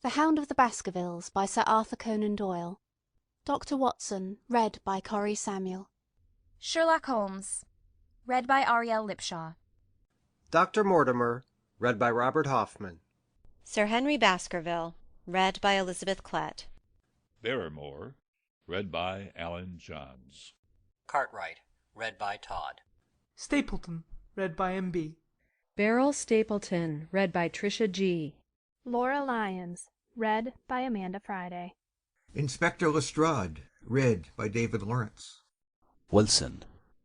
The Hound of the Baskervilles by Sir Arthur Conan Doyle. Dr. Watson, read by Corrie Samuel. Sherlock Holmes, read by Ariel Lipshaw. Dr. Mortimer, read by Robert Hoffman. Sir Henry Baskerville, read by Elizabeth Klett. Barrymore, read by Alan Johns. Cartwright, read by Todd. Stapleton, read by M.B. Beryl Stapleton, read by Tricia G. Laura Lyons, read by Amanda Friday. Inspector Lestrade, read by David Lawrence. Wilson,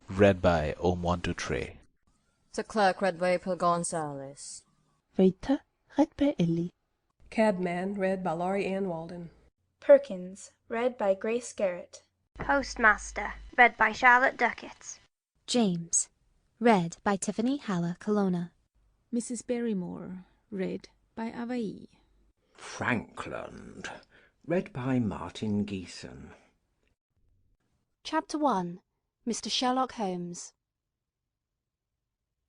read by Omwandutre. The Clerk, read by April Gonzalez. Waiter, read by Ellie. Cabman, read by Laurie Ann Walden. Perkins, read by Grace Garrett. Postmaster, read by Charlotte Duckett. James, read by Tiffany Haller Colonna. Mrs. Barrymore, read by Avaí. Frankland, read by Martin Geeson. Chapter 1. Mr. Sherlock Holmes.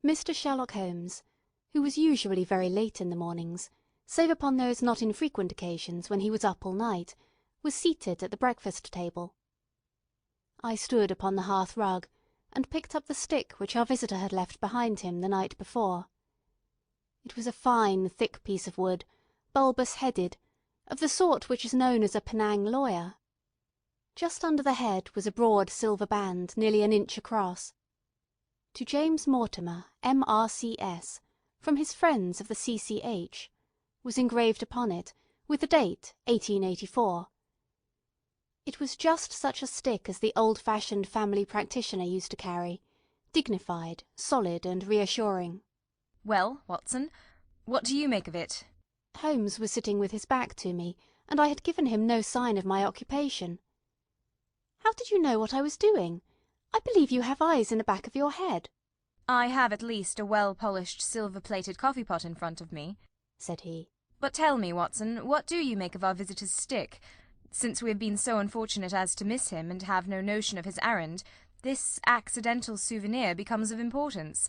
Mr. Sherlock Holmes, who was usually very late in the mornings, save upon those not infrequent occasions when he was up all night, was seated at the breakfast table. I stood upon the hearth-rug, and picked up the stick which our visitor had left behind him the night before. It was a fine, thick piece of wood, bulbous-headed, of the sort which is known as a Penang lawyer. Just under the head was a broad silver band nearly an inch across. To James Mortimer, M.R.C.S., from his friends of the C.C.H., was engraved upon it, with the date 1884. It was just such a stick as the old-fashioned family practitioner used to carry, dignified, solid, and reassuring. Well, Watson, what do you make of it? Holmes was sitting with his back to me, and I had given him no sign of my occupation. How did you know what I was doing? I believe you have eyes in the back of your head. I have at least a well-polished silver-plated coffee-pot in front of me, said he. But tell me, Watson, what do you make of our visitor's stick? Since we have been so unfortunate as to miss him and have no notion of his errand, this accidental souvenir becomes of importance.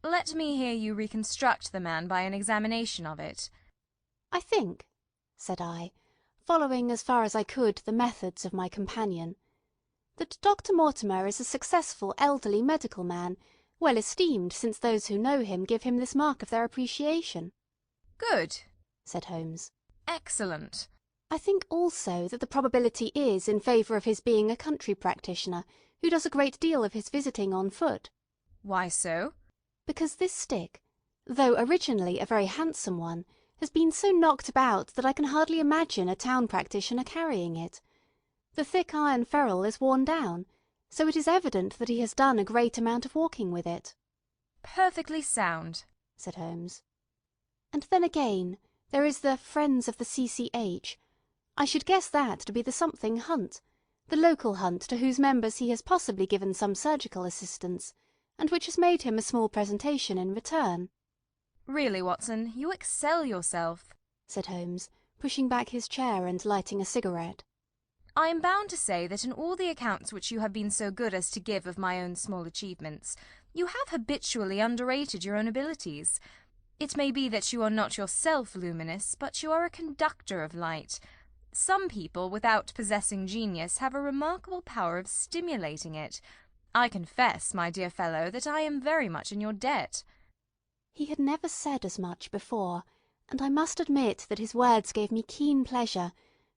Let me hear you reconstruct the man by an examination of it. I think, said I, following as far as I could the methods of my companion, that Dr. Mortimer is a successful elderly medical man, well esteemed since those who know him give him this mark of their appreciation. Good, said Holmes. Excellent. I think also that the probability is in favour of his being a country practitioner who does a great deal of his visiting on foot. Why so? Because this stick, though originally a very handsome one, has been so knocked about that I can hardly imagine a town practitioner carrying it. The thick iron ferrule is worn down, so it is evident that he has done a great amount of walking with it. Perfectly sound, said Holmes. And then again, there is the Friends of the C.C.H. I should guess that to be the something hunt, the local hunt to whose members he has possibly given some surgical assistance, and which has made him a small presentation in return. Really, Watson, you excel yourself, said Holmes, pushing back his chair and lighting a cigarette. I am bound to say that in all the accounts which you have been so good as to give of my own small achievements, you have habitually underrated your own abilities. It may be that you are not yourself luminous, but you are a conductor of light. Some people, without possessing genius, have a remarkable power of stimulating it. I confess, my dear fellow, that I am very much in your debt. He had never said as much before, and I must admit that his words gave me keen pleasure,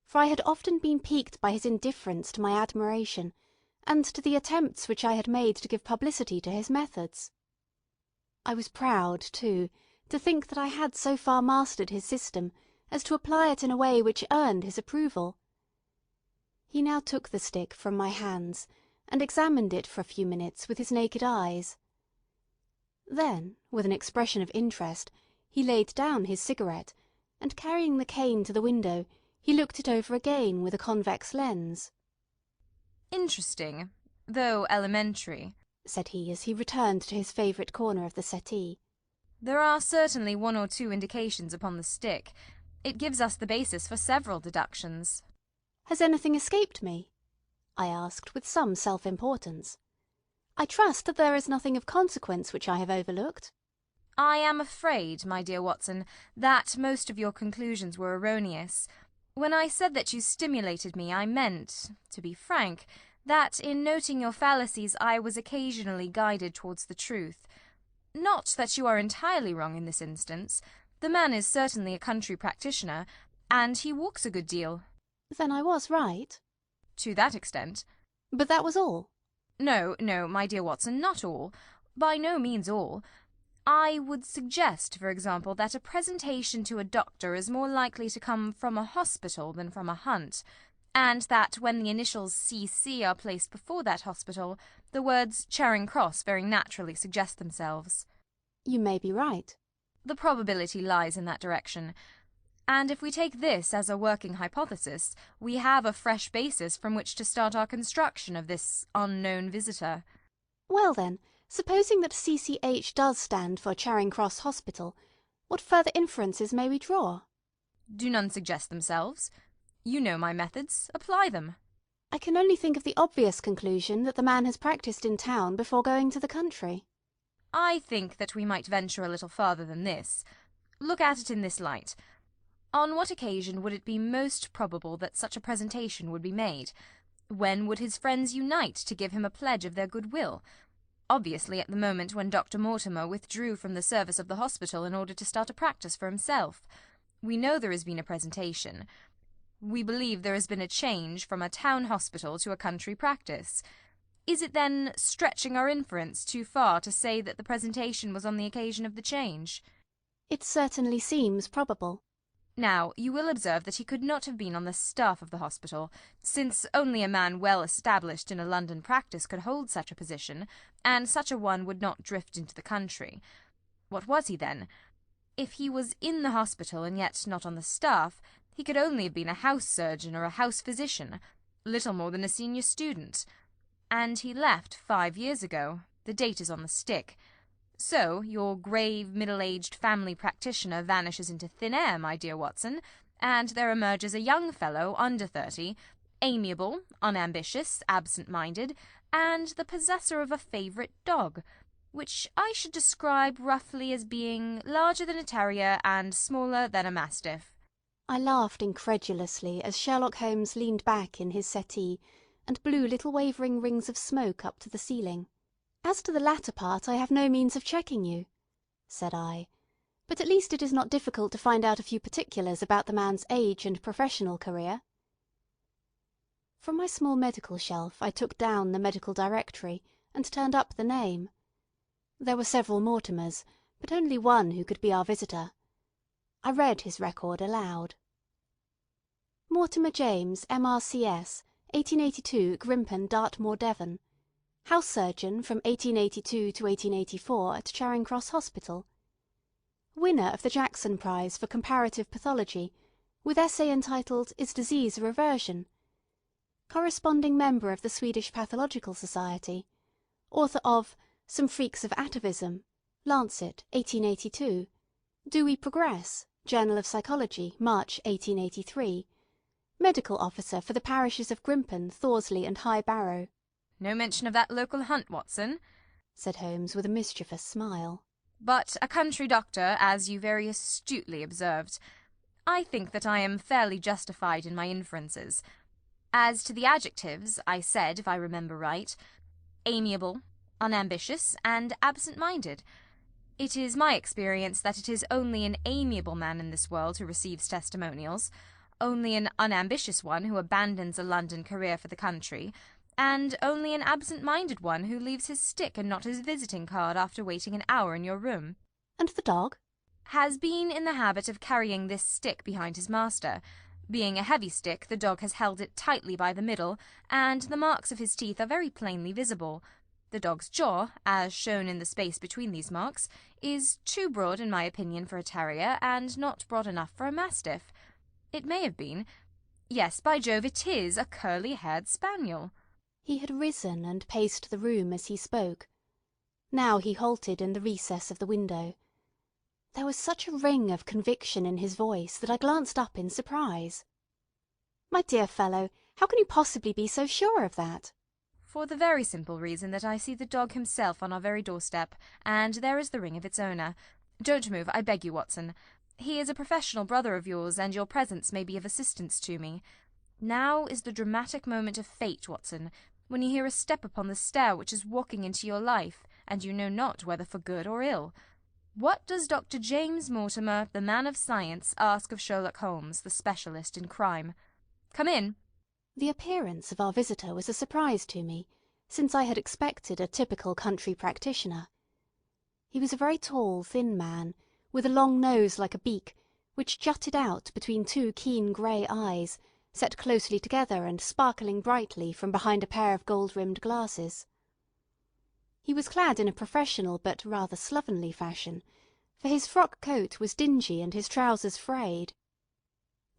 for I had often been piqued by his indifference to my admiration, and to the attempts which I had made to give publicity to his methods. I was proud, too, to think that I had so far mastered his system as to apply it in a way which earned his approval. He now took the stick from my hands, and examined it for a few minutes with his naked eyes. Then, with an expression of interest, he laid down his cigarette, and carrying the cane to the window, he looked it over again with a convex lens. Interesting, though elementary, said he as he returned to his favourite corner of the settee. There are certainly one or two indications upon the stick. It gives us the basis for several deductions. Has anything escaped me? I asked with some self-importance. I trust that there is nothing of consequence which I have overlooked. I am afraid, my dear Watson, that most of your conclusions were erroneous. When I said that you stimulated me, I meant, to be frank, that in noting your fallacies I was occasionally guided towards the truth. Not that you are entirely wrong in this instance. The man is certainly a country practitioner, and he walks a good deal. Then I was right. To that extent. But that was all? No, my dear Watson, not all. By no means all. I would suggest, for example, that a presentation to a doctor is more likely to come from a hospital than from a hunt, and that when the initials C.C. are placed before that hospital, the words Charing Cross very naturally suggest themselves. You may be right. The probability lies in that direction. And if we take this as a working hypothesis, we have a fresh basis from which to start our construction of this unknown visitor. Well then, supposing that CCH does stand for Charing Cross Hospital, what further inferences may we draw? Do none suggest themselves? You know my methods. Apply them. I can only think of the obvious conclusion that the man has practised in town before going to the country. I think that we might venture a little farther than this. Look at it in this light. On what occasion would it be most probable that such a presentation would be made? When would his friends unite to give him a pledge of their goodwill? Obviously at the moment when Dr. Mortimer withdrew from the service of the hospital in order to start a practice for himself. We know there has been a presentation. We believe there has been a change from a town hospital to a country practice. Is it then stretching our inference too far to say that the presentation was on the occasion of the change? It certainly seems probable. Now, you will observe that he could not have been on the staff of the hospital, since only a man well established in a London practice could hold such a position, and such a one would not drift into the country. What was he then? If he was in the hospital and yet not on the staff, he could only have been a house surgeon or a house physician, little more than a senior student. And he left 5 years ago. The date is on the stick. So your grave, middle-aged family practitioner vanishes into thin air, my dear Watson, and there emerges a young fellow under 30, amiable, unambitious, absent-minded, and the possessor of a favourite dog, which I should describe roughly as being larger than a terrier and smaller than a mastiff. I laughed incredulously as Sherlock Holmes leaned back in his settee and blew little wavering rings of smoke up to the ceiling. "As to the latter part, I have no means of checking you," said I, "but at least it is not difficult to find out a few particulars about the man's age and professional career." From my small medical shelf I took down the medical directory and turned up the name. There were several Mortimers, but only one who could be our visitor. I read his record aloud. Mortimer James, M.R.C.S., 1882, Grimpen, Dartmoor, Devon. House surgeon from 1882 to 1884 at Charing Cross Hospital. Winner of the Jackson Prize for Comparative Pathology, with essay entitled Is Disease a Reversion? Corresponding member of the Swedish Pathological Society. Author of Some Freaks of Atavism, Lancet, 1882. Do We Progress? Journal of Psychology, March 1883. Medical officer for the parishes of Grimpen, Thorsley and High Barrow. No mention of that local hunt, Watson, said Holmes with a mischievous smile. But a country doctor, as you very astutely observed. I think that I am fairly justified in my inferences. As to the adjectives, I said, if I remember right, amiable, unambitious, and absent-minded. It is my experience that it is only an amiable man in this world who receives testimonials, only an unambitious one who abandons a London career for the country, and only an absent-minded one who leaves his stick and not his visiting card after waiting an hour in your room. And the dog? Has been in the habit of carrying this stick behind his master. Being a heavy stick, the dog has held it tightly by the middle, and the marks of his teeth are very plainly visible. The dog's jaw, as shown in the space between these marks, is too broad in my opinion for a terrier, and not broad enough for a mastiff. It may have been. Yes, by Jove, it is a curly-haired spaniel. He had risen and paced the room as he spoke. Now he halted in the recess of the window. There was such a ring of conviction in his voice that I glanced up in surprise. "My dear fellow, how can you possibly be so sure of that?" For the very simple reason that I see the dog himself on our very doorstep, and there is the ring of its owner. Don't move, I beg you, Watson. He is a professional brother of yours, and your presence may be of assistance to me. Now is the dramatic moment of fate, Watson, when you hear a step upon the stair which is walking into your life, and you know not whether for good or ill. What does Dr. James Mortimer, the man of science, ask of Sherlock Holmes, the specialist in crime? Come in. The appearance of our visitor was a surprise to me, since I had expected a typical country practitioner. He was a very tall, thin man, with a long nose like a beak, which jutted out between two keen grey eyes, set closely together and sparkling brightly from behind a pair of gold-rimmed glasses. He was clad in a professional but rather slovenly fashion, for his frock coat was dingy and his trousers frayed.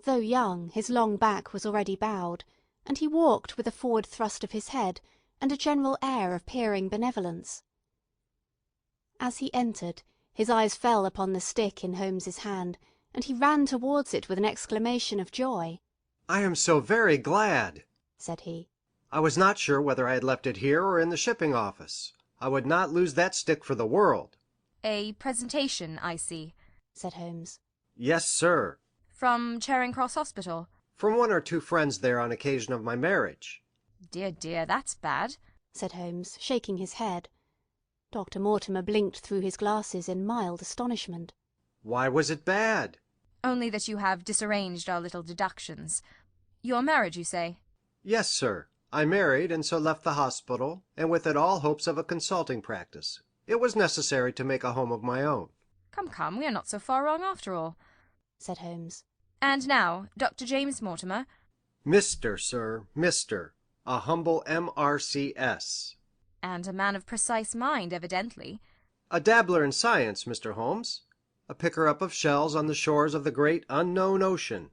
Though young, his long back was already bowed, and he walked with a forward thrust of his head and a general air of peering benevolence. As he entered, his eyes fell upon the stick in Holmes's hand, and he ran towards it with an exclamation of joy. "I am so very glad," said he. "I was not sure whether I had left it here or in the shipping office. I would not lose that stick for the world." A presentation, I see, said Holmes. "Yes, sir." From Charing Cross Hospital? "From one or two friends there on occasion of my marriage." Dear, dear, that's bad, said Holmes, shaking his head. Dr. Mortimer blinked through his glasses in mild astonishment. "Why was it bad?" Only that you have disarranged our little deductions. You're married, you say? "Yes, sir. I married, and so left the hospital, and with it all hopes of a consulting practice. It was necessary to make a home of my own." Come, come, we are not so far wrong after all, said Holmes. And now, Dr. James Mortimer. "Mr., sir, Mr. A humble M.R.C.S." And a man of precise mind, evidently. "A dabbler in science, Mr. Holmes. A picker-up of shells on the shores of the great unknown ocean.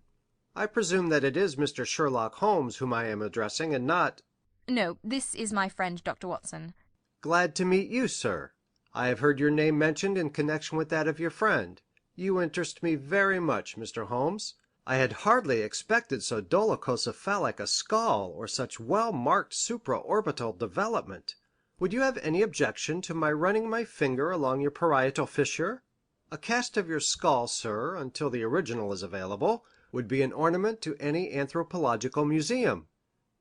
I presume that it is Mr. Sherlock Holmes whom I am addressing, and not—" No, this is my friend Dr. Watson. "Glad to meet you, sir. I have heard your name mentioned in connection with that of your friend. You interest me very much, Mr. Holmes. I had hardly expected so dolichocephalic a skull, or such well-marked supraorbital development. Would you have any objection to my running my finger along your parietal fissure? A cast of your skull, sir, until the original is available, would be an ornament to any anthropological museum.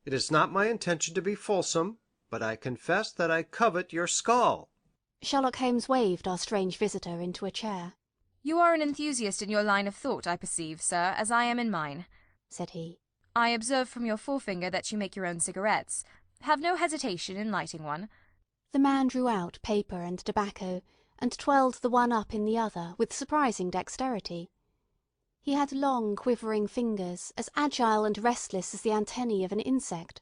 It is not my intention to be fulsome, but I confess that I covet your skull." Sherlock Holmes waved our strange visitor into a chair. You are an enthusiast in your line of thought, I perceive, sir, as I am in mine, said he. I observe from your forefinger that you make your own cigarettes. Have no hesitation in lighting one. The man drew out paper and tobacco, and twirled the one up in the other with surprising dexterity. He had long, quivering fingers, as agile and restless as the antennae of an insect.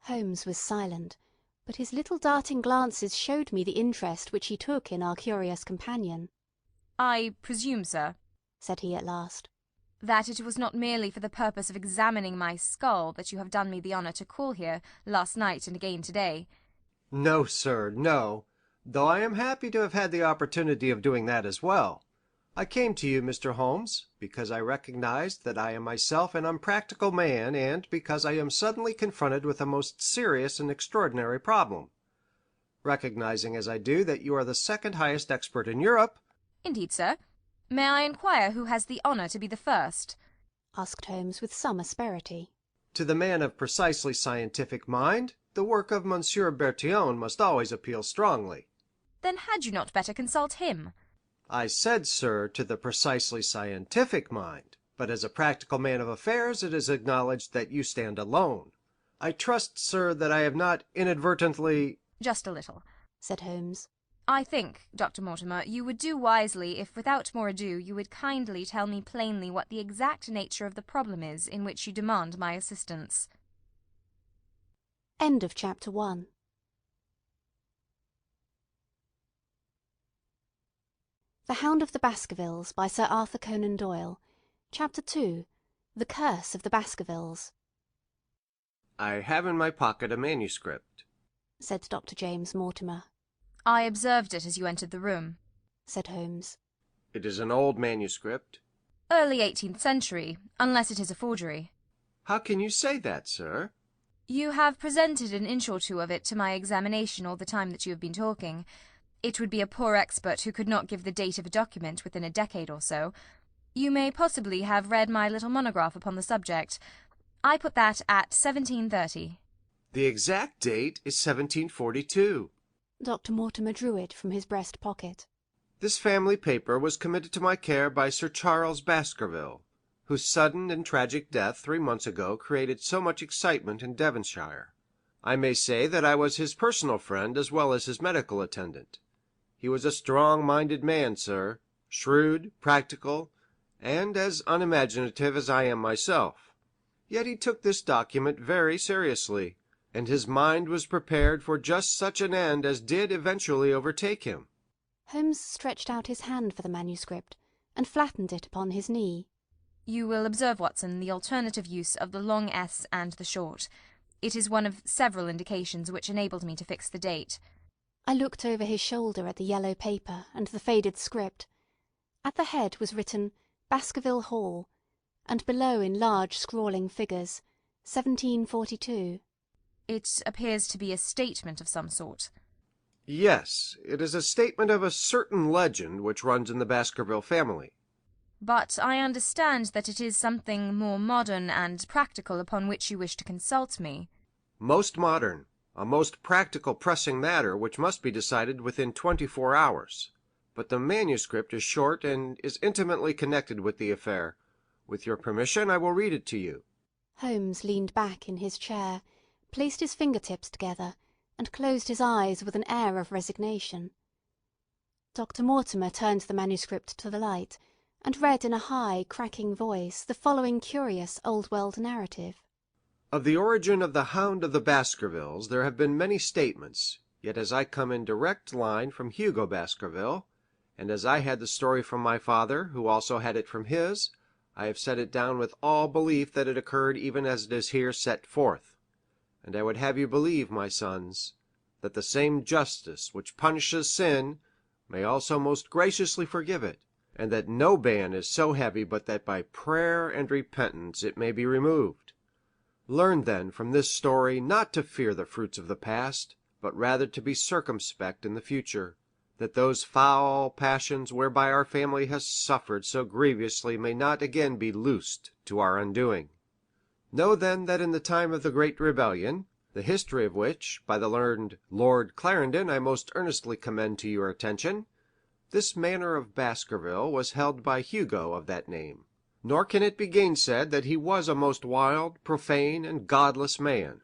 Holmes was silent, but his little darting glances showed me the interest which he took in our curious companion. I presume, sir, said he at last, that it was not merely for the purpose of examining my skull that you have done me the honour to call here last night and again today. "No, sir, no, though I am happy to have had the opportunity of doing that as well. I came to you, Mr. Holmes, because I recognized that I am myself an unpractical man, and because I am suddenly confronted with a most serious and extraordinary problem. Recognizing as I do that you are the second highest expert in Europe—" "Indeed, sir. May I inquire who has the honour to be the first?" asked Holmes with some asperity. "To the man of precisely scientific mind, the work of Monsieur Bertillon must always appeal strongly." "Then had you not better consult him?" "I said, sir, to the precisely scientific mind, but as a practical man of affairs it is acknowledged that you stand alone. I trust, sir, that I have not inadvertently—" "Just a little," said Holmes. "I think, Dr. Mortimer, you would do wisely if without more ado you would kindly tell me plainly what the exact nature of the problem is in which you demand my assistance." End of chapter 1. The Hound of the Baskervilles by Sir Arthur Conan Doyle. Chapter 2. The Curse of the Baskervilles. "I have in my pocket a manuscript," said Dr. James Mortimer. "I observed it as you entered the room," said Holmes. "It is an old manuscript." "Early 18th century, unless it is a forgery." "How can you say that, sir?" "You have presented an inch or two of it to my examination all the time that you have been talking. It would be a poor expert who could not give the date of a document within a decade or so. You may possibly have read my little monograph upon the subject. I put that at 1730. The exact date is 1742. Dr. Mortimer drew it from his breast pocket. This family paper was committed to my care by Sir Charles Baskerville, whose sudden and tragic death 3 months ago created so much excitement in Devonshire. I may say that I was his personal friend as well as his medical attendant. He was a strong-minded man, sir, shrewd, practical, and as unimaginative as I am myself. Yet he took this document very seriously, and his mind was prepared for just such an end as did eventually overtake him. Holmes stretched out his hand for the manuscript, and flattened it upon his knee. You will observe, Watson, the alternative use of the long S and the short. It is one of several indications which enabled me to fix the date. I looked over his shoulder at the yellow paper and the faded script. At the head was written Baskerville Hall, and below in large scrawling figures, 1742. It appears to be a statement of some sort. Yes, it is a statement of a certain legend which runs in the Baskerville family. But I understand that it is something more modern and practical upon which you wish to consult me. Most modern, a most practical pressing matter which must be decided within 24 hours. But the manuscript is short and is intimately connected with the affair. With your permission, I will read it to you. Holmes leaned back in his chair, placed his fingertips together, and closed his eyes with an air of resignation. Dr. Mortimer turned the manuscript to the light, and read in a high, cracking voice the following curious old-world narrative. Of the origin of the Hound of the Baskervilles there have been many statements, yet as I come in direct line from Hugo Baskerville, and as I had the story from my father, who also had it from his, I have set it down with all belief that it occurred even as it is here set forth. And I would have you believe, my sons, that the same justice which punishes sin may also most graciously forgive it, and that no ban is so heavy but that by prayer and repentance it may be removed. Learn then from this story not to fear the fruits of the past, but rather to be circumspect in the future, that those foul passions whereby our family has suffered so grievously may not again be loosed to our undoing. Know then that in the time of the great rebellion, the history of which, by the learned Lord Clarendon, I most earnestly commend to your attention, this manor of Baskerville was held by Hugo of that name. Nor can it be gainsaid that he was a most wild, profane, and godless man.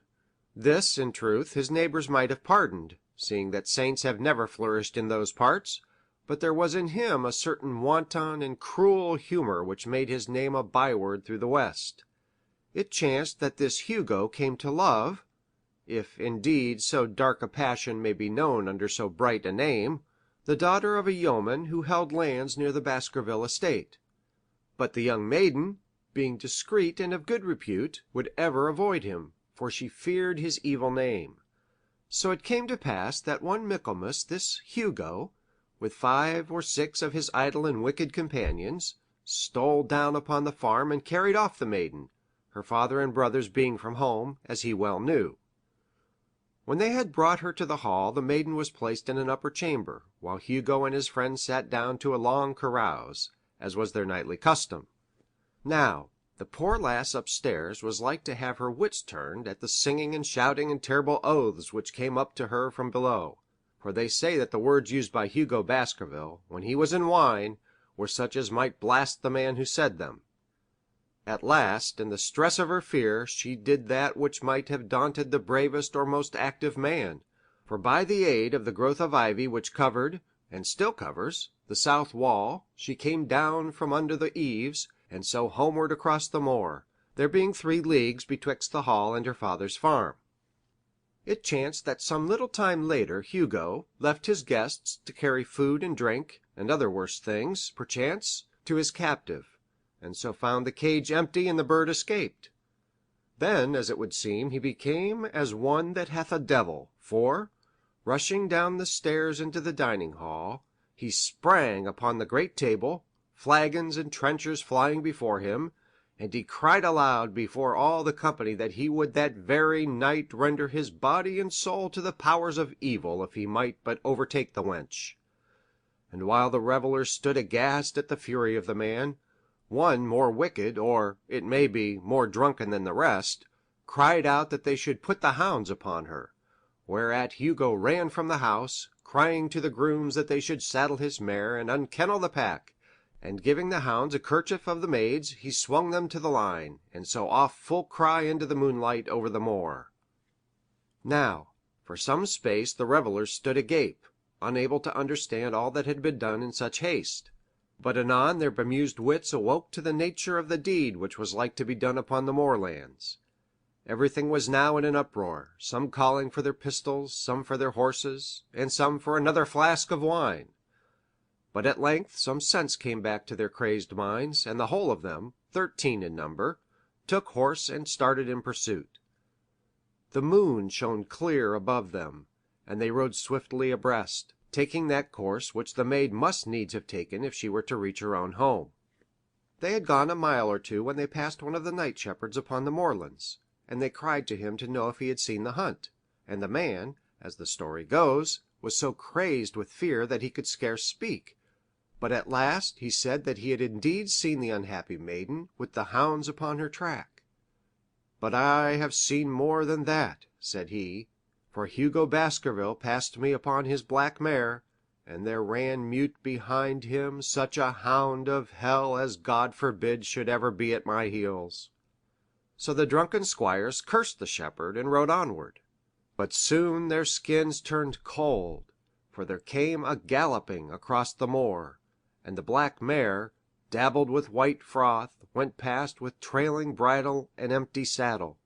This, in truth, his neighbours might have pardoned, seeing that saints have never flourished in those parts, but there was in him a certain wanton and cruel humour which made his name a byword through the West. It chanced that this Hugo came to love, if indeed so dark a passion may be known under so bright a name, the daughter of a yeoman who held lands near the Baskerville estate. But the young maiden, being discreet and of good repute, would ever avoid him, for she feared his evil name. So it came to pass that one Michaelmas this Hugo, with 5 or 6 of his idle and wicked companions, stole down upon the farm and carried off the maiden, her father and brothers being from home, as he well knew. When they had brought her to the hall, the maiden was placed in an upper chamber, while Hugo and his friends sat down to a long carouse, as was their nightly custom. Now, the poor lass upstairs was like to have her wits turned at the singing and shouting and terrible oaths which came up to her from below, for they say that the words used by Hugo Baskerville, when he was in wine, were such as might blast the man who said them. At last, in the stress of her fear, she did that which might have daunted the bravest or most active man, for by the aid of the growth of ivy which covered, and still covers, the south wall, she came down from under the eaves, and so homeward across the moor, there being 3 leagues betwixt the hall and her father's farm. It chanced that some little time later Hugo left his guests to carry food and drink, and other worse things, perchance, to his captive, and so found the cage empty and the bird escaped. Then, as it would seem, he became as one that hath a devil, for, rushing down the stairs into the dining hall, he sprang upon the great table, flagons and trenchers flying before him, and he cried aloud before all the company that he would that very night render his body and soul to the powers of evil if he might but overtake the wench. and while the revellers stood aghast at the fury of the man, one more wicked, or, it may be, more drunken than the rest, cried out that they should put the hounds upon her, whereat Hugo ran from the house, crying to the grooms that they should saddle his mare and unkennel the pack, and giving the hounds a kerchief of the maid's, he swung them to the line, and so off full cry into the moonlight over the moor. Now, for some space the revellers stood agape, unable to understand all that had been done in such haste. But anon their bemused wits awoke to the nature of the deed which was like to be done upon the moorlands. Everything was now in an uproar, some calling for their pistols, some for their horses, and some for another flask of wine. But at length some sense came back to their crazed minds, and the whole of them, 13 in number, took horse and started in pursuit. The moon shone clear above them, and they rode swiftly abreast, taking that course which the maid must needs have taken if she were to reach her own home. They had gone a mile or two when they passed one of the night shepherds upon the moorlands, and they cried to him to know if he had seen the hunt, and the man, as the story goes, was so crazed with fear that he could scarce speak, but at last he said that he had indeed seen the unhappy maiden with the hounds upon her track. "But I have seen more than that," said he, "for Hugo Baskerville passed me upon his black mare, and there ran mute behind him such a hound of hell as God forbid should ever be at my heels." So the drunken squires cursed the shepherd and rode onward. But soon their skins turned cold, for there came a galloping across the moor, and the black mare, dabbled with white froth, went past with trailing bridle and empty saddle.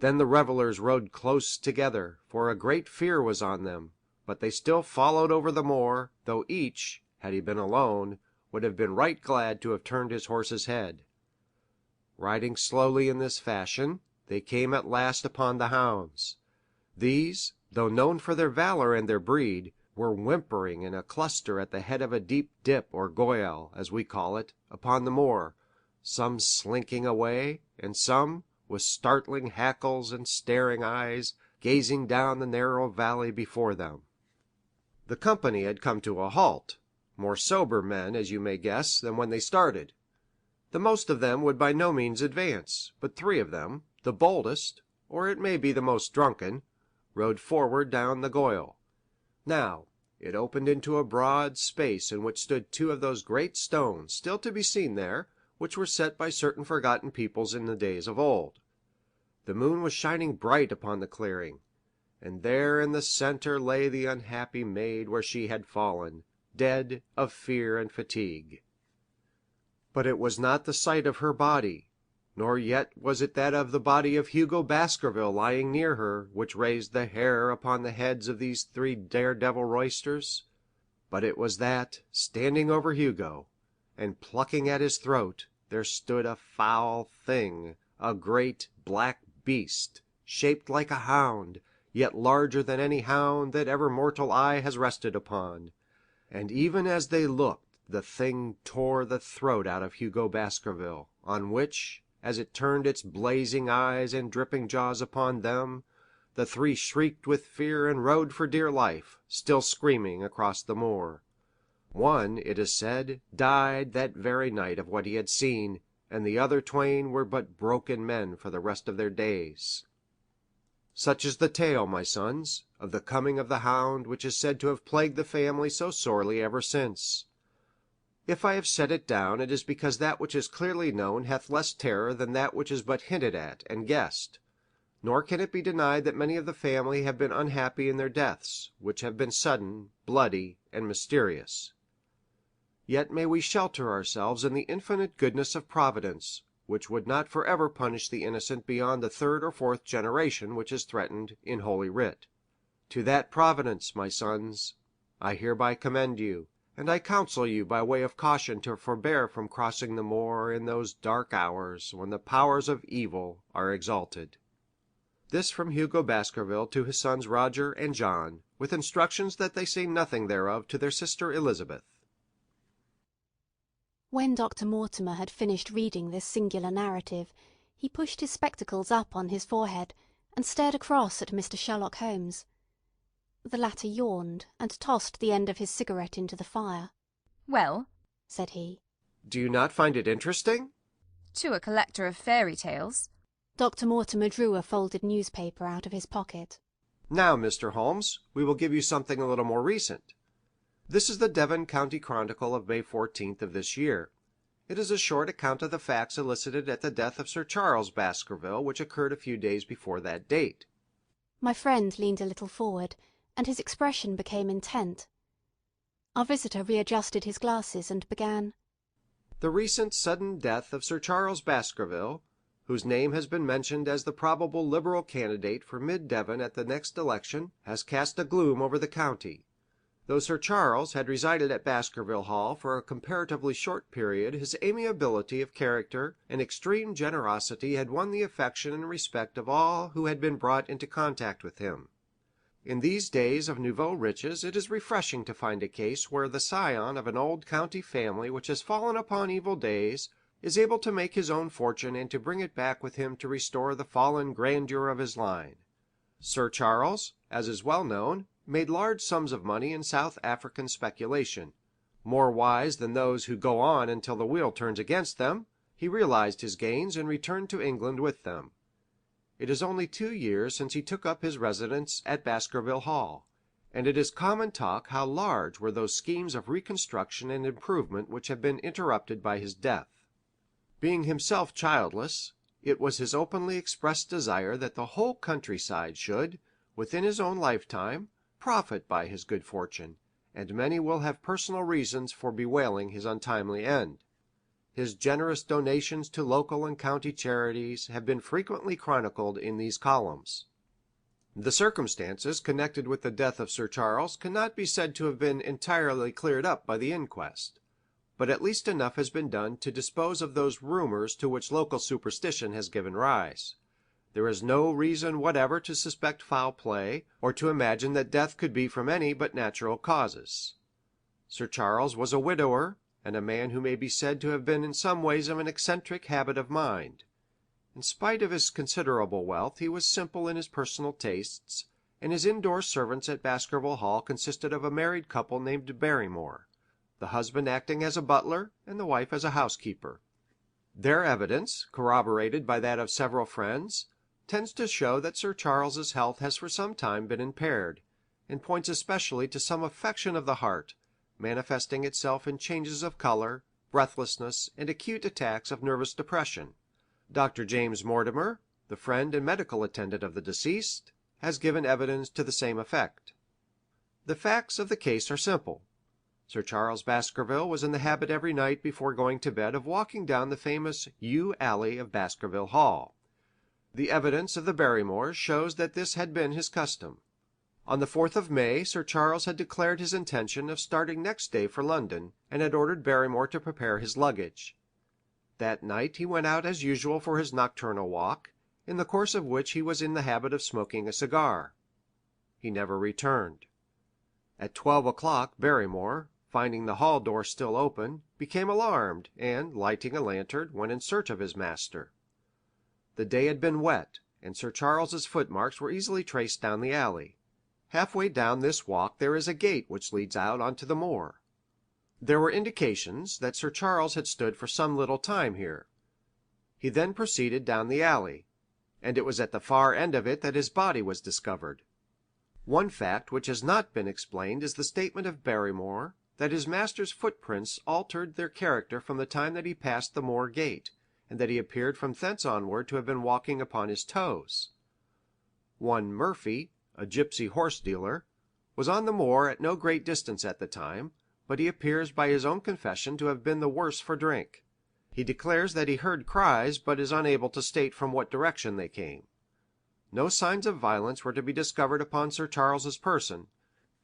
Then the revellers rode close together, for a great fear was on them, but they still followed over the moor, though each, had he been alone, would have been right glad to have turned his horse's head. Riding slowly in this fashion, they came at last upon the hounds. These, though known for their valour and their breed, were whimpering in a cluster at the head of a deep dip or goyal, as we call it, upon the moor, some slinking away, and some, with startling hackles and staring eyes, gazing down the narrow valley before them. The company had come to a halt, more sober men, as you may guess, than when they started. The most of them would by no means advance, but 3 of them, the boldest, or it may be the most drunken, rode forward down the goyal. Now, it opened into a broad space in which stood 2 of those great stones still to be seen there, which were set by certain forgotten peoples in the days of old. The moon was shining bright upon the clearing, and there in the centre lay the unhappy maid where she had fallen, dead of fear and fatigue. But it was not the sight of her body, nor yet was it that of the body of Hugo Baskerville lying near her, which raised the hair upon the heads of these 3 daredevil roysters, but it was that, standing over Hugo, and plucking at his throat, there stood a foul thing, a great black beast, shaped like a hound, yet larger than any hound that ever mortal eye has rested upon. And even as they looked, the thing tore the throat out of Hugo Baskerville, on which, as it turned its blazing eyes and dripping jaws upon them, the 3 shrieked with fear and rode for dear life, still screaming across the moor. One, it is said, died that very night of what he had seen, and the other 2 were but broken men for the rest of their days. Such is the tale, my sons, of the coming of the hound which is said to have plagued the family so sorely ever since. If I have set it down, it is because that which is clearly known hath less terror than that which is but hinted at and guessed, nor can it be denied that many of the family have been unhappy in their deaths, which have been sudden, bloody, and mysterious. Yet may we shelter ourselves in the infinite goodness of Providence, which would not for ever punish the innocent beyond the 3rd or 4th generation which is threatened in Holy Writ. To that Providence, my sons, I hereby commend you, and I counsel you by way of caution to forbear from crossing the moor in those dark hours when the powers of evil are exalted. This from Hugo Baskerville to his sons Roger and John, with instructions that they say nothing thereof to their sister Elizabeth. When Dr. Mortimer had finished reading this singular narrative, he pushed his spectacles up on his forehead, and stared across at Mr. Sherlock Holmes. The latter yawned, and tossed the end of his cigarette into the fire. Well, said he. Do you not find it interesting? To a collector of fairy tales. Dr. Mortimer drew a folded newspaper out of his pocket. Now, Mr. Holmes, we will give you something a little more recent. This is the Devon County Chronicle of May 14th of this year. It is a short account of the facts elicited at the death of Sir Charles Baskerville, which occurred a few days before that date. My friend leaned a little forward, and his expression became intent. Our visitor readjusted his glasses and began. The recent sudden death of Sir Charles Baskerville, whose name has been mentioned as the probable Liberal candidate for Mid Devon at the next election, has cast a gloom over the county. Though Sir Charles had resided at Baskerville Hall for a comparatively short period, his amiability of character and extreme generosity had won the affection and respect of all who had been brought into contact with him. In these days of nouveau riches it is refreshing to find a case where the scion of an old county family which has fallen upon evil days is able to make his own fortune and to bring it back with him to restore the fallen grandeur of his line. Sir Charles, as is well known, made large sums of money in South African speculation. More wise than those who go on until the wheel turns against them, he realized his gains and returned to England with them. It is only 2 years since he took up his residence at Baskerville Hall, and it is common talk how large were those schemes of reconstruction and improvement which have been interrupted by his death. Being himself childless, it was his openly expressed desire that the whole countryside should, within his own lifetime, profit by his good fortune, and many will have personal reasons for bewailing his untimely end. His generous donations to local and county charities have been frequently chronicled in these columns. The circumstances connected with the death of Sir Charles cannot be said to have been entirely cleared up by the inquest, but at least enough has been done to dispose of those rumors to which local superstition has given rise. There is no reason whatever to suspect foul play, or to imagine that death could be from any but natural causes. Sir Charles was a widower, and a man who may be said to have been in some ways of an eccentric habit of mind. In spite of his considerable wealth, he was simple in his personal tastes, and his indoor servants at Baskerville Hall consisted of a married couple named Barrymore, the husband acting as a butler and the wife as a housekeeper. Their evidence, corroborated by that of several friends, tends to show that Sir Charles's health has for some time been impaired, and points especially to some affection of the heart, manifesting itself in changes of color, breathlessness, and acute attacks of nervous depression. Dr. James Mortimer, the friend and medical attendant of the deceased, has given evidence to the same effect. The facts of the case are simple. Sir Charles Baskerville was in the habit every night before going to bed of walking down the famous yew alley of Baskerville Hall. The evidence of the Barrymores shows that this had been his custom. On the 4th of May, Sir Charles had declared his intention of starting next day for London, and had ordered Barrymore to prepare his luggage. That night he went out as usual for his nocturnal walk, in the course of which he was in the habit of smoking a cigar. He never returned. At 12 o'clock Barrymore, finding the hall door still open, became alarmed, and, lighting a lantern, went in search of his master. The day had been wet, and Sir Charles's footmarks were easily traced down the alley. Halfway down this walk there is a gate which leads out onto the moor. There were indications that Sir Charles had stood for some little time here. He then proceeded down the alley, and it was at the far end of it that his body was discovered. One fact which has not been explained is the statement of Barrymore that his master's footprints altered their character from the time that he passed the moor gate, and that he appeared from thence onward to have been walking upon his toes. One Murphy, a gipsy horse dealer, was on the moor at no great distance at the time, but he appears by his own confession to have been the worse for drink. He declares that he heard cries, but is unable to state from what direction they came. No signs of violence were to be discovered upon Sir Charles's person,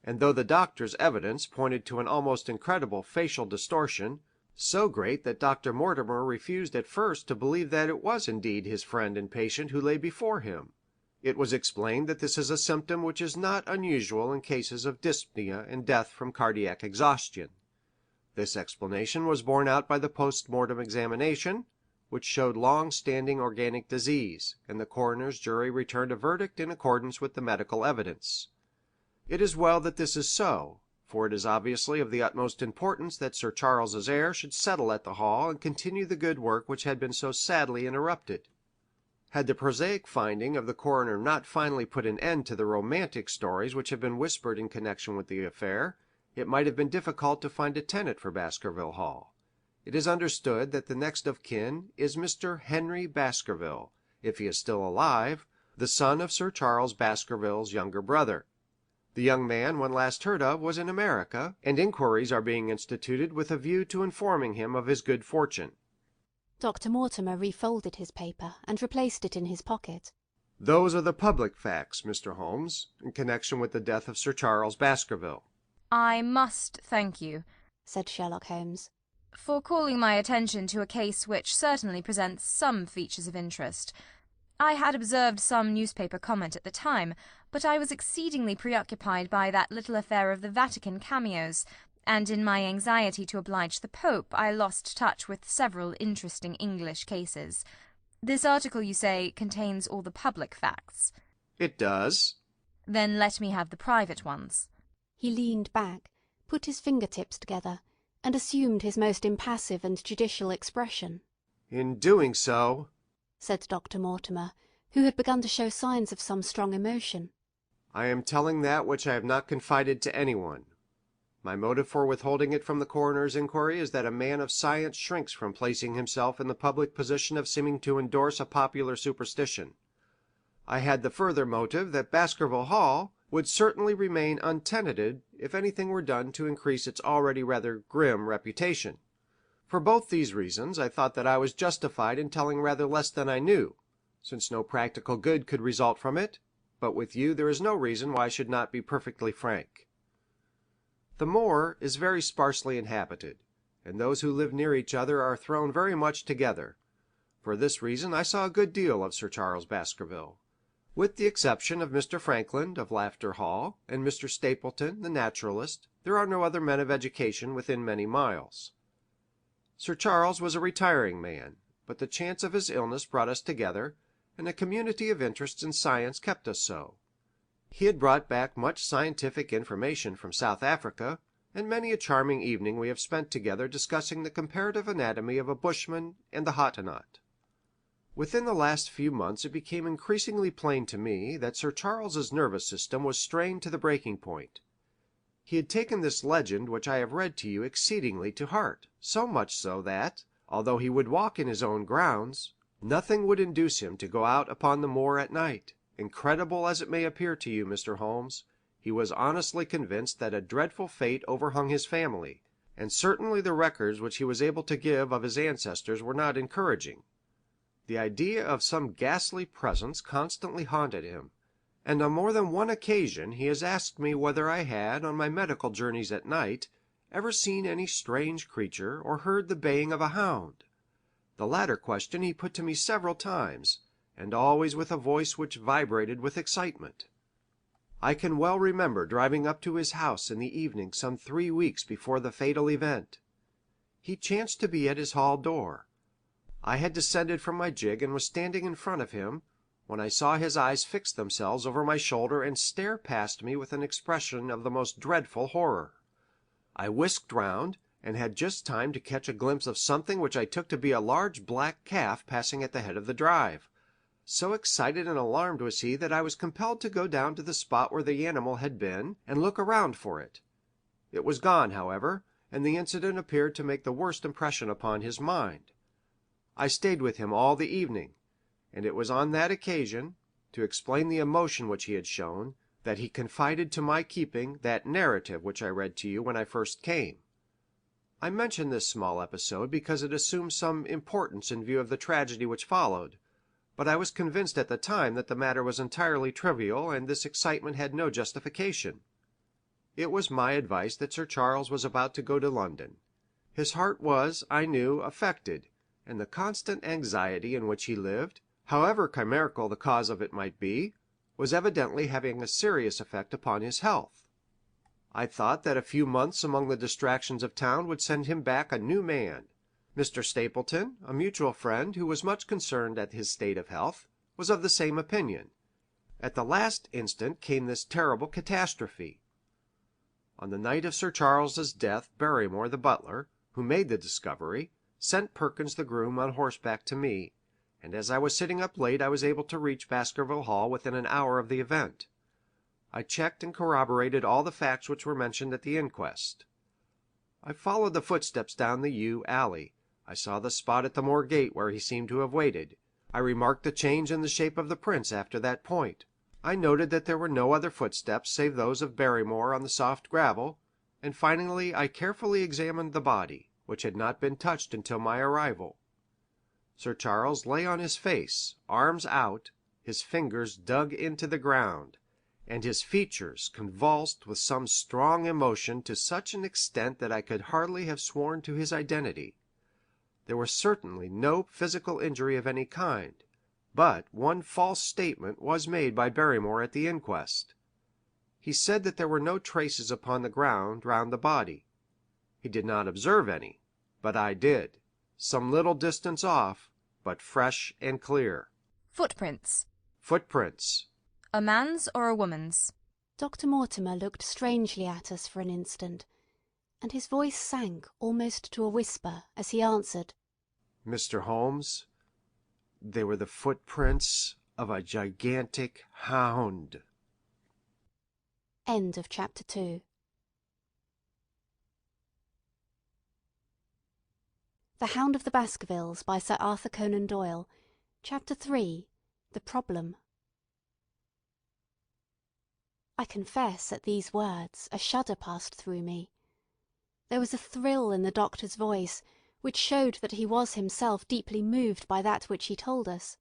and though the doctor's evidence pointed to an almost incredible facial distortion, so great that Dr. Mortimer refused at first to believe that it was indeed his friend and patient who lay before him, it was explained that this is a symptom which is not unusual in cases of dyspnea and death from cardiac exhaustion. This explanation was borne out by the post-mortem examination, which showed long-standing organic disease, and the coroner's jury returned a verdict in accordance with the medical evidence. It is well that this is so, for it is obviously of the utmost importance that Sir Charles's heir should settle at the Hall and continue the good work which had been so sadly interrupted. Had the prosaic finding of the coroner not finally put an end to the romantic stories which have been whispered in connection with the affair, it might have been difficult to find a tenant for Baskerville Hall. It is understood that the next of kin is Mr. Henry Baskerville, if he is still alive, the son of Sir Charles Baskerville's younger brother. The young man when last heard of was in America, and inquiries are being instituted with a view to informing him of his good fortune. Dr. Mortimer refolded his paper and replaced it in his pocket. Those are the public facts, Mr. Holmes, in connection with the death of Sir Charles Baskerville. I must thank you, said Sherlock Holmes, for calling my attention to a case which certainly presents some features of interest. I had observed some newspaper comment at the time, but I was exceedingly preoccupied by that little affair of the Vatican cameos, and in my anxiety to oblige the Pope I lost touch with several interesting English cases. This article, you say, contains all the public facts? It does. Then let me have the private ones. He leaned back, put his fingertips together, and assumed his most impassive and judicial expression. In doing so, said Dr. Mortimer, who had begun to show signs of some strong emotion, I am telling that which I have not confided to anyone. My motive for withholding it from the coroner's inquiry is that a man of science shrinks from placing himself in the public position of seeming to endorse a popular superstition. I had the further motive that Baskerville Hall would certainly remain untenanted if anything were done to increase its already rather grim reputation. For both these reasons I thought that I was justified in telling rather less than I knew, since no practical good could result from it, but with you there is no reason why I should not be perfectly frank. The moor is very sparsely inhabited, and those who live near each other are thrown very much together. For this reason I saw a good deal of Sir Charles Baskerville. With the exception of Mr. Frankland of Lafter Hall, and Mr. Stapleton, the naturalist, there are no other men of education within many miles. Sir Charles was a retiring man, but the chance of his illness brought us together, and a community of interests in science kept us so. He had brought back much scientific information from South Africa, and many a charming evening we have spent together discussing the comparative anatomy of a bushman and the Hottentot. Within the last few months it became increasingly plain to me that Sir Charles's nervous system was strained to the breaking point. He had taken this legend which I have read to you exceedingly to heart, so much so that, although he would walk in his own grounds, nothing would induce him to go out upon the moor at night. Incredible as it may appear to you, Mr. Holmes, he was honestly convinced that a dreadful fate overhung his family, and certainly the records which he was able to give of his ancestors were not encouraging. The idea of some ghastly presence constantly haunted him, and on more than one occasion he has asked me whether I had, on my medical journeys at night, ever seen any strange creature or heard the baying of a hound. The latter question he put to me several times, and always with a voice which vibrated with excitement. I can well remember driving up to his house in the evening some 3 weeks before the fatal event. He chanced to be at his hall door. I had descended from my gig and was standing in front of him, when I saw his eyes fix themselves over my shoulder and stare past me with an expression of the most dreadful horror. I whisked round, and had just time to catch a glimpse of something which I took to be a large black calf passing at the head of the drive. So excited and alarmed was he that I was compelled to go down to the spot where the animal had been, and look around for it. It was gone, however, and the incident appeared to make the worst impression upon his mind. I stayed with him all the evening, and it was on that occasion, to explain the emotion which he had shown, that he confided to my keeping that narrative which I read to you when I first came. I mention this small episode because it assumes some importance in view of the tragedy which followed, but I was convinced at the time that the matter was entirely trivial and this excitement had no justification. It was my advice that Sir Charles was about to go to London. His heart was, I knew, affected, and the constant anxiety in which he lived, however chimerical the cause of it might be, was evidently having a serious effect upon his health. I thought that a few months among the distractions of town would send him back a new man. Mr. Stapleton, a mutual friend who was much concerned at his state of health, was of the same opinion. At the last instant came this terrible catastrophe. On the night of Sir Charles's death, Barrymore, the butler, who made the discovery, sent Perkins the groom on horseback to me, and as I was sitting up late I was able to reach Baskerville Hall within an hour of the event. I checked and corroborated all the facts which were mentioned at the inquest. I followed the footsteps down the yew alley. I saw the spot at the moor gate where he seemed to have waited. I remarked the change in the shape of the prints after that point. I noted that there were no other footsteps save those of Barrymore on the soft gravel, and finally I carefully examined the body, which had not been touched until my arrival. Sir Charles lay on his face, arms out, his fingers dug into the ground, and his features convulsed with some strong emotion to such an extent that I could hardly have sworn to his identity. There was certainly no physical injury of any kind, but one false statement was made by Barrymore at the inquest. He said that there were no traces upon the ground round the body. He did not observe any, but I did, some little distance off, but fresh and clear. Footprints. Footprints. A man's or a woman's? Dr. Mortimer looked strangely at us for an instant, and his voice sank almost to a whisper as he answered, Mr. Holmes, they were the footprints of a gigantic hound. End of chapter 2. The Hound of the Baskervilles by Sir Arthur Conan Doyle. Chapter 3. The Problem. I confess at these words a shudder passed through me. There was a thrill in the doctor's voice, which showed that he was himself deeply moved by that which he told us.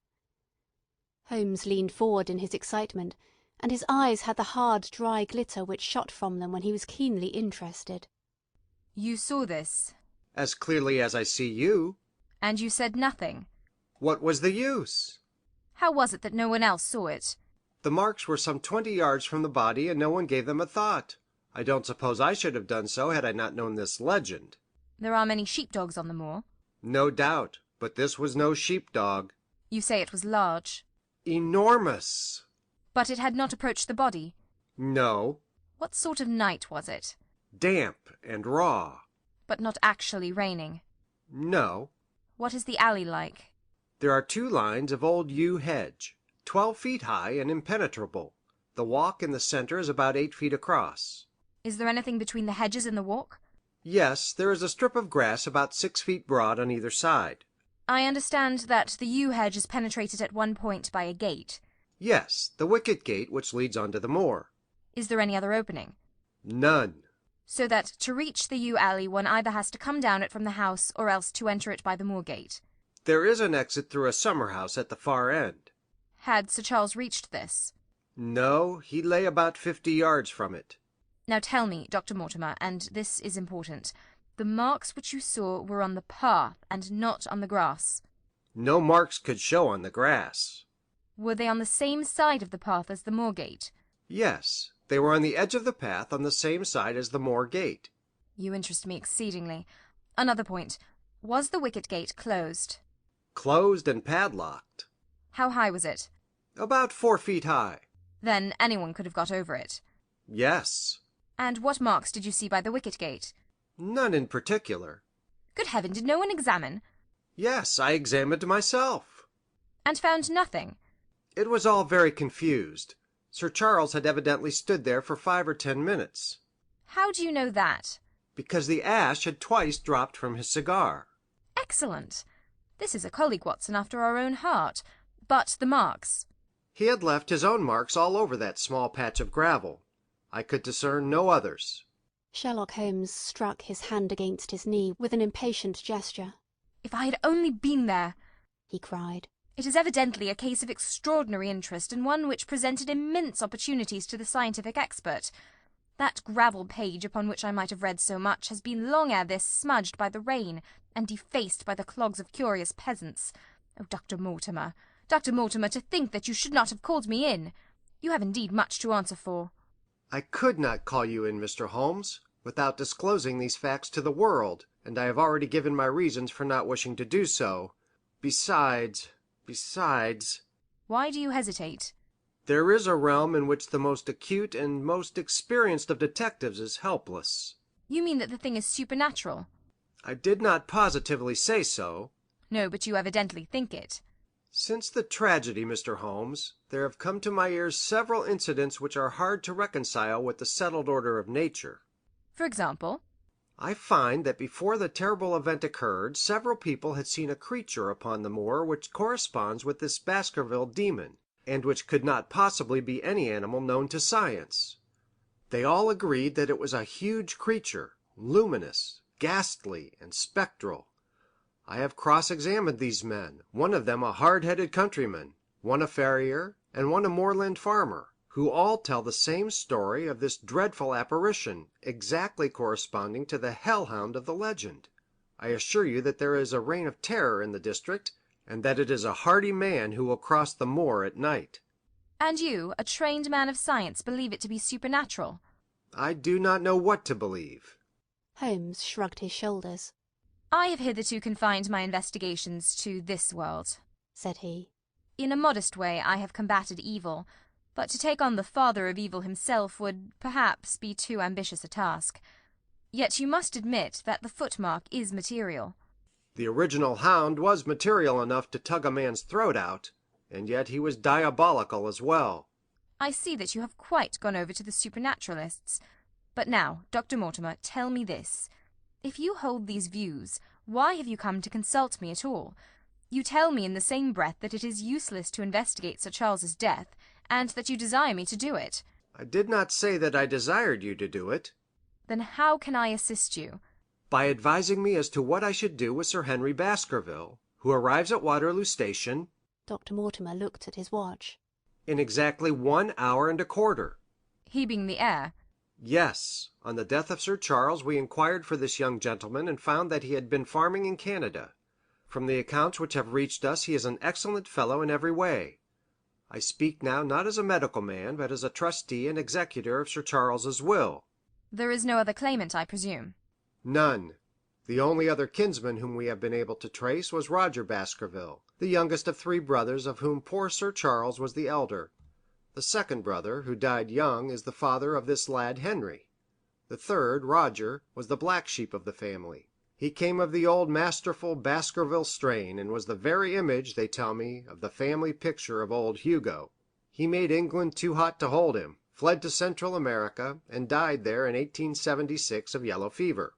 Holmes leaned forward in his excitement, and his eyes had the hard, dry glitter which shot from them when he was keenly interested. You saw this? As clearly as I see you. And you said nothing? What was the use? How was it that no one else saw it? The marks were some 20 yards from the body, and no one gave them a thought. I don't suppose I should have done so had I not known this legend. There are many sheepdogs on the moor. No doubt, but this was no sheepdog. You say it was large. Enormous. But it had not approached the body? No. What sort of night was it? Damp and raw. But not actually raining? No. What is the alley like? There are 2 lines of old yew hedge, 12 feet high and impenetrable. The walk in the center is about 8 feet across. Is there anything between the hedges and the walk? Yes, there is a strip of grass about 6 feet broad on either side. I understand that the yew hedge is penetrated at one point by a gate. Yes, the wicket gate which leads onto the moor. Is there any other opening? None. So that to reach the yew alley one either has to come down it from the house or else to enter it by the moor gate. There is an exit through a summer house at the far end. Had Sir Charles reached this? No, he lay about 50 yards from it. Now tell me, Dr. Mortimer, and this is important, the marks which you saw were on the path and not on the grass. No marks could show on the grass. Were they on the same side of the path as the moor gate? Yes, they were on the edge of the path on the same side as the moor gate. You interest me exceedingly. Another point. Was the wicket gate closed? Closed and padlocked. How high was it? About 4 feet high. Then anyone could have got over it. Yes. And what marks did you see by the wicket gate? None in particular. Good heaven, did no one examine? Yes, I examined myself. And found nothing? It was all very confused. Sir Charles had evidently stood there for 5 or 10 minutes. How do you know that? Because the ash had twice dropped from his cigar. Excellent. This is a colleague, Watson, after our own heart. But the marks? He had left his own marks all over that small patch of gravel. I could discern no others. Sherlock Holmes struck his hand against his knee with an impatient gesture. If I had only been there! He cried. It is evidently a case of extraordinary interest, and one which presented immense opportunities to the scientific expert. That gravel page upon which I might have read so much has been long ere this smudged by the rain and defaced by the clogs of curious peasants. Oh, Dr. Mortimer, to think that you should not have called me in! You have indeed much to answer for. I could not call you in, Mr. Holmes, without disclosing these facts to the world, and I have already given my reasons for not wishing to do so. Besides... Why do you hesitate? There is a realm in which the most acute and most experienced of detectives is helpless. You mean that the thing is supernatural? I did not positively say so. No, but you evidently think it. Since the tragedy, Mr. Holmes, there have come to my ears several incidents which are hard to reconcile with the settled order of nature. For example? I find that before the terrible event occurred, several people had seen a creature upon the moor which corresponds with this Baskerville demon, and which could not possibly be any animal known to science. They all agreed that it was a huge creature, luminous, ghastly, and spectral. I have cross-examined these men, one of them a hard-headed countryman, one a farrier, and one a moorland farmer, who all tell the same story of this dreadful apparition, exactly corresponding to the hell-hound of the legend. I assure you that there is a reign of terror in the district, and that it is a hardy man who will cross the moor at night. And you, a trained man of science, believe it to be supernatural? I do not know what to believe. Holmes shrugged his shoulders. I have hitherto confined my investigations to this world, said he. In a modest way I have combated evil, but to take on the father of evil himself would, perhaps, be too ambitious a task. Yet you must admit that the footmark is material. The original Hound was material enough to tug a man's throat out, and yet he was diabolical as well. I see that you have quite gone over to the supernaturalists. But now, Dr. Mortimer, tell me this. If you hold these views, why have you come to consult me at all? You tell me in the same breath that it is useless to investigate Sir Charles's death, and that you desire me to do it. I did not say that I desired you to do it. Then how can I assist you? By advising me as to what I should do with Sir Henry Baskerville, who arrives at Waterloo Station. Dr. Mortimer looked at his watch. In exactly 1 hour and a quarter. He being the heir? Yes. On the death of Sir Charles we inquired for this young gentleman and found that he had been farming in Canada. From the accounts which have reached us he is an excellent fellow in every way. I speak now not as a medical man, but as a trustee and executor of Sir Charles's will. There is no other claimant, I presume? None. The only other kinsman whom we have been able to trace was Roger Baskerville, the youngest of 3 brothers, of whom poor Sir Charles was the elder. The second brother, who died young, is the father of this lad Henry. The third, Roger, was the black sheep of the family. He came of the old masterful Baskerville strain, and was the very image, they tell me, of the family picture of old Hugo. He made England too hot to hold him, fled to Central America, and died there in 1876 of yellow fever.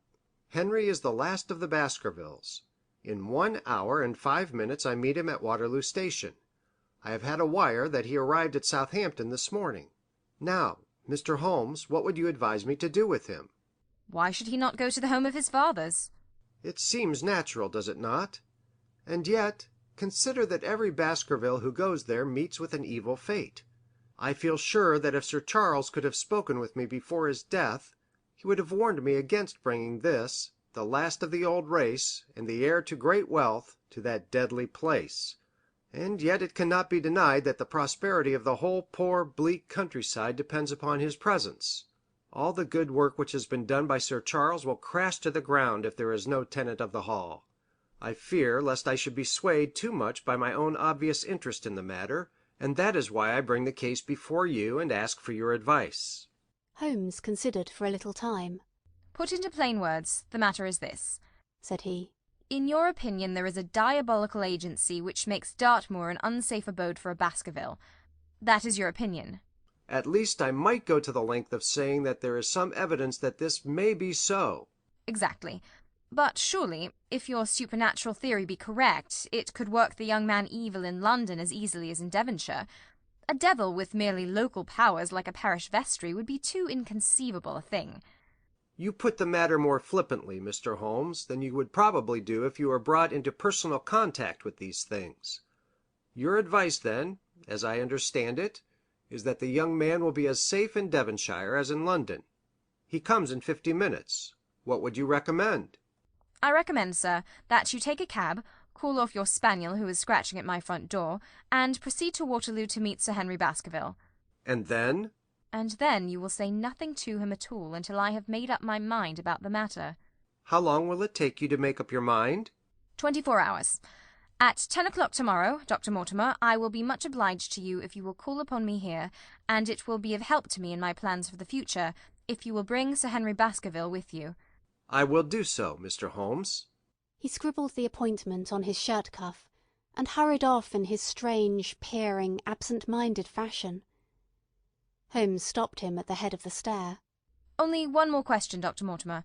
Henry is the last of the Baskervilles. In 1 hour and 5 minutes I meet him at Waterloo Station. I have had a wire that he arrived at Southampton this morning. Now, Mr. Holmes, what would you advise me to do with him? Why should he not go to the home of his fathers? It seems natural, does it not? And yet, consider that every Baskerville who goes there meets with an evil fate. I feel sure that if Sir Charles could have spoken with me before his death, he would have warned me against bringing this, the last of the old race, and the heir to great wealth, to that deadly place. And yet it cannot be denied that the prosperity of the whole poor, bleak countryside depends upon his presence. All the good work which has been done by Sir Charles will crash to the ground if there is no tenant of the hall. I fear lest I should be swayed too much by my own obvious interest in the matter, and that is why I bring the case before you and ask for your advice. Holmes considered for a little time. Put into plain words, the matter is this, said he. In your opinion there is a diabolical agency which makes Dartmoor an unsafe abode for a Baskerville. That is your opinion. At least I might go to the length of saying that there is some evidence that this may be so. Exactly. But surely, if your supernatural theory be correct, it could work the young man evil in London as easily as in Devonshire. A devil with merely local powers like a parish vestry would be too inconceivable a thing. You put the matter more flippantly, Mr. Holmes, than you would probably do if you were brought into personal contact with these things. Your advice, then, as I understand it, is that the young man will be as safe in Devonshire as in London. He comes in 50 minutes. What would you recommend? I recommend, sir, that you take a cab, call off your spaniel who is scratching at my front door, and proceed to Waterloo to meet Sir Henry Baskerville. And then? And then you will say nothing to him at all until I have made up my mind about the matter. How long will it take you to make up your mind? 24 hours. At 10 o'clock tomorrow, Dr. Mortimer, I will be much obliged to you if you will call upon me here, and it will be of help to me in my plans for the future if you will bring Sir Henry Baskerville with you. I will do so, Mr. Holmes. He scribbled the appointment on his shirt cuff, and hurried off in his strange, peering, absent-minded fashion. Holmes stopped him at the head of the stair. Only one more question, Dr. Mortimer.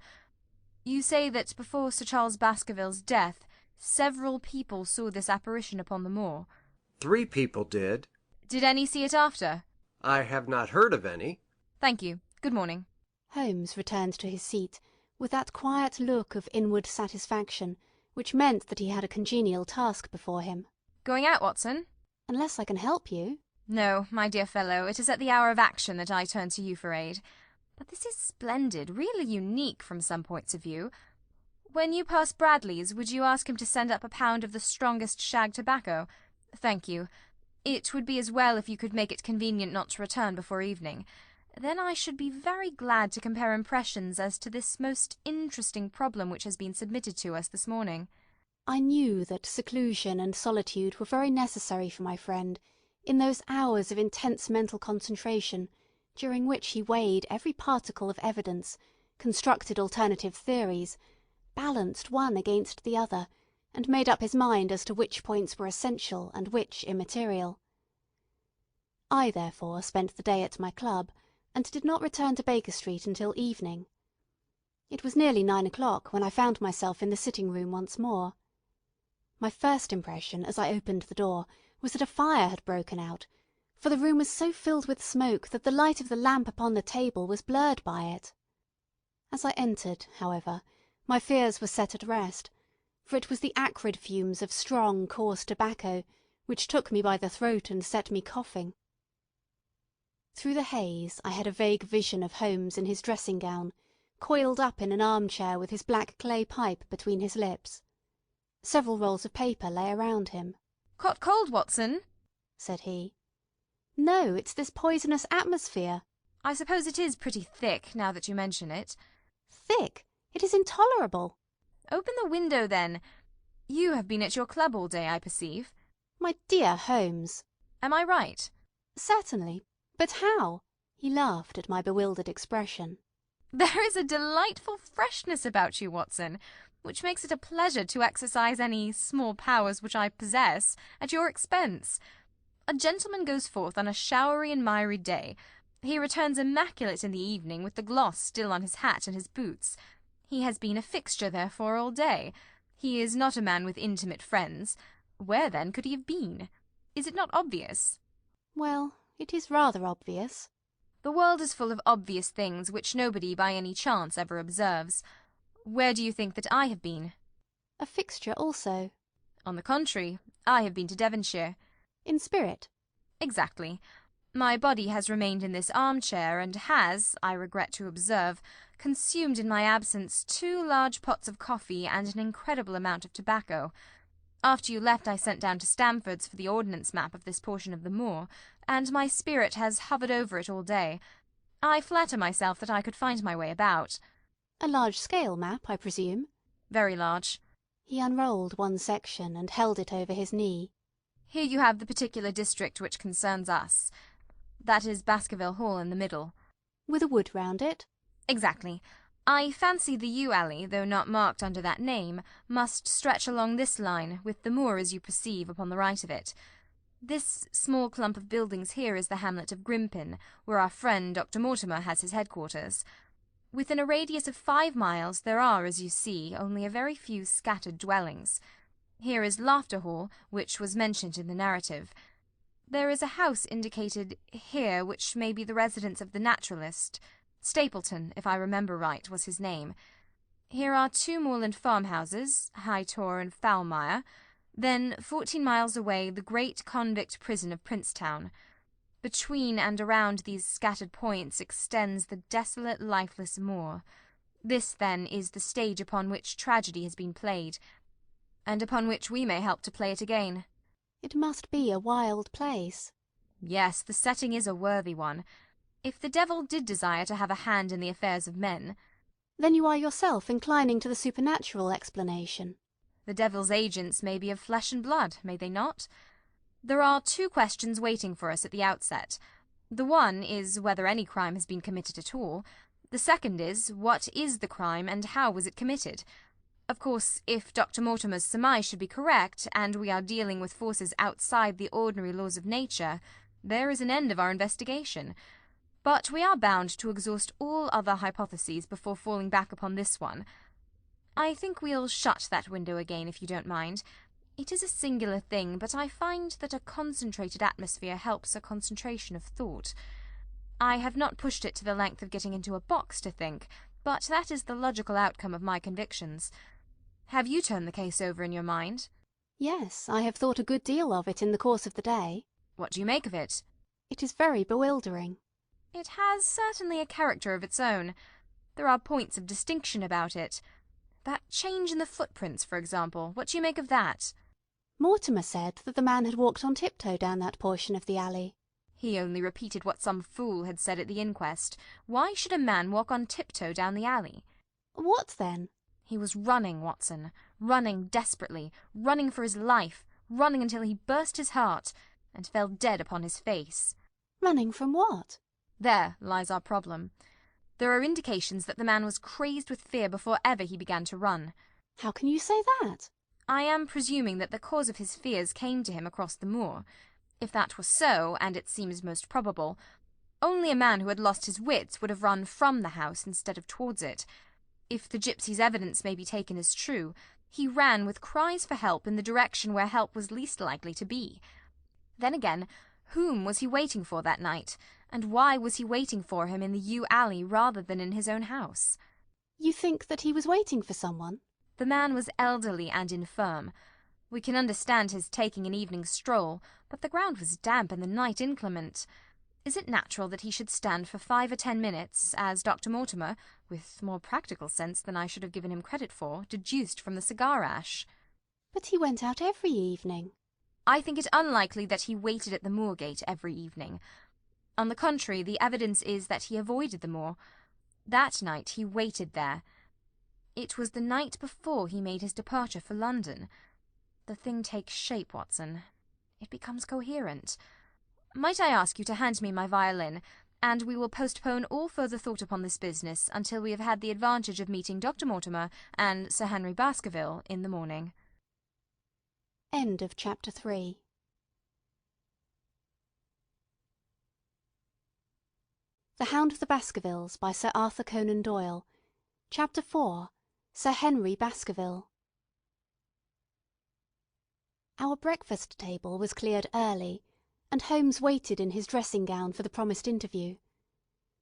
You say that before Sir Charles Baskerville's death, several people saw this apparition upon the moor. 3 people did. Did any see it after? I have not heard of any. Thank you. Good morning. Holmes returned to his seat with that quiet look of inward satisfaction which meant that he had a congenial task before him. Going out, Watson? Unless I can help you. No, my dear fellow, it is at the hour of action that I turn to you for aid. But this is splendid, really unique from some points of view. When you pass Bradley's, would you ask him to send up a pound of the strongest shag tobacco? Thank you. It would be as well if you could make it convenient not to return before evening. Then I should be very glad to compare impressions as to this most interesting problem which has been submitted to us this morning. I knew that seclusion and solitude were very necessary for my friend in those hours of intense mental concentration during which he weighed every particle of evidence, constructed alternative theories, balanced one against the other, and made up his mind as to which points were essential and which immaterial. I therefore spent the day at my club, and did not return to Baker Street until evening. It was nearly 9 o'clock when I found myself in the sitting-room once more. My first impression as I opened the door was that a fire had broken out, for the room was so filled with smoke that the light of the lamp upon the table was blurred by it. As I entered, however, my fears were set at rest, for it was the acrid fumes of strong, coarse tobacco which took me by the throat and set me coughing. Through the haze I had a vague vision of Holmes in his dressing-gown, coiled up in an arm-chair with his black clay pipe between his lips. Several rolls of paper lay around him. "Caught cold, Watson?" said he. "No, it's this poisonous atmosphere." "I suppose it is pretty thick, now that you mention it." "Thick? It is intolerable." "Open the window, then. You have been at your club all day, I perceive." "My dear Holmes." "Am I right?" "Certainly. But how?" He laughed at my bewildered expression. "There is a delightful freshness about you, Watson, which makes it a pleasure to exercise any small powers which I possess at your expense. A gentleman goes forth on a showery and miry day. He returns immaculate in the evening, with the gloss still on his hat and his boots. He has been a fixture, therefore, all day. He is not a man with intimate friends. Where, then, could he have been? Is it not obvious?" "Well, it is rather obvious." "The world is full of obvious things which nobody by any chance ever observes. Where do you think that I have been?" "A fixture also." "On the contrary, I have been to Devonshire." "In spirit?" "Exactly. My body has remained in this arm-chair, and has, I regret to observe, consumed in my absence 2 large pots of coffee and an incredible amount of tobacco. After you left I sent down to Stamford's for the ordnance map of this portion of the moor, and my spirit has hovered over it all day. I flatter myself that I could find my way about." "A large-scale map, I presume?" "Very large." He unrolled one section and held it over his knee. "Here you have the particular district which concerns us. That is Baskerville Hall in the middle." "With a wood round it?" "Exactly. I fancy the yew alley, though not marked under that name, must stretch along this line, with the moor, as you perceive, upon the right of it. This small clump of buildings here is the hamlet of Grimpen, where our friend Dr. Mortimer has his headquarters. Within a radius of 5 miles there are, as you see, only a very few scattered dwellings. Here is Laughter Hall, which was mentioned in the narrative. There is a house indicated here which may be the residence of the naturalist. Stapleton, if I remember right, was his name. Here are 2 moorland farmhouses, High Tor and Foulmire. Then, 14 miles away, the great convict prison of Princetown. Between and around these scattered points extends the desolate, lifeless moor. This, then, is the stage upon which tragedy has been played, and upon which we may help to play it again." "It must be a wild place." "Yes, the setting is a worthy one. If the devil did desire to have a hand in the affairs of men—" "Then you are yourself inclining to the supernatural explanation?" The devil's agents may be of flesh and blood, may they not? There are 2 questions waiting for us at the outset. The one is whether any crime has been committed at all. The second is, what is the crime and how was it committed? Of course, if Dr. Mortimer's surmise should be correct, and we are dealing with forces outside the ordinary laws of nature, there is an end of our investigation. But we are bound to exhaust all other hypotheses before falling back upon this one. I think we'll shut that window again, if you don't mind. It is a singular thing, but I find that a concentrated atmosphere helps a concentration of thought. I have not pushed it to the length of getting into a box to think, but that is the logical outcome of my convictions. Have you turned the case over in your mind? Yes, I have thought a good deal of it in the course of the day. What do you make of it? It is very bewildering. It has certainly a character of its own. There are points of distinction about it. That change in the footprints, for example, what do you make of that? Mortimer said that the man had walked on tiptoe down that portion of the alley. He only repeated what some fool had said at the inquest. Why should a man walk on tiptoe down the alley? What then? He was running, Watson. Running desperately. Running for his life. Running until he burst his heart and fell dead upon his face. Running from what? There lies our problem. There are indications that the man was crazed with fear before ever he began to run. How can you say that? I am presuming that the cause of his fears came to him across the moor. If that was so, and it seems most probable, only a man who had lost his wits would have run from the house instead of towards it. If the gypsy's evidence may be taken as true, he ran with cries for help in the direction where help was least likely to be. Then again, whom was he waiting for that night, and why was he waiting for him in the yew alley rather than in his own house? You think that he was waiting for someone? The man was elderly and infirm. We can understand his taking an evening stroll, but the ground was damp and the night inclement. Is it natural that he should stand for 5 or 10 minutes, as Dr. Mortimer, with more practical sense than I should have given him credit for, deduced from the cigar ash? But he went out every evening. I think it unlikely that he waited at the moor-gate every evening. On the contrary, the evidence is that he avoided the moor. That night he waited there. It was the night before he made his departure for London. The thing takes shape, Watson. It becomes coherent. Might I ask you to hand me my violin, and we will postpone all further thought upon this business until we have had the advantage of meeting Dr. Mortimer and Sir Henry Baskerville in the morning. End of chapter 3. The Hound of the Baskervilles by Sir Arthur Conan Doyle. Chapter 4. Sir Henry Baskerville. Our breakfast table was cleared early, and Holmes waited in his dressing gown for the promised interview.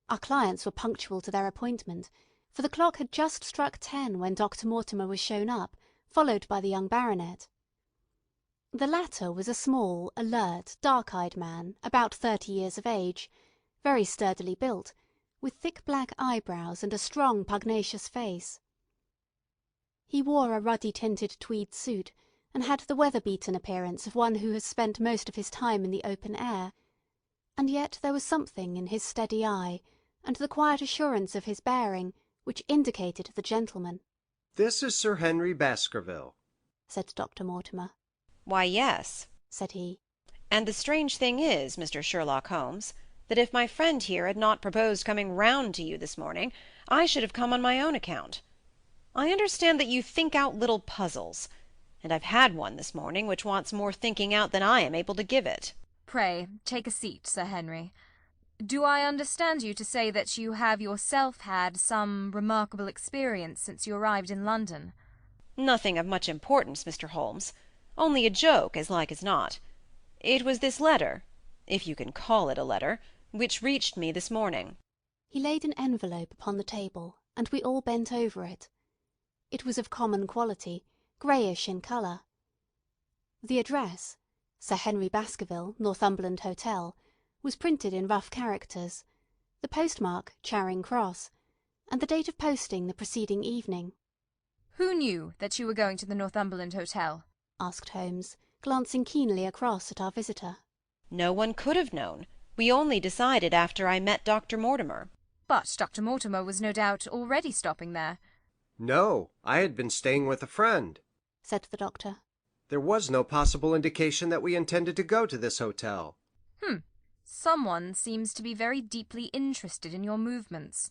Our clients were punctual to their appointment, for the clock had just struck 10 when Dr. Mortimer was shown up, followed by the young baronet. The latter was a small, alert, dark-eyed man, about 30 years of age, very sturdily built, with thick black eyebrows and a strong, pugnacious face. He wore a ruddy-tinted tweed suit, and had the weather-beaten appearance of one who has spent most of his time in the open air, and yet there was something in his steady eye, and the quiet assurance of his bearing, which indicated the gentleman. "This is Sir Henry Baskerville," said Dr. Mortimer. "Why, yes," said he. "And the strange thing is, Mr. Sherlock Holmes, that if my friend here had not proposed coming round to you this morning, I should have come on my own account. I understand that you think out little puzzles, and I've had one this morning which wants more thinking out than I am able to give it." Pray, take a seat, Sir Henry. Do I understand you to say that you have yourself had some remarkable experience since you arrived in London? "Nothing of much importance, Mr. Holmes. Only a joke, as like as not. It was this letter, if you can call it a letter, which reached me this morning." He laid an envelope upon the table, and we all bent over it. It was of common quality, greyish in colour. The address, Sir Henry Baskerville, Northumberland Hotel, was printed in rough characters, the postmark Charing Cross, and the date of posting the preceding evening. Who knew that you were going to the Northumberland Hotel? Asked Holmes, glancing keenly across at our visitor. "No one could have known. We only decided after I met Dr. Mortimer." But Dr. Mortimer was no doubt already stopping there. "No, I had been staying with a friend." said the doctor. There was no possible indication that we intended to go to this hotel. Someone seems to be very deeply interested in your movements.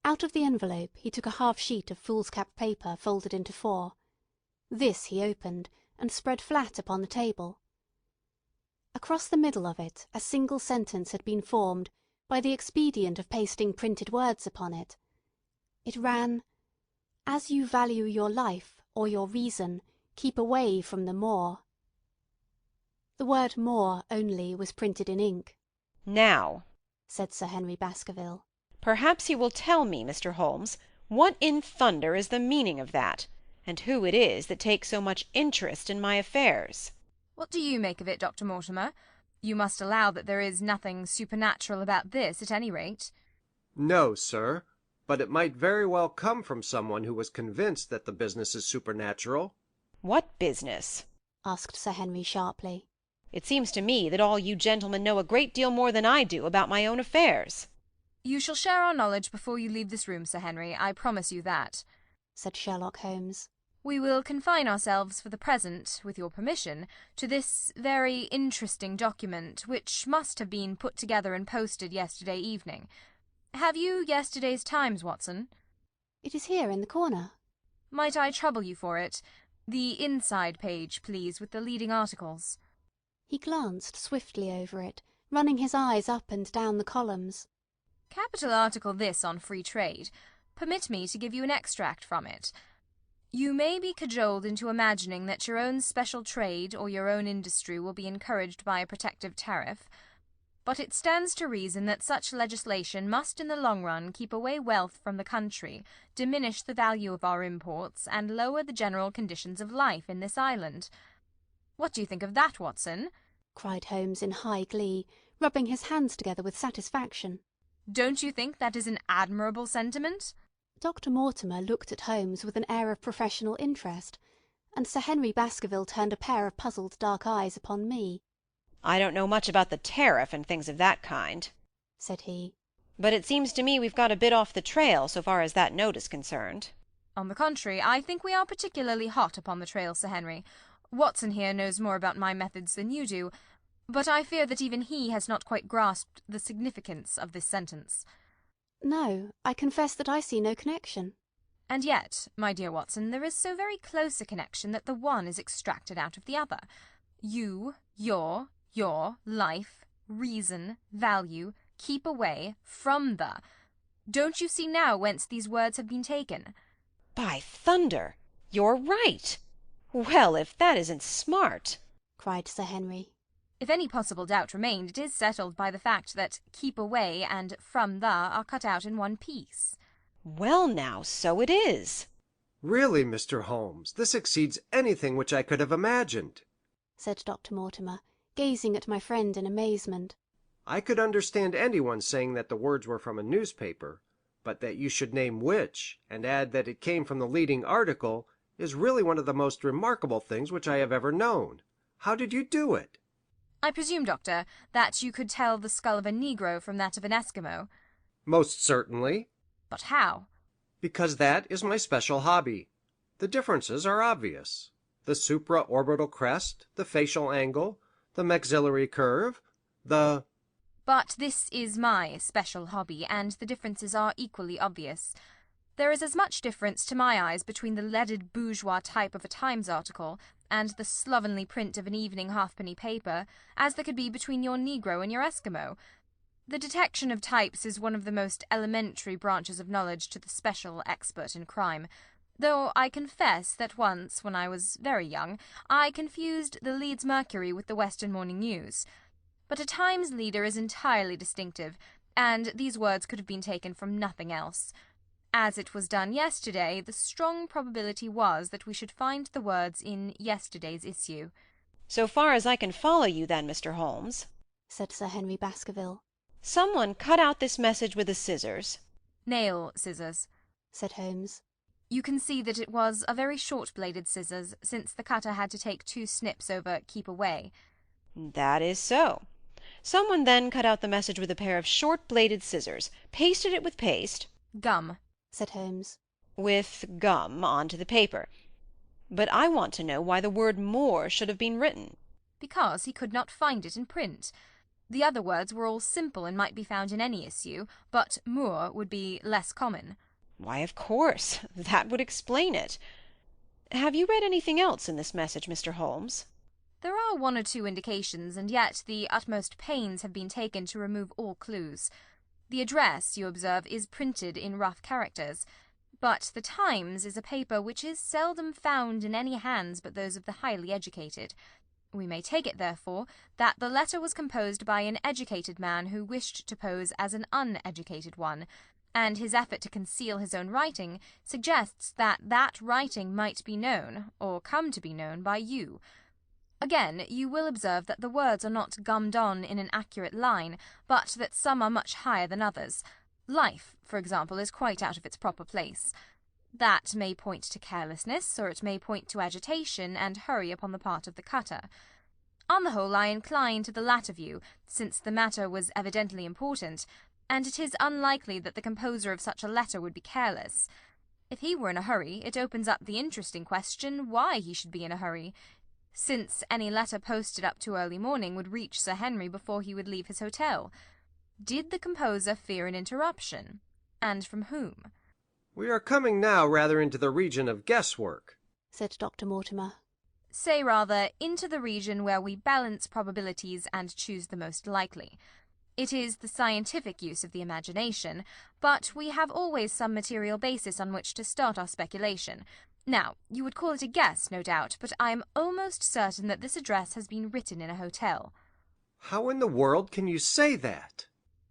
Out of the envelope he took a half sheet of foolscap paper folded into 4. This he opened, and spread flat upon the table. Across the middle of it a single sentence had been formed by the expedient of pasting printed words upon it. It ran, "As you value your life or your reason, keep away from the moor." The word moor only was printed in ink. "Now," said Sir Henry Baskerville, "perhaps you will tell me, Mr. Holmes, what in thunder is the meaning of that, and who it is that takes so much interest in my affairs." What do you make of it, Dr. Mortimer? You must allow that there is nothing supernatural about this, at any rate. No, sir, but it might very well come from someone who was convinced that the business is supernatural. "What business?" asked Sir Henry sharply. "It seems to me that all you gentlemen know a great deal more than I do about my own affairs." You shall share our knowledge before you leave this room, Sir Henry, I promise you that, said Sherlock Holmes. We will confine ourselves for the present, with your permission, to this very interesting document, which must have been put together and posted yesterday evening. Have you yesterday's Times, Watson? It is here in the corner. Might I trouble you for it? The inside page, please, with the leading articles. He glanced swiftly over it, running his eyes up and down the columns. Capital article this on free trade. Permit me to give you an extract from it. You may be cajoled into imagining that your own special trade or your own industry will be encouraged by a protective tariff, but it stands to reason that such legislation must in the long run keep away wealth from the country, diminish the value of our imports, and lower the general conditions of life in this island. What do you think of that, Watson? Cried Holmes in high glee, rubbing his hands together with satisfaction. Don't you think that is an admirable sentiment? Dr. Mortimer looked at Holmes with an air of professional interest, and Sir Henry Baskerville turned a pair of puzzled dark eyes upon me. "I don't know much about the tariff and things of that kind," said he. "But it seems to me we've got a bit off the trail so far as that note is concerned." On the contrary, I think we are particularly hot upon the trail, Sir Henry. Watson here knows more about my methods than you do, but I fear that even he has not quite grasped the significance of this sentence. No, I confess that I see no connection. And yet, my dear Watson, there is so very close a connection that the one is extracted out of the other. You, your, life, reason, value, keep away, from the. Don't you see now whence these words have been taken? "By thunder! You're right! Well, if that isn't smart!" cried Sir Henry. If any possible doubt remained, it is settled by the fact that keep away and from the are cut out in one piece. "Well now, so it is." "Really, Mr. Holmes, this exceeds anything which I could have imagined," said Dr. Mortimer, gazing at my friend in amazement. "I could understand anyone saying that the words were from a newspaper, but that you should name which, and add that it came from the leading article, is really one of the most remarkable things which I have ever known. How did you do it?" I presume, Doctor, that you could tell the skull of a Negro from that of an Eskimo? "Most certainly." But how? "Because that is my special hobby. The differences are obvious. The supraorbital crest, the facial angle, the maxillary curve, the—" But this is my special hobby, and the differences are equally obvious. There is as much difference to my eyes between the leaded bourgeois type of a Times article and the slovenly print of an evening halfpenny paper as there could be between your Negro and your Eskimo. The detection of types is one of the most elementary branches of knowledge to the special expert in crime, though I confess that once, when I was very young, I confused the Leeds Mercury with the Western Morning News. But a Times leader is entirely distinctive, and these words could have been taken from nothing else. As it was done yesterday, the strong probability was that we should find the words in yesterday's issue. "So far as I can follow you, then, Mr. Holmes," said Sir Henry Baskerville, "someone cut out this message with the scissors." "Nail scissors," said Holmes. You can see that it was a very short-bladed scissors, since the cutter had to take 2 snips over keep away. "That is so. Someone then cut out the message with a pair of short-bladed scissors, pasted it with paste—" "Gum," said Holmes. "With gum onto the paper. But I want to know why the word moor should have been written. Because he could not find it in print. The other words were all simple and might be found in any issue, but moor would be less common. Why, of course, that would explain it. Have you read anything else in this message, Mr. Holmes? There are one or two indications, and yet the utmost pains have been taken to remove all clues. The address, you observe, is printed in rough characters, but the Times is a paper which is seldom found in any hands but those of the highly educated. We may take it, therefore, that the letter was composed by an educated man who wished to pose as an uneducated one, and his effort to conceal his own writing suggests that that writing might be known, or come to be known, by you. Again, you will observe that the words are not gummed on in an accurate line, but that some are much higher than others. Life, for example, is quite out of its proper place. That may point to carelessness, or it may point to agitation and hurry upon the part of the cutter. On the whole, I incline to the latter view, since the matter was evidently important, and it is unlikely that the composer of such a letter would be careless. If he were in a hurry, it opens up the interesting question why he should be in a hurry, since any letter posted up to early morning would reach Sir Henry before he would leave his hotel. Did the composer fear an interruption? And from whom? We are coming now rather into the region of guesswork, said Dr. Mortimer. Say rather, into the region where we balance probabilities and choose the most likely. It is the scientific use of the imagination, but we have always some material basis on which to start our speculation. Now, you would call it a guess, no doubt, but I am almost certain that this address has been written in a hotel. How in the world can you say that?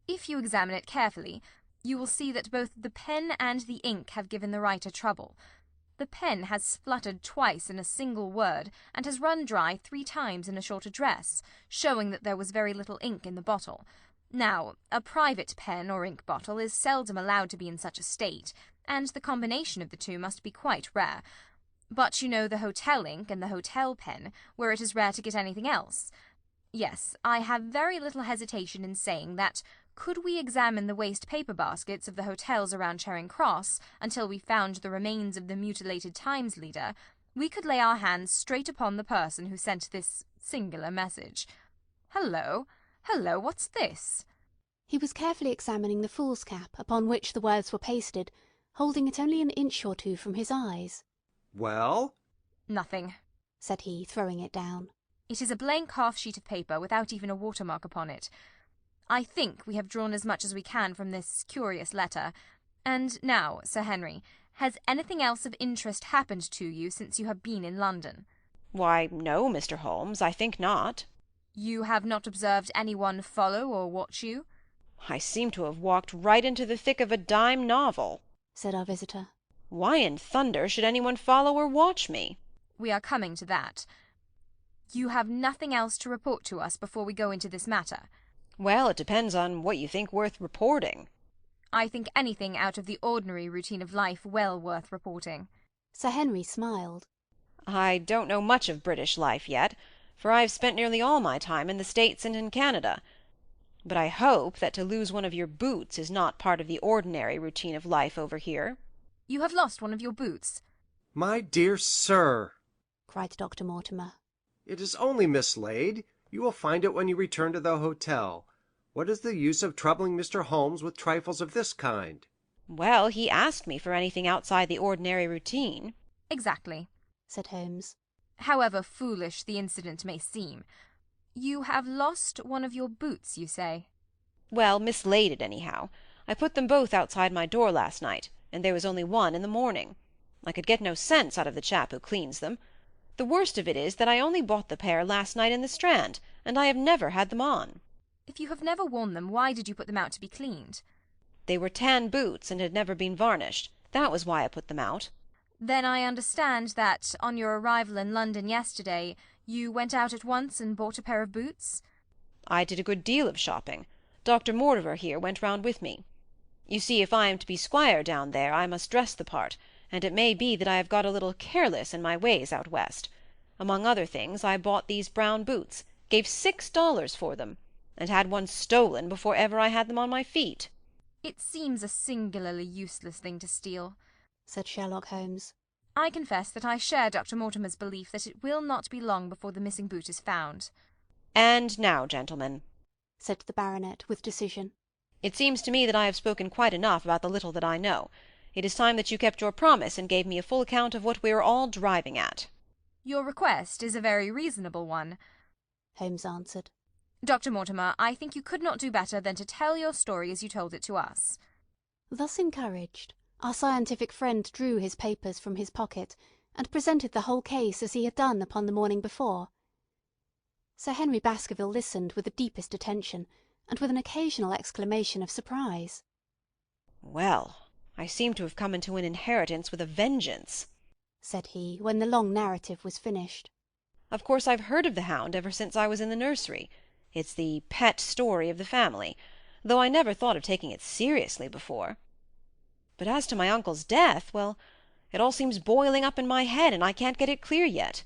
If you examine it carefully, you will see that both the pen and the ink have given the writer trouble. The pen has spluttered twice in a single word, and has run dry 3 times in a short address, showing that there was very little ink in the bottle. Now, a private pen or ink bottle is seldom allowed to be in such a state, and the combination of the two must be quite rare. But you know the hotel ink and the hotel pen, where it is rare to get anything else. Yes, I have very little hesitation in saying that, could we examine the waste paper baskets of the hotels around Charing Cross until we found the remains of the mutilated Times leader, we could lay our hands straight upon the person who sent this singular message. Hello, what's this? He was carefully examining the fool's cap upon which the words were pasted, holding it only an inch or 2 from his eyes. Well? Nothing, said he, throwing it down. It is a blank half-sheet of paper without even a watermark upon it. I think we have drawn as much as we can from this curious letter. And now, Sir Henry, has anything else of interest happened to you since you have been in London? Why, no, Mr. Holmes, I think not. You have not observed anyone follow or watch you? I seem to have walked right into the thick of a dime novel, said our visitor. Why in thunder should anyone follow or watch me? We are coming to that. You have nothing else to report to us before we go into this matter? Well, it depends on what you think worth reporting. I think anything out of the ordinary routine of life well worth reporting. Sir Henry smiled. I don't know much of British life yet, for I've spent nearly all my time in the States and in Canada. But I hope that to lose one of your boots is not part of the ordinary routine of life over here. You have lost one of your boots. My dear sir, cried Dr. Mortimer. It is only mislaid. You will find it when you return to the hotel. What is the use of troubling Mr. Holmes with trifles of this kind? Well, he asked me for anything outside the ordinary routine. Exactly, said Holmes. However foolish the incident may seem. You have lost one of your boots, you say? Well, mislaid it anyhow. I put them both outside my door last night, and there was only one in the morning. I could get no sense out of the chap who cleans them. The worst of it is that I only bought the pair last night in the Strand, and I have never had them on. If you have never worn them, why did you put them out to be cleaned? They were tan boots and had never been varnished. That was why I put them out. Then I understand that, on your arrival in London yesterday, you went out at once and bought a pair of boots? I did a good deal of shopping. Dr. Mortimer here went round with me. You see, if I am to be squire down there, I must dress the part, and it may be that I have got a little careless in my ways out west. Among other things, I bought these brown boots, gave $6 for them, and had one stolen before ever I had them on my feet. It seems a singularly useless thing to steal, said Sherlock Holmes. I confess that I share Dr. Mortimer's belief that it will not be long before the missing boot is found. And now, gentlemen, said the baronet with decision, it seems to me that I have spoken quite enough about the little that I know. It is time that you kept your promise and gave me a full account of what we are all driving at. Your request is a very reasonable one, Holmes answered. Dr. Mortimer, I think you could not do better than to tell your story as you told it to us. Thus encouraged, our scientific friend drew his papers from his pocket and presented the whole case as he had done upon the morning before. Sir Henry Baskerville listened with the deepest attention, and with an occasional exclamation of surprise. Well, I seem to have come into an inheritance with a vengeance, said he, when the long narrative was finished. Of course I've heard of the Hound ever since I was in the nursery. It's the pet story of the family, though I never thought of taking it seriously before. But as to my uncle's death, well, it all seems boiling up in my head, and I can't get it clear yet.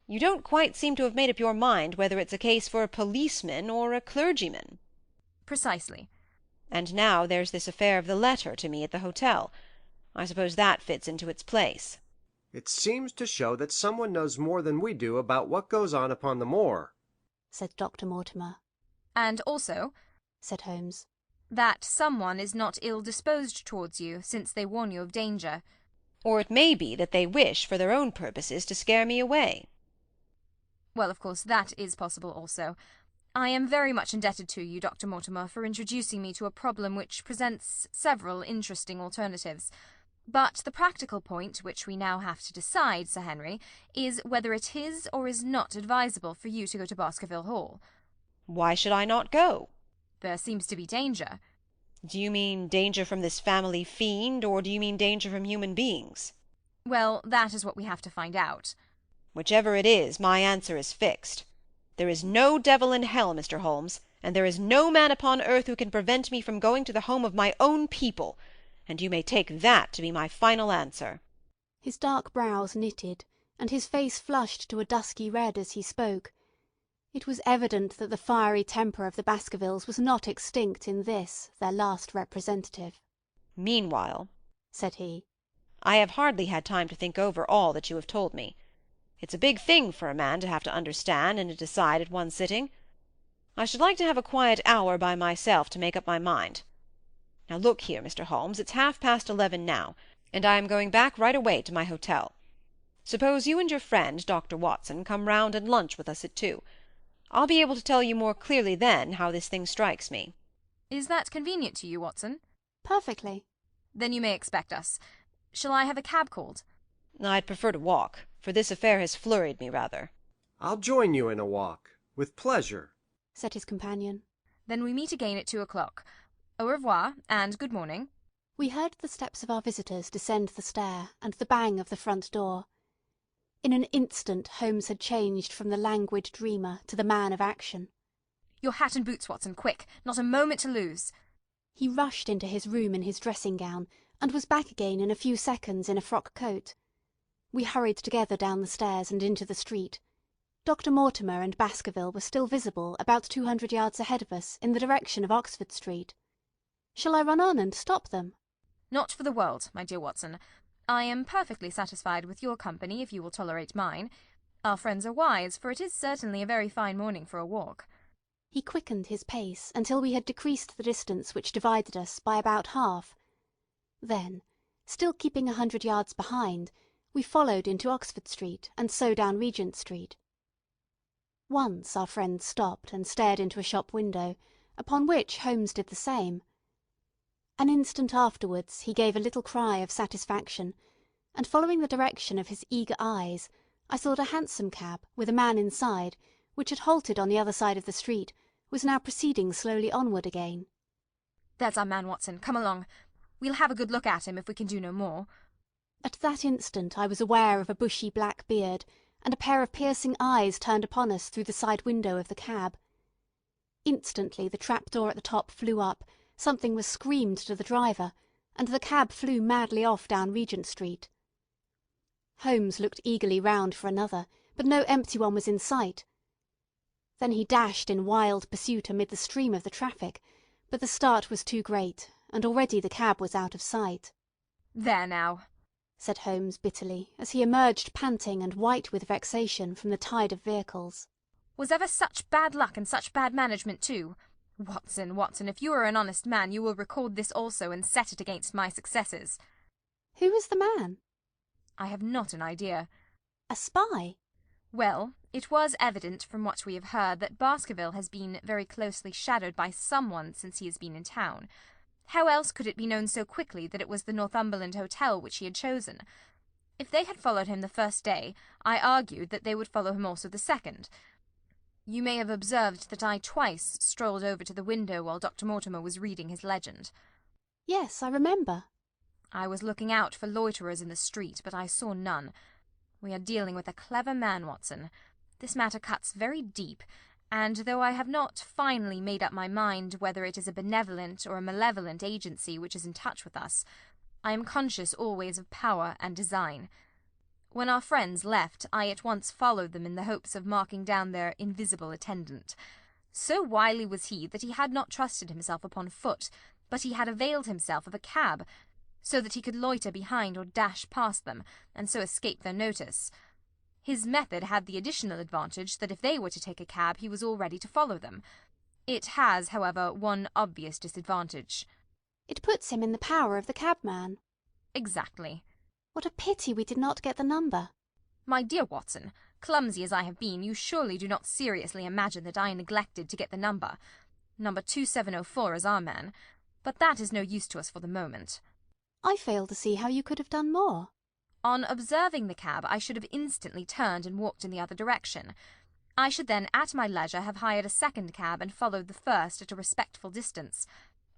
You don't quite seem to have made up your mind whether it's a case for a policeman or a clergyman. Precisely. And now there's this affair of the letter to me at the hotel. I suppose that fits into its place. It seems to show that someone knows more than we do about what goes on upon the moor, said Dr. Mortimer. And also, said Holmes, that someone is not ill-disposed towards you, since they warn you of danger. Or it may be that they wish, for their own purposes, to scare me away. Well, of course, that is possible also. I am very much indebted to you, Dr. Mortimer, for introducing me to a problem which presents several interesting alternatives. But the practical point which we now have to decide, Sir Henry, is whether it is or is not advisable for you to go to Baskerville Hall. Why should I not go? There seems to be danger. Do you mean danger from this family fiend, or do you mean danger from human beings? Well, that is what we have to find out. Whichever it is, my answer is fixed. There is no devil in hell, Mr. Holmes, and there is no man upon earth who can prevent me from going to the home of my own people, and you may take that to be my final answer. His dark brows knitted, and his face flushed to a dusky red as he spoke. It was evident that the fiery temper of the Baskervilles was not extinct in this, their last representative. Meanwhile, said he, I have hardly had time to think over all that you have told me. It's a big thing for a man to have to understand and to decide at one sitting. I should like to have a quiet hour by myself to make up my mind. Now look here, Mr. Holmes, it's 11:30 now, and I am going back right away to my hotel. Suppose you and your friend, Dr. Watson, come round and lunch with us at 2. I'll be able to tell you more clearly then how this thing strikes me. Is that convenient to you, Watson? Perfectly. Then you may expect us. Shall I have a cab called? I'd prefer to walk, for this affair has flurried me rather. I'll join you in a walk, with pleasure, said his companion. Then we meet again at 2:00. Au revoir, and good morning. We heard the steps of our visitors descend the stair, and the bang of the front door. In an instant Holmes had changed from the languid dreamer to the man of action. Your hat and boots, Watson, quick! Not a moment to lose! He rushed into his room in his dressing-gown, and was back again in a few seconds in a frock-coat. We hurried together down the stairs and into the street. Dr. Mortimer and Baskerville were still visible about 200 yards ahead of us in the direction of Oxford Street. Shall I run on and stop them? Not for the world, my dear Watson. I am perfectly satisfied with your company if you will tolerate mine. Our friends are wise, for it is certainly a very fine morning for a walk. He quickened his pace until we had decreased the distance which divided us by about half. Then, still keeping 100 yards behind, we followed into Oxford Street, and so down Regent Street. Once our friend stopped and stared into a shop window, upon which Holmes did the same. An instant afterwards he gave a little cry of satisfaction, and following the direction of his eager eyes, I saw a hansom cab, with a man inside, which had halted on the other side of the street, was now proceeding slowly onward again. There's our man, Watson. Come along. We'll have a good look at him if we can do no more. At that instant I was aware of a bushy black beard, and a pair of piercing eyes turned upon us through the side window of the cab. Instantly the trapdoor at the top flew up, something was screamed to the driver, and the cab flew madly off down Regent Street. Holmes looked eagerly round for another, but no empty one was in sight. Then he dashed in wild pursuit amid the stream of the traffic, but the start was too great, and already the cab was out of sight. There now, said Holmes bitterly, as he emerged panting and white with vexation from the tide of vehicles. Was ever such bad luck and such bad management too? Watson, Watson, if you are an honest man, you will record this also and set it against my successes. Who was the man? I have not an idea. A spy? Well, it was evident from what we have heard that Baskerville has been very closely shadowed by someone since he has been in town. How else could it be known so quickly that it was the Northumberland Hotel which he had chosen? If they had followed him the first day, I argued that they would follow him also the second. You may have observed that I twice strolled over to the window while Dr. Mortimer was reading his legend. Yes, I remember. I was looking out for loiterers in the street, but I saw none. We are dealing with a clever man, Watson. This matter cuts very deep, and though I have not finally made up my mind whether it is a benevolent or a malevolent agency which is in touch with us, I am conscious always of power and design. When our friends left, I at once followed them in the hopes of marking down their invisible attendant. So wily was he that he had not trusted himself upon foot, but he had availed himself of a cab, so that he could loiter behind or dash past them, and so escape their notice. His method had the additional advantage that if they were to take a cab, he was all ready to follow them. It has, however, one obvious disadvantage. It puts him in the power of the cabman. Exactly. What a pity we did not get the number. My dear Watson, clumsy as I have been, you surely do not seriously imagine that I neglected to get the number. Number 2704 is our man, but that is no use to us for the moment. I fail to see how you could have done more. On observing the cab, I should have instantly turned and walked in the other direction. I should then, at my leisure, have hired a second cab and followed the first at a respectful distance,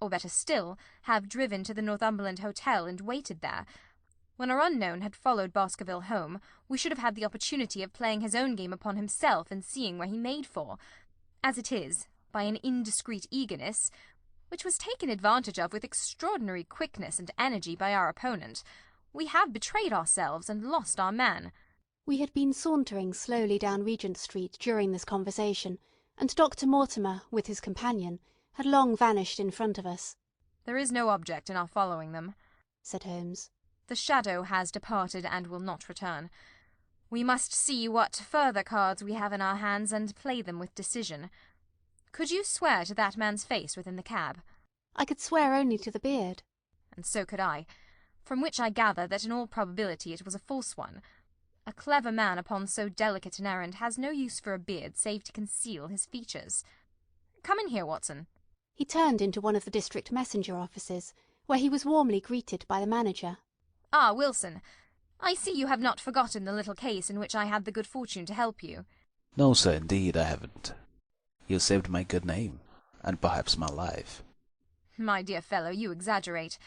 or better still, have driven to the Northumberland Hotel and waited there. When our unknown had followed Baskerville home, we should have had the opportunity of playing his own game upon himself and seeing where he made for. As it is, by an indiscreet eagerness, which was taken advantage of with extraordinary quickness and energy by our opponent, we have betrayed ourselves and lost our man. We had been sauntering slowly down Regent Street during this conversation, and Dr. Mortimer, with his companion, had long vanished in front of us. There is no object in our following them, said Holmes. The shadow has departed and will not return. We must see what further cards we have in our hands and play them with decision. Could you swear to that man's face within the cab? I could swear only to the beard. And so could I, from which I gather that in all probability it was a false one. A clever man upon so delicate an errand has no use for a beard save to conceal his features. Come in here, Watson. He turned into one of the district messenger offices, where he was warmly greeted by the manager. Ah, Wilson, I see you have not forgotten the little case in which I had the good fortune to help you. No, sir, indeed I haven't. You saved my good name, and perhaps my life. My dear fellow, you exaggerate.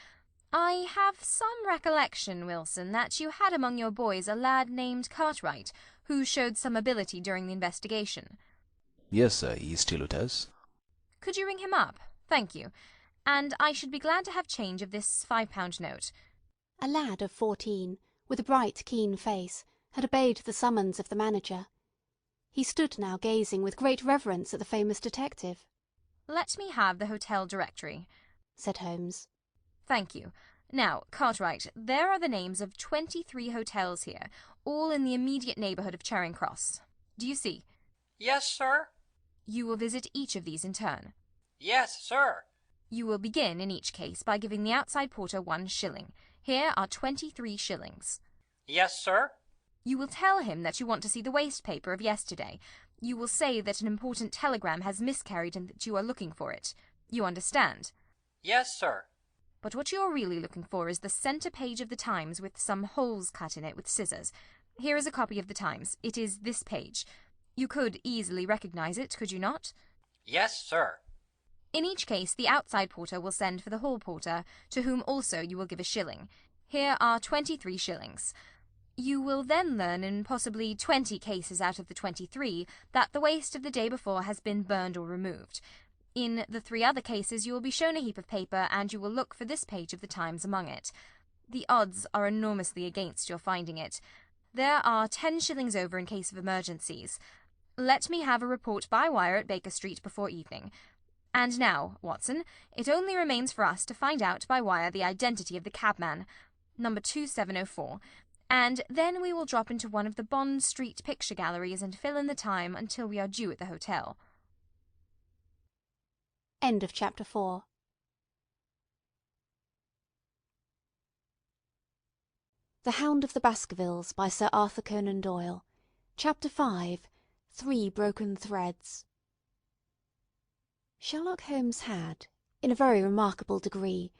I have some recollection, Wilson, that you had among your boys a lad named Cartwright, who showed some ability during the investigation. Yes, sir, he is still with us. Could you ring him up? Thank you. And I should be glad to have change of this £5 note. A lad of 14, with a bright, keen face, had obeyed the summons of the manager. He stood now gazing with great reverence at the famous detective. Let me have the hotel directory, said Holmes. Thank you. Now, Cartwright, there are the names of 23 hotels here, all in the immediate neighbourhood of Charing Cross. Do you see? Yes, sir. You will visit each of these in turn. Yes, sir. You will begin, in each case, by giving the outside porter 1 shilling. Here are 23 shillings. Yes, sir. You will tell him that you want to see the waste paper of yesterday. You will say that an important telegram has miscarried and that you are looking for it. You understand? Yes, sir. But what you are really looking for is the centre page of the Times with some holes cut in it with scissors. Here is a copy of the Times. It is this page. You could easily recognise it, could you not? Yes, sir. In each case, the outside porter will send for the hall porter, to whom also you will give 1 shilling. Here are 23 shillings. You will then learn in possibly 20 cases out of the 23 that the waste of the day before has been burned or removed. In the 3 other cases you will be shown a heap of paper, and you will look for this page of the Times among it. The odds are enormously against your finding it. There are 10 shillings over in case of emergencies. Let me have a report by wire at Baker Street before evening. And now, Watson, it only remains for us to find out by wire the identity of the cabman. number 2704, and then we will drop into one of the Bond Street picture galleries and fill in the time until we are due at the hotel. End of chapter 4. The Hound of the Baskervilles by Sir Arthur Conan Doyle. Chapter 5. 3 Broken Threads. Sherlock Holmes had, in a very remarkable degree,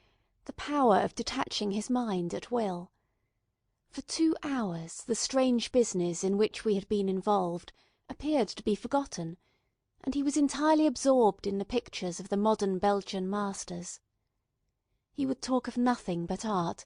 the power of detaching his mind at will. For 2 hours the strange business in which we had been involved appeared to be forgotten, and he was entirely absorbed in the pictures of the modern Belgian masters. He would talk of nothing but art,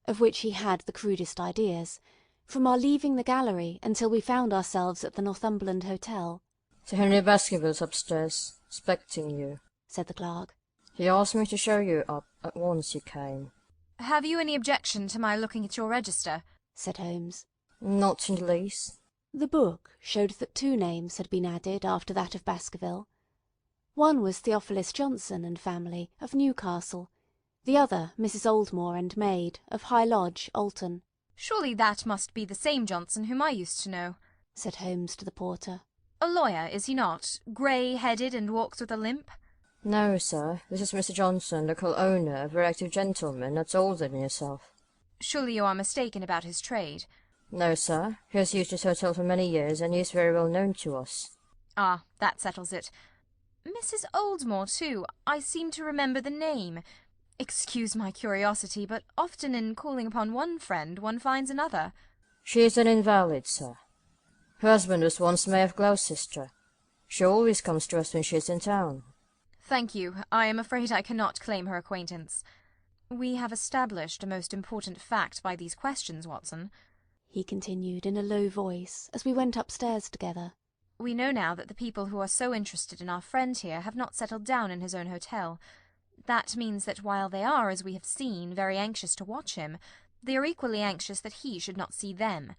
of which he had the crudest ideas, from our leaving the gallery until we found ourselves at the Northumberland Hotel. Sir Henry Baskerville's upstairs, expecting you, said the clerk. He asked me to show you up at once you came. Have you any objection to my looking at your register? Said Holmes. Not in the least. The book showed that 2 names had been added after that of Baskerville. One was Theophilus Johnson and family, of Newcastle, the other Mrs. Oldmore and maid, of High Lodge, Alton. Surely that must be the same Johnson whom I used to know, said Holmes to the porter. A lawyer, is he not? Grey-headed and walks with a limp? No, sir. This is Mr. Johnson, the co-owner, a very active gentleman, that's older than yourself. Surely you are mistaken about his trade. No, sir. He has used this hotel for many years, and he is very well known to us. Ah, that settles it. Mrs. Oldmore, too. I seem to remember the name. Excuse my curiosity, but often in calling upon one friend one finds another. She is an invalid, sir. Her husband was once Mayor of Gloucester. She always comes to us when she is in town. Thank you. I am afraid I cannot claim her acquaintance. We have established a most important fact by these questions, Watson, he continued in a low voice as we went upstairs together. We know now that the people who are so interested in our friend here have not settled down in his own hotel. That means that while they are, as we have seen, very anxious to watch him, they are equally anxious that he should not see them.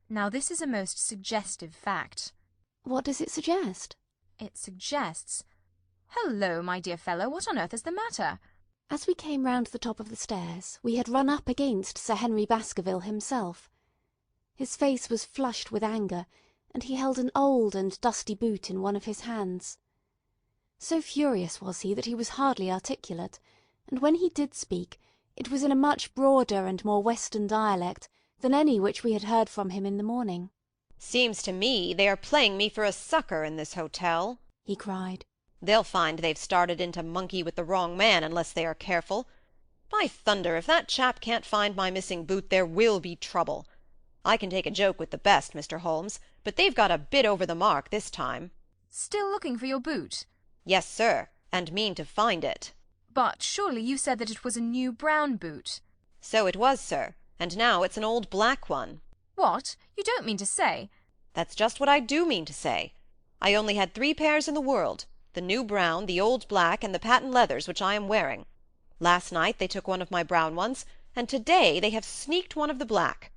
Now this is a most suggestive fact. What does it suggest? It suggests... Hello, my dear fellow, what on earth is the matter? As we came round the top of the stairs, we had run up against Sir Henry Baskerville himself. His face was flushed with anger, and he held an old and dusty boot in one of his hands. So furious was he that he was hardly articulate, and when he did speak, it was in a much broader and more western dialect than any which we had heard from him in the morning. "Seems to me they are playing me for a sucker in this hotel," he cried. "They'll find they've started in to monkey with the wrong man unless they are careful. By thunder, if that chap can't find my missing boot there will be trouble. I can take a joke with the best, Mr. Holmes, but they've got a bit over the mark this time." Still looking for your boot? "Yes, sir, and mean to find it." But surely you said that it was a new brown boot. "So it was, sir, and now it's an old black one." What? You don't mean to say... "That's just what I do mean to say. I only had 3 pairs in the world, the new brown, the old black, and the patent leathers which I am wearing. Last night they took one of my brown ones, and to-day they have sneaked one of the black.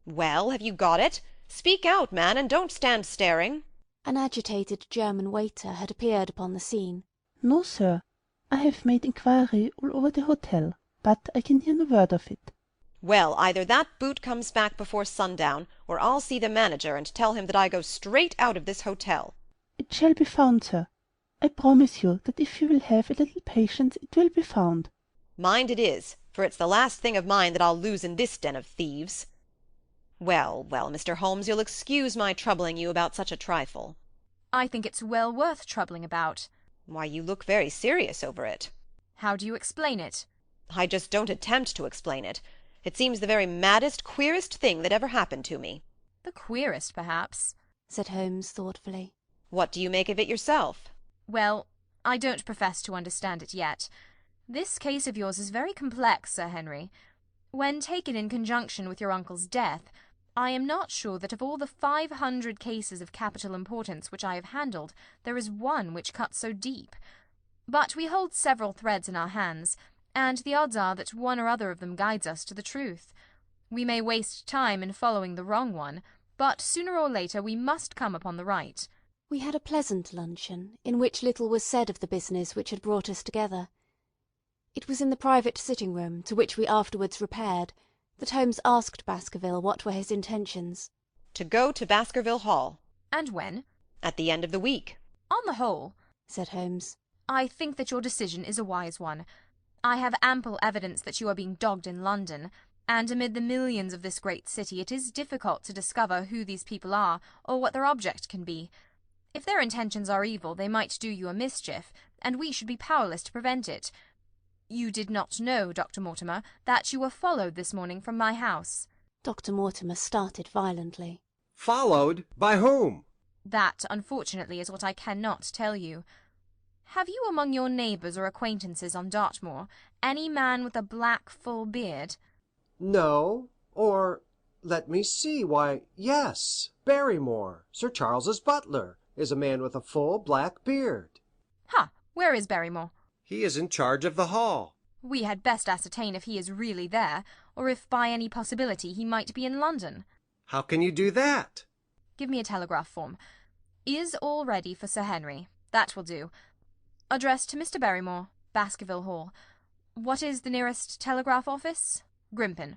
Well, have you got it? Speak out, man, and don't stand staring." An agitated German waiter had appeared upon the scene. No, sir. I have made inquiry all over the hotel, but I can hear no word of it. "Well, either that boot comes back before sundown, or I'll see the manager and tell him that I go straight out of this hotel." It shall be found, sir. I promise you that if you will have a little patience it will be found. "Mind it is, for it's the last thing of mine that I'll lose in this den of thieves. Well, well, Mr. Holmes, you'll excuse my troubling you about such a trifle." I think it's well worth troubling about. "Why, you look very serious over it." How do you explain it? "I just don't attempt to explain it. It seems the very maddest, queerest thing that ever happened to me." The queerest, perhaps, said Holmes thoughtfully. "What do you make of it yourself?" Well, I don't profess to understand it yet. This case of yours is very complex, Sir Henry. When taken in conjunction with your uncle's death, I am not sure that of all the 500 cases of capital importance which I have handled, there is one which cuts so deep. But we hold several threads in our hands, and the odds are that one or other of them guides us to the truth. We may waste time in following the wrong one, but sooner or later we must come upon the right. We had a pleasant luncheon, in which little was said of the business which had brought us together. It was in the private sitting-room, to which we afterwards repaired, that Holmes asked Baskerville what were his intentions. To go to Baskerville Hall. And when? At the end of the week. On the whole, said Holmes, I think that your decision is a wise one. I have ample evidence that you are being dogged in London, and amid the millions of this great city it is difficult to discover who these people are, or what their object can be. If their intentions are evil, they might do you a mischief, and we should be powerless to prevent it. You did not know, Dr. Mortimer, that you were followed this morning from my house. Dr. Mortimer started violently. Followed? By whom? That, unfortunately, is what I cannot tell you. Have you among your neighbours or acquaintances on Dartmoor any man with a black full beard? No, or let me see, why, yes, Barrymore, Sir Charles's butler, is a man with a full black beard. Ha! Where is Barrymore? He is in charge of the hall. We had best ascertain if he is really there, or if by any possibility he might be in London. How can you do that? Give me a telegraph form. Is all ready for Sir Henry. That will do. Addressed to Mr. Barrymore, Baskerville Hall. What is the nearest telegraph office? Grimpen.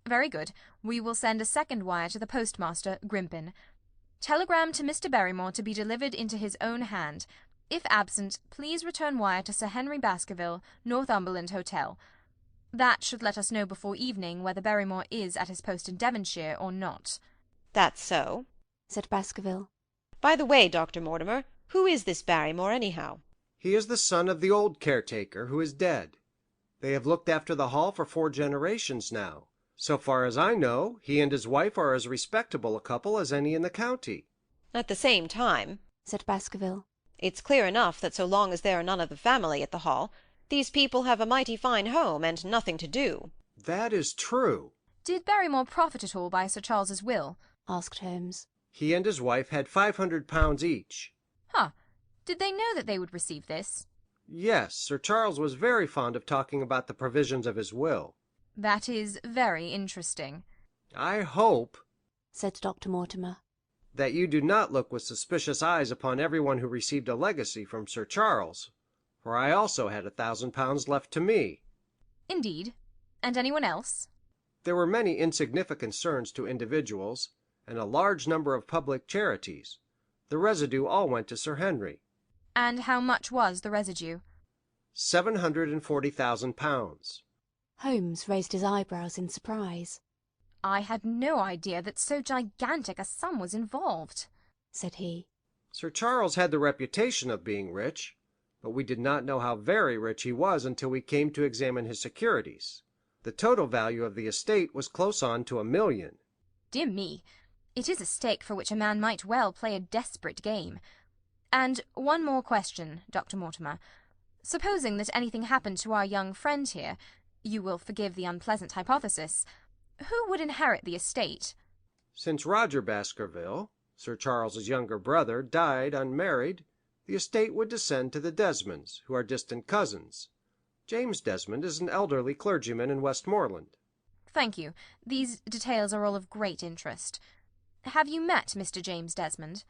Very good. We will send a second wire to the postmaster, Grimpen. Telegram to Mr. Barrymore to be delivered into his own hand. If absent, please return wire to Sir Henry Baskerville, Northumberland Hotel. That should let us know before evening whether Barrymore is at his post in Devonshire or not. That's so, said Baskerville. By the way, Dr. Mortimer, who is this Barrymore, anyhow? He is the son of the old caretaker, who is dead. They have looked after the hall for 4 generations now. So far as I know, he and his wife are as respectable a couple as any in the county. At the same time, said Baskerville, it's clear enough that so long as there are none of the family at the hall, these people have a mighty fine home and nothing to do. That is true. Did Barrymore profit at all by Sir Charles's will? asked Holmes. He and his wife had £500 each. Huh. Did they know that they would receive this? Yes, Sir Charles was very fond of talking about the provisions of his will. That is very interesting. I hope, said Dr. Mortimer, that you do not look with suspicious eyes upon everyone who received a legacy from Sir Charles, for I also had £1,000 left to me. Indeed. And anyone else? There were many insignificant concerns to individuals, and a large number of public charities. The residue all went to Sir Henry. And how much was the residue? £740,000. Holmes raised his eyebrows in surprise. I had no idea that so gigantic a sum was involved, said he. Sir Charles had the reputation of being rich, but we did not know how very rich he was until we came to examine his securities. The total value of the estate was close on to £1 million. Dear me, it is a stake for which a man might well play a desperate game. And one more question, Dr. Mortimer. Supposing that anything happened to our young friend here, you will forgive the unpleasant hypothesis, who would inherit the estate? Since Roger Baskerville, Sir Charles's younger brother, died unmarried, the estate would descend to the Desmonds, who are distant cousins. James Desmond is an elderly clergyman in Westmoreland. Thank you. These details are all of great interest. Have you met Mr. James Desmond?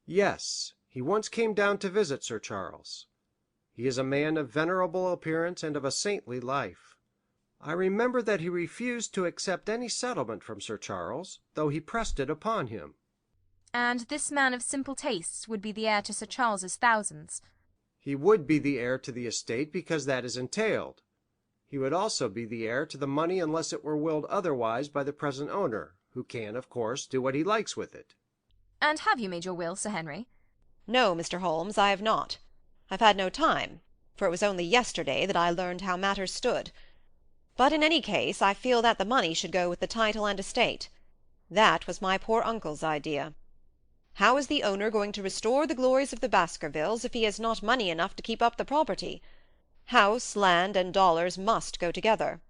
Yes, he once came down to visit Sir Charles. He is a man of venerable appearance and of a saintly life. I remember that he refused to accept any settlement from Sir Charles, though he pressed it upon him. And this man of simple tastes would be the heir to Sir Charles's thousands? He would be the heir to the estate because that is entailed. He would also be the heir to the money unless it were willed otherwise by the present owner, who can, of course, do what he likes with it. And have you made your will, Sir Henry? No, Mr. Holmes, I have not. I've had no time, for it was only yesterday that I learned how matters stood. But in any case, I feel that the money should go with the title and estate. That was my poor uncle's idea. How is the owner going to restore the glories of the Baskervilles if he has not money enough to keep up the property? House, land, and dollars must go together.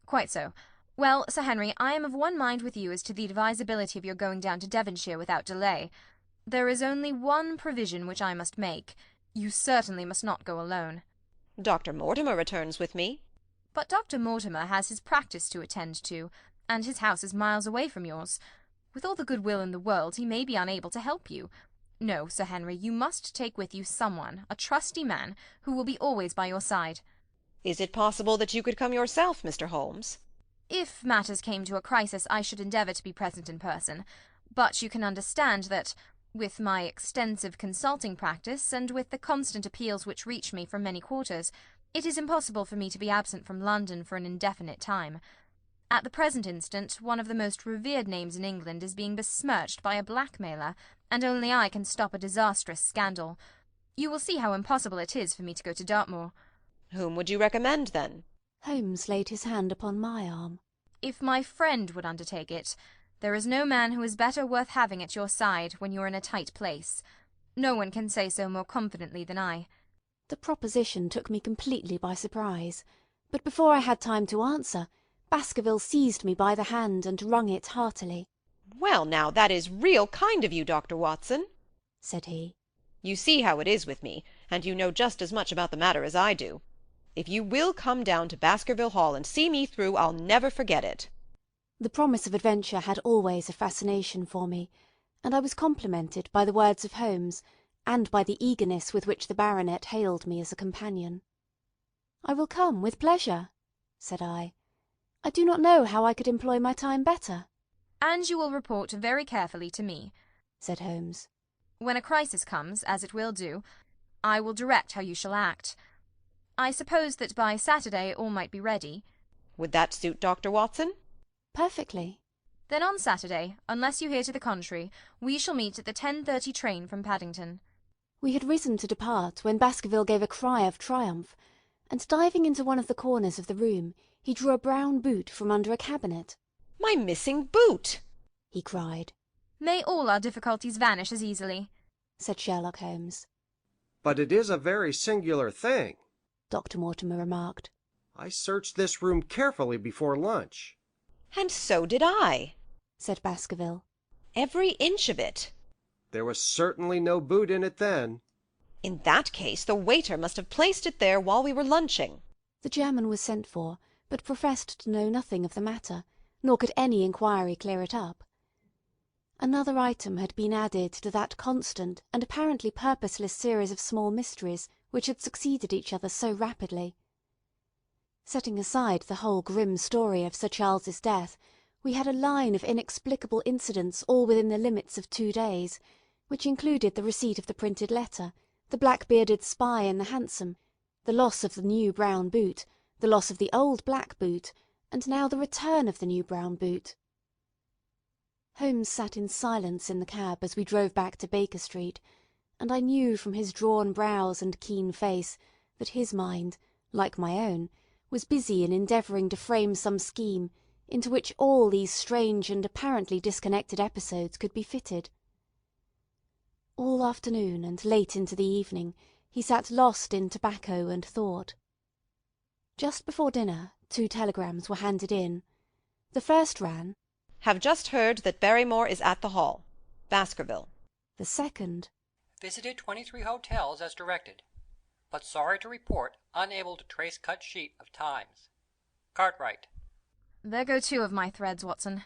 Quite so. Well, Sir Henry, I am of one mind with you as to the advisability of your going down to Devonshire without delay. There is only one provision which I must make. You certainly must not go alone. Dr. Mortimer returns with me. But Dr. Mortimer has his practice to attend to, and his house is miles away from yours. With all the good will in the world, he may be unable to help you. No, Sir Henry, you must take with you someone, a trusty man, who will be always by your side. Is it possible that you could come yourself, Mr. Holmes? If matters came to a crisis, I should endeavour to be present in person, but you can understand that, with my extensive consulting practice, and with the constant appeals which reach me from many quarters, it is impossible for me to be absent from London for an indefinite time. At the present instant, one of the most revered names in England is being besmirched by a blackmailer, and only I can stop a disastrous scandal. You will see how impossible it is for me to go to Dartmoor. Whom would you recommend, then? Holmes laid his hand upon my arm. If my friend would undertake it, there is no man who is better worth having at your side when you are in a tight place. No one can say so more confidently than I. The proposition took me completely by surprise, but before I had time to answer, Baskerville seized me by the hand and wrung it heartily. "Well, now, that is real kind of you, Dr. Watson," said he. "You see how it is with me, and you know just as much about the matter as I do. If you will come down to Baskerville Hall and see me through, I'll never forget it." The promise of adventure had always a fascination for me, and I was complimented by the words of Holmes, and by the eagerness with which the baronet hailed me as a companion. "I will come with pleasure," said I. "I do not know how I could employ my time better." "And you will report very carefully to me," said Holmes. "When a crisis comes, as it will do, I will direct how you shall act. I suppose that by Saturday all might be ready." "Would that suit Dr. Watson?" "Perfectly." "Then on Saturday, unless you hear to the contrary, we shall meet at the 10:30 train from Paddington." We had risen to depart when Baskerville gave a cry of triumph, and diving into one of the corners of the room, he drew a brown boot from under a cabinet. "My missing boot!" he cried. "May all our difficulties vanish as easily," said Sherlock Holmes. "But it is a very singular thing," Dr. Mortimer remarked. "I searched this room carefully before lunch." "And so did I," said Baskerville. "Every inch of it." "There was certainly no boot in it then." "In that case the waiter must have placed it there while we were lunching." The German was sent for, but professed to know nothing of the matter, nor could any inquiry clear it up. Another item had been added to that constant and apparently purposeless series of small mysteries which had succeeded each other so rapidly. Setting aside the whole grim story of Sir Charles's death, we had a line of inexplicable incidents all within the limits of 2 days, which included the receipt of the printed letter, the black-bearded spy in the hansom, the loss of the new brown boot, the loss of the old black boot, and now the return of the new brown boot. Holmes sat in silence in the cab as we drove back to Baker Street, and I knew from his drawn brows and keen face that his mind, like my own, was busy in endeavouring to frame some scheme into which all these strange and apparently disconnected episodes could be fitted. All afternoon and late into the evening he sat lost in tobacco and thought. Just before dinner 2 telegrams were handed in. The first ran, "Have just heard that Barrymore is at the Hall. Baskerville." The second, Visited 23 hotels as directed, but sorry to report unable to trace cut sheet of times. Cartwright. There go 2 of my threads, Watson.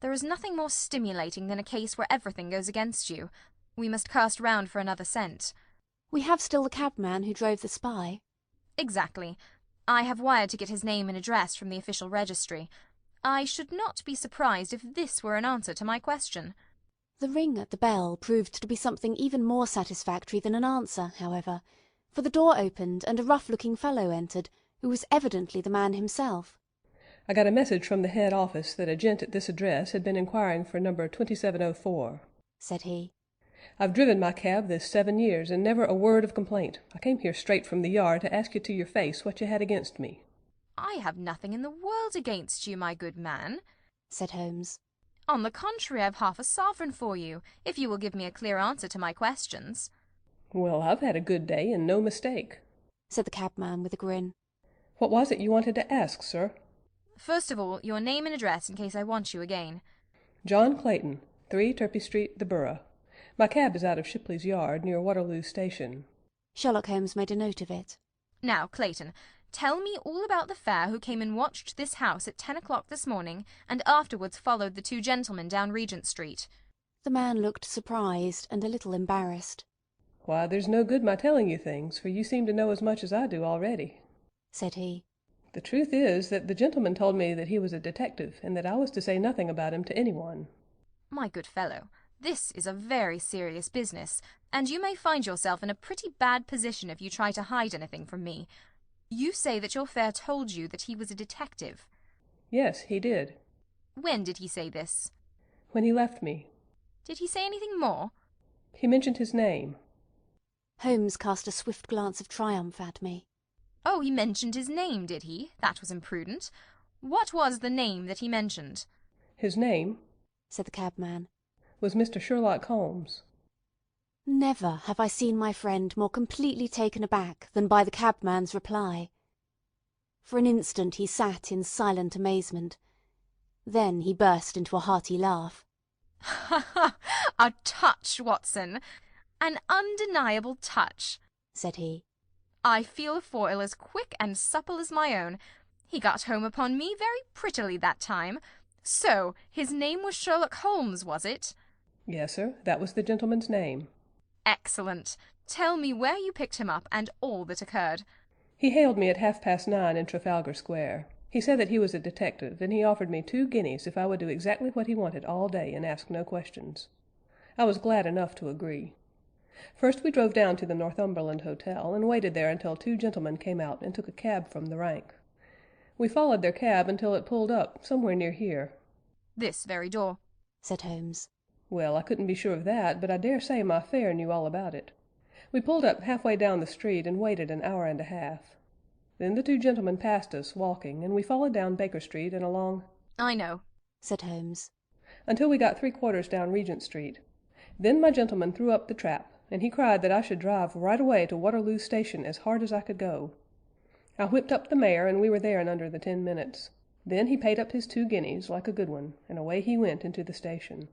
There is nothing more stimulating than a case where everything goes against you. We must cast round for another scent. We have still the cabman who drove the spy. Exactly. I have wired to get his name and address from the official registry. I should not be surprised if this were an answer to my question. The ring at the bell proved to be something even more satisfactory than an answer, however, for the door opened and a rough-looking fellow entered, who was evidently the man himself. "I got a message from the head office that a gent at this address had been inquiring for number 2704, said he. "I've driven my cab this 7 years, and never a word of complaint. I came here straight from the yard to ask you to your face what you had against me." "I have nothing in the world against you, my good man," said Holmes. "On the contrary, I've half a sovereign for you, if you will give me a clear answer to my questions." "Well, I've had a good day, and no mistake," said the cabman with a grin. "What was it you wanted to ask, sir?" "First of all, your name and address in case I want you again." "John Clayton, 3 Turpey Street, the Borough. My cab is out of Shipley's Yard, near Waterloo Station." Sherlock Holmes made a note of it. "Now, Clayton, tell me all about the fare who came and watched this house at 10 o'clock this morning, and afterwards followed the 2 gentlemen down Regent Street." The man looked surprised and a little embarrassed. "Why, there's no good my telling you things, for you seem to know as much as I do already," said he. The truth is that the gentleman told me that he was a detective, and that I was to say nothing about him to anyone. My good fellow, this is a very serious business, and you may find yourself in a pretty bad position if you try to hide anything from me. You say that your fare told you that he was a detective. Yes, he did. When did he say this? When he left me. Did he say anything more? He mentioned his name. Holmes cast a swift glance of triumph at me. Oh, he mentioned his name, did he? That was imprudent. What was the name that he mentioned? His name, said the cabman, was Mr. Sherlock Holmes. Never have I seen my friend more completely taken aback than by the cabman's reply. For an instant he sat in silent amazement. Then he burst into a hearty laugh. Ha ha! A touch, Watson! An undeniable touch, said he. I feel a foil as quick and supple as my own. He got home upon me very prettily that time. So, his name was Sherlock Holmes, was it? Yes, sir, that was the gentleman's name. Excellent. Tell me where you picked him up, and all that occurred. He hailed me at 9:30 in Trafalgar Square. He said that he was a detective, and he offered me 2 guineas if I would do exactly what he wanted all day and ask no questions. I was glad enough to agree. First we drove down to the Northumberland Hotel, and waited there until 2 gentlemen came out and took a cab from the rank. We followed their cab until it pulled up somewhere near here. This very door, said Holmes. Well, I couldn't be sure of that, but I dare say my fare knew all about it. We pulled up halfway down the street and waited an hour and a half. Then the 2 gentlemen passed us, walking, and we followed down Baker Street and along— I know, said Holmes. Until we got 3/4 down Regent Street. Then my gentleman threw up the trap, and he cried that I should drive right away to Waterloo Station as hard as I could go. I whipped up the mare, and we were there in under the 10 minutes. Then he paid up his 2 guineas, like a good one, and away he went into the station.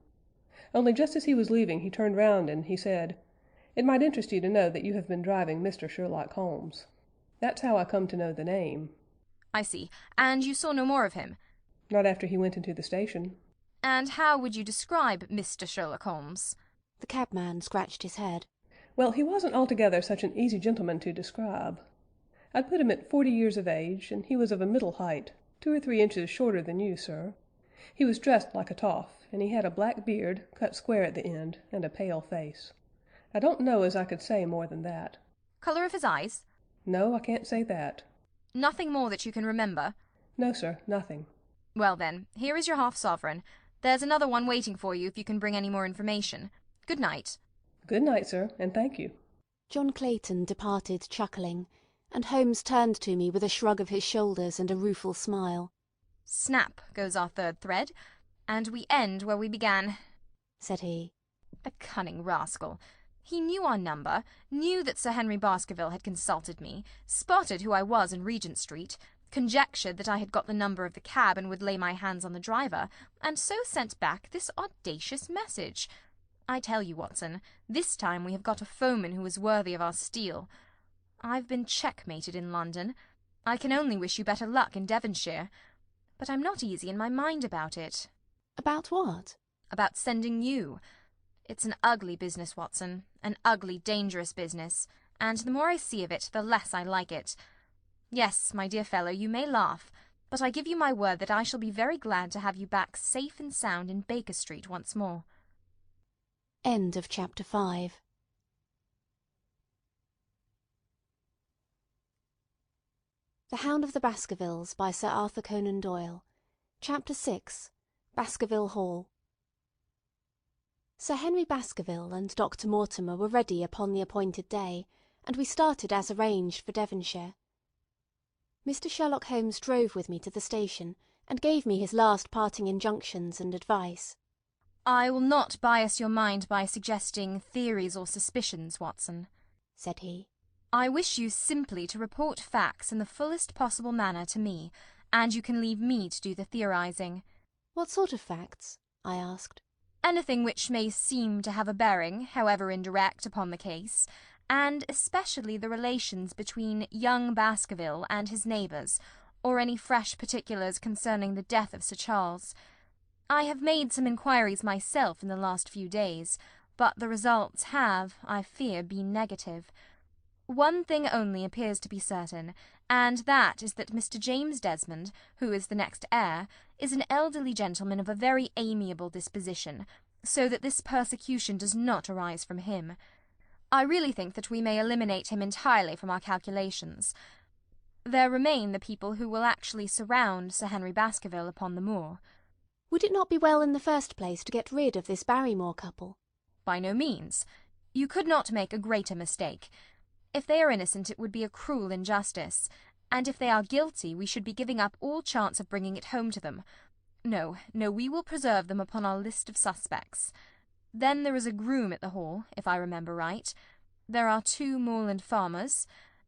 Only just as he was leaving he turned round and he said, "It might interest you to know that you have been driving Mr. Sherlock Holmes." That's how I come to know the name. I see. And you saw no more of him? Not after he went into the station. And how would you describe Mr. Sherlock Holmes? The cabman scratched his head. Well, he wasn't altogether such an easy gentleman to describe. I'd put him at 40 years of age, and he was of a middle height, 2 or 3 inches shorter than you, sir. He was dressed like a toff, and he had a black beard, cut square at the end, and a pale face. I don't know as I could say more than that. Colour of his eyes? No, I can't say that. Nothing more that you can remember? No, sir, nothing. Well then, here is your half-sovereign. There's another one waiting for you if you can bring any more information. Good night. Good night, sir, and thank you. John Clayton departed chuckling, and Holmes turned to me with a shrug of his shoulders and a rueful smile. Snap goes our 3rd thread, and we end where we began, said he. The cunning rascal. He knew our number, knew that Sir Henry Baskerville had consulted me, spotted who I was in Regent Street, conjectured that I had got the number of the cab and would lay my hands on the driver, and so sent back this audacious message. I tell you, Watson, this time we have got a foeman who is worthy of our steel. I've been checkmated in London. I can only wish you better luck in Devonshire. But I'm not easy in my mind about it. About what? About sending you. It's an ugly business, Watson, an ugly, dangerous business, and the more I see of it, the less I like it. Yes, my dear fellow, you may laugh, but I give you my word that I shall be very glad to have you back safe and sound in Baker Street once more. End of chapter 5. The Hound of the Baskervilles by Sir Arthur Conan Doyle. Chapter 6. Baskerville Hall. Sir Henry Baskerville and Dr. Mortimer were ready upon the appointed day, and we started as arranged for Devonshire. Mr. Sherlock Holmes drove with me to the station, and gave me his last parting injunctions and advice. I will not bias your mind by suggesting theories or suspicions, Watson, said he. I wish you simply to report facts in the fullest possible manner to me, and you can leave me to do the theorizing. What sort of facts? I asked. Anything which may seem to have a bearing, however indirect, upon the case, and especially the relations between young Baskerville and his neighbours, or any fresh particulars concerning the death of Sir Charles. I have made some inquiries myself in the last few days, but the results have, I fear, been negative. One thing only appears to be certain, and that is that Mr. James Desmond, who is the next heir, is an elderly gentleman of a very amiable disposition, so that this persecution does not arise from him. I really think that we may eliminate him entirely from our calculations. There remain the people who will actually surround Sir Henry Baskerville upon the moor. Would it not be well in the first place to get rid of this Barrymore couple? By no means. You could not make a greater mistake. If they are innocent, it would be a cruel injustice, and if they are guilty, we should be giving up all chance of bringing it home to them. No, we will preserve them upon our list of suspects. Then there is a groom at the Hall, if I remember right. There are 2 moorland farmers.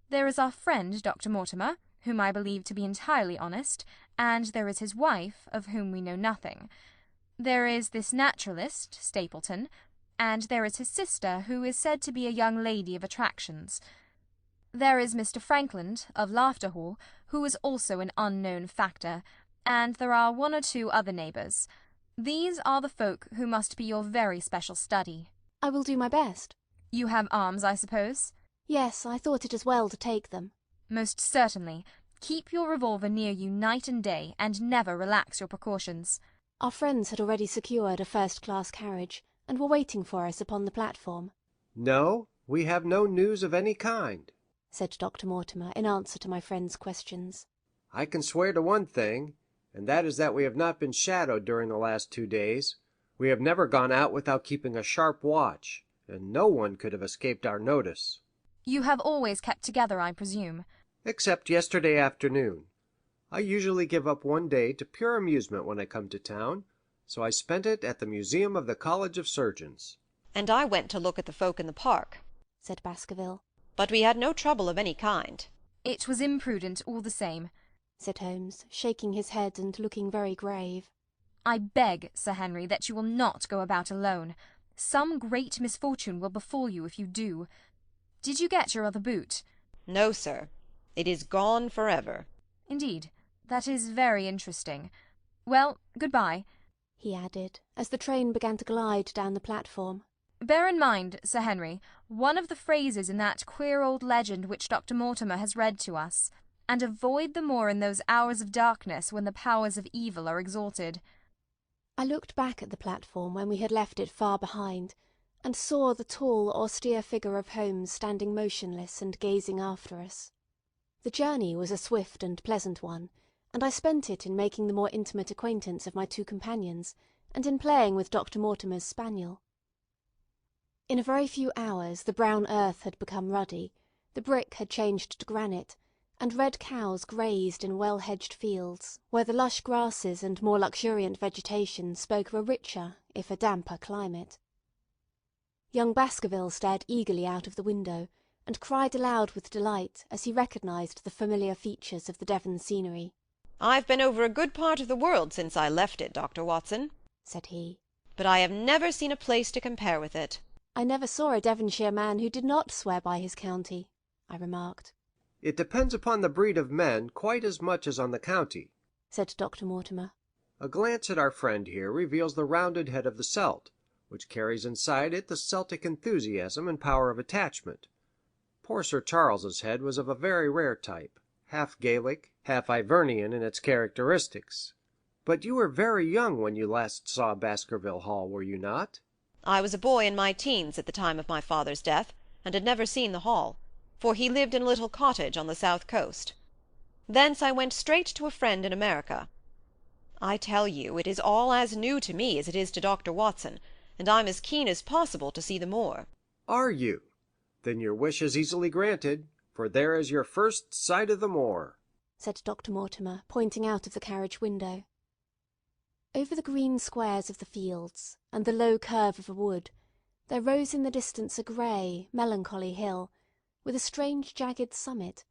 There is our friend, Dr. Mortimer, whom I believe to be entirely honest, and there is his wife, of whom we know nothing. There is this naturalist, Stapleton, and there is his sister, who is said to be a young lady of attractions. There is Mr. Frankland, of Laughter Hall, who is also an unknown factor, and there are 1 or 2 other neighbours. These are the folk who must be your very special study. I will do my best. You have arms, I suppose? Yes, I thought it as well to take them. Most certainly. Keep your revolver near you night and day, and never relax your precautions. Our friends had already secured a first-class carriage, and were waiting for us upon the platform. No, we have no news of any kind, said Dr. Mortimer in answer to my friend's questions. I can swear to one thing, and that is that we have not been shadowed during the last 2 days. We have never gone out without keeping a sharp watch, and no one could have escaped our notice. You have always kept together, I presume. Except yesterday afternoon. I usually give up one day to pure amusement when I come to town, so I spent it at the Museum of the College of Surgeons. And I went to look at the folk in the park, said Baskerville. But we had no trouble of any kind. It was imprudent all the same, said Holmes, shaking his head and looking very grave. I beg, Sir Henry, that you will not go about alone. Some great misfortune will befall you if you do. Did you get your other boot? No, sir. It is gone forever. Indeed. That is very interesting. Well, good-bye, he added, as the train began to glide down the platform. Bear in mind, Sir Henry, one of the phrases in that queer old legend which Dr. Mortimer has read to us, and avoid the moor in those hours of darkness when the powers of evil are exalted. I looked back at the platform when we had left it far behind, and saw the tall, austere figure of Holmes standing motionless and gazing after us. The journey was a swift and pleasant one, and I spent it in making the more intimate acquaintance of my 2 companions, and in playing with Dr. Mortimer's spaniel. In a very few hours the brown earth had become ruddy, the brick had changed to granite, and red cows grazed in well-hedged fields, where the lush grasses and more luxuriant vegetation spoke of a richer, if a damper climate. Young Baskerville stared eagerly out of the window, and cried aloud with delight as he recognised the familiar features of the Devon scenery. "I've been over a good part of the world since I left it, Dr. Watson," said he, "but I have never seen a place to compare with it." I never saw a Devonshire man who did not swear by his county, I remarked. It depends upon the breed of men quite as much as on the county, said Dr. Mortimer. A glance at our friend here reveals the rounded head of the Celt, which carries inside it the Celtic enthusiasm and power of attachment. Poor Sir Charles's head was of a very rare type, half Gaelic, half Ivernian in its characteristics. But you were very young when you last saw Baskerville Hall, were you not? I was a boy in my teens at the time of my father's death, and had never seen the Hall, for he lived in a little cottage on the south coast. Thence I went straight to a friend in America. I tell you, it is all as new to me as it is to Dr. Watson, and I'm as keen as possible to see the moor. Are you? Then your wish is easily granted, for there is your first sight of the moor, said Dr. Mortimer, pointing out of the carriage window. Over the green squares of the fields, and the low curve of a wood, there rose in the distance a grey, melancholy hill, with a strange jagged summit,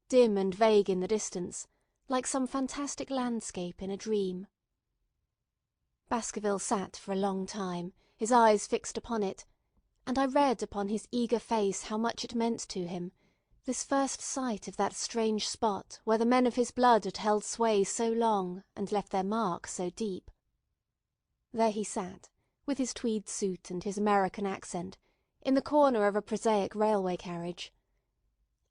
dim and vague in the distance, like some fantastic landscape in a dream. Baskerville sat for a long time, his eyes fixed upon it, and I read upon his eager face how much it meant to him, this first sight of that strange spot where the men of his blood had held sway so long and left their mark so deep. There he sat, with his tweed suit and his American accent, in the corner of a prosaic railway carriage.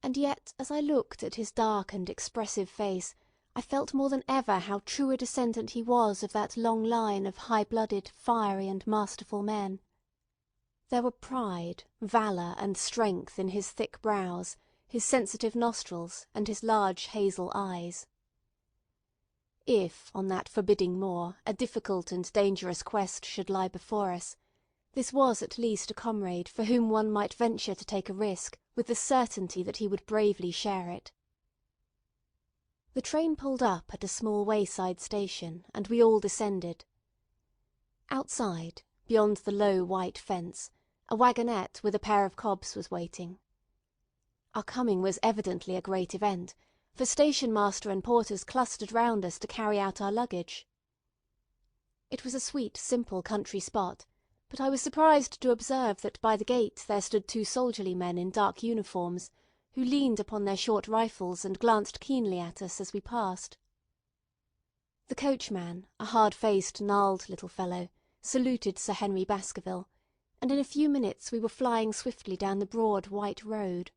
And yet, as I looked at his dark and expressive face, I felt more than ever how true a descendant he was of that long line of high-blooded, fiery, and masterful men. There were pride, valour, and strength in his thick brows, his sensitive nostrils, and his large hazel eyes. If, on that forbidding moor, a difficult and dangerous quest should lie before us, this was at least a comrade for whom one might venture to take a risk with the certainty that he would bravely share it. The train pulled up at a small wayside station, and we all descended. Outside, beyond the low white fence, a wagonette with a pair of cobs was waiting. Our coming was evidently a great event, for station-master and porters clustered round us to carry out our luggage. It was a sweet, simple country spot, but I was surprised to observe that by the gate there stood two soldierly men in dark uniforms, who leaned upon their short rifles and glanced keenly at us as we passed. The coachman, a hard-faced, gnarled little fellow, saluted Sir Henry Baskerville, and in a few minutes we were flying swiftly down the broad white road.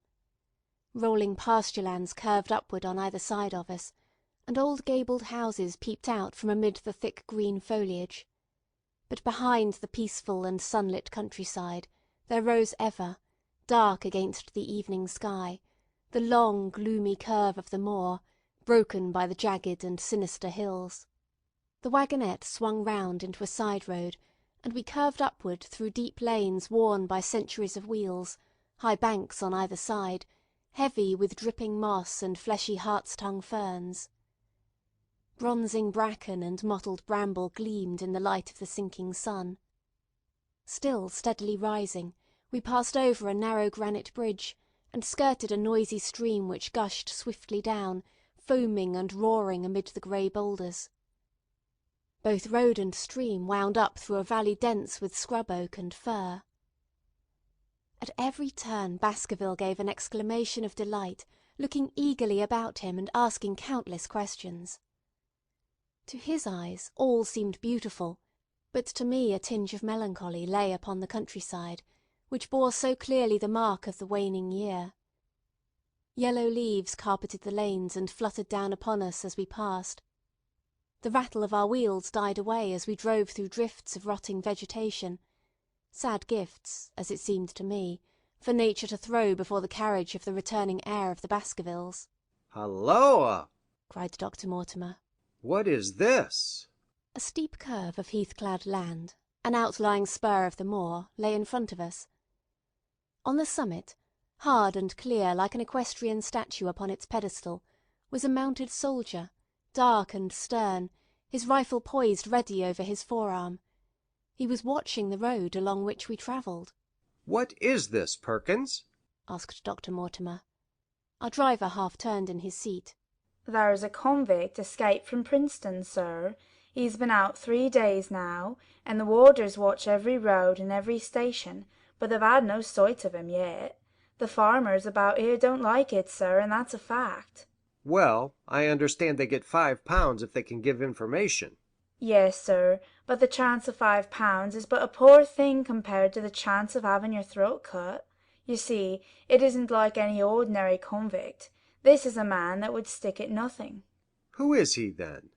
Rolling pasture lands curved upward on either side of us, and old gabled houses peeped out from amid the thick green foliage. But behind the peaceful and sunlit countryside there rose ever, dark against the evening sky, the long gloomy curve of the moor, broken by the jagged and sinister hills. The wagonette swung round into a side road, and we curved upward through deep lanes worn by centuries of wheels, high banks on either side, heavy with dripping moss and fleshy hart's-tongue ferns. Bronzing bracken and mottled bramble gleamed in the light of the sinking sun. Still steadily rising, we passed over a narrow granite bridge, and skirted a noisy stream which gushed swiftly down, foaming and roaring amid the grey boulders. Both road and stream wound up through a valley dense with scrub oak and fir. At every turn Baskerville gave an exclamation of delight, looking eagerly about him and asking countless questions. To his eyes all seemed beautiful, but to me a tinge of melancholy lay upon the countryside, which bore so clearly the mark of the waning year. Yellow leaves carpeted the lanes and fluttered down upon us as we passed. The rattle of our wheels died away as we drove through drifts of rotting vegetation, sad gifts, as it seemed to me, for nature to throw before the carriage of the returning heir of the Baskervilles. "Halloa!" cried Dr. Mortimer. "What is this?" A steep curve of heath-clad land, an outlying spur of the moor, lay in front of us. On the summit, hard and clear like an equestrian statue upon its pedestal, was a mounted soldier, dark and stern, his rifle poised ready over his forearm. He was watching the road along which we travelled. "What is this, Perkins?" asked Dr. Mortimer. Our driver half turned in his seat. There's a convict escaped from Princeton, sir. He's been out 3 days now, and the warders watch every road and every station, but they've had no sight of him yet. The farmers about here don't like it, sir, and that's a fact." "Well, I understand they get £5 if they can give information." "Yes, sir, but the chance of £5 is but a poor thing compared to the chance of having your throat cut. You see, it isn't like any ordinary convict. This is a man that would stick at nothing." "Who is he, then?"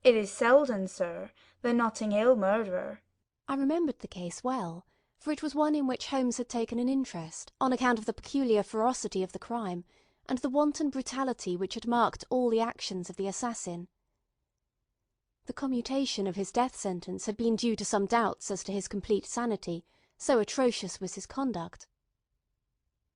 "It is Selden, sir, the Notting Hill murderer." I remembered the case well, for it was one in which Holmes had taken an interest on account of the peculiar ferocity of the crime and the wanton brutality which had marked all the actions of the assassin. The commutation of his death sentence had been due to some doubts as to his complete sanity, so atrocious was his conduct.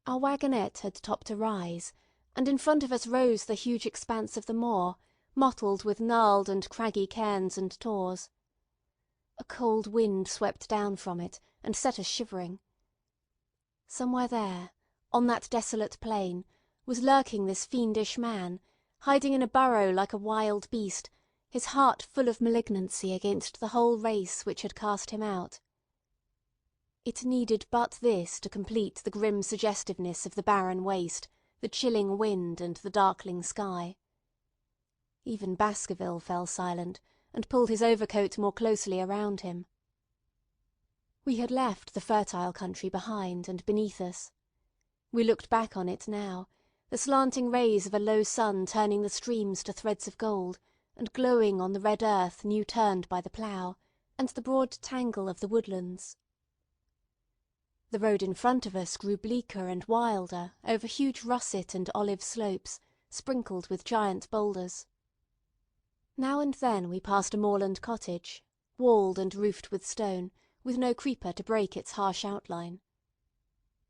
Our wagonette had topped a rise, and in front of us rose the huge expanse of the moor, mottled with gnarled and craggy cairns and tors. A cold wind swept down from it, and set us shivering. Somewhere there, on that desolate plain, was lurking this fiendish man, hiding in a burrow like a wild beast, his heart full of malignancy against the whole race which had cast him out. It needed but this to complete the grim suggestiveness of the barren waste, the chilling wind and the darkling sky. Even Baskerville fell silent, and pulled his overcoat more closely around him. We had left the fertile country behind and beneath us. We looked back on it now, the slanting rays of a low sun turning the streams to threads of gold, and glowing on the red earth new turned by the plough, and the broad tangle of the woodlands. The road in front of us grew bleaker and wilder over huge russet and olive slopes, sprinkled with giant boulders. Now and then we passed a moorland cottage, walled and roofed with stone, with no creeper to break its harsh outline.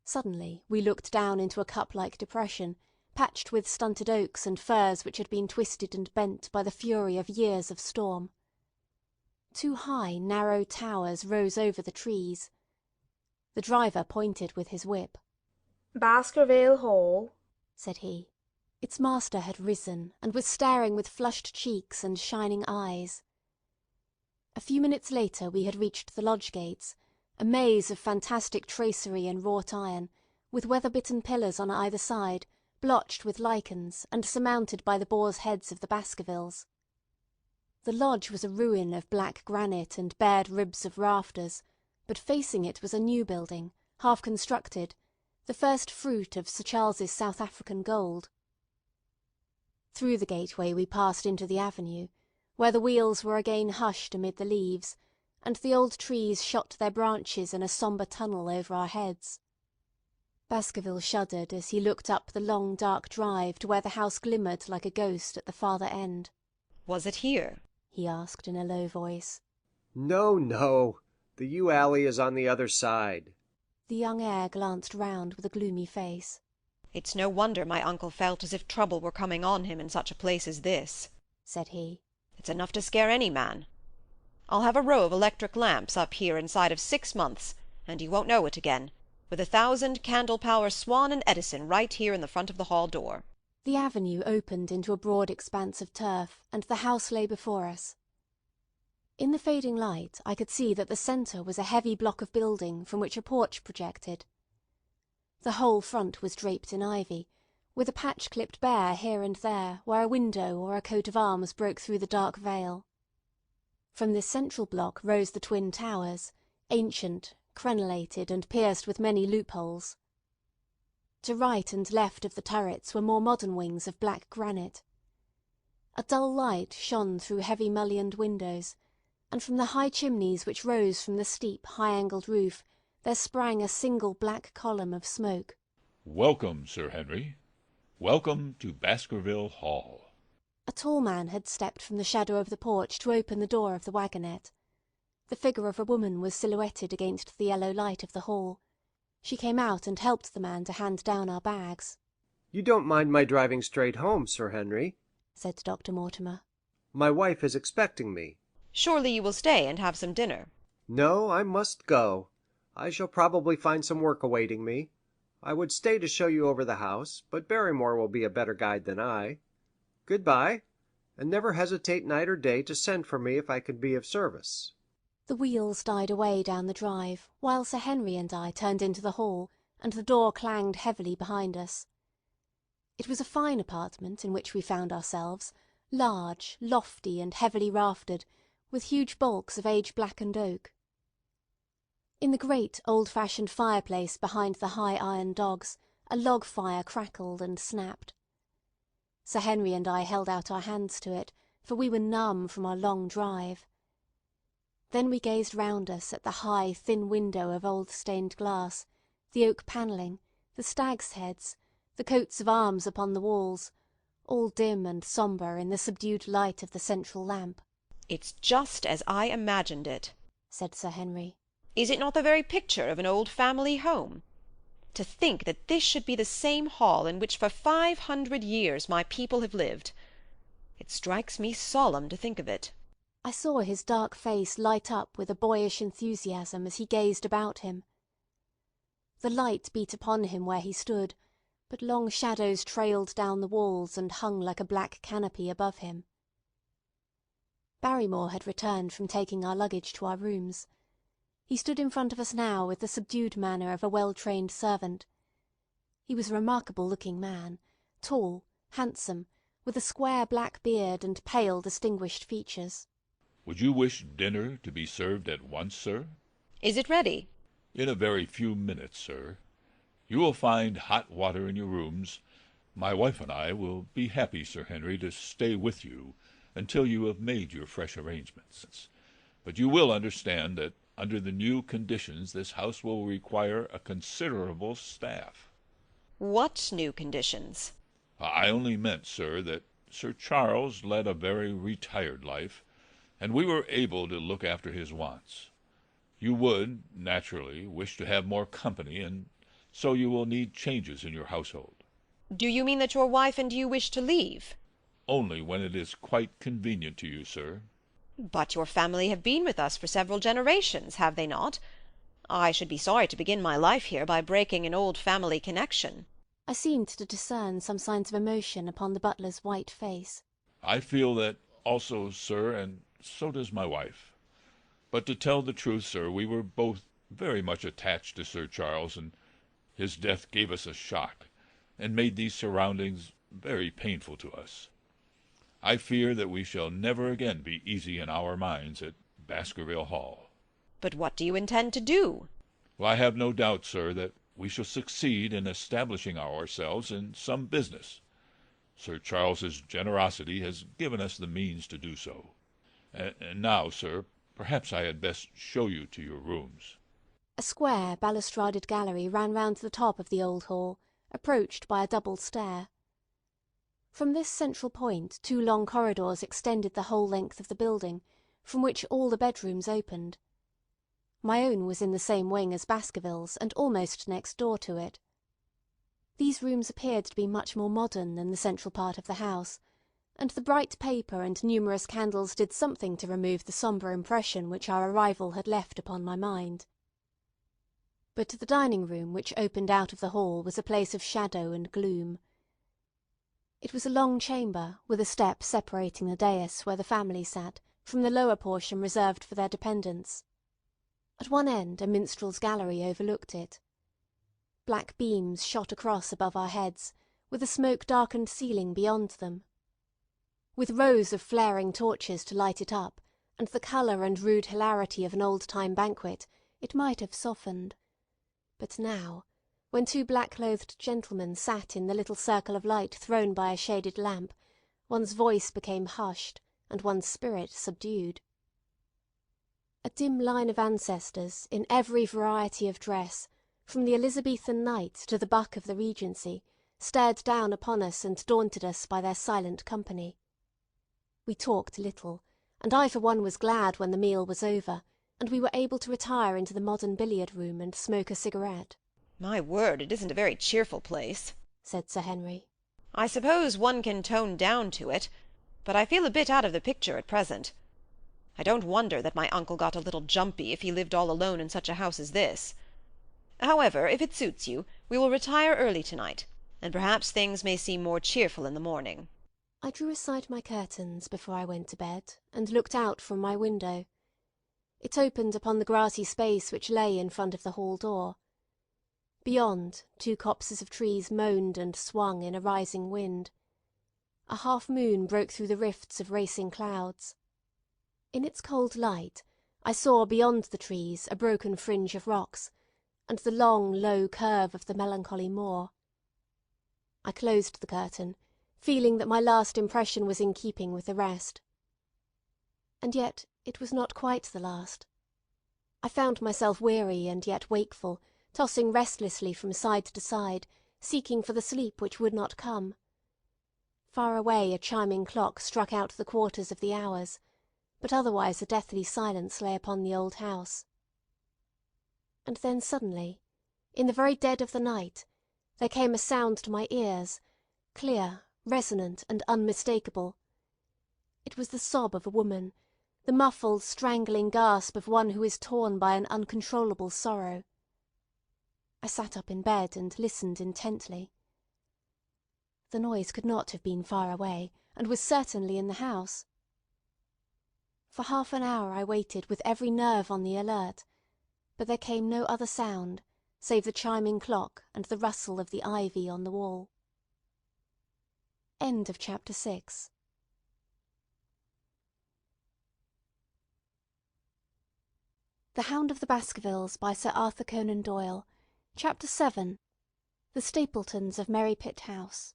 Suddenly we looked down into a cup-like depression, patched with stunted oaks and firs which had been twisted and bent by the fury of years of storm. Two high, narrow towers rose over the trees. The driver pointed with his whip. "Baskerville Hall," said he. Its master had risen, and was staring with flushed cheeks and shining eyes. A few minutes later we had reached the lodge gates, a maze of fantastic tracery in wrought iron, with weather-bitten pillars on either side, blotched with lichens, and surmounted by the boars' heads of the Baskervilles. The lodge was a ruin of black granite and bared ribs of rafters, but facing it was a new building, half constructed, the first fruit of Sir Charles's South African gold. Through the gateway we passed into the avenue, where the wheels were again hushed amid the leaves, and the old trees shot their branches in a sombre tunnel over our heads. Baskerville shuddered as he looked up the long dark drive to where the house glimmered like a ghost at the farther end. "Was it here?" he asked in a low voice. No, no. The yew alley is on the other side. The young heir glanced round with a gloomy face. "It's no wonder my uncle felt as if trouble were coming on him in such a place as this," said he. "It's enough to scare any man. I'll have a row of electric lamps up here inside of 6 months, and you won't know it again, with 1,000 candle-power Swan and Edison right here in the front of the hall door." The avenue opened into a broad expanse of turf, and the house lay before us. In the fading light I could see that the centre was a heavy block of building from which a porch projected. The whole front was draped in ivy, with a patch clipped bare here and there where a window or a coat of arms broke through the dark veil. From this central block rose the twin towers, ancient, crenellated, and pierced with many loopholes. To right and left of the turrets were more modern wings of black granite. A dull light shone through heavy mullioned windows, and from the high chimneys which rose from the steep, high-angled roof there sprang a single black column of smoke. "Welcome, Sir Henry. Welcome to Baskerville Hall." A tall man had stepped from the shadow of the porch to open the door of the wagonette. The figure of a woman was silhouetted against the yellow light of the hall. She came out and helped the man to hand down our bags. "You don't mind my driving straight home, Sir Henry?" said Dr. Mortimer. "My wife is expecting me." "Surely you will stay and have some dinner?" "No, I must go. I shall probably find some work awaiting me. I would stay to show you over the house, but Barrymore will be a better guide than I. Good bye, and never hesitate night or day to send for me if I can be of service." The wheels died away down the drive, while Sir Henry and I turned into the hall, and the door clanged heavily behind us. It was a fine apartment in which we found ourselves, large, lofty, and heavily raftered, with huge bulks of age-blackened oak. In the great old-fashioned fireplace behind the high iron dogs, a log fire crackled and snapped. Sir Henry and I held out our hands to it, for we were numb from our long drive. Then we gazed round us at the high, thin window of old stained glass, the oak panelling, the stags' heads, the coats of arms upon the walls, all dim and sombre in the subdued light of the central lamp. "It's just as I imagined it," said Sir Henry. "Is it not the very picture of an old family home? To think that this should be the same hall in which for 500 years my people have lived. It strikes me solemn to think of it." I saw his dark face light up with a boyish enthusiasm as he gazed about him. The light beat upon him where he stood, but long shadows trailed down the walls and hung like a black canopy above him. Barrymore had returned from taking our luggage to our rooms. He stood in front of us now with the subdued manner of a well-trained servant. He was a remarkable-looking man, tall, handsome, with a square black beard and pale, distinguished features. "Would you wish dinner to be served at once, sir?" "Is it ready?" "In a very few minutes, sir. You will find hot water in your rooms, My wife and I will be happy, Sir Henry, to stay with you until you have made your fresh arrangements. But you will understand that under the new conditions this house will require a considerable staff. What new conditions? I only meant, sir, that Sir Charles led a very retired life, and we were able to look after his wants. You would, naturally, wish to have more company, and so you will need changes in your household. Do you mean that your wife and you wish to leave? Only when it is quite convenient to you, sir. But your family have been with us for several generations, have they not? I should be sorry to begin my life here by breaking an old family connection. I seemed to discern some signs of emotion upon the butler's white face. I feel that also, sir, and so does my wife. But to tell the truth, sir, we were both very much attached to Sir Charles, and his death gave us a shock, and made these surroundings very painful to us. I fear that we shall never again be easy in our minds at Baskerville Hall. But what do you intend to do? Well, I have no doubt, sir, that we shall succeed in establishing ourselves in some business. Sir Charles's generosity has given us the means to do so. And now, sir, perhaps I had best show you to your rooms. A square, balustraded gallery ran round the top of the old hall, approached by a double stair. From this central point 2 long corridors extended the whole length of the building, from which all the bedrooms opened. My own was in the same wing as Baskerville's, and almost next door to it. These rooms appeared to be much more modern than the central part of the house, and the bright paper and numerous candles did something to remove the sombre impression which our arrival had left upon my mind. But the dining-room, which opened out of the hall, was a place of shadow and gloom. It was a long chamber, with a step separating the dais where the family sat from the lower portion reserved for their dependents. At one end a minstrel's gallery overlooked it. Black beams shot across above our heads, with a smoke-darkened ceiling beyond them. With rows of flaring torches to light it up, and the colour and rude hilarity of an old-time banquet, it might have softened. But now, when 2 black-clothed gentlemen sat in the little circle of light thrown by a shaded lamp, one's voice became hushed, and one's spirit subdued. A dim line of ancestors, in every variety of dress, from the Elizabethan knight to the buck of the Regency, stared down upon us and daunted us by their silent company. We talked little, and I for one was glad when the meal was over, and we were able to retire into the modern billiard-room and smoke a cigarette. My word, it isn't a very cheerful place, said Sir Henry. I suppose one can tone down to it, but I feel a bit out of the picture at present. I don't wonder that my uncle got a little jumpy if he lived all alone in such a house as this. However, if it suits you, we will retire early tonight, and perhaps things may seem more cheerful in the morning. I drew aside my curtains before I went to bed, and looked out from my window. It opened upon the grassy space which lay in front of the hall door. Beyond, 2 copses of trees moaned and swung in a rising wind. A half-moon broke through the rifts of racing clouds. In its cold light I saw beyond the trees a broken fringe of rocks, and the long, low curve of the melancholy moor. I closed the curtain, feeling that my last impression was in keeping with the rest. And yet it was not quite the last. I found myself weary and yet wakeful, tossing restlessly from side to side, seeking for the sleep which would not come. Far away a chiming clock struck out the quarters of the hours, but otherwise a deathly silence lay upon the old house. And then suddenly, in the very dead of the night, there came a sound to my ears, clear, resonant, and unmistakable. It was the sob of a woman, the muffled, strangling gasp of one who is torn by an uncontrollable sorrow. I sat up in bed and listened intently. The noise could not have been far away, and was certainly in the house. For half an hour I waited with every nerve on the alert, but there came no other sound save the chiming clock and the rustle of the ivy on the wall. End of Chapter 6. The Hound of the Baskervilles by Sir Arthur Conan Doyle. Chapter 7. The Stapletons of Merry Pit House.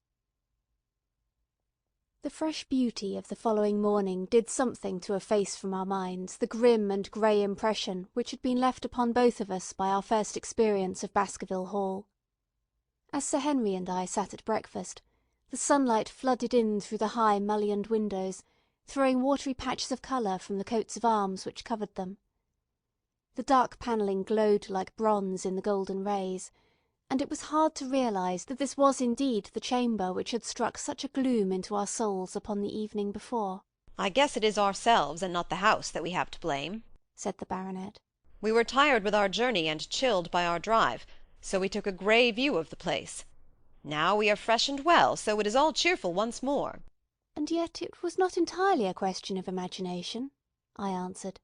The fresh beauty of the following morning did something to efface from our minds the grim and grey impression which had been left upon both of us by our first experience of Baskerville Hall. As Sir Henry and I sat at breakfast, the sunlight flooded in through the high mullioned windows, throwing watery patches of colour from the coats of arms which covered them. The dark panelling glowed like bronze in the golden rays, and it was hard to realise that this was indeed the chamber which had struck such a gloom into our souls upon the evening before. "I guess it is ourselves and not the house that we have to blame," said the baronet. "We were tired with our journey and chilled by our drive, so we took a grey view of the place. Now we are fresh and well, so it is all cheerful once more." "And yet it was not entirely a question of imagination," I answered.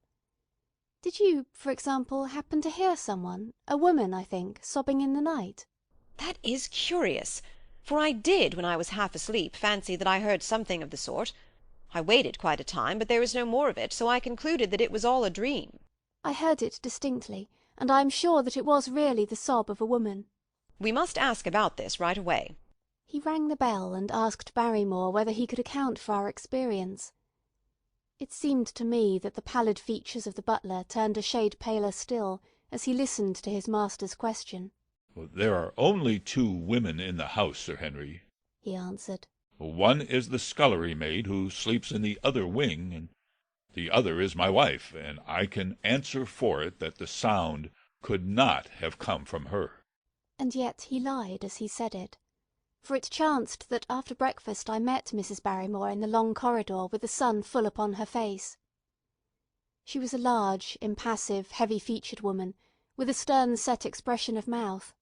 "Did you, for example, happen to hear someone, a woman, I think, sobbing in the night?" "That is curious, for I did, when I was half asleep, fancy that I heard something of the sort. I waited quite a time, but there was no more of it, so I concluded that it was all a dream." "I heard it distinctly, and I am sure that it was really the sob of a woman." "We must ask about this right away." He rang the bell and asked Barrymore whether he could account for our experience. It seemed to me that the pallid features of the butler turned a shade paler still as he listened to his master's question. "There are only 2 women in the house, Sir Henry," he answered. "One is the scullery maid who sleeps in the other wing, and the other is my wife, and I can answer for it that the sound could not have come from her." And yet he lied as he said it. For it chanced that after breakfast I met Mrs. Barrymore in the long corridor with the sun full upon her face. She was a large, impassive, heavy-featured woman, with a stern-set expression of mouth.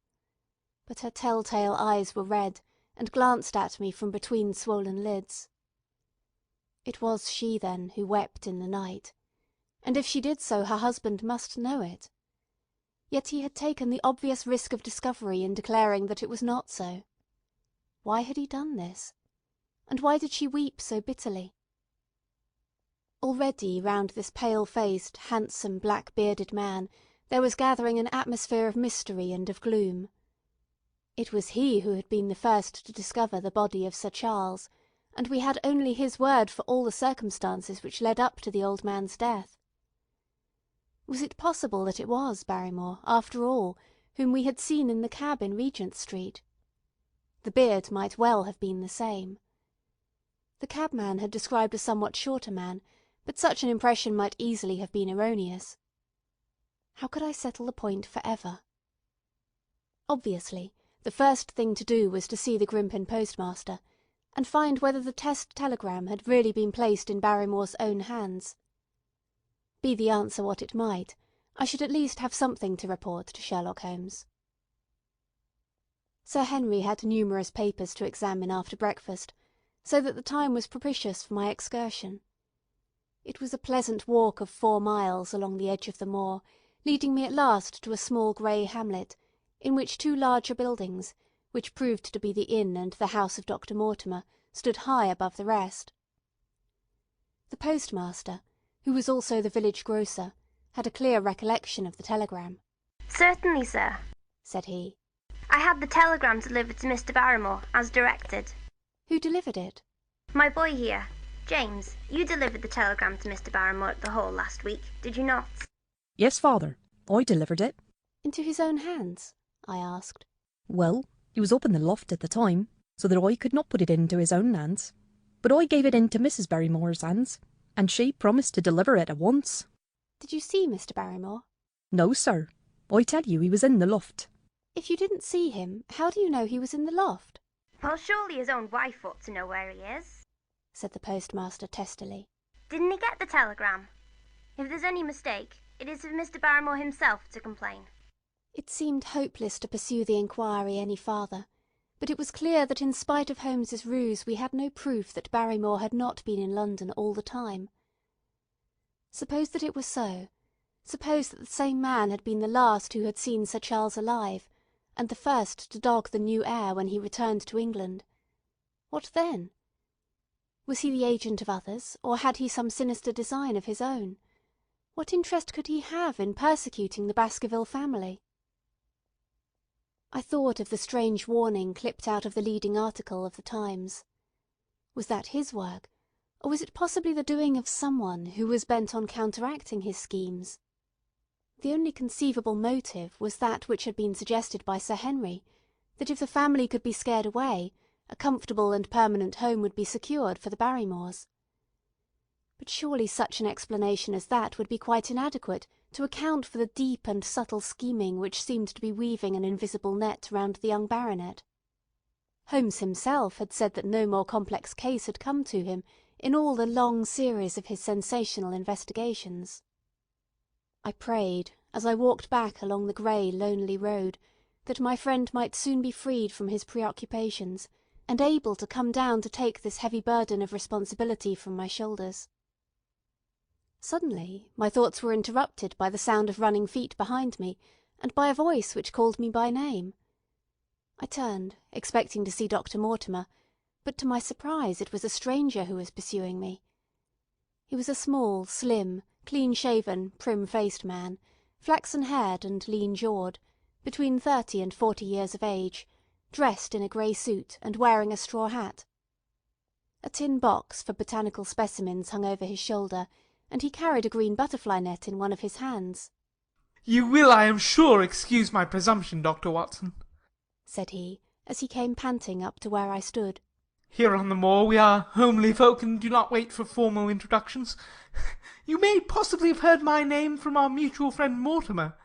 But her tell-tale eyes were red, and glanced at me from between swollen lids. It was she, then, who wept in the night, and if she did so her husband must know it. Yet he had taken the obvious risk of discovery in declaring that it was not so. Why had he done this? And why did she weep so bitterly? Already round this pale-faced, handsome, black-bearded man there was gathering an atmosphere of mystery and of gloom. It was he who had been the first to discover the body of Sir Charles, and we had only his word for all the circumstances which led up to the old man's death. Was it possible that it was Barrymore, after all, whom we had seen in the cab in Regent Street? The beard might well have been the same. The cabman had described a somewhat shorter man, but such an impression might easily have been erroneous. How could I settle the point for ever? Obviously, the first thing to do was to see the Grimpen postmaster, and find whether the test telegram had really been placed in Barrymore's own hands. Be the answer what it might, I should at least have something to report to Sherlock Holmes. Sir Henry had numerous papers to examine after breakfast, so that the time was propitious for my excursion. It was a pleasant walk of 4 miles along the edge of the moor, leading me at last to a small grey hamlet, in which 2 larger buildings, which proved to be the inn and the house of Dr. Mortimer, stood high above the rest. The postmaster, who was also the village grocer, had a clear recollection of the telegram. "Certainly, sir," said he. "I had the telegram delivered to Mr. Barrymore, as directed." "Who delivered it?" "My boy here. James, you delivered the telegram to Mr. Barrymore at the Hall last week, did you not?" "Yes, father. I delivered it." "Into his own hands?" I asked. "Well, he was up in the loft at the time, so that I could not put it into his own hands. But I gave it into Mrs. Barrymore's hands, and she promised to deliver it at once." "Did you see Mr. Barrymore?" "No, sir. I tell you he was in the loft." "If you didn't see him, how do you know he was in the loft?" "Well, surely his own wife ought to know where he is," said the postmaster testily. "Didn't he get the telegram? If there's any mistake, it is for Mr. Barrymore himself to complain." It seemed hopeless to pursue the inquiry any farther, but it was clear that in spite of Holmes's ruse we had no proof that Barrymore had not been in London all the time. Suppose that it were so, suppose that the same man had been the last who had seen Sir Charles alive, and the first to dog the new heir when he returned to England. What then? Was he the agent of others, or had he some sinister design of his own? What interest could he have in persecuting the Baskerville family? I thought of the strange warning clipped out of the leading article of the Times. Was that his work, or was it possibly the doing of someone who was bent on counteracting his schemes? The only conceivable motive was that which had been suggested by Sir Henry, that if the family could be scared away, a comfortable and permanent home would be secured for the Barrymores. But surely such an explanation as that would be quite inadequate to account for the deep and subtle scheming which seemed to be weaving an invisible net round the young baronet. Holmes himself had said that no more complex case had come to him in all the long series of his sensational investigations. I prayed, as I walked back along the grey, lonely road, that my friend might soon be freed from his preoccupations, and able to come down to take this heavy burden of responsibility from my shoulders. Suddenly my thoughts were interrupted by the sound of running feet behind me, and by a voice which called me by name. I turned, expecting to see Dr. Mortimer, but to my surprise it was a stranger who was pursuing me. He was a small, slim, clean-shaven, prim-faced man, flaxen-haired and lean-jawed, between 30 and 40 years of age, dressed in a grey suit and wearing a straw hat. A tin box for botanical specimens hung over his shoulder, and he carried a green butterfly net in one of his hands. "You will, I am sure, excuse my presumption, Dr. Watson," said he, as he came panting up to where I stood. "Here on the moor we are homely folk and do not wait for formal introductions. You may possibly have heard my name from our mutual friend Mortimer.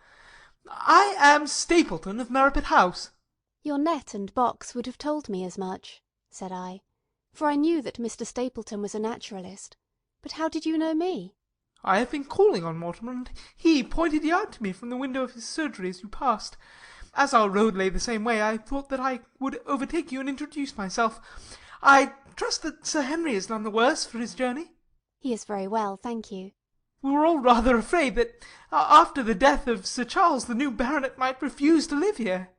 I am Stapleton of Merripit House." "Your net and box would have told me as much," said I, for I knew that Mr. Stapleton was a naturalist. "But how did you know me?" "I have been calling on Mortimer, and he pointed you out to me from the window of his surgery as you passed. As our road lay the same way, I thought that I would overtake you and introduce myself. I trust that Sir Henry is none the worse for his journey?" "He is very well, thank you." "We were all rather afraid that after the death of Sir Charles the new baronet might refuse to live here.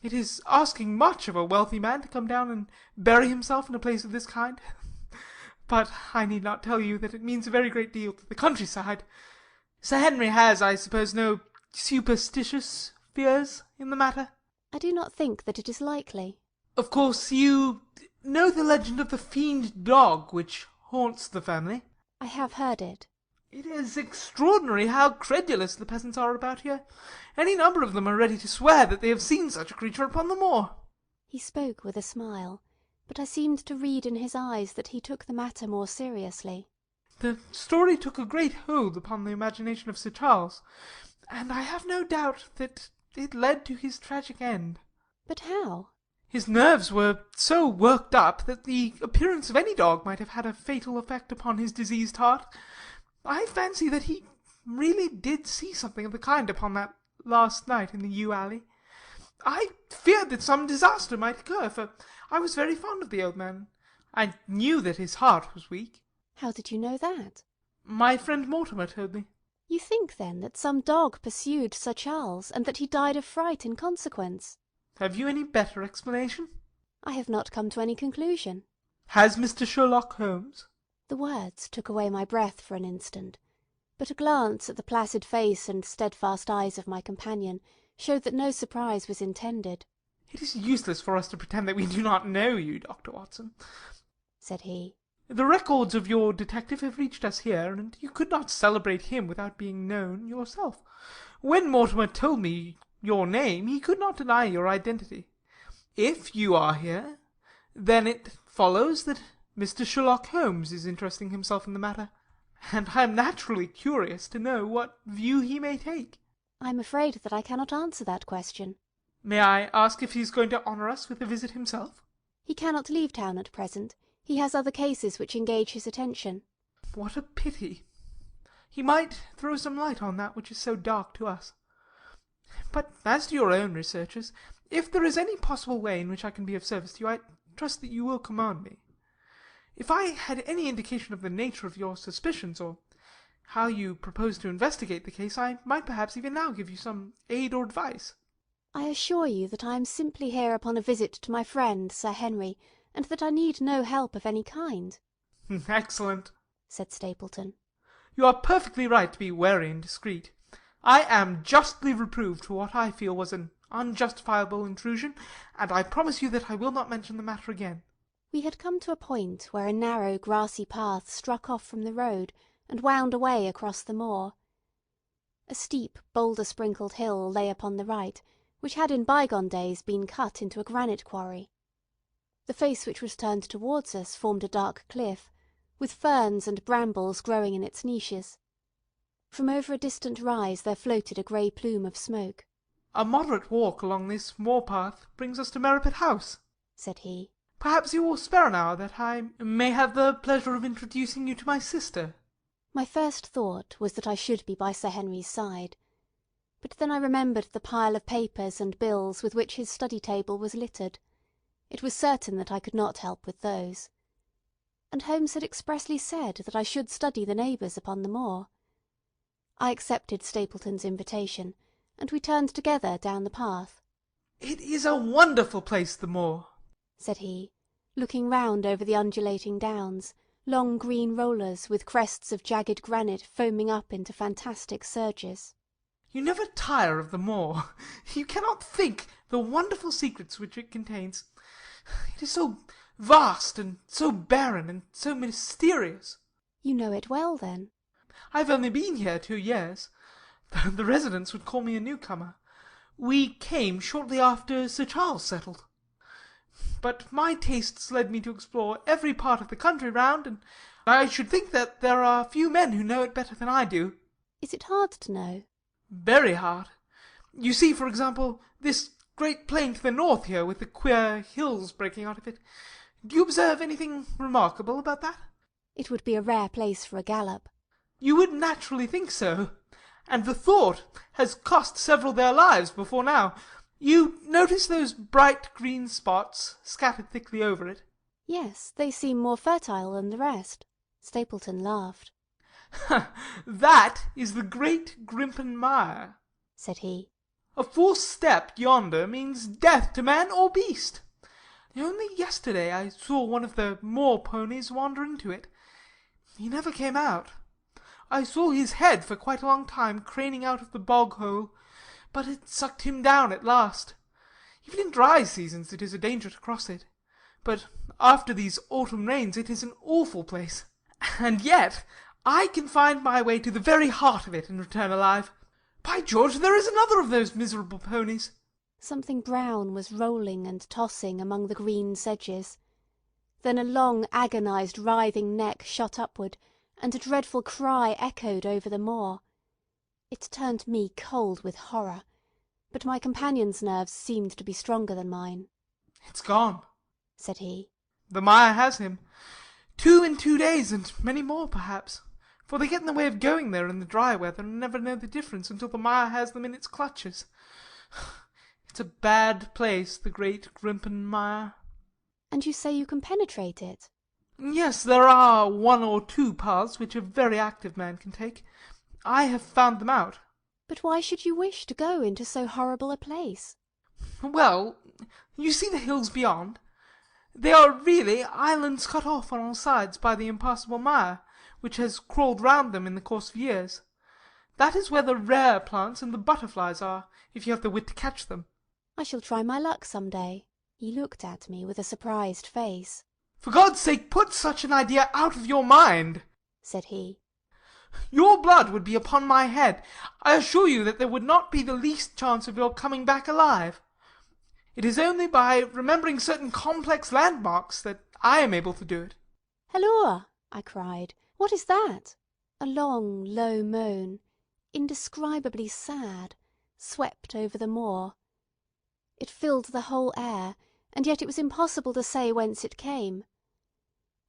It is asking much of a wealthy man to come down and bury himself in a place of this kind. But I need not tell you that it means a very great deal to the countryside. Sir Henry has, I suppose, no superstitious fears in the matter?" "I do not think that it is likely." "Of course you know the legend of the fiend dog which haunts the family?" "I have heard it." "It is extraordinary how credulous the peasants are about here. Any number of them are ready to swear that they have seen such a creature upon the moor." He spoke with a smile, but I seemed to read in his eyes that he took the matter more seriously. "The story took a great hold upon the imagination of Sir Charles, and I have no doubt that it led to his tragic end." "But how?" "His nerves were so worked up that the appearance of any dog might have had a fatal effect upon his diseased heart. I fancy that he really did see something of the kind upon that last night in the yew alley. I feared that some disaster might occur, for I was very fond of the old man. I knew that his heart was weak." "How did you know that?" "My friend Mortimer told me." "You think, then, that some dog pursued Sir Charles, and that he died of fright in consequence?" "Have you any better explanation?" "I have not come to any conclusion." "Has Mr. Sherlock Holmes—" The words took away my breath for an instant, but a glance at the placid face and steadfast eyes of my companion showed that no surprise was intended. "It is useless for us to pretend that we do not know you, Dr. Watson," said he. "The records of your detective have reached us here, and you could not celebrate him without being known yourself. When Mortimer told me your name, he could not deny your identity. If you are here, then it follows that Mr. Sherlock Holmes is interesting himself in the matter, and I am naturally curious to know what view he may take." "I am afraid that I cannot answer that question." "May I ask if he is going to honour us with a visit himself?" "He cannot leave town at present. He has other cases which engage his attention." "What a pity! He might throw some light on that which is so dark to us. But as to your own researches, if there is any possible way in which I can be of service to you, I trust that you will command me. If I had any indication of the nature of your suspicions, or how you propose to investigate the case, I might perhaps even now give you some aid or advice." "I assure you that I am simply here upon a visit to my friend Sir Henry, and that I need no help of any kind." "Excellent," said Stapleton. "You are perfectly right to be wary and discreet. I am justly reproved for what I feel was an unjustifiable intrusion, and I promise you that I will not mention the matter again." We had come to a point where a narrow grassy path struck off from the road and wound away across the moor. A steep, boulder-sprinkled hill lay upon the right, which had in bygone days been cut into a granite quarry. The face which was turned towards us formed a dark cliff, with ferns and brambles growing in its niches. From over a distant rise there floated a grey plume of smoke. "A moderate walk along this moor path brings us to Merripit House," said he. "Perhaps you will spare an hour that I may have the pleasure of introducing you to my sister." My first thought was that I should be by Sir Henry's side, but then I remembered the pile of papers and bills with which his study table was littered. It was certain that I could not help with those. And Holmes had expressly said that I should study the neighbours upon the moor. I accepted Stapleton's invitation, and we turned together down the path. "It is a wonderful place, the moor," said he, looking round over the undulating downs, long green rollers with crests of jagged granite foaming up into fantastic surges. "You never tire of the moor. You cannot think the wonderful secrets which it contains. It is so vast and so barren and so mysterious." "You know it well, then?" "I have only been here 2 years. The residents would call me a newcomer. We came shortly after Sir Charles settled. But my tastes led me to explore every part of the country round, and I should think that there are few men who know it better than I do." "Is it hard to know?" "Very hard. You see, for example, this great plain to the north here, with the queer hills breaking out of it. Do you observe anything remarkable about that?" "It would be a rare place for a gallop." "You would naturally think so. And the thought has cost several their lives before now. You notice those bright green spots scattered thickly over it?" "Yes, they seem more fertile than the rest." Stapleton laughed. "That is the great Grimpen Mire," said he. "A false step yonder means death to man or beast. Only yesterday I saw one of the moor ponies wander into it. He never came out. I saw his head for quite a long time craning out of the bog hole, but it sucked him down at last. Even in dry seasons it is a danger to cross it. But after these autumn rains it is an awful place. And yet I can find my way to the very heart of it and return alive. By George, there is another of those miserable ponies." Something brown was rolling and tossing among the green sedges. Then a long, agonised, writhing neck shot upward, and a dreadful cry echoed over the moor. It turned me cold with horror, but my companion's nerves seemed to be stronger than mine. "It's gone," said he. "The mire has him. 2 in 2 days, and many more, perhaps. For they get in the way of going there in the dry weather, and never know the difference until the mire has them in its clutches. It's a bad place, the great Grimpen Mire." "And you say you can penetrate it?" "Yes, there are 1 or 2 paths which a very active man can take. I have found them out." "But why should you wish to go into so horrible a place?" "Well, you see the hills beyond? They are really islands cut off on all sides by the impassable mire, which has crawled round them in the course of years. That is where the rare plants and the butterflies are, if you have the wit to catch them." "I shall try my luck some day." He looked at me with a surprised face. "For God's sake, put such an idea out of your mind," said he. "Your blood would be upon my head. I assure you that there would not be the least chance of your coming back alive. It is only by remembering certain complex landmarks that I am able to do it." "Halloa!" I cried. "What is that?" A long, low moan, indescribably sad, swept over the moor. It filled the whole air, and yet it was impossible to say whence it came.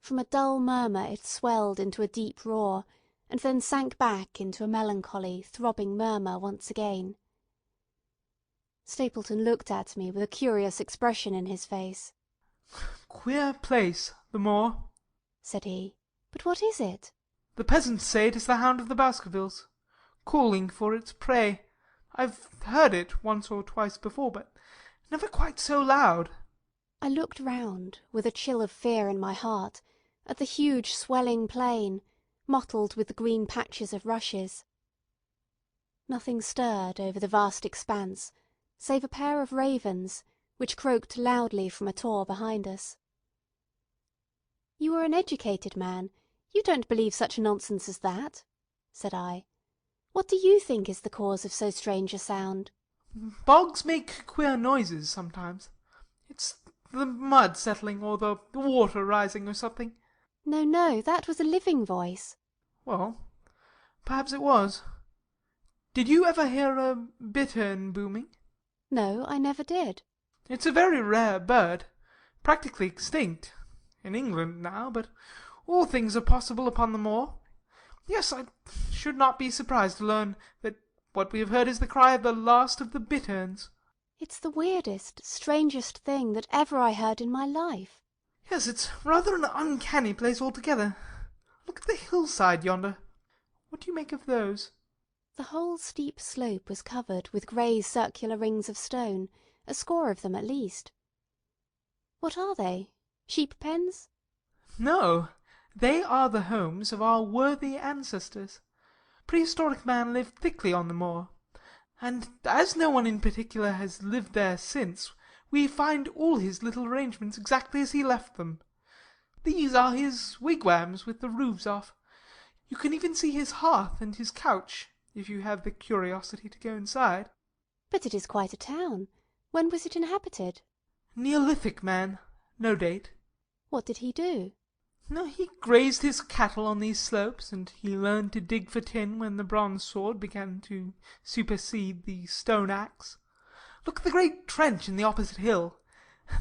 From a dull murmur it swelled into a deep roar, and then sank back into a melancholy, throbbing murmur once again. Stapleton looked at me with a curious expression in his face. "Queer place, the moor," said he. "But what is it?" "The peasants say it is the hound of the Baskervilles, calling for its prey. I've heard it once or twice before, but never quite so loud." I looked round, with a chill of fear in my heart, at the huge swelling plain, mottled with the green patches of rushes. Nothing stirred over the vast expanse, save a pair of ravens, which croaked loudly from a tor behind us. You are an educated man. You don't believe such nonsense as that, said I. What do you think is the cause of so strange a sound? Bogs make queer noises sometimes. It's the mud settling or the water rising or something. No, that was a living voice. Well, perhaps it was. Did you ever hear a bittern booming? No, I never did. It's a very rare bird, practically extinct. In England now, but all things are possible upon the moor. Yes, I should not be surprised to learn that what we have heard is the cry of the last of the bitterns. It's the weirdest, strangest thing that ever I heard in my life. Yes, it's rather an uncanny place altogether. Look at the hillside yonder. What do you make of those? The whole steep slope was covered with grey circular rings of stone, a score of them at least. What are they? Sheep pens? No, they are the homes of our worthy ancestors. Prehistoric man lived thickly on the moor, and as no one in particular has lived there since, we find all his little arrangements exactly as he left them. These are his wigwams with the roofs off. You can even see his hearth and his couch, if you have the curiosity to go inside. But it is quite a town. When was it inhabited? Neolithic man. No date. What did he do? No, he grazed his cattle on these slopes, and he learned to dig for tin when the bronze sword began to supersede the stone axe. Look at the great trench in the opposite hill.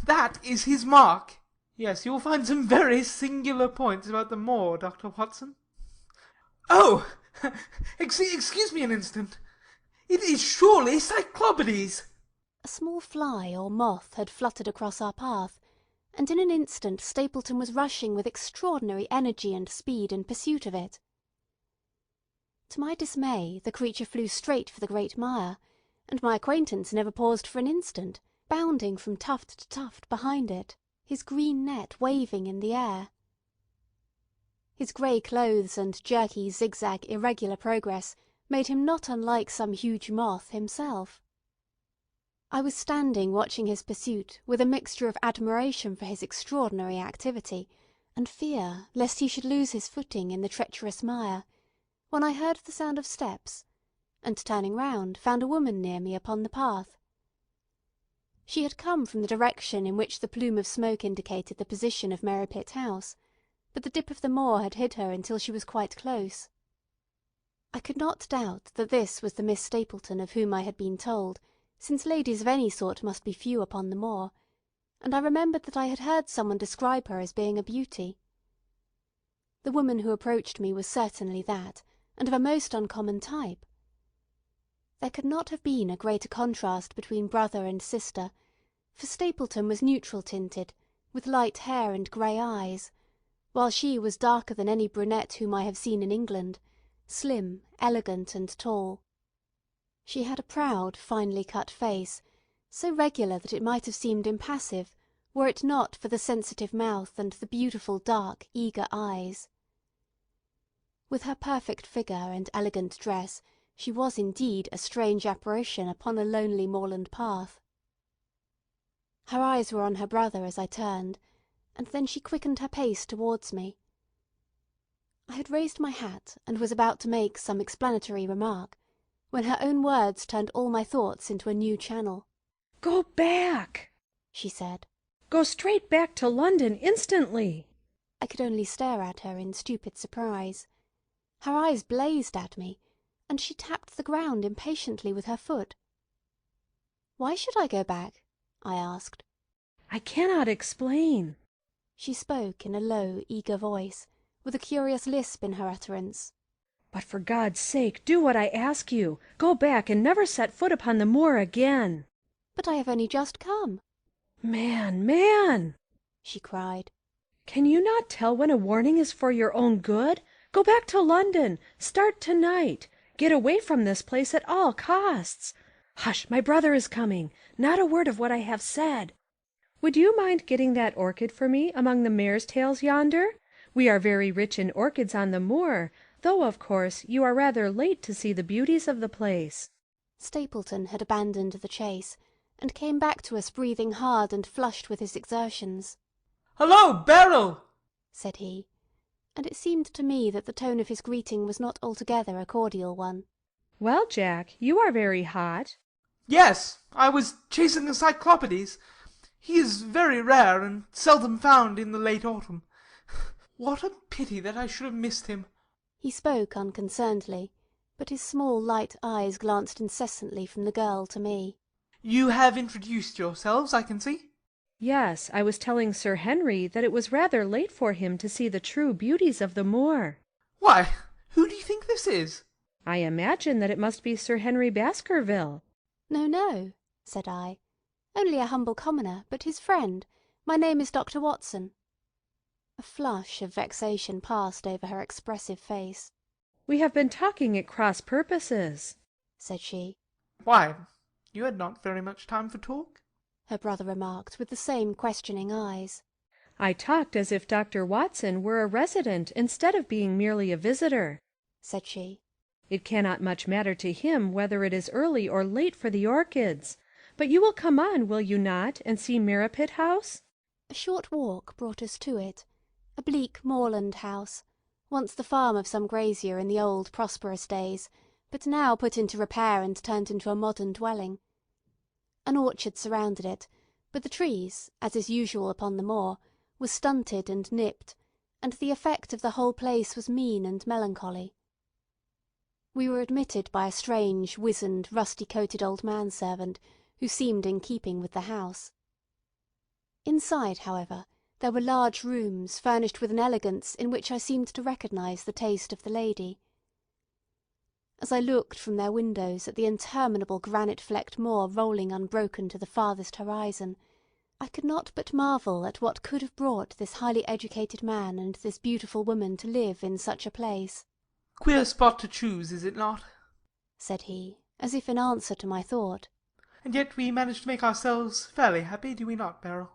That is his mark. Yes, you will find some very singular points about the moor, Dr. Watson. Oh! Excuse me an instant. It is surely Cyclopides! A small fly or moth had fluttered across our path, and in an instant Stapleton was rushing with extraordinary energy and speed in pursuit of it. To my dismay, the creature flew straight for the great mire, and my acquaintance never paused for an instant, bounding from tuft to tuft behind it, his green net waving in the air. His grey clothes and jerky, zigzag, irregular progress made him not unlike some huge moth himself. I was standing watching his pursuit with a mixture of admiration for his extraordinary activity and fear lest he should lose his footing in the treacherous mire, when I heard the sound of steps, and turning round found a woman near me upon the path. She had come from the direction in which the plume of smoke indicated the position of Merripit House, but the dip of the moor had hid her until she was quite close. I could not doubt that this was the Miss Stapleton of whom I had been told, since ladies of any sort must be few upon the moor, and I remembered that I had heard someone describe her as being a beauty. The woman who approached me was certainly that, and of a most uncommon type. There could not have been a greater contrast between brother and sister, for Stapleton was neutral tinted, with light hair and grey eyes, while she was darker than any brunette whom I have seen in England, slim, elegant, and tall. She had a proud, finely cut face, so regular that it might have seemed impassive, were it not for the sensitive mouth and the beautiful, dark, eager eyes. With her perfect figure and elegant dress, she was indeed a strange apparition upon a lonely moorland path. Her eyes were on her brother as I turned, and then she quickened her pace towards me. I had raised my hat and was about to make some explanatory remark, when her own words turned all my thoughts into a new channel. "Go back," she said. "Go straight back to London instantly." I could only stare at her in stupid surprise. Her eyes blazed at me, and she tapped the ground impatiently with her foot. "Why should I go back?" I asked. "I cannot explain." She spoke in a low, eager voice, with a curious lisp in her utterance. "But for God's sake, do what I ask you. Go back and never set foot upon the moor again." "But I have only just come." Man, she cried. "Can you not tell when a warning is for your own good? Go back to London. Start tonight. Get away from this place at all costs. Hush, my brother is coming. Not a word of what I have said. Would you mind getting that orchid for me among the mare's tails yonder? We are very rich in orchids on the moor, though, of course, you are rather late to see the beauties of the place." Stapleton had abandoned the chase, and came back to us breathing hard and flushed with his exertions. "Hullo, Beryl!" said he, and it seemed to me that the tone of his greeting was not altogether a cordial one. Well, Jack, you are very hot. Yes, I was chasing a cyclopides. He is very rare and seldom found in the late autumn. What a pity that I should have missed him. He spoke unconcernedly, but his small light eyes glanced incessantly from the girl to me. You have introduced yourselves, I can see. Yes, I was telling Sir Henry that it was rather late for him to see the true beauties of the moor. Why, who do you think this is? I imagine that it must be Sir Henry Baskerville. No, no, said I. Only a humble commoner, but his friend. My name is Dr. Watson. A flush of vexation passed over her expressive face. We have been talking at cross purposes, said she. Why, you had not very much time for talk, her brother remarked with the same questioning eyes. I talked as if Dr. Watson were a resident instead of being merely a visitor, said she. It cannot much matter to him whether it is early or late for the orchids. But you will come on, will you not, and see Mirrapit House? A short walk brought us to it, a bleak moorland house, once the farm of some grazier in the old prosperous days, but now put into repair and turned into a modern dwelling. An orchard surrounded it, but the trees, as is usual upon the moor, were stunted and nipped, and the effect of the whole place was mean and melancholy. We were admitted by a strange, wizened, rusty-coated old man-servant, who seemed in keeping with the house. Inside, however, there were large rooms furnished with an elegance in which I seemed to recognise the taste of the lady. As I looked from their windows at the interminable granite-flecked moor rolling unbroken to the farthest horizon, I could not but marvel at what could have brought this highly educated man and this beautiful woman to live in such a place. Queer spot to choose, is it not? Said he, as if in answer to my thought. And yet we managed to make ourselves fairly happy, do we not, Beryl?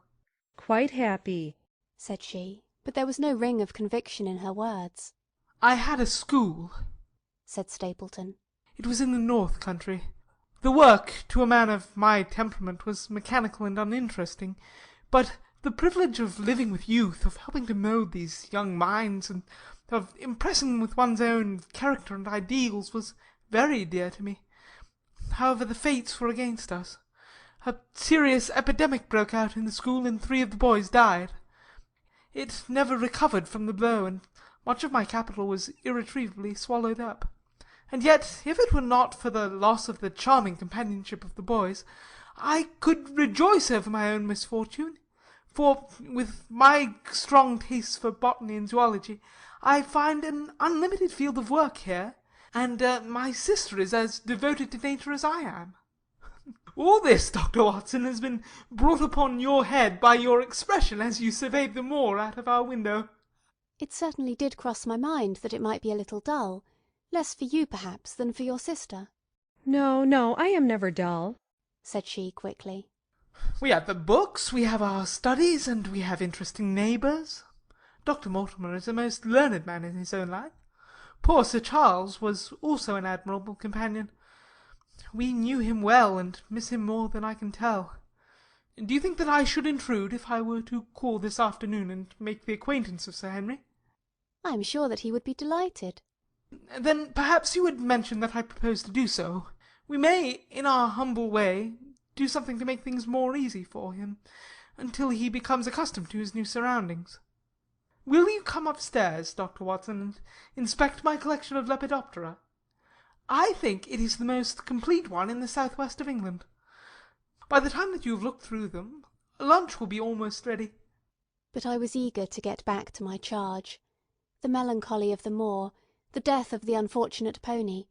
Quite happy, said she, but there was no ring of conviction in her words. I had a school, said Stapleton. It was in the north country. The work, to a man of my temperament, was mechanical and uninteresting, but the privilege of living with youth, of helping to mould these young minds, and of impressing them with one's own character and ideals, was very dear to me. However, the fates were against us. A serious epidemic broke out in the school, and 3 of the boys died. It never recovered from the blow, and much of my capital was irretrievably swallowed up. And yet, if it were not for the loss of the charming companionship of the boys, I could rejoice over my own misfortune, for, with my strong tastes for botany and zoology, I find an unlimited field of work here, and my sister is as devoted to nature as I am. All this, Dr. Watson, has been brought upon your head by your expression as you surveyed the moor out of our window. It certainly did cross my mind that it might be a little dull, less for you, perhaps, than for your sister. No, no, I am never dull, said she quickly. We have the books, we have our studies, and we have interesting neighbours. Dr. Mortimer is a most learned man in his own line. Poor Sir Charles was also an admirable companion. We knew him well, and miss him more than I can tell. Do you think that I should intrude if I were to call this afternoon and make the acquaintance of Sir Henry? I am sure that he would be delighted. Then perhaps you would mention that I propose to do so. We may, in our humble way, do something to make things more easy for him, until he becomes accustomed to his new surroundings. Will you come upstairs, Dr. Watson, and inspect my collection of Lepidoptera? I think it is the most complete one in the south-west of England. By the time that you have looked through them, lunch will be almost ready. But I was eager to get back to my charge. The melancholy of the moor, the death of the unfortunate pony,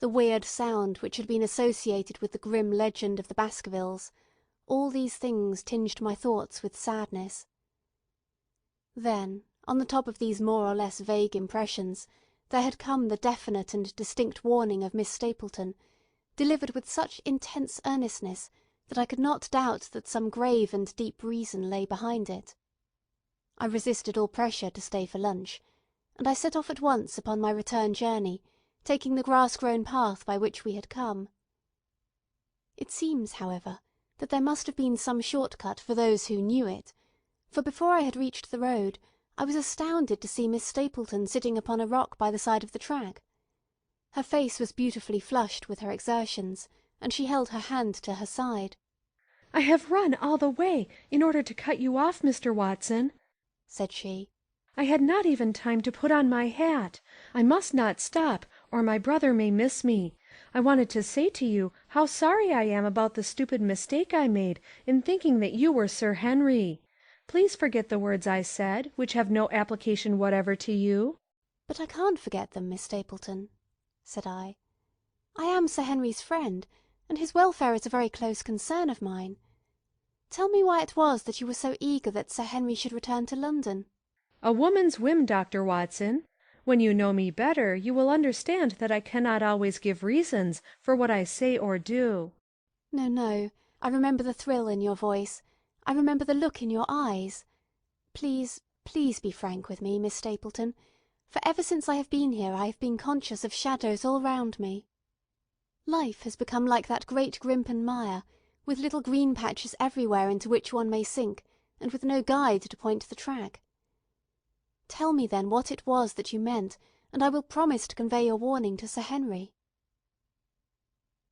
the weird sound which had been associated with the grim legend of the Baskervilles, all these things tinged my thoughts with sadness. Then, on the top of these more or less vague impressions, there had come the definite and distinct warning of Miss Stapleton, delivered with such intense earnestness that I could not doubt that some grave and deep reason lay behind it. I resisted all pressure to stay for lunch, and I set off at once upon my return journey, taking the grass-grown path by which we had come. It seems, however, that there must have been some short-cut for those who knew it, for before I had reached the road, I was astounded to see Miss Stapleton sitting upon a rock by the side of the track. Her face was beautifully flushed with her exertions, and she held her hand to her side. "I have run all the way in order to cut you off, Mr. Watson," said she. "I had not even time to put on my hat. I must not stop, or my brother may miss me. I wanted to say to you how sorry I am about the stupid mistake I made in thinking that you were Sir Henry. Please forget the words I said, which have no application whatever to you." "But I can't forget them, Miss Stapleton," said I. "I am Sir Henry's friend, and his welfare is a very close concern of mine. Tell me why it was that you were so eager that Sir Henry should return to London." "A woman's whim, Dr. Watson. When you know me better, you will understand that I cannot always give reasons for what I say or do." "No, no. I remember the thrill in your voice. I remember the look in your eyes. Please, please be frank with me, Miss Stapleton, for ever since I have been here I have been conscious of shadows all round me. Life has become like that great Grimpen mire, with little green patches everywhere into which one may sink, and with no guide to point the track. Tell me then what it was that you meant, and I will promise to convey your warning to Sir Henry."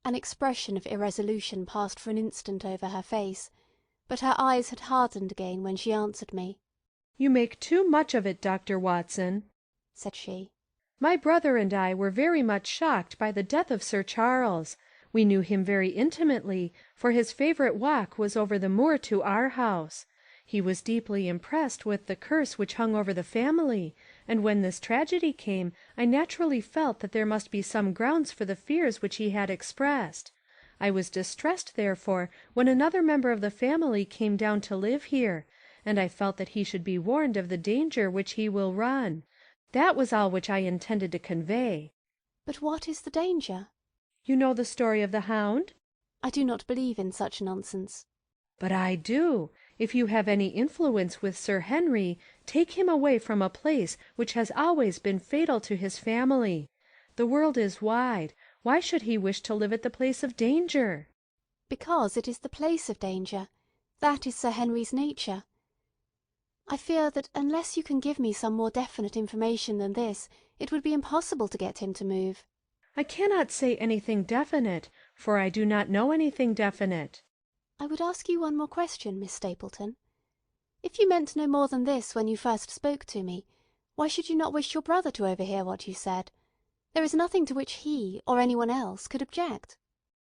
An expression of irresolution passed for an instant over her face, but her eyes had hardened again when she answered me. "You make too much of it, Dr. Watson," said she. "My brother and I were very much shocked by the death of Sir Charles. We knew him very intimately, for his favourite walk was over the moor to our house. He was deeply impressed with the curse which hung over the family, and when this tragedy came, I naturally felt that there must be some grounds for the fears which he had expressed. I was distressed, therefore, when another member of the family came down to live here, and I felt that he should be warned of the danger which he will run. That was all which I intended to convey." "But what is the danger?" "You know the story of the Hound?" "I do not believe in such nonsense." "But I do. If you have any influence with Sir Henry, take him away from a place which has always been fatal to his family. The world is wide. Why should he wish to live at the place of danger?" "Because it is the place of danger. That is Sir Henry's nature. I fear that unless you can give me some more definite information than this, it would be impossible to get him to move." "I cannot say anything definite, for I do not know anything definite." "I would ask you one more question, Miss Stapleton. If you meant no more than this when you first spoke to me, why should you not wish your brother to overhear what you said? There is nothing to which he, or anyone else, could object."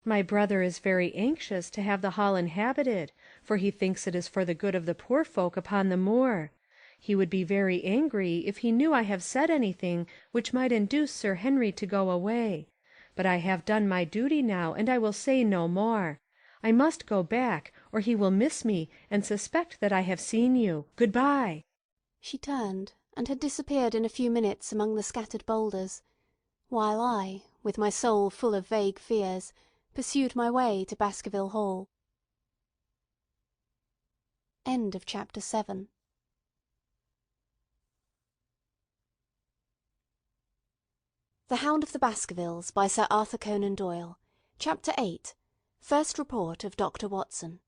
"My brother is very anxious to have the hall inhabited, for he thinks it is for the good of the poor folk upon the moor. He would be very angry if he knew I have said anything which might induce Sir Henry to go away. But I have done my duty now, and I will say no more. I must go back, or he will miss me and suspect that I have seen you. Good-bye." She turned, and had disappeared in a few minutes among the scattered boulders, while I, with my soul full of vague fears, pursued my way to Baskerville Hall. End of chapter 7. The Hound of the Baskervilles by Sir Arthur Conan Doyle. Chapter 8. First Report of Dr. Watson.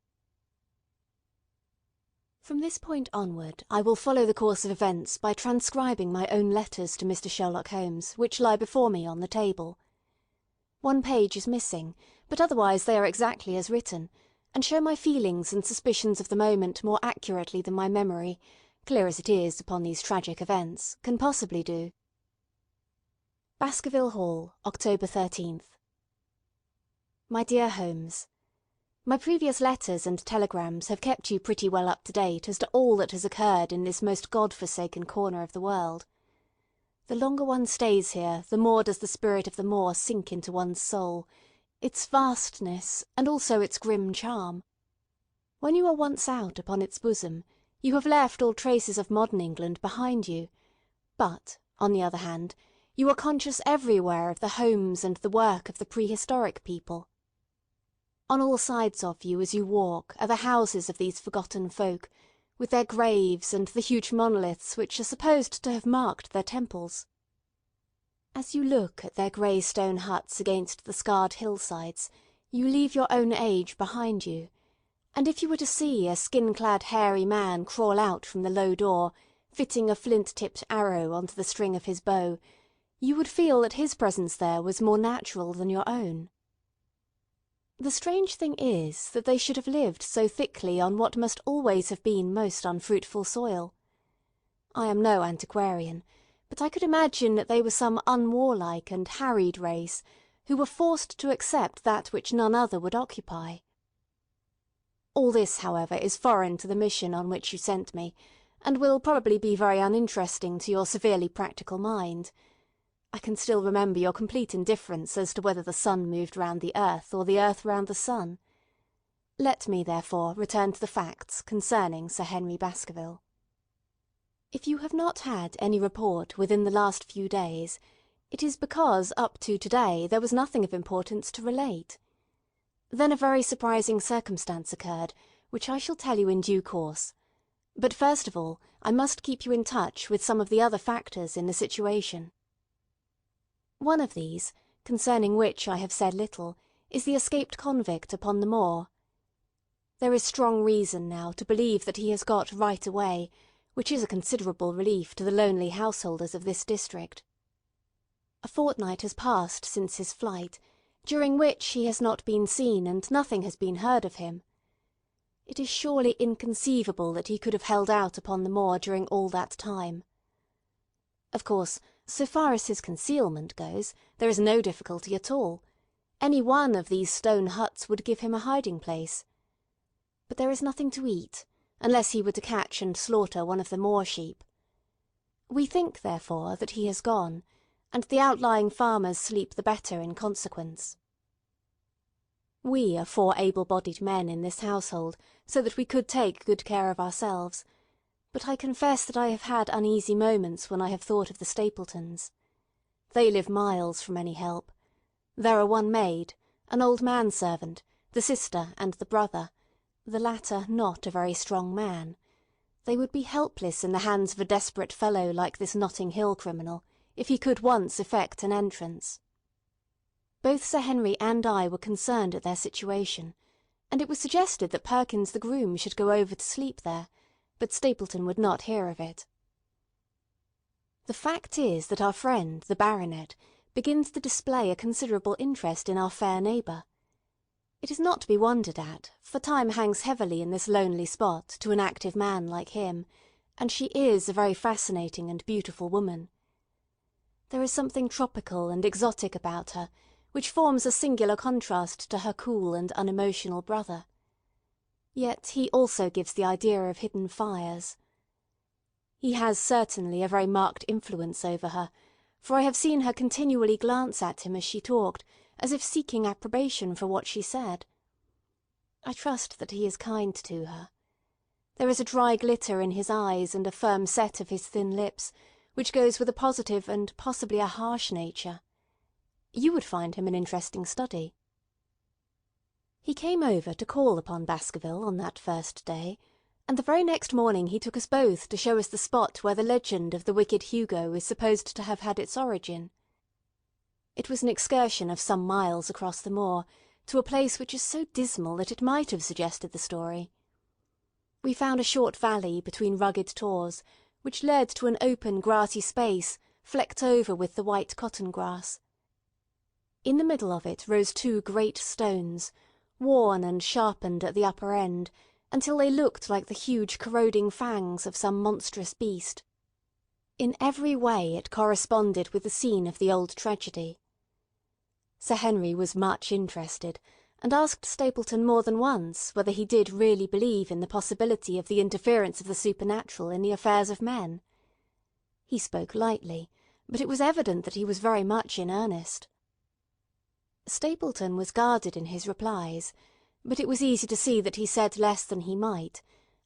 From this point onward I will follow the course of events by transcribing my own letters to Mr. Sherlock Holmes, which lie before me on the table. One page is missing, but otherwise they are exactly as written, and show my feelings and suspicions of the moment more accurately than my memory, clear as it is upon these tragic events, can possibly do. Baskerville Hall, October 13th. My dear Holmes, my previous letters and telegrams have kept you pretty well up to date as to all that has occurred in this most God-forsaken corner of the world. The longer one stays here, the more does the spirit of the moor sink into one's soul, its vastness, and also its grim charm. When you are once out upon its bosom, you have left all traces of modern England behind you, but, on the other hand, you are conscious everywhere of the homes and the work of the prehistoric people. On all sides of you as you walk are the houses of these forgotten folk, with their graves and the huge monoliths which are supposed to have marked their temples. As you look at their grey stone huts against the scarred hillsides, you leave your own age behind you, and if you were to see a skin-clad hairy man crawl out from the low door, fitting a flint-tipped arrow onto the string of his bow, you would feel that his presence there was more natural than your own. The strange thing is that they should have lived so thickly on what must always have been most unfruitful soil. I am no antiquarian, but I could imagine that they were some unwarlike and harried race who were forced to accept that which none other would occupy. All this, however, is foreign to the mission on which you sent me, and will probably be very uninteresting to your severely practical mind. I can still remember your complete indifference as to whether the sun moved round the earth or the earth round the sun. Let me, therefore, return to the facts concerning Sir Henry Baskerville. If you have not had any report within the last few days, it is because up to to-day there was nothing of importance to relate. Then a very surprising circumstance occurred, which I shall tell you in due course. But first of all, I must keep you in touch with some of the other factors in the situation. One of these, concerning which I have said little, is the escaped convict upon the moor. There is strong reason now to believe that he has got right away, which is a considerable relief to the lonely householders of this district. A fortnight has passed since his flight, during which he has not been seen and nothing has been heard of him. It is surely inconceivable that he could have held out upon the moor during all that time. Of course, so far as his concealment goes, there is no difficulty at all. Any one of these stone huts would give him a hiding-place. But there is nothing to eat, unless he were to catch and slaughter one of the moor sheep. We think, therefore, that he has gone, and the outlying farmers sleep the better in consequence. We are 4 able-bodied men in this household, so that we could take good care of ourselves, but I confess that I have had uneasy moments when I have thought of the Stapletons. They live miles from any help. There are one maid, an old man-servant, the sister and the brother, the latter not a very strong man. They would be helpless in the hands of a desperate fellow like this Notting Hill criminal, if he could once effect an entrance. Both Sir Henry and I were concerned at their situation, and it was suggested that Perkins the groom should go over to sleep there, but Stapleton would not hear of it. The fact is that our friend, the baronet, begins to display a considerable interest in our fair neighbour. It is not to be wondered at, for time hangs heavily in this lonely spot to an active man like him, and she is a very fascinating and beautiful woman. There is something tropical and exotic about her, which forms a singular contrast to her cool and unemotional brother. Yet he also gives the idea of hidden fires. He has certainly a very marked influence over her, for I have seen her continually glance at him as she talked, as if seeking approbation for what she said. I trust that he is kind to her. There is a dry glitter in his eyes and a firm set of his thin lips, which goes with a positive and possibly a harsh nature. You would find him an interesting study. He came over to call upon Baskerville on that first day, and the very next morning he took us both to show us the spot where the legend of the wicked Hugo is supposed to have had its origin. It was an excursion of some miles across the moor, to a place which is so dismal that it might have suggested the story. We found a short valley between rugged tors, which led to an open grassy space flecked over with the white cotton grass. In the middle of it rose 2 great stones, worn and sharpened at the upper end, until they looked like the huge corroding fangs of some monstrous beast. In every way it corresponded with the scene of the old tragedy. Sir Henry was much interested, and asked Stapleton more than once whether he did really believe in the possibility of the interference of the supernatural in the affairs of men. He spoke lightly, but it was evident that he was very much in earnest. Stapleton was guarded in his replies, but it was easy to see that he said less than he might,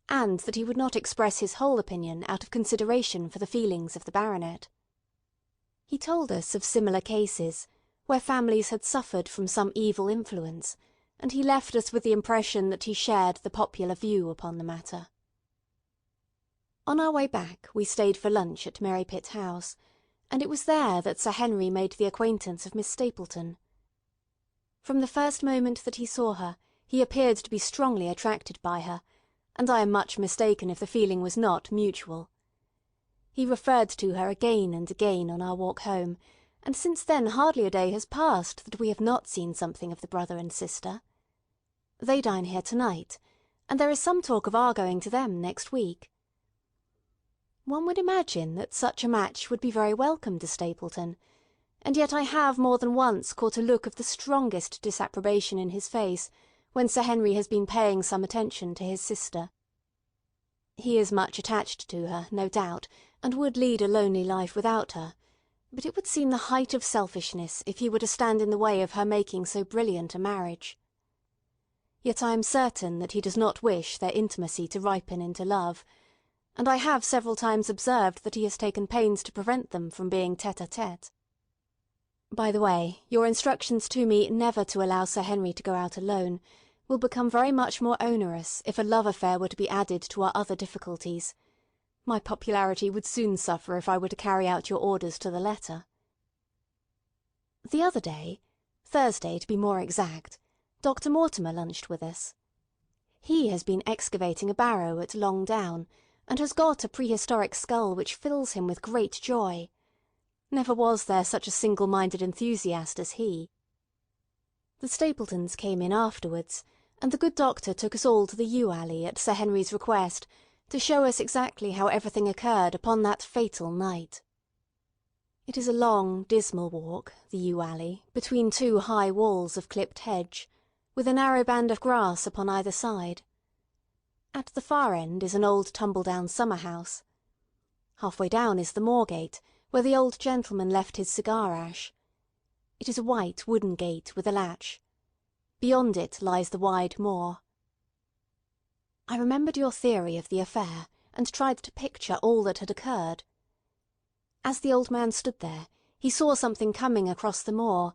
and that he would not express his whole opinion out of consideration for the feelings of the baronet. He told us of similar cases, where families had suffered from some evil influence, and he left us with the impression that he shared the popular view upon the matter. On our way back we stayed for lunch at Merrypit House, and it was there that Sir Henry made the acquaintance of Miss Stapleton. From the first moment that he saw her, he appeared to be strongly attracted by her, and I am much mistaken if the feeling was not mutual. He referred to her again and again on our walk home, and since then hardly a day has passed that we have not seen something of the brother and sister. They dine here to-night, and there is some talk of our going to them next week. One would imagine that such a match would be very welcome to Stapleton, and yet I have more than once caught a look of the strongest disapprobation in his face when Sir Henry has been paying some attention to his sister. He is much attached to her, no doubt, and would lead a lonely life without her, but it would seem the height of selfishness if he were to stand in the way of her making so brilliant a marriage. Yet I am certain that he does not wish their intimacy to ripen into love, and I have several times observed that he has taken pains to prevent them from being tête-à-tête. By the way, your instructions to me never to allow Sir Henry to go out alone will become very much more onerous if a love affair were to be added to our other difficulties. My popularity would soon suffer if I were to carry out your orders to the letter. The other day, Thursday to be more exact, Dr. Mortimer lunched with us. He has been excavating a barrow at Long Down, and has got a prehistoric skull which fills him with great joy. Never was there such a single-minded enthusiast as he. The Stapletons came in afterwards, and the good doctor took us all to the yew alley at Sir Henry's request, to show us exactly how everything occurred upon that fatal night. It is a long, dismal walk, the yew alley, between two high walls of clipped hedge, with a narrow band of grass upon either side. At the far end is an old tumble-down summer-house. Half-way down is the moor-gate, where the old gentleman left his cigar-ash. It is a white wooden gate with a latch. Beyond it lies the wide moor. I remembered your theory of the affair, and tried to picture all that had occurred. As the old man stood there, he saw something coming across the moor,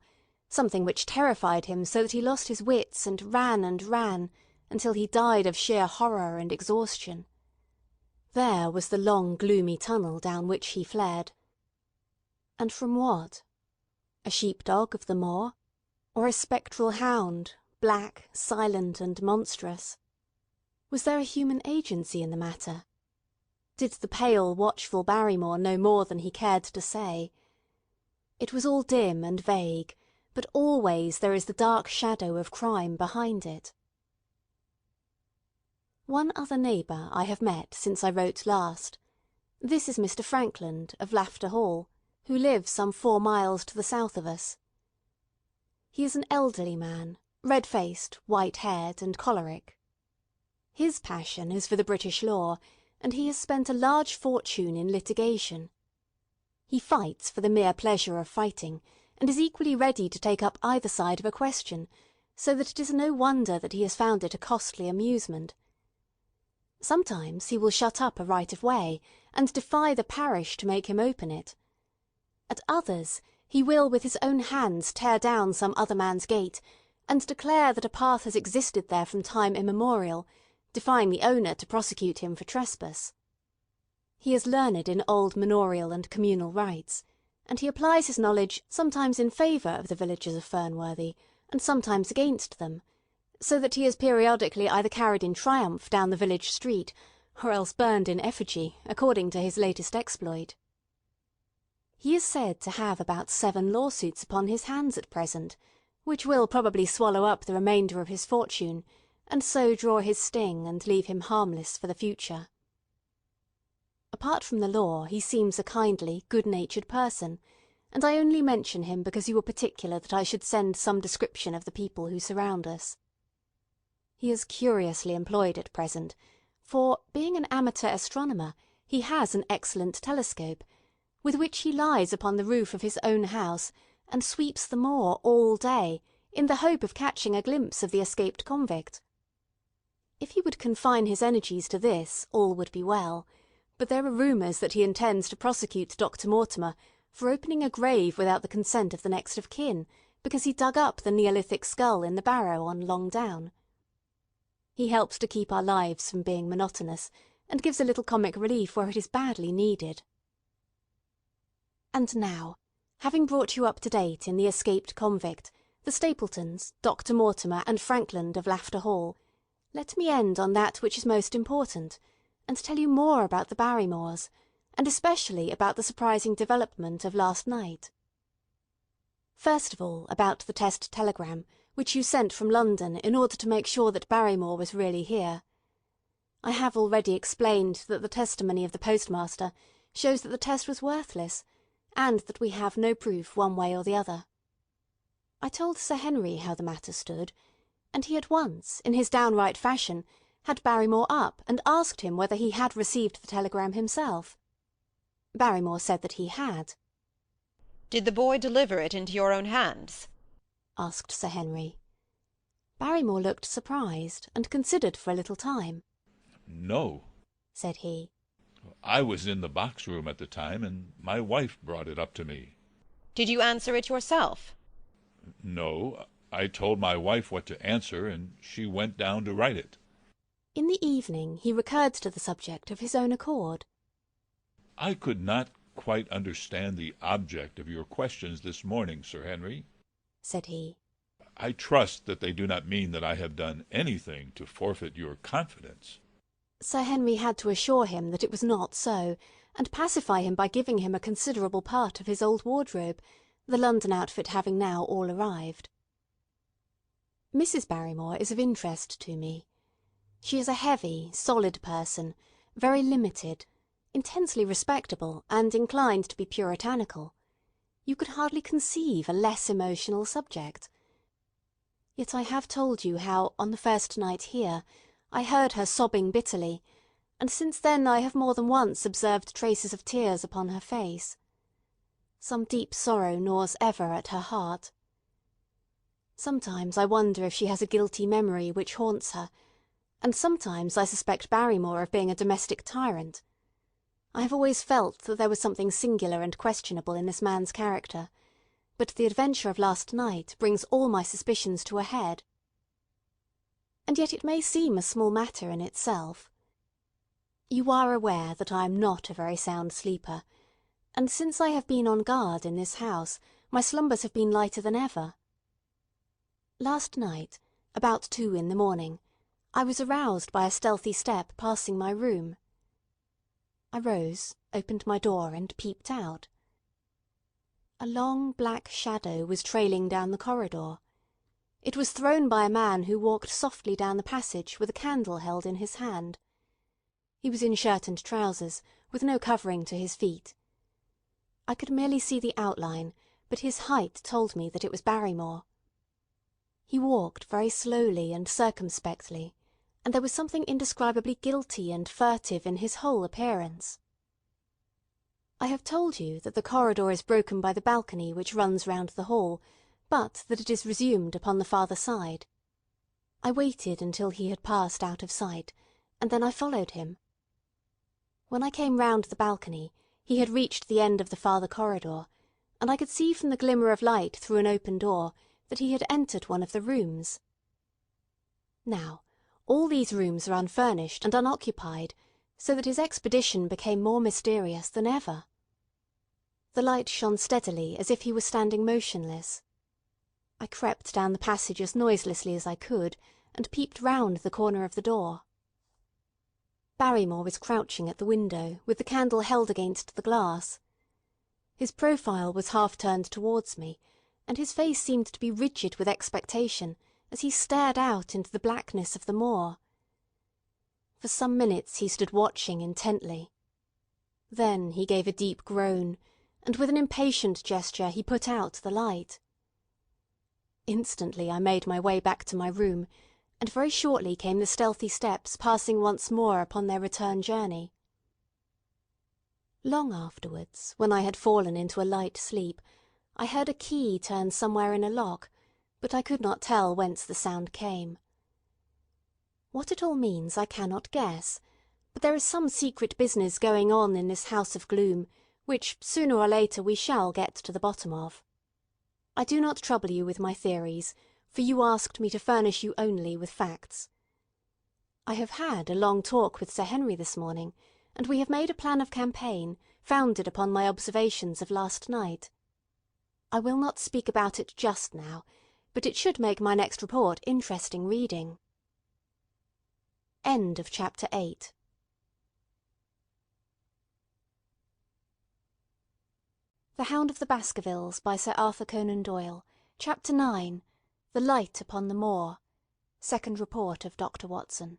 something which terrified him so that he lost his wits and ran until he died of sheer horror and exhaustion. There was the long gloomy tunnel down which he fled. And from what? A sheep-dog of the moor? Or a spectral hound, black, silent, and monstrous? Was there a human agency in the matter? Did the pale, watchful Barrymore know more than he cared to say? It was all dim and vague, but always there is the dark shadow of crime behind it. One other neighbour I have met since I wrote last. This is Mr. Frankland, of Lafter Hall, who lives some 4 miles to the south of us. He is an elderly man, red-faced, white-haired, and choleric. His passion is for the British law, and he has spent a large fortune in litigation. He fights for the mere pleasure of fighting, and is equally ready to take up either side of a question, so that it is no wonder that he has found it a costly amusement. Sometimes he will shut up a right-of-way, and defy the parish to make him open it. At others, he will with his own hands tear down some other man's gate, and declare that a path has existed there from time immemorial, defying the owner to prosecute him for trespass. He is learned in old manorial and communal rights, and he applies his knowledge sometimes in favour of the villagers of Fernworthy, and sometimes against them, so that he is periodically either carried in triumph down the village street, or else burned in effigy, according to his latest exploit. He is said to have about 7 lawsuits upon his hands at present, which will probably swallow up the remainder of his fortune, and so draw his sting and leave him harmless for the future. Apart from the law, he seems a kindly, good-natured person, and I only mention him because you were particular that I should send some description of the people who surround us. He is curiously employed at present, for, being an amateur astronomer, he has an excellent telescope, with which he lies upon the roof of his own house, and sweeps the moor all day, in the hope of catching a glimpse of the escaped convict. If he would confine his energies to this, all would be well, but there are rumours that he intends to prosecute Dr. Mortimer for opening a grave without the consent of the next of kin, because he dug up the Neolithic skull in the barrow on Long Down. He helps to keep our lives from being monotonous, and gives a little comic relief where it is badly needed. And now, having brought you up to date in the escaped convict, the Stapletons, Dr. Mortimer, and Frankland of Lafter Hall, let me end on that which is most important, and tell you more about the Barrymores, and especially about the surprising development of last night. First of all, about the test telegram, which you sent from London in order to make sure that Barrymore was really here. I have already explained that the testimony of the postmaster shows that the test was worthless, and that we have no proof one way or the other. I told Sir Henry how the matter stood, and he at once, in his downright fashion, had Barrymore up and asked him whether he had received the telegram himself. Barrymore said that he had. "Did the boy deliver it into your own hands?" asked Sir Henry. Barrymore looked surprised, and considered for a little time. "No," said he. "I was in the box room at the time, and my wife brought it up to me." "Did you answer it yourself?" "No, I told my wife what to answer, and she went down to write it." In the evening he recurred to the subject of his own accord. "I could not quite understand the object of your questions this morning, Sir Henry," said he. "I trust that they do not mean that I have done anything to forfeit your confidence." Sir Henry had to assure him that it was not so, and pacify him by giving him a considerable part of his old wardrobe, the London outfit having now all arrived. Mrs. Barrymore is of interest to me. She is a heavy, solid person, very limited, intensely respectable, and inclined to be puritanical. You could hardly conceive a less emotional subject. Yet I have told you how, on the first night here, I heard her sobbing bitterly, and since then I have more than once observed traces of tears upon her face. Some deep sorrow gnaws ever at her heart. Sometimes I wonder if she has a guilty memory which haunts her, and sometimes I suspect Barrymore of being a domestic tyrant. I have always felt that there was something singular and questionable in this man's character, but the adventure of last night brings all my suspicions to a head. And yet it may seem a small matter in itself. You are aware that I am not a very sound sleeper, and since I have been on guard in this house, my slumbers have been lighter than ever. Last night, about 2 in the morning, I was aroused by a stealthy step passing my room. I rose, opened my door, and peeped out. A long black shadow was trailing down the corridor. It was thrown by a man who walked softly down the passage with a candle held in his hand. He was in shirt and trousers, with no covering to his feet. I could merely see the outline, but his height told me that it was Barrymore. He walked very slowly and circumspectly, and there was something indescribably guilty and furtive in his whole appearance. I have told you that the corridor is broken by the balcony which runs round the hall, but that it is resumed upon the farther side. I waited until he had passed out of sight, and then I followed him. When I came round the balcony, he had reached the end of the farther corridor, and I could see from the glimmer of light through an open door that he had entered one of the rooms. Now, all these rooms are unfurnished and unoccupied, so that his expedition became more mysterious than ever. The light shone steadily as if he were standing motionless. I crept down the passage as noiselessly as I could, and peeped round the corner of the door. Barrymore was crouching at the window, with the candle held against the glass. His profile was half turned towards me, and his face seemed to be rigid with expectation as he stared out into the blackness of the moor. For some minutes he stood watching intently. Then he gave a deep groan, and with an impatient gesture he put out the light. Instantly I made my way back to my room, and very shortly came the stealthy steps passing once more upon their return journey. Long afterwards, when I had fallen into a light sleep, I heard a key turn somewhere in a lock, but I could not tell whence the sound came. What it all means I cannot guess, but there is some secret business going on in this house of gloom, which sooner or later we shall get to the bottom of. I do not trouble you with my theories, for you asked me to furnish you only with facts. I have had a long talk with Sir Henry this morning, and we have made a plan of campaign, founded upon my observations of last night. I will not speak about it just now, but it should make my next report interesting reading. End of Chapter 8. The Hound of the Baskervilles by Sir Arthur Conan Doyle. Chapter 9. The Light upon the Moor. Second Report of Dr. Watson.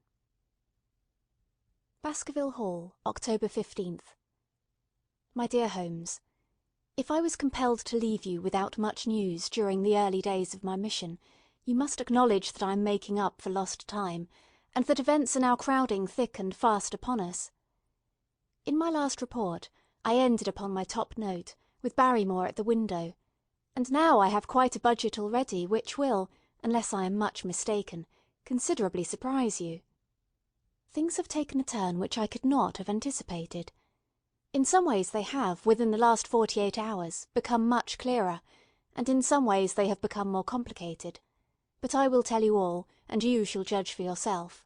Baskerville Hall, October 15th. My dear Holmes, if I was compelled to leave you without much news during the early days of my mission, you must acknowledge that I am making up for lost time, and that events are now crowding thick and fast upon us. In my last report I ended upon my top note, with Barrymore at the window, and now I have quite a budget already which will, unless I am much mistaken, considerably surprise you. Things have taken a turn which I could not have anticipated. In some ways they have, within the last 48 hours, become much clearer, and in some ways they have become more complicated. But I will tell you all, and you shall judge for yourself.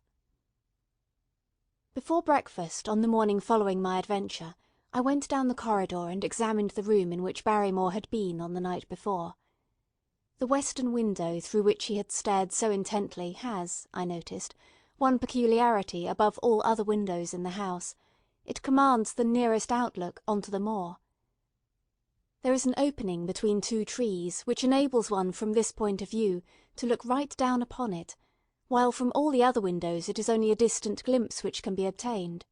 Before breakfast on the morning following my adventure, I went down the corridor and examined the room in which Barrymore had been on the night before. The western window through which he had stared so intently has, I noticed, one peculiarity above all other windows in the house. It commands the nearest outlook onto the moor. There is an opening between two trees which enables one from this point of view to look right down upon it, while from all the other windows it is only a distant glimpse which can be obtained.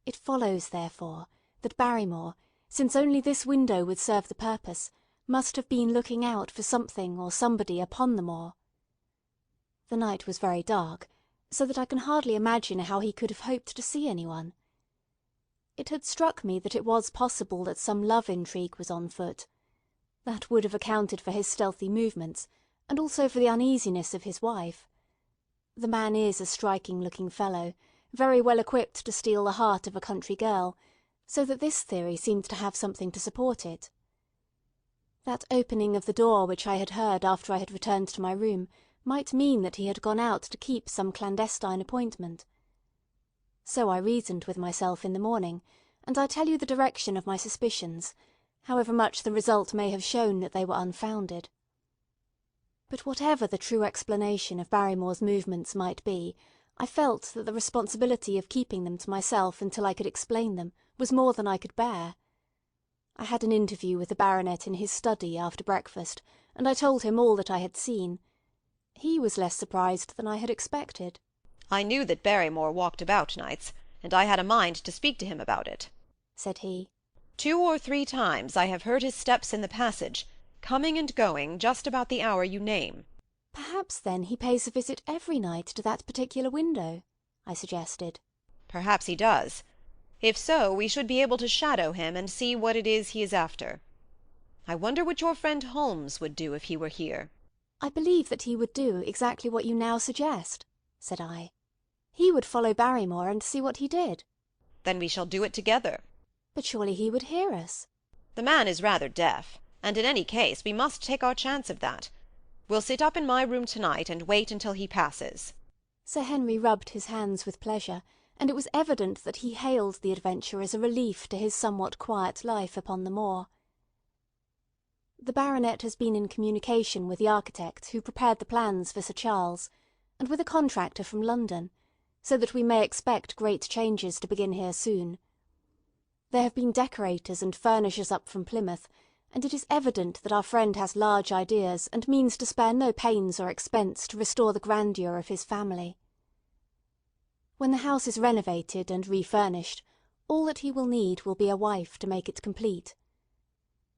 It follows, therefore, that Barrymore, since only this window would serve the purpose, must have been looking out for something or somebody upon the moor. The night was very dark, so that I can hardly imagine how he could have hoped to see anyone. It had struck me that it was possible that some love intrigue was on foot. That would have accounted for his stealthy movements, and also for the uneasiness of his wife. The man is a striking-looking fellow, very well equipped to steal the heart of a country girl, so that this theory seemed to have something to support it. That opening of the door which I had heard after I had returned to my room might mean that he had gone out to keep some clandestine appointment. So I reasoned with myself in the morning, and I tell you the direction of my suspicions, however much the result may have shown that they were unfounded. But whatever the true explanation of Barrymore's movements might be, I felt that the responsibility of keeping them to myself until I could explain them was more than I could bear. I had an interview with the baronet in his study after breakfast, and I told him all that I had seen. He was less surprised than I had expected. "I knew that Barrymore walked about nights, and I had a mind to speak to him about it," said he. "2 or 3 times I have heard his steps in the passage, coming and going just about the hour you name." "Perhaps, then, he pays a visit every night to that particular window," I suggested. "Perhaps he does. If so, we should be able to shadow him and see what it is he is after. I wonder what your friend Holmes would do if he were here." "I believe that he would do exactly what you now suggest," said I. "He would follow Barrymore and see what he did." "Then we shall do it together." "But surely he would hear us." "The man is rather deaf, and in any case we must take our chance of that. We'll sit up in my room tonight and wait until he passes." Sir Henry rubbed his hands with pleasure, and it was evident that he hailed the adventure as a relief to his somewhat quiet life upon the moor. The baronet has been in communication with the architect who prepared the plans for Sir Charles, and with a contractor from London, so that we may expect great changes to begin here soon. There have been decorators and furnishers up from Plymouth, and it is evident that our friend has large ideas and means to spare no pains or expense to restore the grandeur of his family. When the house is renovated and refurnished, all that he will need will be a wife to make it complete.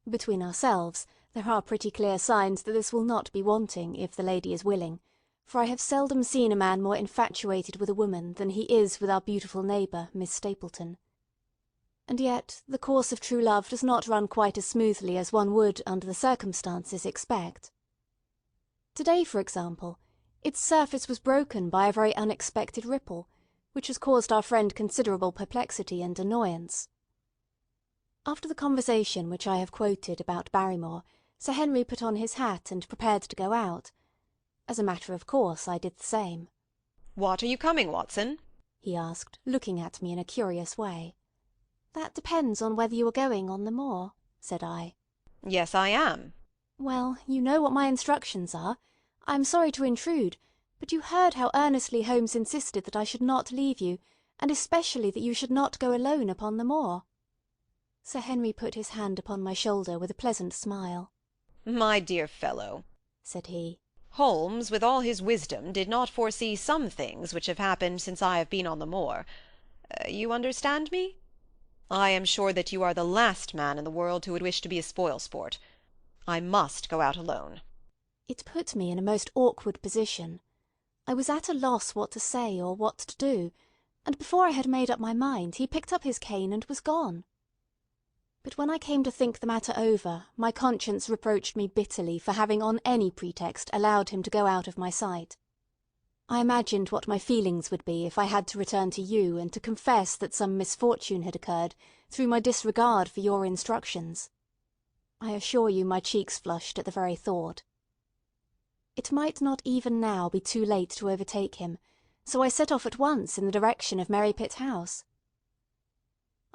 Between ourselves, there are pretty clear signs that this will not be wanting if the lady is willing, for I have seldom seen a man more infatuated with a woman than he is with our beautiful neighbour, Miss Stapleton. And yet the course of true love does not run quite as smoothly as one would, under the circumstances, expect. To-day, for example, its surface was broken by a very unexpected ripple, which has caused our friend considerable perplexity and annoyance. After the conversation which I have quoted about Barrymore, Sir Henry put on his hat and prepared to go out. As a matter of course, I did the same. "What, are you coming, Watson?" he asked, looking at me in a curious way. "That depends on whether you are going on the moor," said I. "Yes, I am." "Well, you know what my instructions are. I am sorry to intrude, but you heard how earnestly Holmes insisted that I should not leave you, and especially that you should not go alone upon the moor." Sir Henry put his hand upon my shoulder with a pleasant smile. "My dear fellow," said he, "Holmes, with all his wisdom, did not foresee some things which have happened since I have been on the moor. You understand me? I am sure that you are the last man in the world who would wish to be a spoil-sport. I must go out alone." It put me in a most awkward position. I was at a loss what to say or what to do, and before I had made up my mind he picked up his cane and was gone. But when I came to think the matter over, my conscience reproached me bitterly for having on any pretext allowed him to go out of my sight. I imagined what my feelings would be if I had to return to you and to confess that some misfortune had occurred through my disregard for your instructions. I assure you my cheeks flushed at the very thought. It might not even now be too late to overtake him, so I set off at once in the direction of Merrypit House.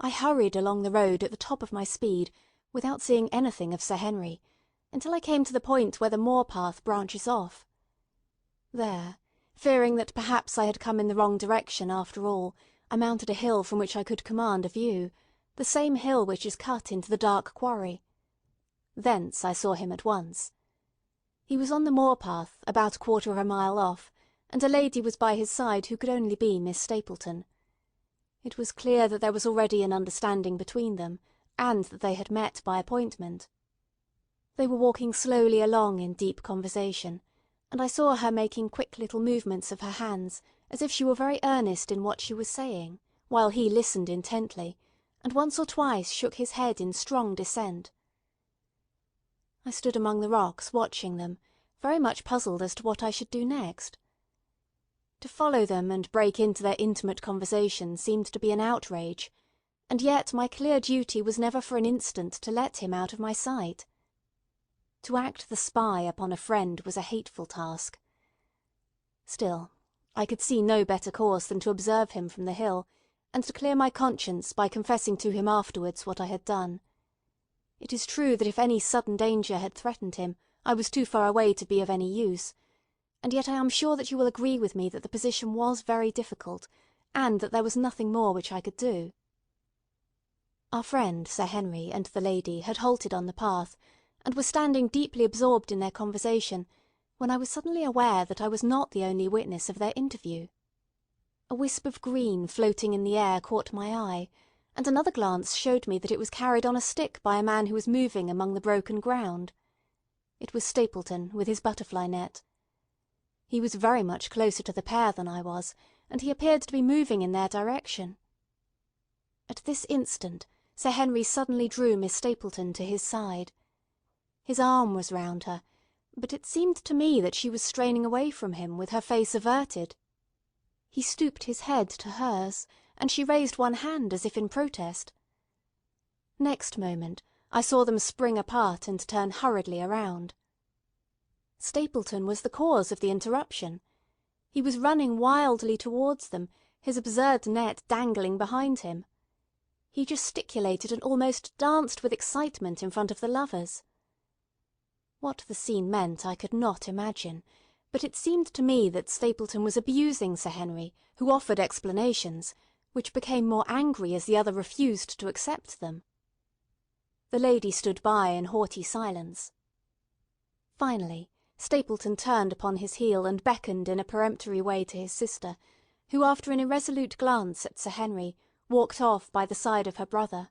I hurried along the road at the top of my speed, without seeing anything of Sir Henry, until I came to the point where the moor path branches off. There, fearing that perhaps I had come in the wrong direction after all, I mounted a hill from which I could command a view, the same hill which is cut into the dark quarry. Thence I saw him at once. He was on the moor path, about a quarter of a mile off, and a lady was by his side who could only be Miss Stapleton. It was clear that there was already an understanding between them, and that they had met by appointment. They were walking slowly along in deep conversation, and I saw her making quick little movements of her hands, as if she were very earnest in what she was saying, while he listened intently, and once or twice shook his head in strong dissent. I stood among the rocks watching them, very much puzzled as to what I should do next. To follow them and break into their intimate conversation seemed to be an outrage, and yet my clear duty was never for an instant to let him out of my sight. To act the spy upon a friend was a hateful task. Still, I could see no better course than to observe him from the hill, and to clear my conscience by confessing to him afterwards what I had done. It is true that if any sudden danger had threatened him, I was too far away to be of any use, and yet I am sure that you will agree with me that the position was very difficult, and that there was nothing more which I could do. Our friend Sir Henry and the lady had halted on the path, and were standing deeply absorbed in their conversation, when I was suddenly aware that I was not the only witness of their interview. A wisp of green floating in the air caught my eye, and another glance showed me that it was carried on a stick by a man who was moving among the broken ground. It was Stapleton with his butterfly net. He was very much closer to the pair than I was, and he appeared to be moving in their direction. At this instant Sir Henry suddenly drew Miss Stapleton to his side. His arm was round her, but it seemed to me that she was straining away from him with her face averted. He stooped his head to hers, and she raised one hand as if in protest. Next moment I saw them spring apart and turn hurriedly around. Stapleton was the cause of the interruption. He was running wildly towards them, his absurd net dangling behind him. He gesticulated and almost danced with excitement in front of the lovers. What the scene meant I could not imagine, but it seemed to me that Stapleton was abusing Sir Henry, who offered explanations, which became more angry as the other refused to accept them. The lady stood by in haughty silence. Finally, Stapleton turned upon his heel and beckoned in a peremptory way to his sister, who, after an irresolute glance at Sir Henry, walked off by the side of her brother.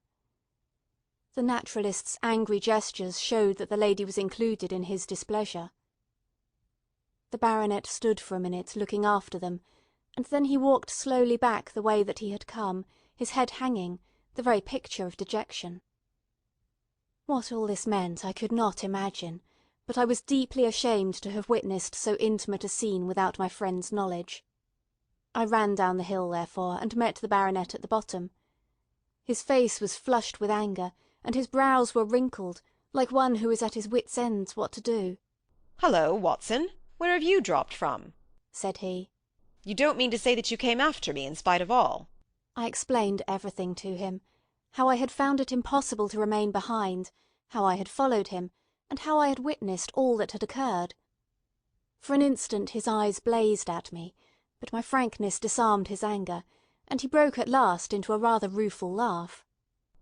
The naturalist's angry gestures showed that the lady was included in his displeasure. The baronet stood for a minute looking after them, and then he walked slowly back the way that he had come, his head hanging, the very picture of dejection. What all this meant I could not imagine, but I was deeply ashamed to have witnessed so intimate a scene without my friend's knowledge. I ran down the hill, therefore, and met the baronet at the bottom. His face was flushed with anger, and his brows were wrinkled, like one who is at his wits' ends what to do. "Hullo, Watson! Where have you dropped from?" said he. "You don't mean to say that you came after me in spite of all?" I explained everything to him, how I had found it impossible to remain behind, how I had followed him, and how I had witnessed all that had occurred. For an instant his eyes blazed at me, but my frankness disarmed his anger, and he broke at last into a rather rueful laugh.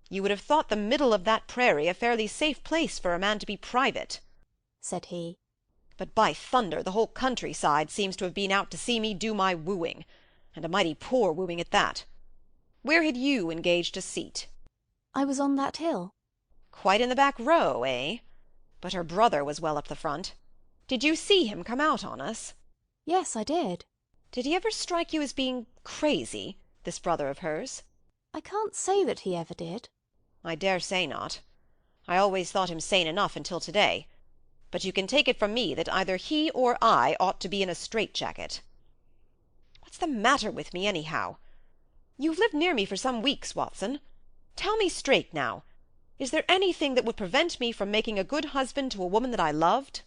You would have thought the middle of that prairie a fairly safe place for a man to be private," said he. "but by thunder the whole countryside seems to have been out to see me do my wooing, and a mighty poor wooing at that. Where had you engaged a seat?" "I was on that hill." "Quite in the back row, eh? But her brother was well up the front. Did you see him come out on us?" "Yes, I did." "Did he ever strike you as being crazy, this brother of hers?" "I can't say that he ever did." "I dare say not. I always thought him sane enough until to-day. But you can take it from me that either he or I ought to be in a strait-jacket. What's the matter with me, anyhow? You've lived near me for some weeks, Watson. Tell me straight now, is there anything that would prevent me from making a good husband to a woman that I loved?"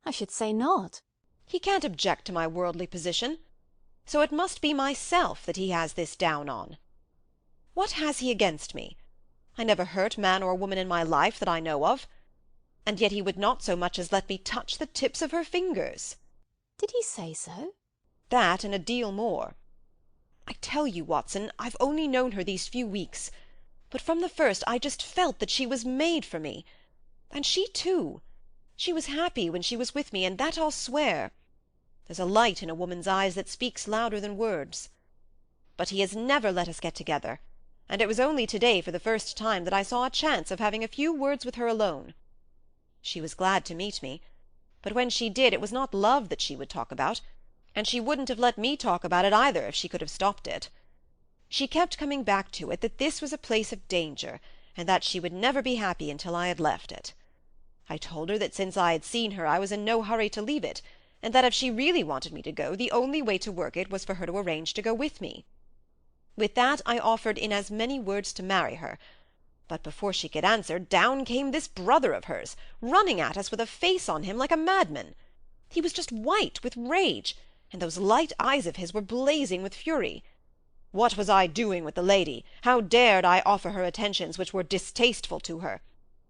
"I should say not." "He can't object to my worldly position. So it must be myself that he has this down on. What has he against me? I never hurt man or woman in my life that I know of. And yet he would not so much as let me touch the tips of her fingers." "Did he say so?" "That and a deal more. I tell you, Watson, I've only known her these few weeks, but from the first I just felt that she was made for me. And she too. She was happy when she was with me, and that I'll swear. There's a light in a woman's eyes that speaks louder than words. But he has never let us get together, and it was only to-day for the first time that I saw a chance of having a few words with her alone. She was glad to meet me, but when she did it was not love that she would talk about, and she wouldn't have let me talk about it either if she could have stopped it. She kept coming back to it that this was a place of danger, and that she would never be happy until I had left it. I told her that since I had seen her I was in no hurry to leave it, and that if she really wanted me to go, the only way to work it was for her to arrange to go with me. With that I offered in as many words to marry her, but before she could answer, down came this brother of hers, running at us with a face on him like a madman. He was just white with rage, and those light eyes of his were blazing with fury. What was I doing with the lady? How dared I offer her attentions which were distasteful to her?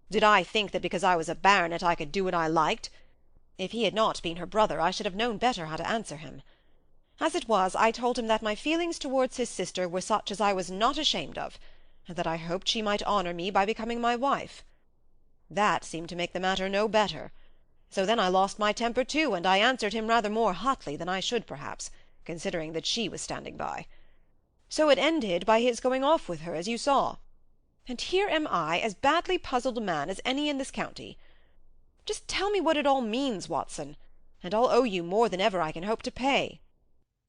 Did I think that because I was a baronet I could do what I liked? If he had not been her brother, I should have known better how to answer him. As it was, I told him that my feelings towards his sister were such as I was not ashamed of, and that I hoped she might honour me by becoming my wife. That seemed to make the matter no better. So then I lost my temper too, and I answered him rather more hotly than I should perhaps, considering that she was standing by. So it ended by his going off with her, as you saw. And here am I, as badly puzzled a man as any in this county. Just tell me what it all means, Watson, and I'll owe you more than ever I can hope to pay."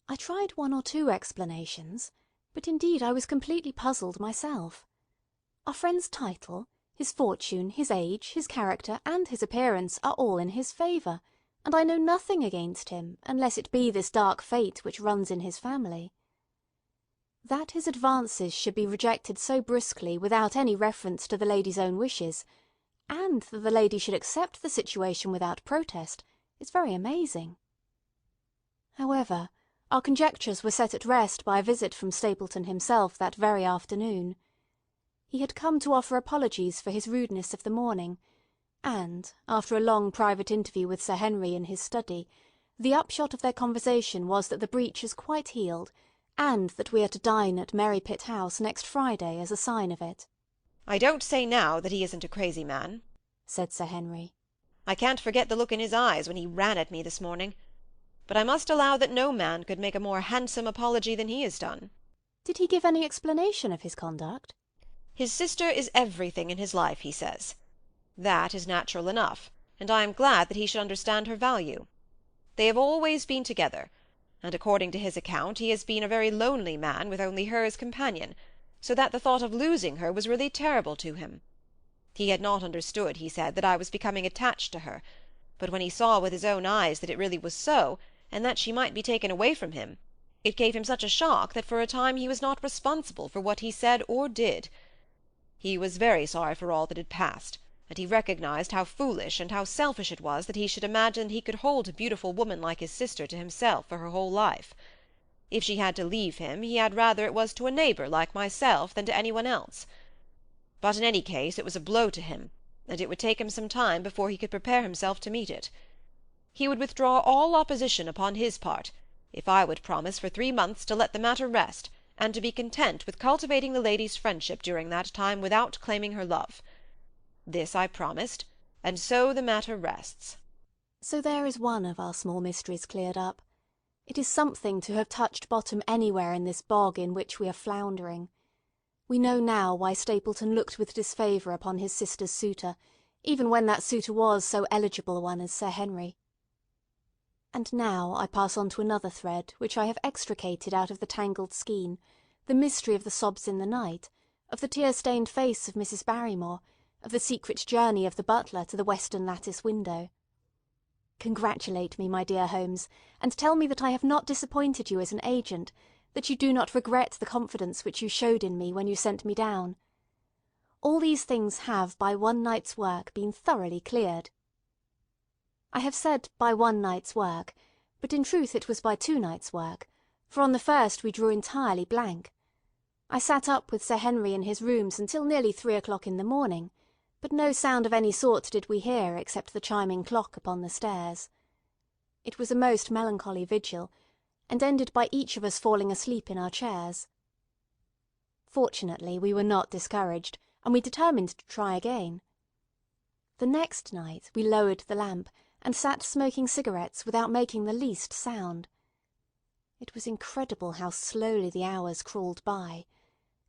I tried one or two explanations, but indeed I was completely puzzled myself. Our friend's title, his fortune, his age, his character, and his appearance are all in his favour, and I know nothing against him, unless it be this dark fate which runs in his family. That his advances should be rejected so brusquely without any reference to the lady's own wishes, and that the lady should accept the situation without protest, is very amazing. However, our conjectures were set at rest by a visit from Stapleton himself that very afternoon. He had come to offer apologies for his rudeness of the morning, and, after a long private interview with Sir Henry in his study, the upshot of their conversation was that the breach is quite healed, and that we are to dine at Merrypit House next Friday as a sign of it. "I don't say now that he isn't a crazy man," said Sir Henry. "I can't forget the look in his eyes when he ran at me this morning. But I must allow that no man could make a more handsome apology than he has done." "Did he give any explanation of his conduct?" "His sister is everything in his life, he says. That is natural enough, and I am glad that he should understand her value. They have always been together, and according to his account he has been a very lonely man with only her as companion, so that the thought of losing her was really terrible to him. He had not understood, he said, that I was becoming attached to her, but when he saw with his own eyes that it really was so, and that she might be taken away from him, it gave him such a shock that for a time he was not responsible for what he said or did. He was very sorry for all that had passed, and he recognized how foolish and how selfish it was that he should imagine he could hold a beautiful woman like his sister to himself for her whole life. If she had to leave him, he had rather it was to a neighbour like myself than to anyone else. But in any case it was a blow to him, and it would take him some time before he could prepare himself to meet it. He would withdraw all opposition upon his part, if I would promise for 3 months to let the matter rest, and to be content with cultivating the lady's friendship during that time without claiming her love. This I promised, and so the matter rests. So there is one of our small mysteries cleared up. It is something to have touched bottom anywhere in this bog in which we are floundering. We know now why Stapleton looked with disfavour upon his sister's suitor, even when that suitor was so eligible a one as Sir Henry. And now I pass on to another thread which I have extricated out of the tangled skein, the mystery of the sobs in the night, of the tear-stained face of Mrs. Barrymore, of the secret journey of the butler to the western lattice window. Congratulate me, my dear Holmes, and tell me that I have not disappointed you as an agent, that you do not regret the confidence which you showed in me when you sent me down. All these things have by one night's work been thoroughly cleared. I have said by one night's work, but in truth it was by 2 nights' work, for on the first we drew entirely blank. I sat up with Sir Henry in his rooms until nearly 3 o'clock in the morning, but no sound of any sort did we hear except the chiming clock upon the stairs. It was a most melancholy vigil, and ended by each of us falling asleep in our chairs. Fortunately we were not discouraged, and we determined to try again. The next night we lowered the lamp, and sat smoking cigarettes without making the least sound. It was incredible how slowly the hours crawled by,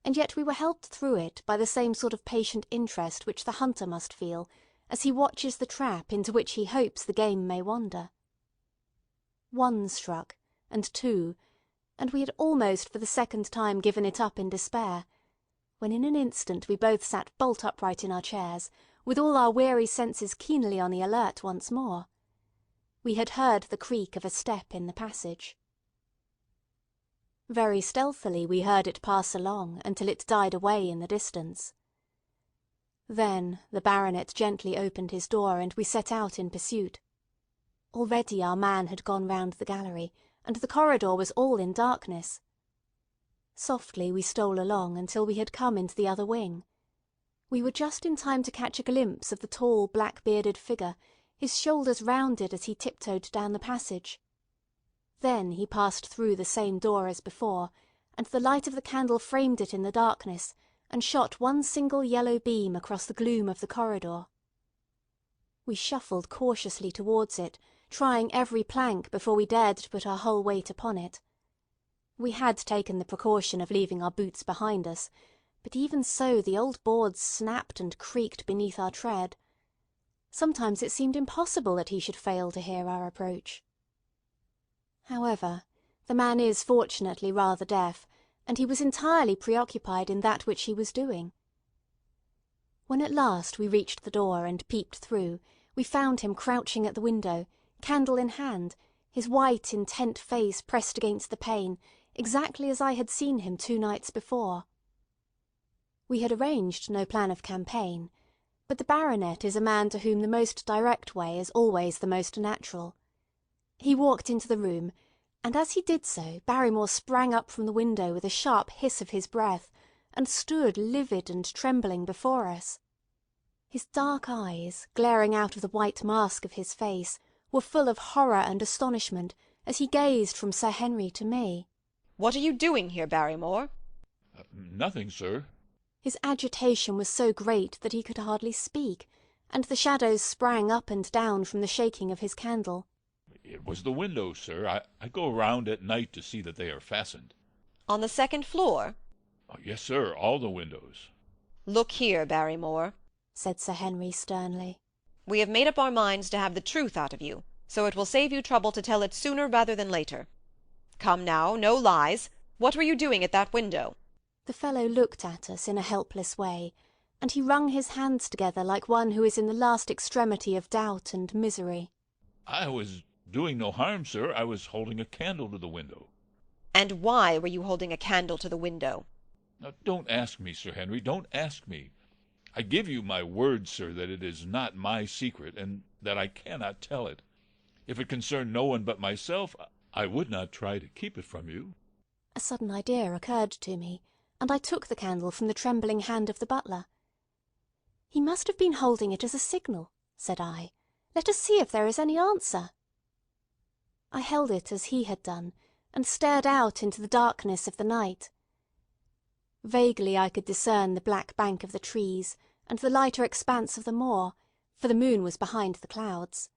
and yet we were helped through it by the same sort of patient interest which the hunter must feel as he watches the trap into which he hopes the game may wander. 1 struck, and 2, and we had almost for the second time given it up in despair, when in an instant we both sat bolt upright in our chairs, with all our weary senses keenly on the alert once more. We had heard the creak of a step in the passage. Very stealthily we heard it pass along until it died away in the distance. Then the baronet gently opened his door, and we set out in pursuit. Already our man had gone round the gallery, and the corridor was all in darkness. Softly we stole along until we had come into the other wing. We were just in time to catch a glimpse of the tall black-bearded figure, his shoulders rounded as he tiptoed down the passage. Then he passed through the same door as before, and the light of the candle framed it in the darkness, and shot one single yellow beam across the gloom of the corridor. We shuffled cautiously towards it, trying every plank before we dared to put our whole weight upon it. We had taken the precaution of leaving our boots behind us, but even so the old boards snapped and creaked beneath our tread. Sometimes it seemed impossible that he should fail to hear our approach. However, the man is fortunately rather deaf, and he was entirely preoccupied in that which he was doing. When at last we reached the door and peeped through, we found him crouching at the window, candle in hand, his white, intent face pressed against the pane, exactly as I had seen him 2 nights before. We had arranged no plan of campaign, but the baronet is a man to whom the most direct way is always the most natural. He walked into the room, and as he did so Barrymore sprang up from the window with a sharp hiss of his breath, and stood livid and trembling before us. His dark eyes, glaring out of the white mask of his face, were full of horror and astonishment as he gazed from Sir Henry to me. "What are you doing here, Barrymore?" Nothing, sir." His agitation was so great that he could hardly speak, and the shadows sprang up and down from the shaking of his candle. "It was the windows, sir. I go around at night to see that they are fastened." "On the 2nd floor?" "Yes, sir, all the windows." "Look here, Barrymore," said Sir Henry sternly. "We have made up our minds to have the truth out of you, so it will save you trouble to tell it sooner rather than later. Come now, no lies. What were you doing at that window?" The fellow looked at us in a helpless way, and he wrung his hands together like one who is in the last extremity of doubt and misery. "I was doing no harm, sir. I was holding a candle to the window." "And why were you holding a candle to the window?" Now, don't ask me, Sir Henry, don't ask me. I give you my word, sir, that it is not my secret, and that I cannot tell it. If it concerned no one but myself, I would not try to keep it from you." A sudden idea occurred to me, and I took the candle from the trembling hand of the butler. "He must have been holding it as a signal," said I. "Let us see if there is any answer." I held it as he had done, and stared out into the darkness of the night. Vaguely I could discern the black bank of the trees and the lighter expanse of the moor, for the moon was behind the clouds.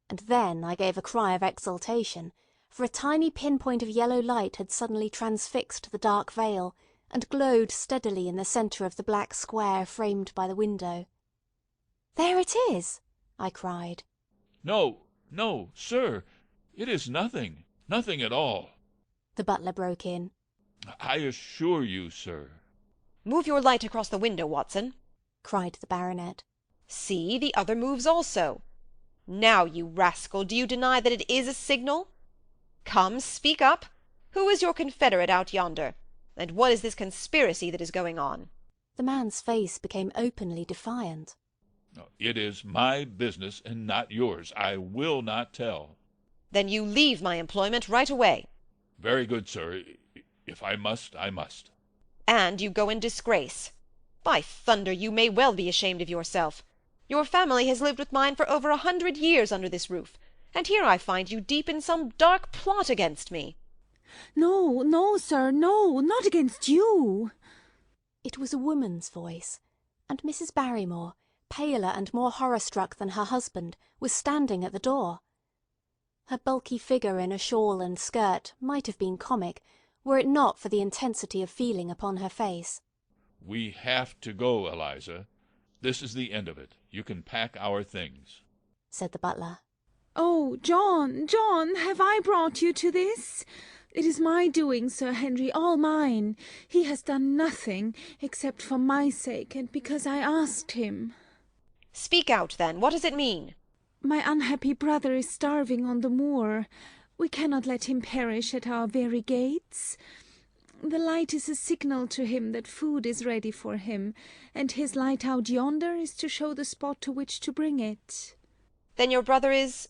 And then I gave a cry of exultation, for a tiny pinpoint of yellow light had suddenly transfixed the dark veil and glowed steadily in the centre of the black square framed by the window. "There it is!" I cried. No, no, sir, it is nothing, nothing at all, the butler broke in. I assure you, sir. "Move your light across the window, Watson," cried the baronet. "See, the other moves also. Now, you rascal, do you deny that it is a signal? Come, speak up. Who is your confederate out yonder? And what is this conspiracy that is going on?" The man's face became openly defiant. It is my business and not yours. I will not tell. "Then you leave my employment right away." Very good, sir. If I must, I must. "And you go in disgrace. By thunder, you may well be ashamed of yourself. Your family has lived with mine for over 100 years under this roof, and here I find you deep in some dark plot against me." "No, no, sir, no, not against you." It was a woman's voice, and Mrs. Barrymore, paler and more horror-struck than her husband, was standing at the door. Her bulky figure in a shawl and skirt might have been comic, were it not for the intensity of feeling upon her face. We have to go, Eliza. This is the end of it. You can pack our things, said the butler. "Oh, John, John, have I brought you to this? It is my doing, Sir Henry, all mine. He has done nothing, except for my sake, and because I asked him." "Speak out, then. What does it mean?" "My unhappy brother is starving on the moor. We cannot let him perish at our very gates. The light is a signal to him that food is ready for him, and his light out yonder is to show the spot to which to bring it." "Then your brother is—"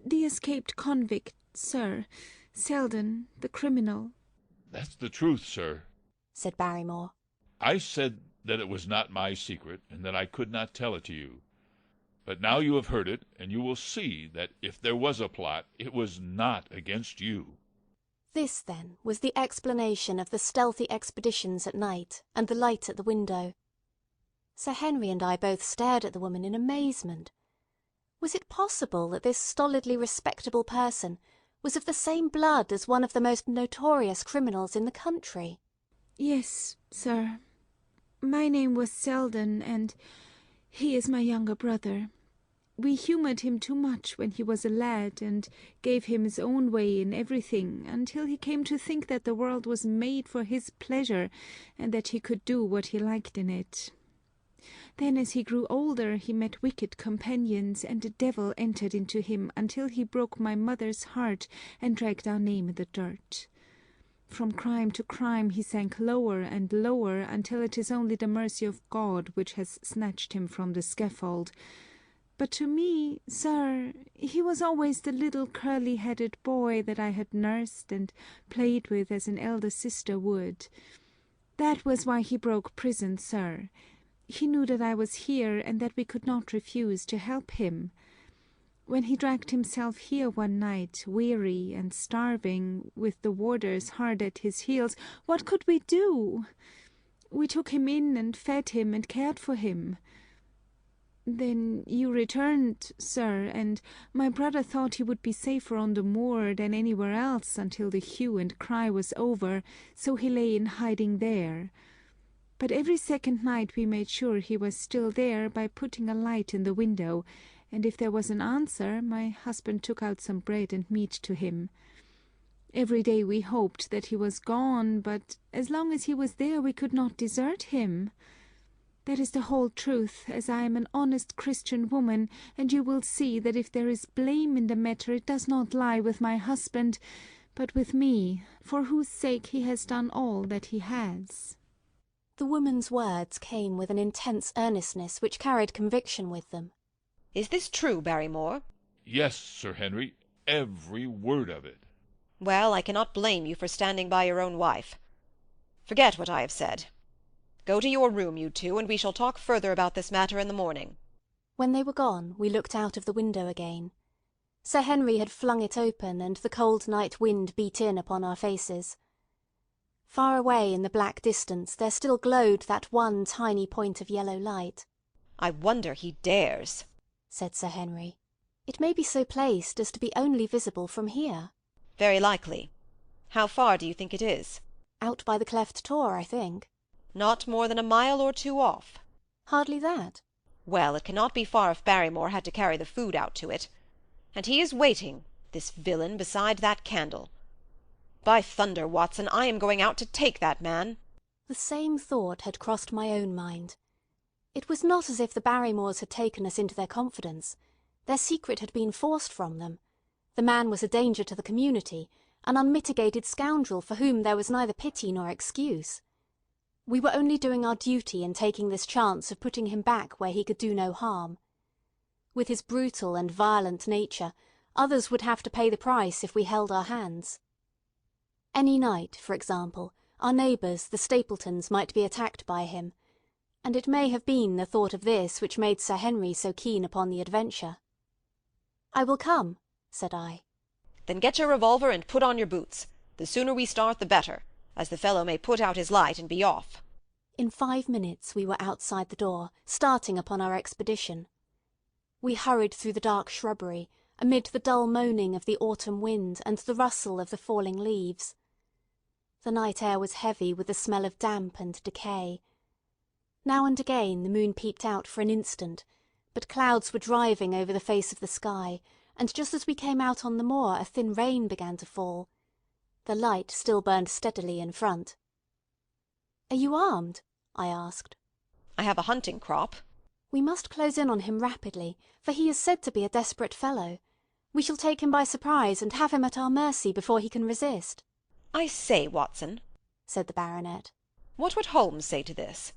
"The escaped convict, sir. Selden, the criminal." That's the truth, sir, said Barrymore. I said that it was not my secret, and that I could not tell it to you. But now you have heard it, and you will see that if there was a plot, it was not against you. This, then, was the explanation of the stealthy expeditions at night, and the light at the window. Sir Henry and I both stared at the woman in amazement. Was it possible that this stolidly respectable person was of the same blood as one of the most notorious criminals in the country? "Yes, sir. My name was Selden, and he is my younger brother. We humoured him too much when he was a lad, and gave him his own way in everything, until he came to think that the world was made for his pleasure, and that he could do what he liked in it. Then, as he grew older, he met wicked companions, and the devil entered into him until he broke my mother's heart and dragged our name in the dirt. From crime to crime he sank lower and lower, until it is only the mercy of God which has snatched him from the scaffold. But to me, sir, he was always the little curly-headed boy that I had nursed and played with as an elder sister would. That was why he broke prison, sir. He knew that I was here, and that we could not refuse to help him. When he dragged himself here one night, weary and starving, with the warders hard at his heels, what could we do? We took him in and fed him and cared for him. Then you returned, sir, and my brother thought he would be safer on the moor than anywhere else until the hue and cry was over, so he lay in hiding there. But every second night we made sure he was still there by putting a light in the window, and if there was an answer, my husband took out some bread and meat to him. Every day we hoped that he was gone, but as long as he was there we could not desert him. That is the whole truth, as I am an honest Christian woman, and you will see that if there is blame in the matter it does not lie with my husband, but with me, for whose sake he has done all that he has." The woman's words came with an intense earnestness which carried conviction with them. "Is this true, Barrymore?" Yes, Sir Henry, every word of it. "Well, I cannot blame you for standing by your own wife. Forget what I have said. Go to your room, you two, and we shall talk further about this matter in the morning." When they were gone, we looked out of the window again. Sir Henry had flung it open, and the cold night wind beat in upon our faces. Far away in the black distance there still glowed that one tiny point of yellow light. "I wonder he dares," said Sir Henry. "It may be so placed as to be only visible from here." "Very likely. How far do you think it is?" "Out by the cleft tor, I think." "Not more than a mile or two off." "Hardly that." "Well, it cannot be far if Barrymore had to carry the food out to it. And he is waiting, this villain, beside that candle. By thunder, Watson, I am going out to take that man." The same thought had crossed my own mind. It was not as if the Barrymores had taken us into their confidence. Their secret had been forced from them. The man was a danger to the community, an unmitigated scoundrel for whom there was neither pity nor excuse. We were only doing our duty in taking this chance of putting him back where he could do no harm. With his brutal and violent nature, others would have to pay the price if we held our hands. Any night, for example, our neighbours, the Stapletons, might be attacked by him, and it may have been the thought of this which made Sir Henry so keen upon the adventure. "I will come," said I. "Then get your revolver and put on your boots. The sooner we start the better, as the fellow may put out his light and be off." In 5 minutes we were outside the door, starting upon our expedition. We hurried through the dark shrubbery, amid the dull moaning of the autumn wind and the rustle of the falling leaves. The night air was heavy with the smell of damp and decay. Now and again the moon peeped out for an instant, but clouds were driving over the face of the sky, and just as we came out on the moor a thin rain began to fall. The light still burned steadily in front. "Are you armed?" I asked. "I have a hunting crop." "We must close in on him rapidly, for he is said to be a desperate fellow. We shall take him by surprise and have him at our mercy before he can resist." "I say, Watson," said the baronet, "what would Holmes say to this?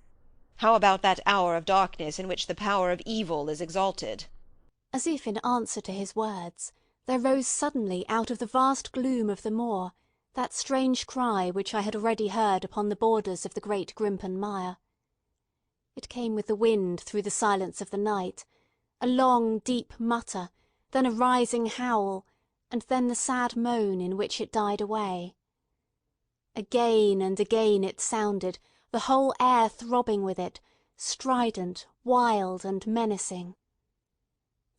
How about that hour of darkness in which the power of evil is exalted?" As if in answer to his words, there rose suddenly out of the vast gloom of the moor that strange cry which I had already heard upon the borders of the great Grimpen Mire. It came with the wind through the silence of the night, a long deep mutter, then a rising howl, and then the sad moan in which it died away. Again and again it sounded, the whole air throbbing with it, strident, wild, and menacing.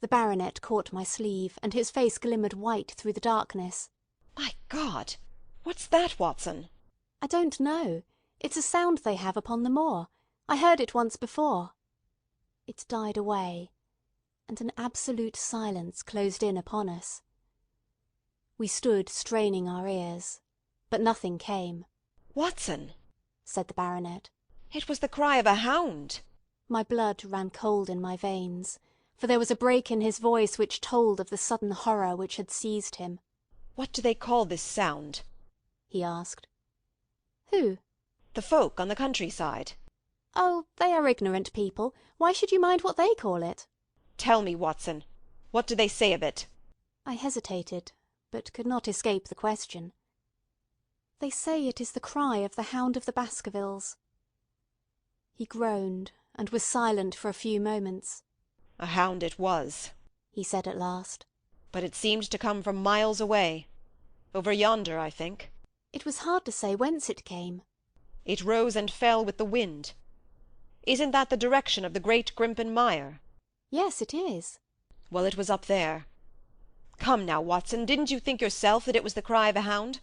The baronet caught my sleeve, and his face glimmered white through the darkness. "My God! What's that, Watson?" "I don't know. It's a sound they have upon the moor. I heard it once before." It died away, and an absolute silence closed in upon us. We stood straining our ears, but nothing came. "Watson," said the baronet, "it was the cry of a hound." My blood ran cold in my veins, for there was a break in his voice which told of the sudden horror which had seized him. "What do they call this sound?" he asked. "Who?" "The folk on the countryside." "Oh, they are ignorant people. Why should you mind what they call it?" "Tell me, Watson. What do they say of it?" I hesitated, but could not escape the question. "They say it is the cry of the Hound of the Baskervilles." He groaned, and was silent for a few moments. "A hound it was," he said at last. "But it seemed to come from miles away. Over yonder, I think." It was hard to say whence it came. "It rose and fell with the wind. Isn't that the direction of the great Grimpen Mire?" "Yes, it is." "Well, it was up there. Come now, Watson, didn't you think yourself that it was the cry of a hound?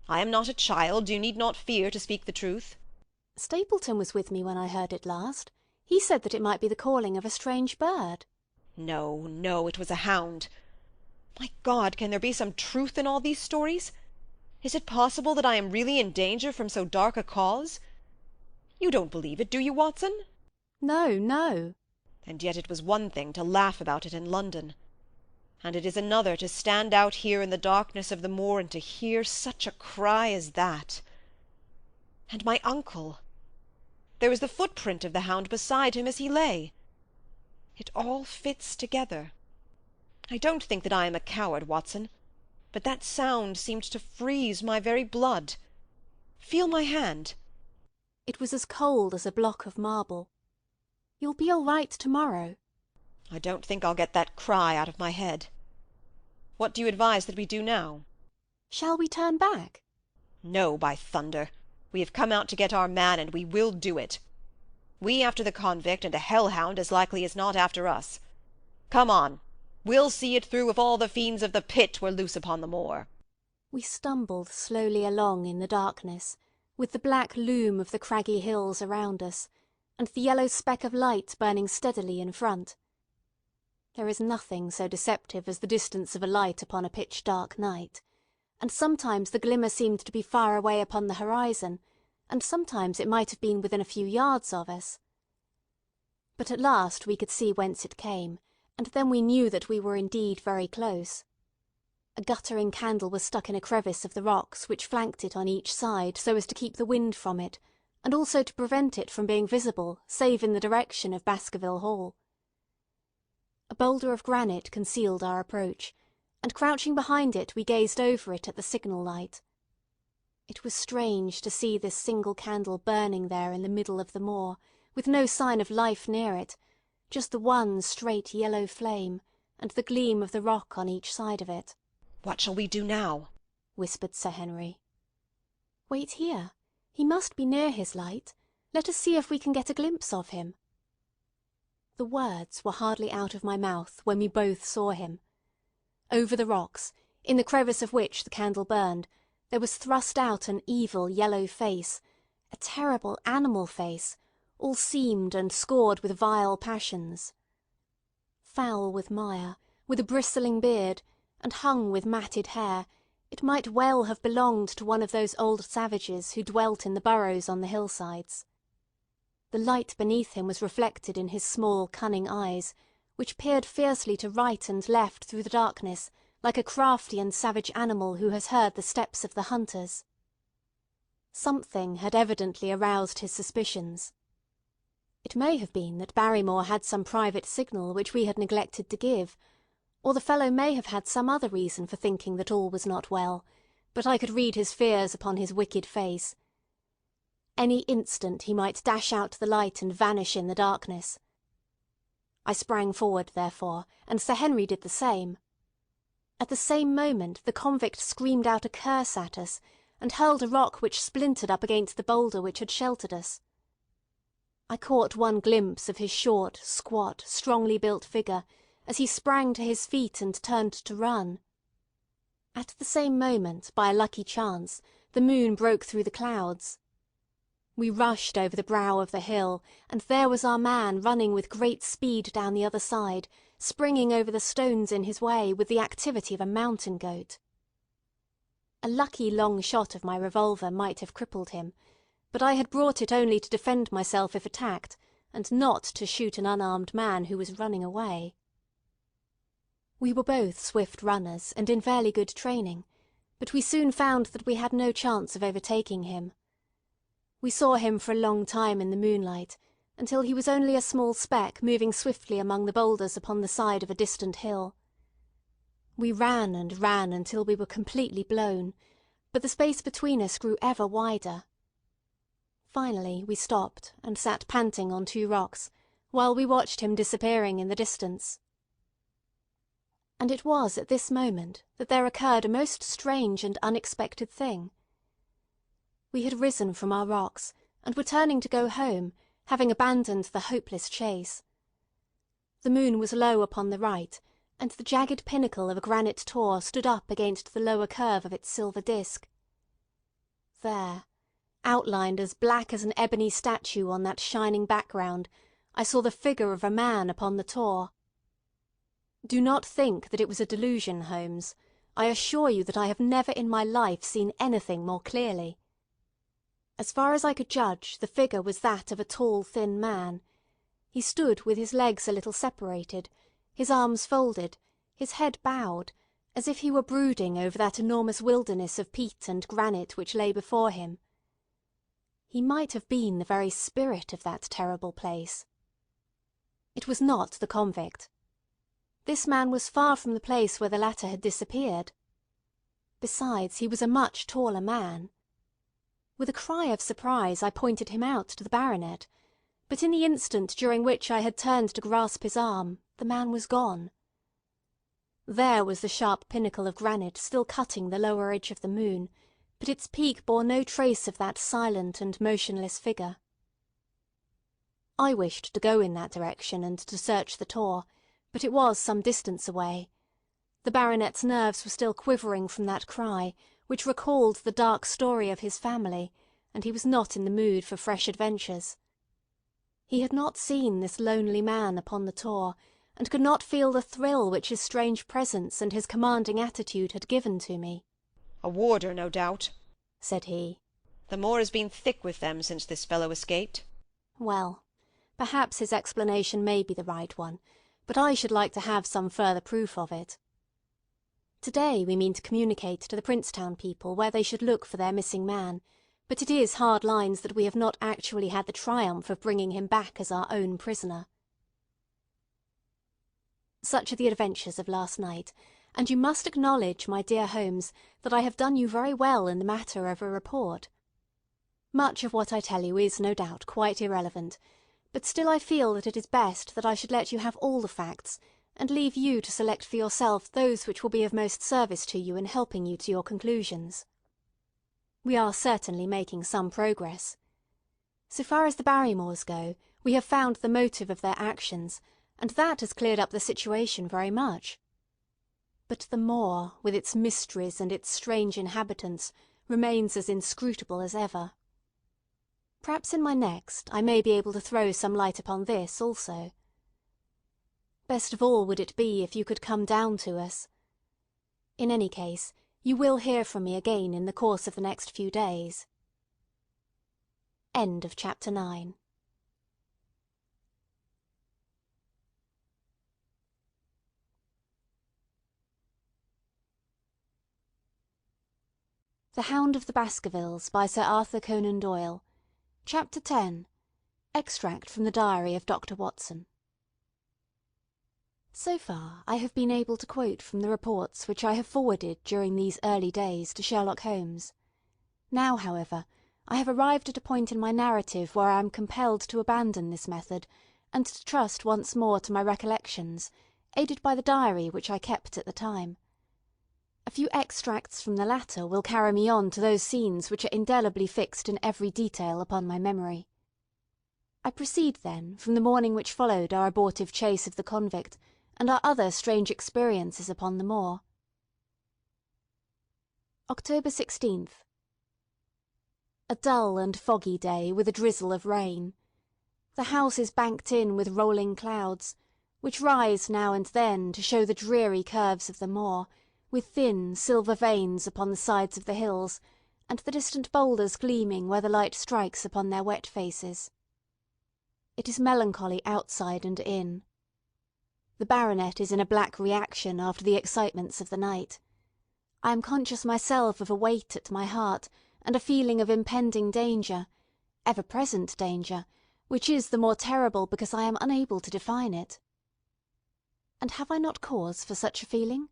I am not a child, you need not fear to speak the truth." "Stapleton was with me when I heard it last. He said that it might be the calling of a strange bird." "No, no, it was a hound. My God, can there be some truth in all these stories? Is it possible that I am really in danger from so dark a cause? You don't believe it, do you, Watson?" "No, no." "And yet it was one thing to laugh about it in London, and it is another to stand out here in the darkness of the moor and to hear such a cry as that. And my uncle! There was the footprint of the hound beside him as he lay. It all fits together. I don't think that I am a coward, Watson, but that sound seemed to freeze my very blood. Feel my hand." It was as cold as a block of marble. "You'll be all right tomorrow." "I don't think I'll get that cry out of my head. What do you advise that we do now?" "Shall we turn back?" "No, by thunder! We have come out to get our man, and we will do it. We after the convict, and a hell-hound as likely as not after us. Come on, we'll see it through if all the fiends of the pit were loose upon the moor." We stumbled slowly along in the darkness, with the black loom of the craggy hills around us, and the yellow speck of light burning steadily in front. There is nothing so deceptive as the distance of a light upon a pitch-dark night, and sometimes the glimmer seemed to be far away upon the horizon, and sometimes it might have been within a few yards of us. But at last we could see whence it came, and then we knew that we were indeed very close. A guttering candle was stuck in a crevice of the rocks which flanked it on each side so as to keep the wind from it, and also to prevent it from being visible save in the direction of Baskerville Hall. A boulder of granite concealed our approach, and crouching behind it we gazed over it at the signal light. It was strange to see this single candle burning there in the middle of the moor, with no sign of life near it, just the one straight yellow flame, and the gleam of the rock on each side of it. "What shall we do now?" whispered Sir Henry. "Wait here. He must be near his light. Let us see if we can get a glimpse of him." The words were hardly out of my mouth when we both saw him. Over the rocks, in the crevice of which the candle burned, there was thrust out an evil yellow face, a terrible animal face, all seamed and scored with vile passions. Foul with mire, with a bristling beard, and hung with matted hair, it might well have belonged to one of those old savages who dwelt in the burrows on the hillsides. The light beneath him was reflected in his small cunning eyes, which peered fiercely to right and left through the darkness, like a crafty and savage animal who has heard the steps of the hunters. Something had evidently aroused his suspicions. It may have been that Barrymore had some private signal which we had neglected to give, or the fellow may have had some other reason for thinking that all was not well, but I could read his fears upon his wicked face. Any instant he might dash out the light and vanish in the darkness. I sprang forward, therefore, and Sir Henry did the same. At the same moment the convict screamed out a curse at us, and hurled a rock which splintered up against the boulder which had sheltered us. I caught one glimpse of his short, squat, strongly built figure, as he sprang to his feet and turned to run. At the same moment, by a lucky chance, the moon broke through the clouds. We rushed over the brow of the hill, and there was our man running with great speed down the other side, springing over the stones in his way with the activity of a mountain goat. A lucky long shot of my revolver might have crippled him, but I had brought it only to defend myself if attacked, and not to shoot an unarmed man who was running away. We were both swift runners and in fairly good training, but we soon found that we had no chance of overtaking him. We saw him for a long time in the moonlight, until he was only a small speck moving swiftly among the boulders upon the side of a distant hill. We ran and ran until we were completely blown, but the space between us grew ever wider. Finally we stopped and sat panting on 2 rocks, while we watched him disappearing in the distance. And it was at this moment that there occurred a most strange and unexpected thing. We had risen from our rocks, and were turning to go home, having abandoned the hopeless chase. The moon was low upon the right, and the jagged pinnacle of a granite tor stood up against the lower curve of its silver disk. There, outlined as black as an ebony statue on that shining background, I saw the figure of a man upon the tor. Do not think that it was a delusion, Holmes. I assure you that I have never in my life seen anything more clearly. As far as I could judge, the figure was that of a tall, thin man. He stood with his legs a little separated, his arms folded, his head bowed, as if he were brooding over that enormous wilderness of peat and granite which lay before him. He might have been the very spirit of that terrible place. It was not the convict. This man was far from the place where the latter had disappeared. Besides, he was a much taller man. With a cry of surprise I pointed him out to the baronet, but in the instant during which I had turned to grasp his arm, the man was gone. There was the sharp pinnacle of granite still cutting the lower edge of the moon, but its peak bore no trace of that silent and motionless figure. I wished to go in that direction and to search the tor, but it was some distance away. The baronet's nerves were still quivering from that cry, which recalled the dark story of his family, and he was not in the mood for fresh adventures. He had not seen this lonely man upon the tor, and could not feel the thrill which his strange presence and his commanding attitude had given to me. "A warder, no doubt," said he. "The moor has been thick with them since this fellow escaped." Well, perhaps his explanation may be the right one, but I should like to have some further proof of it. To-day we mean to communicate to the Princetown people where they should look for their missing man, but it is hard lines that we have not actually had the triumph of bringing him back as our own prisoner. Such are the adventures of last night, and you must acknowledge, my dear Holmes, that I have done you very well in the matter of a report. Much of what I tell you is, no doubt, quite irrelevant, but still I feel that it is best that I should let you have all the facts, and leave you to select for yourself those which will be of most service to you in helping you to your conclusions. We are certainly making some progress. So far as the Barrymores go, we have found the motive of their actions, and that has cleared up the situation very much. But the moor, with its mysteries and its strange inhabitants, remains as inscrutable as ever. Perhaps in my next I may be able to throw some light upon this also. Best of all would it be if you could come down to us. In any case, you will hear from me again in the course of the next few days. End of Chapter 9. The Hound of the Baskervilles by Sir Arthur Conan Doyle. Chapter 10. Extract from the Diary of Dr. Watson. So far I have been able to quote from the reports which I have forwarded during these early days to Sherlock Holmes. Now, however, I have arrived at a point in my narrative where I am compelled to abandon this method, and to trust once more to my recollections, aided by the diary which I kept at the time. A few extracts from the latter will carry me on to those scenes which are indelibly fixed in every detail upon my memory. I proceed, then, from the morning which followed our abortive chase of the convict, and our other strange experiences upon the moor. October 16th. A dull and foggy day with a drizzle of rain. The house is banked in with rolling clouds, which rise now and then to show the dreary curves of the moor, with thin silver veins upon the sides of the hills, and the distant boulders gleaming where the light strikes upon their wet faces. It is melancholy outside and in. The baronet is in a black reaction after the excitements of the night. I am conscious myself of a weight at my heart, and a feeling of impending danger, ever-present danger, which is the more terrible because I am unable to define it. And have I not cause for such a feeling?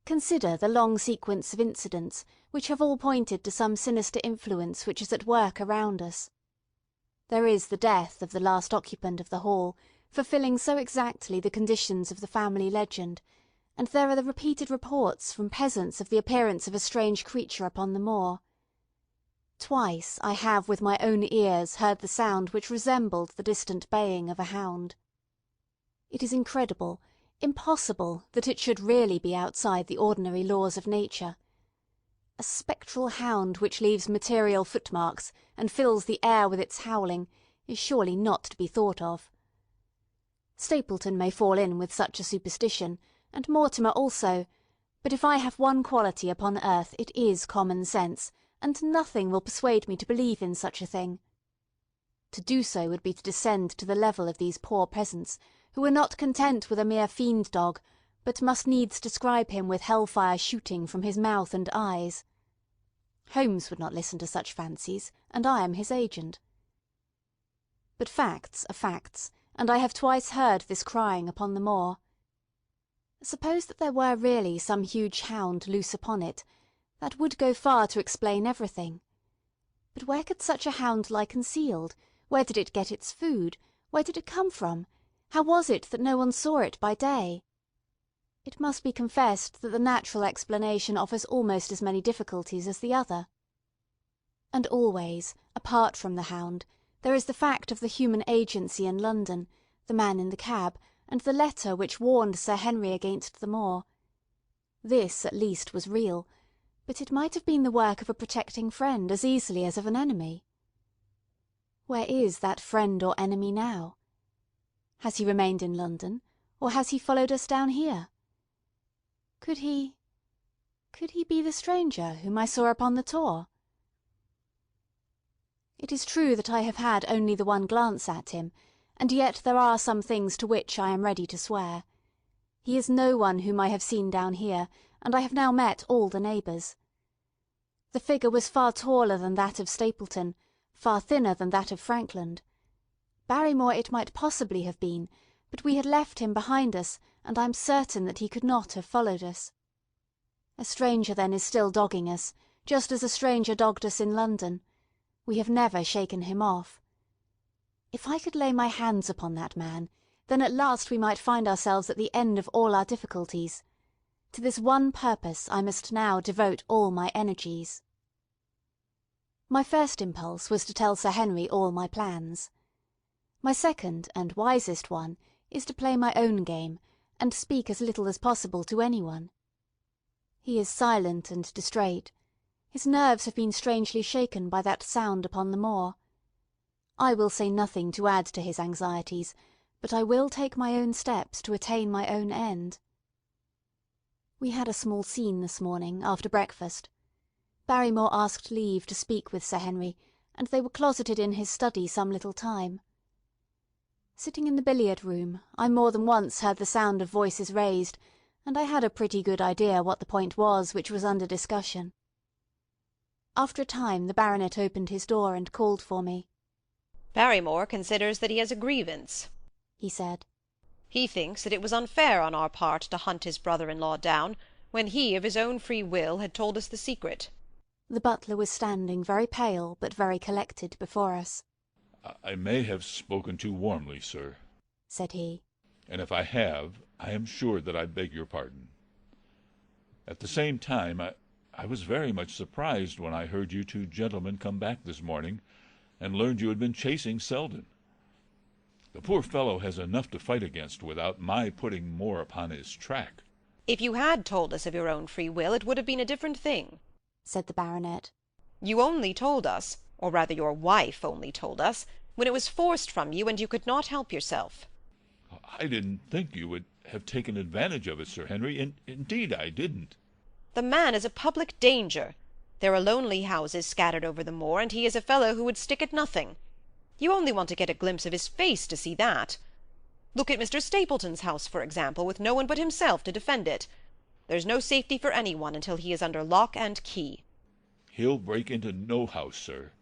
Consider the long sequence of incidents which have all pointed to some sinister influence which is at work around us. There is the death of the last occupant of the hall, fulfilling so exactly the conditions of the family legend, and there are the repeated reports from peasants of the appearance of a strange creature upon the moor. Twice I have with my own ears heard the sound which resembled the distant baying of a hound. It is incredible, impossible, that it should really be outside the ordinary laws of nature. A spectral hound which leaves material footmarks and fills the air with its howling is surely not to be thought of. Stapleton may fall in with such a superstition, and Mortimer also, but if I have one quality upon earth it is common sense, and nothing will persuade me to believe in such a thing. To do so would be to descend to the level of these poor peasants, who are not content with a mere fiend-dog, but must needs describe him with hell-fire shooting from his mouth and eyes. Holmes would not listen to such fancies, and I am his agent. But facts are facts, and I have twice heard this crying upon the moor. Suppose that there were really some huge hound loose upon it, that would go far to explain everything. But where could such a hound lie concealed? Where did it get its food? Where did it come from? How was it that no one saw it by day? It must be confessed that the natural explanation offers almost as many difficulties as the other. And always, apart from the Hound, there is the fact of the human agency in London, the man in the cab, and the letter which warned Sir Henry against the moor. This, at least, was real, but it might have been the work of a protecting friend as easily as of an enemy. Where is that friend or enemy now? Has he remained in London, or has he followed us down here? Could he be the stranger whom I saw upon the tor? It is true that I have had only the one glance at him, and yet there are some things to which I am ready to swear. He is no one whom I have seen down here, and I have now met all the neighbours. The figure was far taller than that of Stapleton, far thinner than that of Frankland. Barrymore it might possibly have been, but we had left him behind us, and I am certain that he could not have followed us. A stranger then is still dogging us, just as a stranger dogged us in London. We have never shaken him off. If I could lay my hands upon that man, then at last we might find ourselves at the end of all our difficulties. To this one purpose I must now devote all my energies. My first impulse was to tell Sir Henry all my plans. My second and wisest one is to play my own game, and speak as little as possible to anyone. He is silent and distrait. His nerves have been strangely shaken by that sound upon the moor. I will say nothing to add to his anxieties, but I will take my own steps to attain my own end. We had a small scene this morning, after breakfast. Barrymore asked leave to speak with Sir Henry, and they were closeted in his study some little time. Sitting in the billiard-room, I more than once heard the sound of voices raised, and I had a pretty good idea what the point was which was under discussion. After a time the baronet opened his door and called for me. "Barrymore considers that he has a grievance," he said. "He thinks that it was unfair on our part to hunt his brother-in-law down, when he of his own free will had told us the secret." The butler was standing very pale but very collected before us. "I may have spoken too warmly, sir," said he. "and if I have, I am sure that I beg your pardon. At the same time, I was very much surprised when I heard you two gentlemen come back this morning, and learned you had been chasing Selden. The poor fellow has enough to fight against without my putting more upon his track." "If you had told us of your own free will, it would have been a different thing," said the baronet. "You only told us, or rather your wife only told us, when it was forced from you and you could not help yourself." "I didn't think you would have taken advantage of it, Sir Henry. Indeed I didn't." "The man is a public danger. There are lonely houses scattered over the moor, and he is a fellow who would stick at nothing. You only want to get a glimpse of his face to see that. Look at Mr. Stapleton's house, for example, with no one but himself to defend it. There's no safety for any one until he is under lock and key." "He'll break into no house, sir.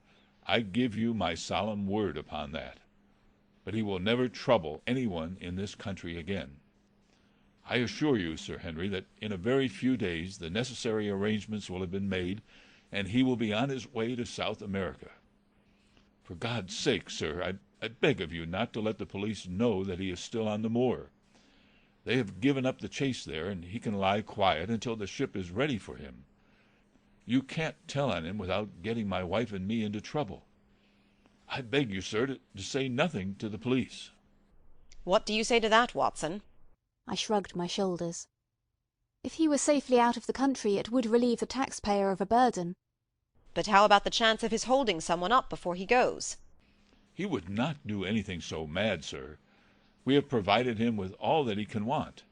I give you my solemn word upon that. But he will never trouble any one in this country again. I assure you, Sir Henry, that in a very few days the necessary arrangements will have been made, and he will be on his way to South America. For God's sake, sir, I beg of you not to let the police know that he is still on the moor. They have given up the chase there, and he can lie quiet until the ship is ready for him. You can't tell on him without getting my wife and me into trouble. I beg you, sir, to say nothing to the police." "What do you say to that, Watson?" I shrugged my shoulders. If he were safely out of the country, it would relieve the taxpayer of a burden. "But how about the chance of his holding someone up before he goes?" "He would not do anything so mad, sir. We have provided him with all that he can want.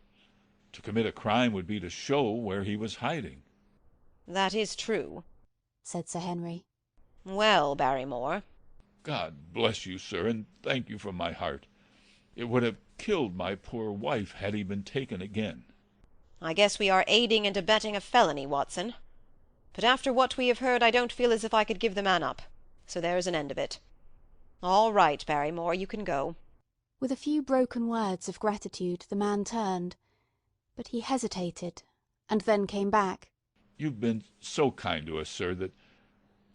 To commit a crime would be to show where he was hiding." "That is true," said Sir Henry. "Well, Barrymore—" "God bless you, sir, and thank you from my heart. It would have killed my poor wife had he been taken again." "I guess we are aiding and abetting a felony, Watson. But after what we have heard, I don't feel as if I could give the man up. So there's an end of it. All right, Barrymore, you can go." With a few broken words of gratitude, the man turned. But he hesitated, and then came back. "You've been so kind to us, sir, that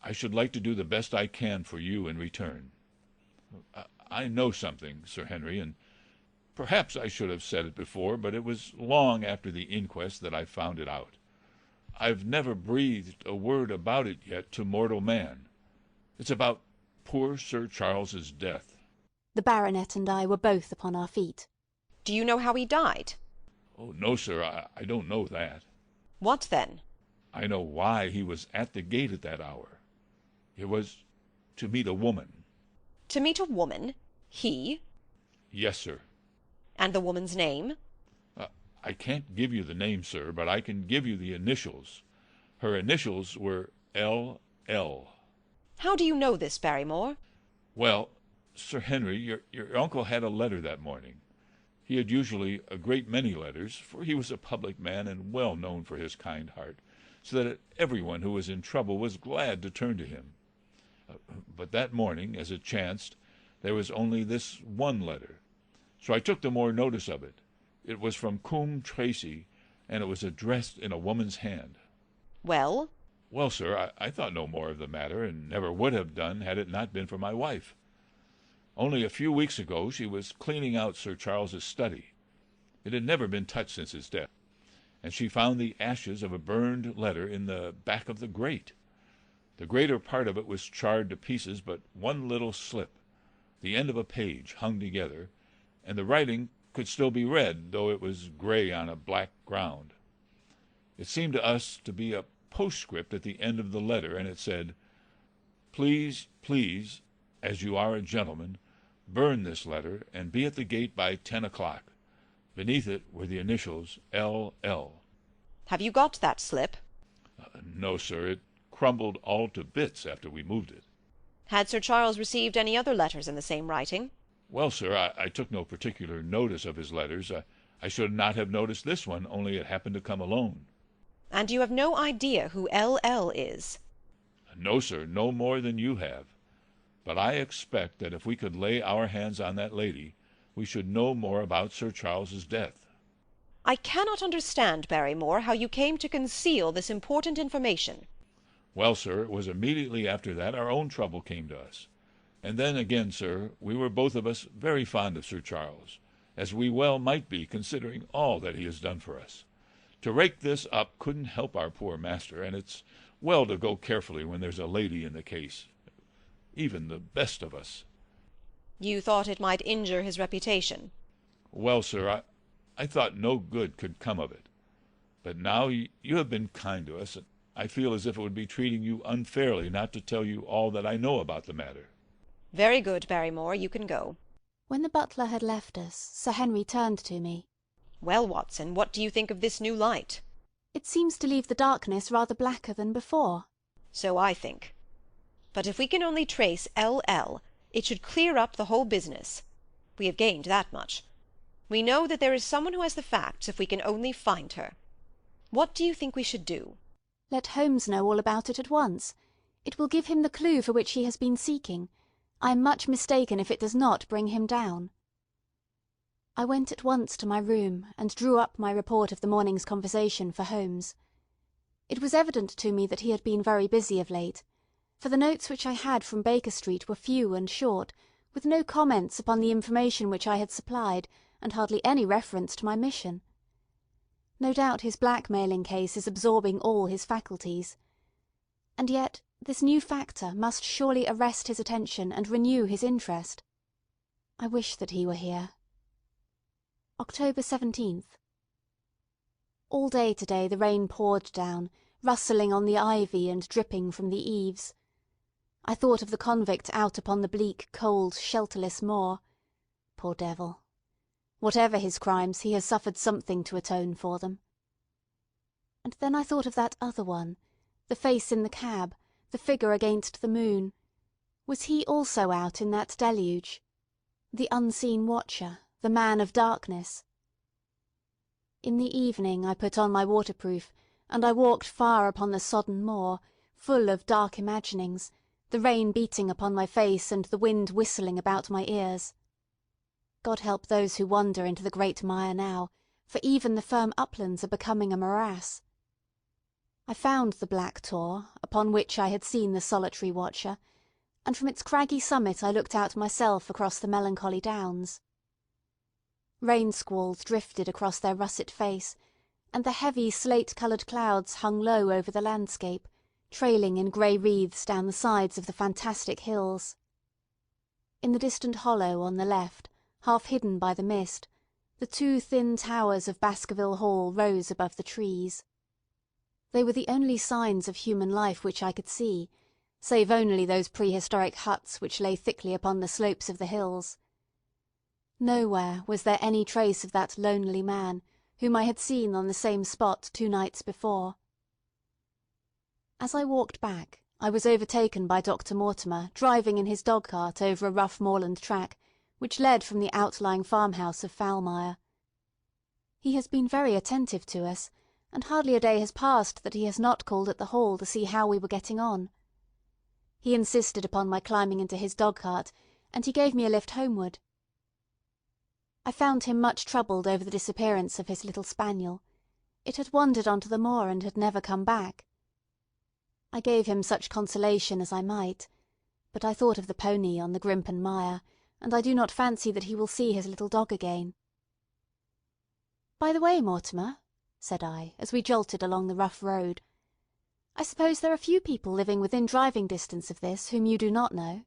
I should like to do the best I can for you in return. I know something, Sir Henry, and perhaps I should have said it before, but it was long after the inquest that I found it out. I've never breathed a word about it yet to mortal man. It's about poor Sir Charles's death. The baronet and I were both upon our feet. Do you know how he died? Oh, no, sir, I don't know that. What then? I know why he was at the gate at that hour. It was to meet a woman. To meet a woman? He? Yes, sir. And the woman's name? I can't give you the name, sir, but I can give you the initials. Her initials were L.L. How do you know this, Barrymore? Well, Sir Henry, your uncle had a letter that morning. He had usually a great many letters, for he was a public man and well known for his kind heart, so that everyone who was in trouble was glad to turn to him. But that morning, as it chanced, there was only this one letter, so I took the more notice of it. It was from Coombe Tracy, and it was addressed in a woman's hand. Well? Well, sir, I thought no more of the matter, and never would have done had it not been for my wife. Only a few weeks ago she was cleaning out Sir Charles's study. It had never been touched since his death, and she found the ashes of a burned letter in the back of the grate. The greater part of it was charred to pieces, but one little slip, the end of a page, hung together, and the writing could still be read, though it was gray on a black ground. It seemed to us to be a postscript at the end of the letter, and it said, "Please, please, as you are a gentleman, burn this letter and be at the gate by 10 o'clock. Beneath it were the initials L.L. Have you got that slip? No, sir. It crumbled all to bits after we moved it. Had Sir Charles received any other letters in the same writing? Well, sir, I took no particular notice of his letters. I should not have noticed this one, only it happened to come alone. And you have no idea who L.L. is? No, sir, no more than you have. But I expect that if we could lay our hands on that lady, we should know more about Sir Charles's death. I cannot understand, Barrymore, how you came to conceal this important information. Well, sir, it was immediately after that our own trouble came to us. And then again, sir, we were both of us very fond of Sir Charles, as we well might be, considering all that he has done for us. To rake this up couldn't help our poor master, and it's well to go carefully when there's a lady in the case, even the best of us. You thought it might injure his reputation? Well, sir, I thought no good could come of it. But now you have been kind to us, and I feel as if it would be treating you unfairly not to tell you all that I know about the matter. Very good, Barrymore, you can go. When the butler had left us, Sir Henry turned to me. Well, Watson, what do you think of this new light? It seems to leave the darkness rather blacker than before. So I think. But if we can only trace L.L., it should clear up the whole business. We have gained that much. We know that there is someone who has the facts if we can only find her. What do you think we should do? Let Holmes know all about it at once. It will give him the clue for which he has been seeking. I am much mistaken if it does not bring him down. I went at once to my room and drew up my report of the morning's conversation for Holmes. It was evident to me that he had been very busy of late, for the notes which I had from Baker Street were few and short, with no comments upon the information which I had supplied, and hardly any reference to my mission. No doubt his blackmailing case is absorbing all his faculties. And yet this new factor must surely arrest his attention and renew his interest. I wish that he were here. October 17th. All day today the rain poured down, rustling on the ivy and dripping from the eaves. I thought of the convict out upon the bleak, cold, shelterless moor. Poor devil! Whatever his crimes, he has suffered something to atone for them. And then I thought of that other one, the face in the cab, the figure against the moon. Was he also out in that deluge? The unseen watcher, the man of darkness. In the evening I put on my waterproof, and I walked far upon the sodden moor, full of dark imaginings, the rain beating upon my face and the wind whistling about my ears. God help those who wander into the great mire now, for even the firm uplands are becoming a morass. I found the black tor, upon which I had seen the solitary watcher, and from its craggy summit I looked out myself across the melancholy downs. Rain squalls drifted across their russet face, and the heavy slate-coloured clouds hung low over the landscape, trailing in grey wreaths down the sides of the fantastic hills. In the distant hollow on the left, half hidden by the mist, the two thin towers of Baskerville Hall rose above the trees. They were the only signs of human life which I could see, save only those prehistoric huts which lay thickly upon the slopes of the hills. Nowhere was there any trace of that lonely man whom I had seen on the same spot 2 nights before. As I walked back, I was overtaken by Dr. Mortimer driving in his dog-cart over a rough moorland track which led from the outlying farmhouse of Foulmire. He has been very attentive to us, and hardly a day has passed that he has not called at the Hall to see how we were getting on. He insisted upon my climbing into his dog-cart, and he gave me a lift homeward. I found him much troubled over the disappearance of his little spaniel. It had wandered on to the moor and had never come back. I gave him such consolation as I might, but I thought of the pony on the Grimpen Mire, and I do not fancy that he will see his little dog again. "By the way, Mortimer," said I, as we jolted along the rough road, "I suppose there are few people living within driving distance of this whom you do not know?"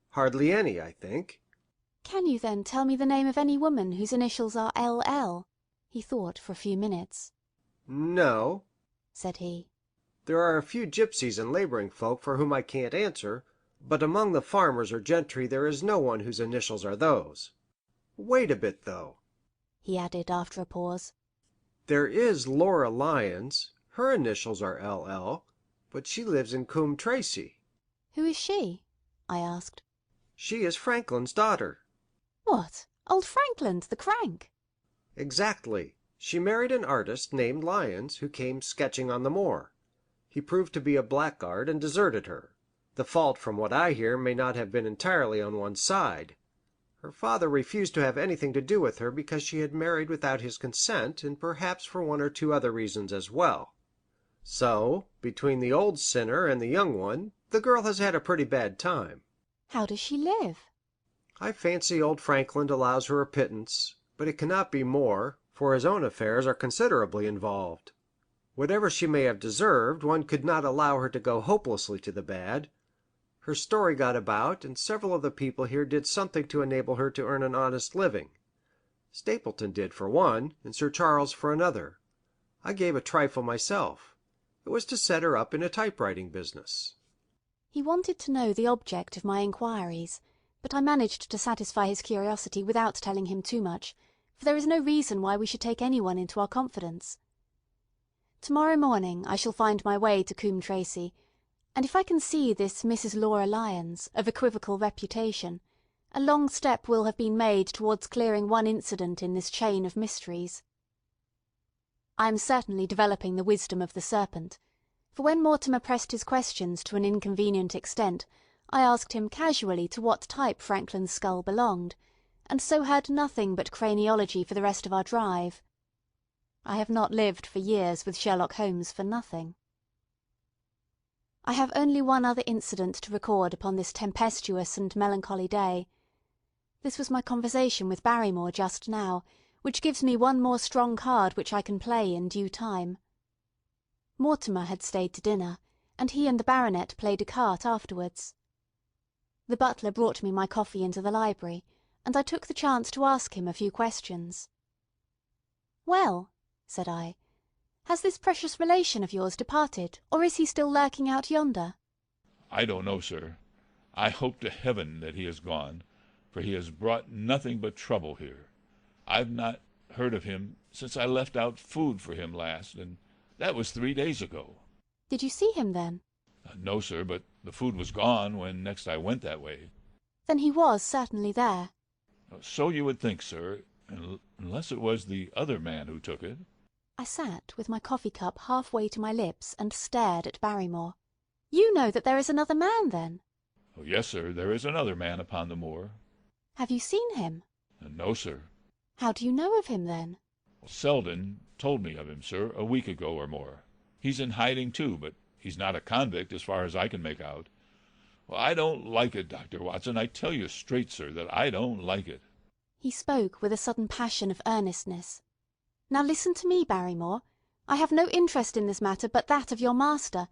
Hardly any, I think. "Can you, then, tell me the name of any woman whose initials are L.L.?" He thought for a few minutes. "No," said he. "There are a few gypsies and labouring folk for whom I can't answer, but among the farmers or gentry there is no one whose initials are those. Wait a bit, though," he added after a pause. "There is Laura Lyons. Her initials are L.L., but she lives in Coombe Tracey." "Who is she?" I asked. "She is Franklin's daughter." "What, old Frankland, the crank?" "Exactly. She married an artist named Lyons, who came sketching on the moor. He proved to be a blackguard and deserted her. The fault, from what I hear, may not have been entirely on one side. Her father refused to have anything to do with her because she had married without his consent, and perhaps for 1 or 2 other reasons as well. So, between the old sinner and the young one, the girl has had a pretty bad time." "How does she live?" "I fancy old Frankland allows her a pittance, but it cannot be more, for his own affairs are considerably involved. Whatever she may have deserved, one could not allow her to go hopelessly to the bad. Her story got about, and several of the people here did something to enable her to earn an honest living. Stapleton did for one, and Sir Charles for another. I gave a trifle myself. It was to set her up in a typewriting business." He wanted to know the object of my inquiries, but I managed to satisfy his curiosity without telling him too much, for there is no reason why we should take any one into our confidence. Tomorrow morning I shall find my way to Coombe Tracey, and if I can see this Mrs. Laura Lyons, of equivocal reputation, a long step will have been made towards clearing one incident in this chain of mysteries. I am certainly developing the wisdom of the serpent, for when Mortimer pressed his questions to an inconvenient extent, I asked him casually to what type Franklin's skull belonged, and so heard nothing but craniology for the rest of our drive. I have not lived for years with Sherlock Holmes for nothing. I have only one other incident to record upon this tempestuous and melancholy day. This was my conversation with Barrymore just now, which gives me one more strong card which I can play in due time. Mortimer had stayed to dinner, and he and the baronet played a cart afterwards. The butler brought me my coffee into the library, and I took the chance to ask him a few questions. "Well," said I, "has this precious relation of yours departed, or is he still lurking out yonder?" "I don't know, sir. I hope to heaven that he has gone, for he has brought nothing but trouble here. I've not heard of him since I left out food for him last, and that was 3 days ago." "Did you see him then?" "No, sir, but the food was gone when next I went that way." "Then he was certainly there." "So you would think, sir, unless it was the other man who took it." I sat with my coffee cup half-way to my lips and stared at Barrymore. "You know that there is another man, then?" "Oh, yes, sir, there is another man upon the moor." "Have you seen him?" "No, sir." "How do you know of him, then?" "Selden told me of him, sir, a week ago or more. He's in hiding, too, but he's not a convict as far as I can make out. Well, I don't like it, Dr. Watson. I tell you straight, sir, that I don't like it." He spoke with a sudden passion of earnestness. "Now listen to me, Barrymore. I have no interest in this matter but that of your master.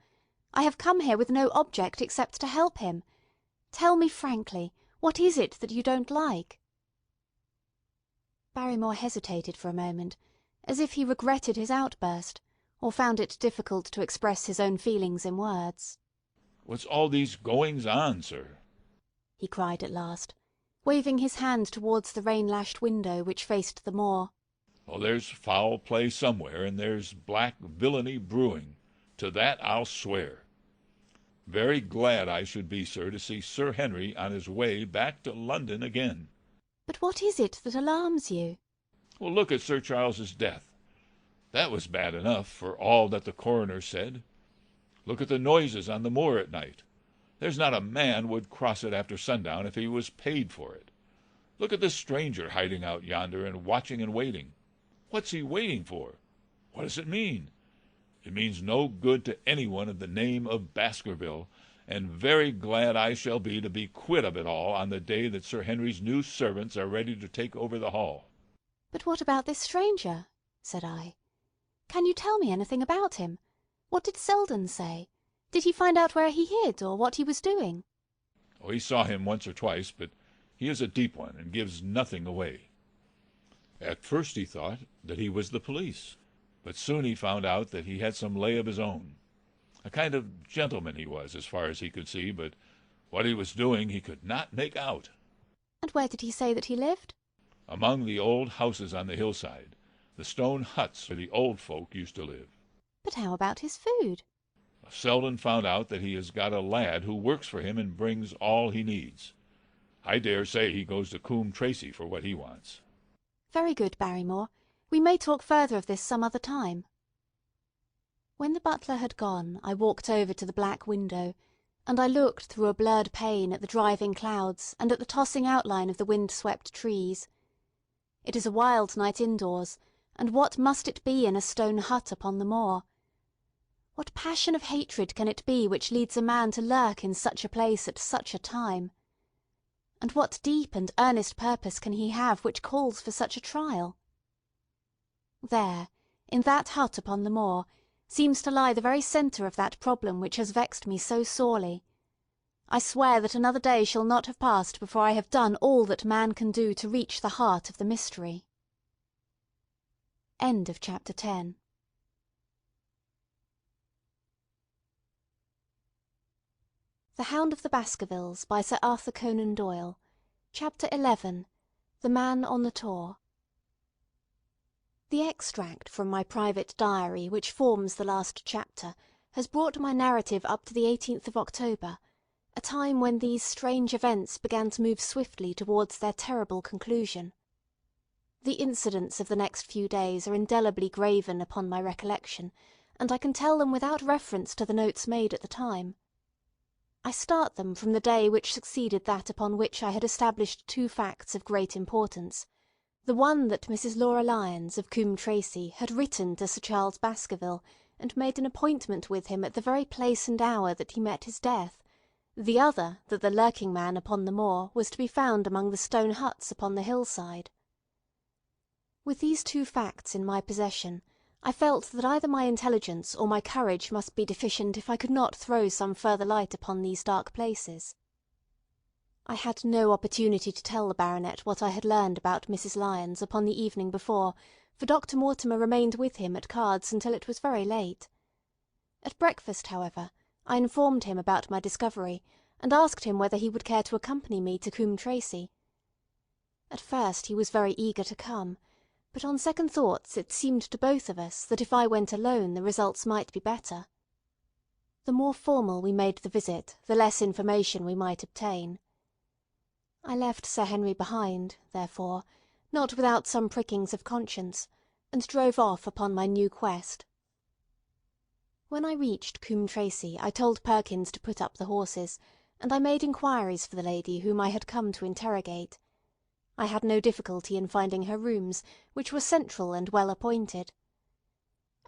I have come here with no object except to help him. Tell me frankly, what is it that you don't like?" Barrymore hesitated for a moment, as if he regretted his outburst, or found it difficult to express his own feelings in words. "What's all these goings-on, sir?" he cried at last, waving his hand towards the rain-lashed window which faced the moor. "Oh, there's foul play somewhere, and there's black villainy brewing. To that I'll swear. Very glad I should be, sir, to see Sir Henry on his way back to London again." "But what is it that alarms you?" Well, look at Sir Charles's death. That was bad enough, for all that the coroner said. Look at the noises on the moor at night. There's not a man would cross it after sundown if he was paid for it. Look at this stranger hiding out yonder and watching and waiting. What's he waiting for? What does it mean? It means no good to anyone of the name of Baskerville, and very glad I shall be to be quit of it all on the day that Sir Henry's new servants are ready to take over the hall." "But what about this stranger?" said I. "Can you tell me anything about him? What did Selden say? Did he find out where he hid, or what he was doing?" Oh, he saw him once or twice, but he is a deep one and gives nothing away. At first he thought that he was the police, but soon he found out that he had some lay of his own. A kind of gentleman he was, as far as he could see, but what he was doing he could not make out. "And where did he say that he lived?" "Among the old houses on the hillside, the stone huts where the old folk used to live." "But how about his food?" "Selden found out that he has got a lad who works for him and brings all he needs. I dare say he goes to Coombe Tracey for what he wants." "Very good, Barrymore. We may talk further of this some other time." When the butler had gone, I walked over to the black window, and I looked through a blurred pane at the driving clouds and at the tossing outline of the wind-swept trees. It is a wild night indoors, and what must it be in a stone hut upon the moor? What passion of hatred can it be which leads a man to lurk in such a place at such a time? And what deep and earnest purpose can he have which calls for such a trial? There, in that hut upon the moor, seems to lie the very centre of that problem which has vexed me so sorely. I swear that another day shall not have passed before I have done all that man can do to reach the heart of the mystery. End of Chapter 10. The Hound of the Baskervilles by Sir Arthur Conan Doyle. Chapter 11. The Man on the Tor. The extract from my private diary which forms the last chapter has brought my narrative up to the 18th of October, a time when these strange events began to move swiftly towards their terrible conclusion. The incidents of the next few days are indelibly graven upon my recollection, and I can tell them without reference to the notes made at the time. I start them from the day which succeeded that upon which I had established two facts of great importance. The one that Mrs. Laura Lyons, of Coombe Tracey, had written to Sir Charles Baskerville, and made an appointment with him at the very place and hour that he met his death; the other, that the lurking man upon the moor was to be found among the stone huts upon the hillside. With these two facts in my possession, I felt that either my intelligence or my courage must be deficient if I could not throw some further light upon these dark places. I had no opportunity to tell the baronet what I had learned about Mrs. Lyons upon the evening before, for Dr. Mortimer remained with him at cards until it was very late. At breakfast, however, I informed him about my discovery, and asked him whether he would care to accompany me to Coombe Tracey. At first he was very eager to come, but on second thoughts it seemed to both of us that if I went alone the results might be better. The more formal we made the visit, the less information we might obtain. I left Sir Henry behind, therefore, not without some prickings of conscience, and drove off upon my new quest. When I reached Coombe Tracey I told Perkins to put up the horses, and I made inquiries for the lady whom I had come to interrogate. I had no difficulty in finding her rooms, which were central and well appointed.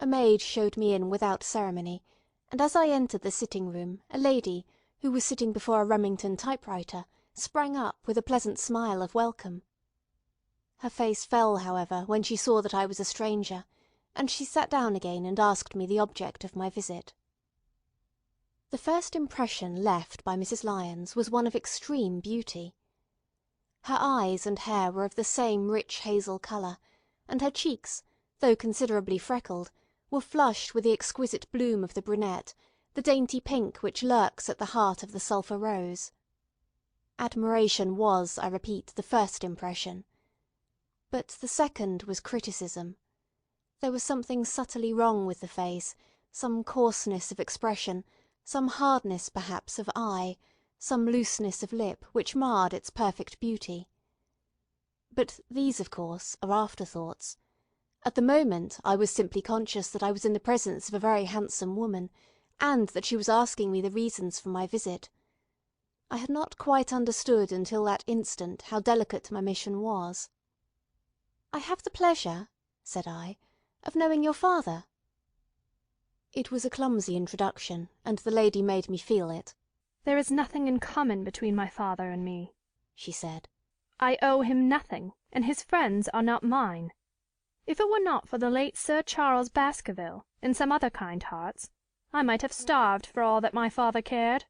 A maid showed me in without ceremony, and as I entered the sitting-room a lady, who was sitting before a Remington typewriter, sprang up with a pleasant smile of welcome. Her face fell, however, when she saw that I was a stranger, and she sat down again and asked me the object of my visit. The first impression left by Mrs. Lyons was one of extreme beauty. Her eyes and hair were of the same rich hazel colour, and her cheeks, though considerably freckled, were flushed with the exquisite bloom of the brunette, the dainty pink which lurks at the heart of the sulphur rose. Admiration was, I repeat, the first impression. But the second was criticism. There was something subtly wrong with the face, some coarseness of expression, some hardness perhaps of eye, some looseness of lip, which marred its perfect beauty. But these, of course, are afterthoughts. At the moment I was simply conscious that I was in the presence of a very handsome woman, and that she was asking me the reasons for my visit. I had not quite understood until that instant how delicate my mission was. "I have the pleasure," said I, "of knowing your father." It was a clumsy introduction, and the lady made me feel it. "There is nothing in common between my father and me," she said. "I owe him nothing, and his friends are not mine. If it were not for the late Sir Charles Baskerville, and some other kind hearts, I might have starved for all that my father cared."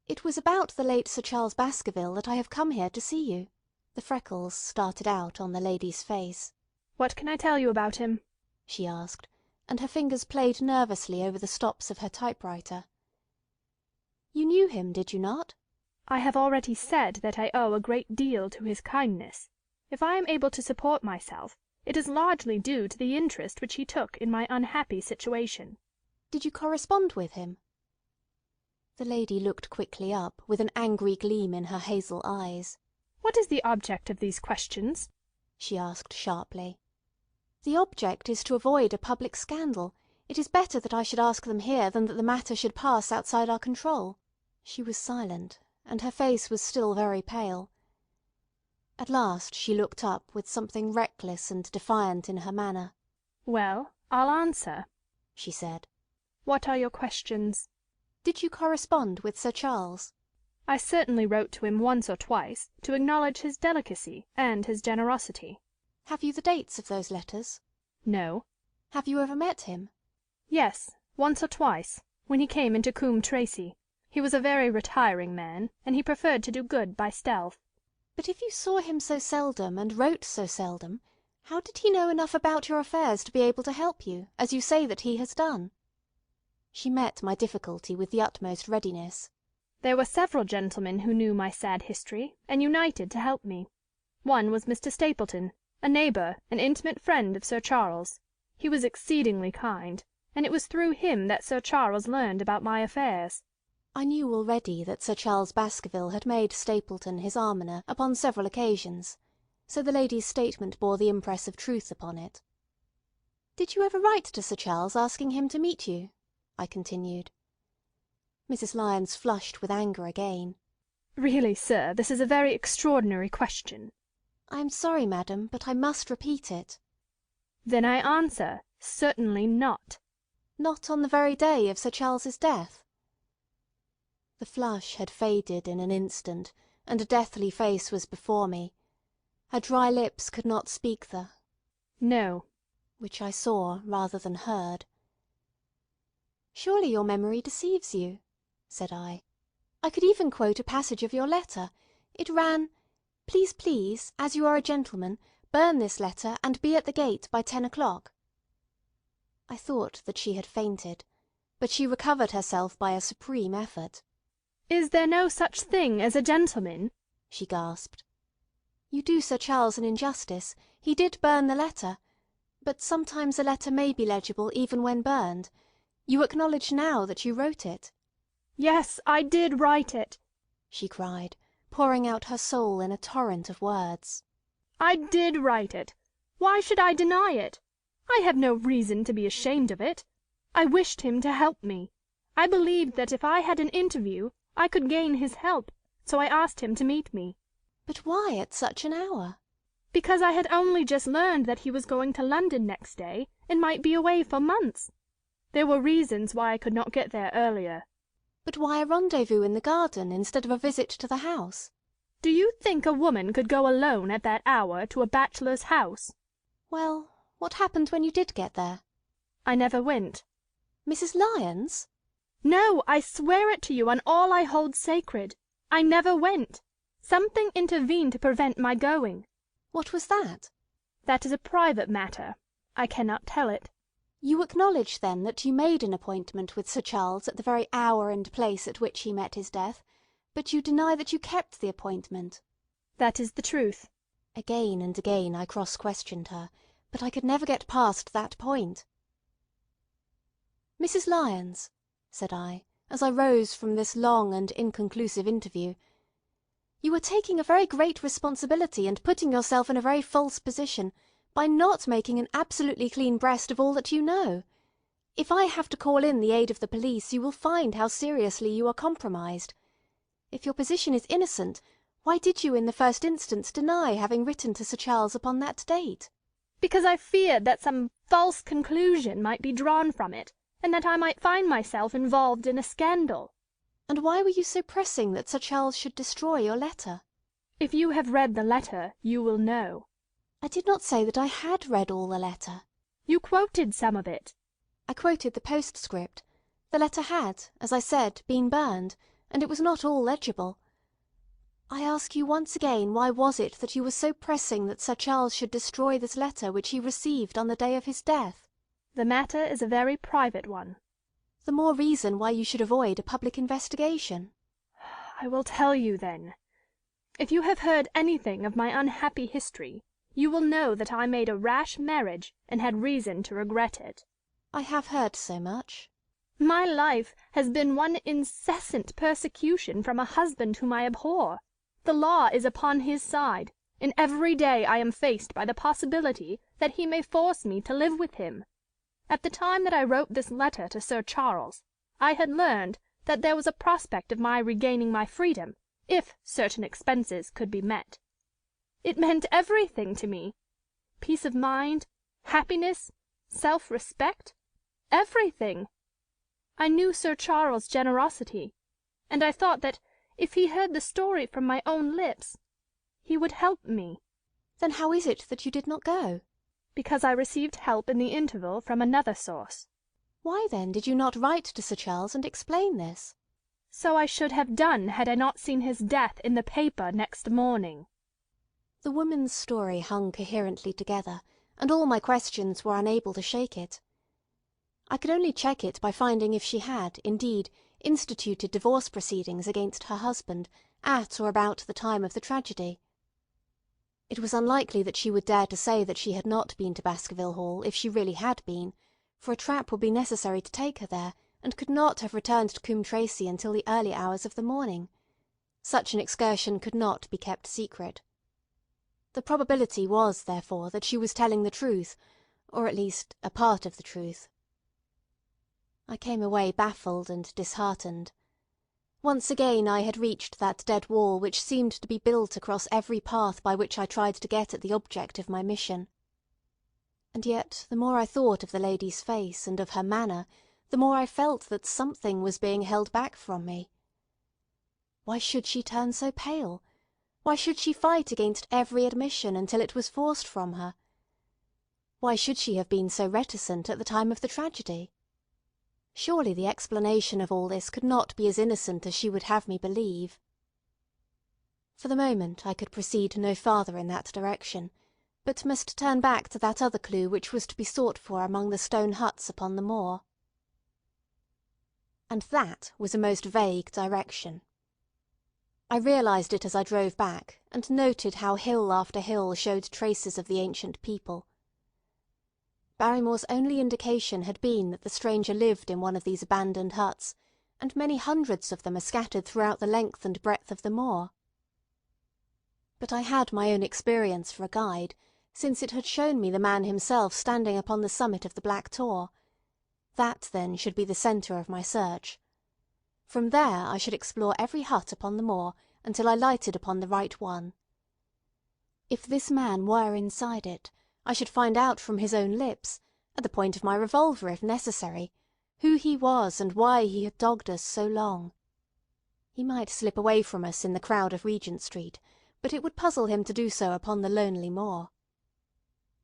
"It was about the late Sir Charles Baskerville that I have come here to see you." The freckles started out on the lady's face. "What can I tell you about him?" she asked, and her fingers played nervously over the stops of her typewriter. "You knew him, did you not?" "I have already said that I owe a great deal to his kindness. If I am able to support myself, it is largely due to the interest which he took in my unhappy situation." "Did you correspond with him?" The lady looked quickly up, with an angry gleam in her hazel eyes. "What is the object of these questions?" she asked sharply. "The object is to avoid a public scandal. It is better that I should ask them here than that the matter should pass outside our control." She was silent, and her face was still very pale. At last she looked up with something reckless and defiant in her manner. "Well, I'll answer," she said. "What are your questions?" "Did you correspond with Sir Charles?" "I certainly wrote to him once or twice, to acknowledge his delicacy and his generosity." "Have you the dates of those letters?" "No." "Have you ever met him?" "Yes, once or twice, when he came into Coombe Tracey. He was a very retiring man, and he preferred to do good by stealth." "But if you saw him so seldom, and wrote so seldom, how did he know enough about your affairs to be able to help you, as you say that he has done?" She met my difficulty with the utmost readiness. "There were several gentlemen who knew my sad history, and united to help me. One was Mr. Stapleton, a neighbour, an intimate friend of Sir Charles. He was exceedingly kind, and it was through him that Sir Charles learned about my affairs." I knew already that Sir Charles Baskerville had made Stapleton his almoner upon several occasions, so the lady's statement bore the impress of truth upon it. "Did you ever write to Sir Charles asking him to meet you?" I continued. Mrs. Lyons flushed with anger again. "Really, sir, this is a very extraordinary question." "I am sorry, madam, but I must repeat it." "Then I answer, certainly not." "Not on the very day of Sir Charles's death?" The flush had faded in an instant, and a deathly face was before me. Her dry lips could not speak the "No," which I saw rather than heard. "Surely your memory deceives you," said I. "I could even quote a passage of your letter. It ran, 'Please, please, as you are a gentleman, burn this letter and be at the gate by 10 o'clock.'" I thought that she had fainted, but she recovered herself by a supreme effort. "Is there no such thing as a gentleman?" she gasped. "You do Sir Charles an injustice. He did burn the letter. But sometimes a letter may be legible even when burned. You acknowledge now that you wrote it." "Yes, I did write it," she cried, pouring out her soul in a torrent of words. "I did write it. Why should I deny it? I have no reason to be ashamed of it. I wished him to help me. I believed that if I had an interview I could gain his help, so I asked him to meet me." "But why at such an hour?" "Because I had only just learned that he was going to London next day, and might be away for months. There were reasons why I could not get there earlier." "But why a rendezvous in the garden instead of a visit to the house?" "Do you think a woman could go alone at that hour to a bachelor's house?" "Well, what happened when you did get there?" "I never went." "Mrs. Lyons?" No, I swear it to you on all I hold sacred. I never went. Something intervened to prevent my going. What was that? That is a private matter. I cannot tell it. You acknowledge, then, that you made an appointment with Sir Charles at the very hour and place at which he met his death, but you deny that you kept the appointment. That is the truth. Again and again I cross-questioned her, but I could never get past that point. Mrs. Lyons, said I, as I rose from this long and inconclusive interview, you are taking a very great responsibility and putting yourself in a very false position by not making an absolutely clean breast of all that you know. If I have to call in the aid of the police, you will find how seriously you are compromised. If your position is innocent, why did you in the first instance deny having written to Sir Charles upon that date? Because I feared that some false conclusion might be drawn from it, and that I might find myself involved in a scandal. And why were you so pressing that Sir Charles should destroy your letter? If you have read the letter, you will know. I did not say that I had read all the letter. You quoted some of it. I quoted the postscript. The letter had, as I said, been burned, and it was not all legible. I ask you once again, why was it that you were so pressing that Sir Charles should destroy this letter which he received on the day of his death? The matter is a very private one. The more reason why you should avoid a public investigation. I will tell you, then. If you have heard anything of my unhappy history, you will know that I made a rash marriage and had reason to regret it. I have heard so much. My life has been one incessant persecution from a husband whom I abhor. The law is upon his side, and every day I am faced by the possibility that he may force me to live with him. At the time that I wrote this letter to Sir Charles, I had learned that there was a prospect of my regaining my freedom, if certain expenses could be met. It meant everything to me. Peace of mind, happiness, self-respect, everything. I knew Sir Charles' generosity, and I thought that if he heard the story from my own lips, he would help me. Then how is it that you did not go? Because I received help in the interval from another source. Why, then, did you not write to Sir Charles and explain this? So I should have done had I not seen his death in the paper next morning. The woman's story hung coherently together, and all my questions were unable to shake it. I could only check it by finding if she had, indeed, instituted divorce proceedings against her husband at or about the time of the tragedy. It was unlikely that she would dare to say that she had not been to Baskerville Hall if she really had been, for a trap would be necessary to take her there, and could not have returned to Coombe Tracey until the early hours of the morning. Such an excursion could not be kept secret. The probability was, therefore, that she was telling the truth, or at least a part of the truth. I came away baffled and disheartened. Once again I had reached that dead wall which seemed to be built across every path by which I tried to get at the object of my mission. And yet the more I thought of the lady's face and of her manner, the more I felt that something was being held back from me. Why should she turn so pale? Why should she fight against every admission until it was forced from her? Why should she have been so reticent at the time of the tragedy? Surely the explanation of all this could not be as innocent as she would have me believe. For the moment I could proceed no farther in that direction, but must turn back to that other clue which was to be sought for among the stone huts upon the moor. And that was a most vague direction. I realised it as I drove back, and noted how hill after hill showed traces of the ancient people. Barrymore's only indication had been that the stranger lived in one of these abandoned huts, and many hundreds of them are scattered throughout the length and breadth of the moor. But I had my own experience for a guide, since it had shown me the man himself standing upon the summit of the Black Tor. That, then, should be the centre of my search. From there I should explore every hut upon the moor until I lighted upon the right one. If this man were inside it, I should find out from his own lips, at the point of my revolver if necessary, who he was and why he had dogged us so long. He might slip away from us in the crowd of Regent Street, but it would puzzle him to do so upon the lonely moor.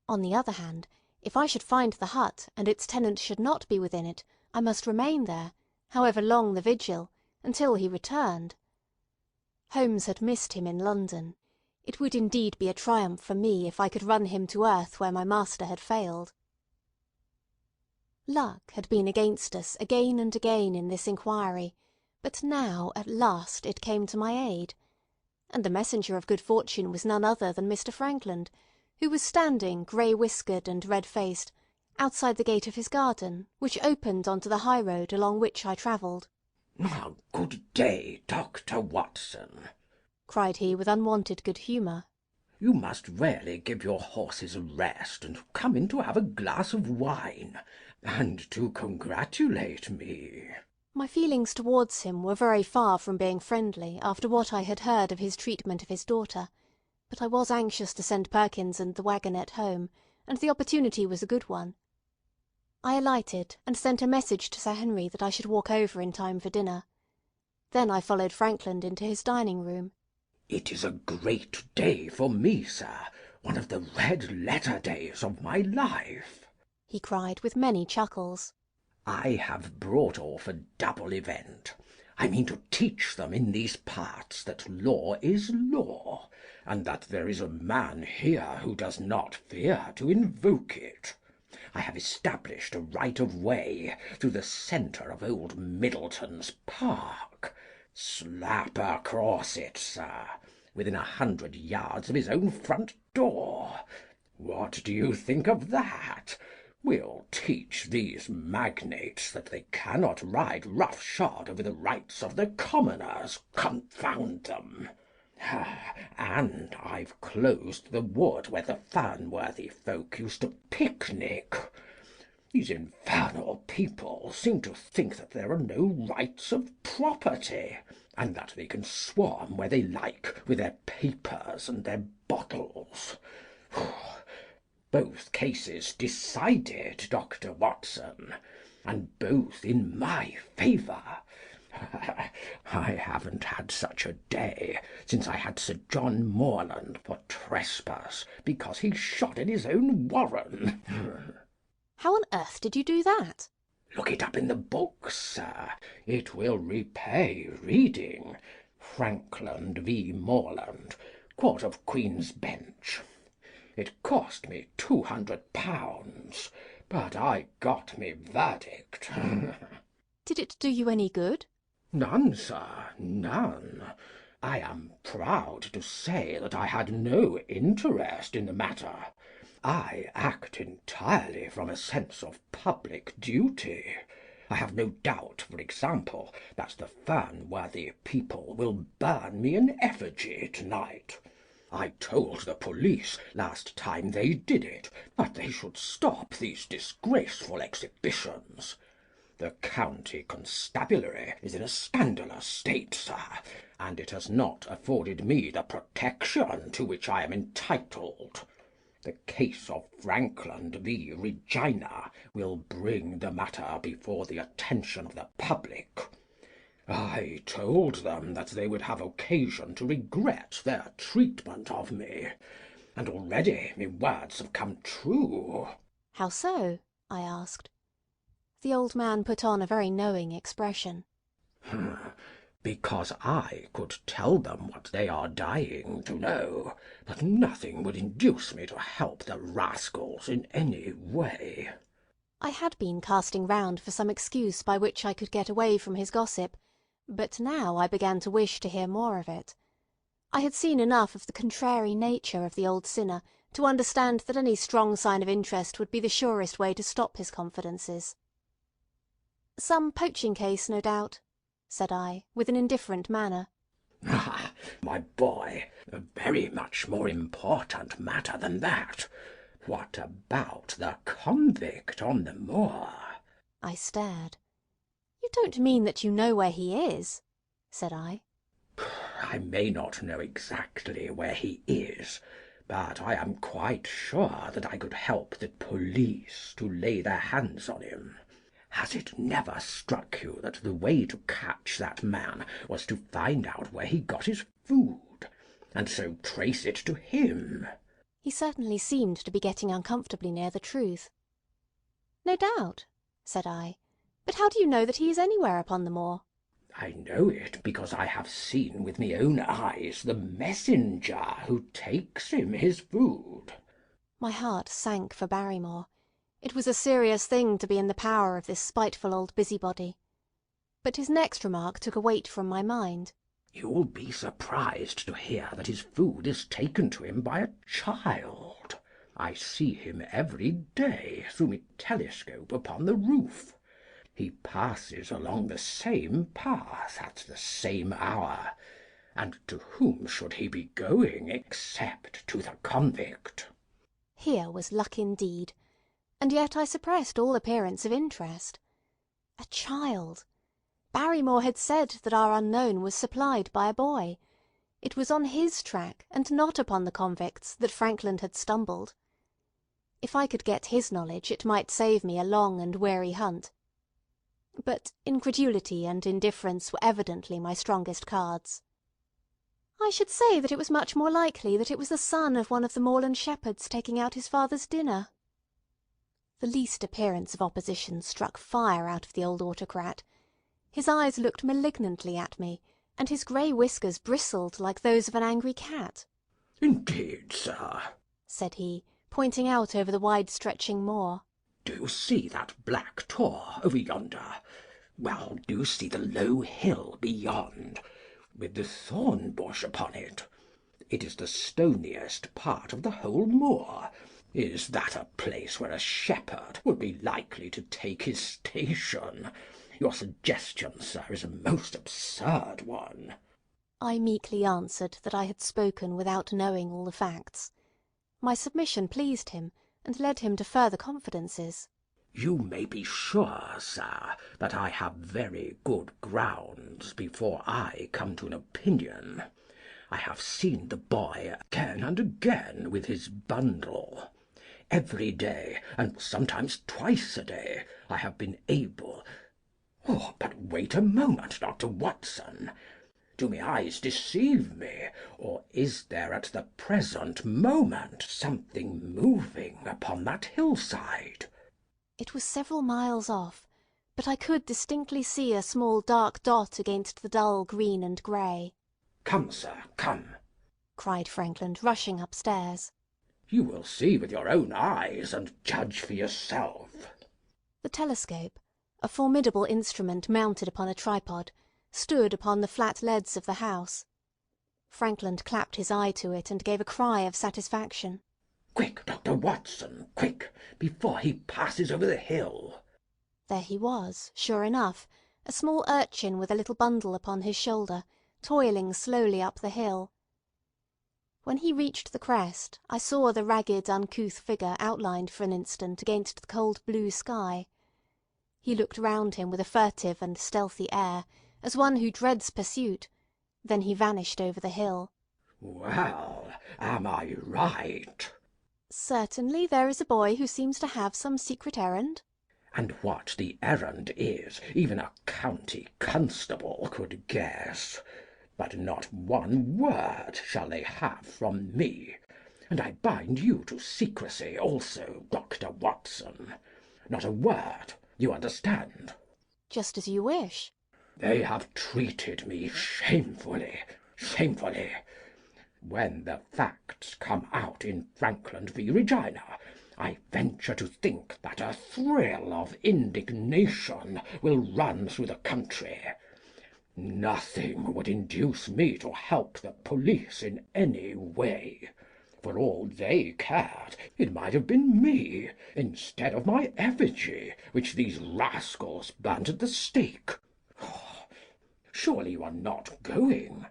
On the other hand, if I should find the hut and its tenant should not be within it, I must remain there, however long the vigil, until he returned. Holmes had missed him in London. It would indeed be a triumph for me if I could run him to earth where my master had failed. Luck had been against us again and again in this inquiry, but now at last it came to my aid, and the messenger of good fortune was none other than Mr. Frankland, who was standing, grey-whiskered and red-faced, outside the gate of his garden, which opened on to the high road along which I travelled. "Good day, Dr. Watson," cried he with unwonted good humour. "You must really give your horses a rest, and come in to have a glass of wine, and to congratulate me." My feelings towards him were very far from being friendly after what I had heard of his treatment of his daughter, but I was anxious to send Perkins and the waggonette home, and the opportunity was a good one. I alighted, and sent a message to Sir Henry that I should walk over in time for dinner. Then I followed Frankland into his dining-room. "It is a great day for me, sir, one of the red-letter days of my life," he cried with many chuckles. "I have brought off a double event. I mean to teach them in these parts that law is law, and that there is a man here who does not fear to invoke it. I have established a right of way through the centre of old Middleton's park, slap across it, sir, within 100 yards of his own front door. What do you think of that? We'll teach these magnates that they cannot ride roughshod over the rights of the commoners, confound them. And I've closed the wood where the Fernworthy folk used to picnic. These infernal people seem to think that there are no rights of property, and that they can swarm where they like with their papers and their bottles. Both cases decided, Dr. Watson, and both in my favour. I haven't had such a day since I had Sir John Morland for trespass because he shot in his own warren." "How on earth did you do that?" "Look it up in the books, sir. It will repay reading. Frankland v. Morland, Court of Queen's Bench. It cost me £200, but I got me verdict." "Did it do you any good?" "None, sir, none. I am proud to say that I had no interest in the matter. I act entirely from a sense of public duty. I have no doubt, for example, that the Fernworthy people will burn me in effigy to-night. I told the police last time they did it that they should stop these disgraceful exhibitions. The county constabulary is in a scandalous state, sir, and it has not afforded me the protection to which I am entitled. The case of Frankland v. Regina will bring the matter before the attention of the public. I told them that they would have occasion to regret their treatment of me, and already my words have come true." "How so?" I asked. The old man put on a very knowing expression. "Because I could tell them what they are dying to know, but nothing would induce me to help the rascals in any way." I had been casting round for some excuse by which I could get away from his gossip, but now I began to wish to hear more of it. I had seen enough of the contrary nature of the old sinner to understand that any strong sign of interest would be the surest way to stop his confidences. "Some poaching case, no doubt," said I, with an indifferent manner. "Ah, my boy, a very much more important matter than that. What about the convict on the moor?" I stared. "You don't mean that you know where he is?" said I. "I may not know exactly where he is, but I am quite sure that I could help the police to lay their hands on him. Has it never struck you that the way to catch that man was to find out where he got his food, and so trace it to him?" He certainly seemed to be getting uncomfortably near the truth. "No doubt," said I, But how do you know that he is anywhere upon the moor? I know it because I have seen with my own eyes the messenger who takes him his food. My heart sank for Barrymore. It was a serious thing to be in the power of this spiteful old busybody. But his next remark took a weight from my mind. You'll be surprised to hear that his food is taken to him by a child. I see him every day through my telescope upon the roof. He passes along the same path at the same hour, and to whom should he be going except to the convict? Here was luck indeed, and yet I suppressed all appearance of interest. A child! Barrymore had said that our unknown was supplied by a boy. It was on his track, and not upon the convict's, that Frankland had stumbled. If I could get his knowledge, it might save me a long and weary hunt. But incredulity and indifference were evidently my strongest cards. I should say that it was much more likely that it was the son of one of the moorland shepherds taking out his father's dinner. The least appearance of opposition struck fire out of the old autocrat. His eyes looked malignantly at me, and his grey whiskers bristled like those of an angry cat. "Indeed, sir," said he, pointing out over the wide-stretching moor. "Do you see that black tor over yonder? Well, do you see the low hill beyond, with the thorn bush upon it? It is the stoniest part of the whole moor. Is that a place where a shepherd would be likely to take his station? Your suggestion, sir, is a most absurd one." I meekly answered that I had spoken without knowing all the facts. My submission pleased him, and led him to further confidences. "You may be sure, sir, that I have very good grounds before I come to an opinion. I have seen the boy again and again with his bundle. Every day, and sometimes twice a day, I have been able— Oh, but wait a moment, Dr. Watson. Do my eyes deceive me, or is there at the present moment something moving upon that hillside?" It was several miles off, but I could distinctly see a small dark dot against the dull green and grey. "Come, sir, come," cried Frankland, rushing upstairs. "You will see with your own eyes, and judge for yourself." The telescope, a formidable instrument mounted upon a tripod, stood upon the flat leads of the house. Frankland clapped his eye to it and gave a cry of satisfaction. "Quick, Dr. Watson, quick, before he passes over the hill." There he was, sure enough, a small urchin with a little bundle upon his shoulder, toiling slowly up the hill. When he reached the crest, I saw the ragged, uncouth figure outlined for an instant against the cold blue sky. He looked round him with a furtive and stealthy air, as one who dreads pursuit. Then he vanished over the hill. "Well, am I right?" "Certainly there is a boy who seems to have some secret errand." "And what the errand is, even a county constable could guess. But not one word shall they have from me. And I bind you to secrecy also, Dr. Watson. Not a word, you understand?" "Just as you wish." "They have treated me shamefully, shamefully. When the facts come out in Frankland v. Regina, I venture to think that a thrill of indignation will run through the country. Nothing would induce me to help the police in any way. For all they cared, it might have been me, instead of my effigy, which these rascals burnt at the stake. Surely you are not going?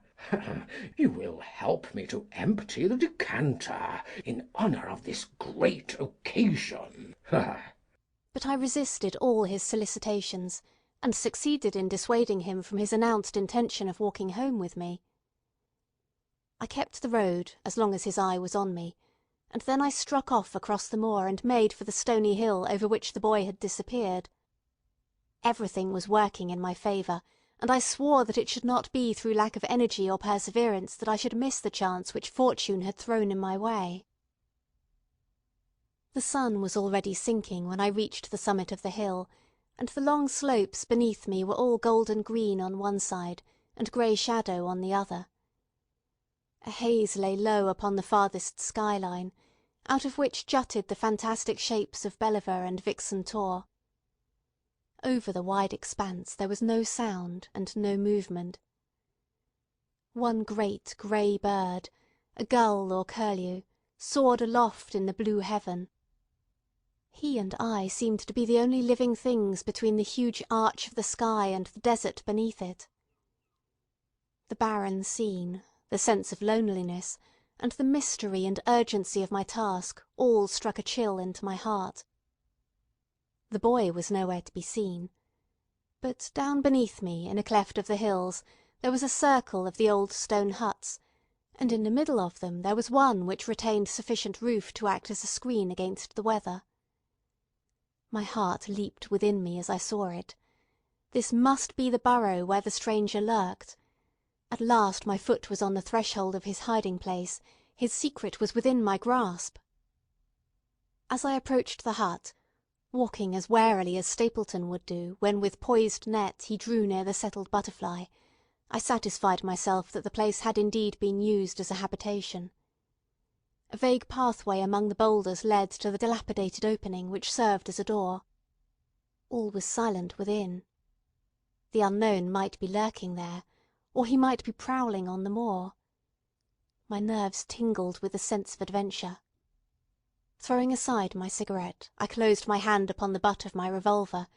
You will help me to empty the decanter in honour of this great occasion." But I resisted all his solicitations, and succeeded in dissuading him from his announced intention of walking home with me. I kept the road as long as his eye was on me, and then I struck off across the moor and made for the stony hill over which the boy had disappeared. Everything was working in my favour, and I swore that it should not be through lack of energy or perseverance that I should miss the chance which fortune had thrown in my way. The sun was already sinking when I reached the summit of the hill, and the long slopes beneath me were all golden green on one side and grey shadow on the other. A haze lay low upon the farthest skyline, out of which jutted the fantastic shapes of Belliver and Vixen Tor. Over the wide expanse there was no sound and no movement. One great grey bird, a gull or curlew, soared aloft in the blue heaven. He and I seemed to be the only living things between the huge arch of the sky and the desert beneath it. The barren scene, the sense of loneliness, and the mystery and urgency of my task all struck a chill into my heart. The boy was nowhere to be seen, but down beneath me, in a cleft of the hills, there was a circle of the old stone huts, and in the middle of them there was one which retained sufficient roof to act as a screen against the weather. My heart leaped within me as I saw it. This must be the burrow where the stranger lurked. At last my foot was on the threshold of his hiding-place. His secret was within my grasp. As I approached the hut, walking as warily as Stapleton would do when with poised net he drew near the settled butterfly, I satisfied myself that the place had indeed been used as a habitation. A vague pathway among the boulders led to the dilapidated opening which served as a door. All was silent within. The unknown might be lurking there, or he might be prowling on the moor. My nerves tingled with the sense of adventure. Throwing aside my cigarette, I closed my hand upon the butt of my revolver,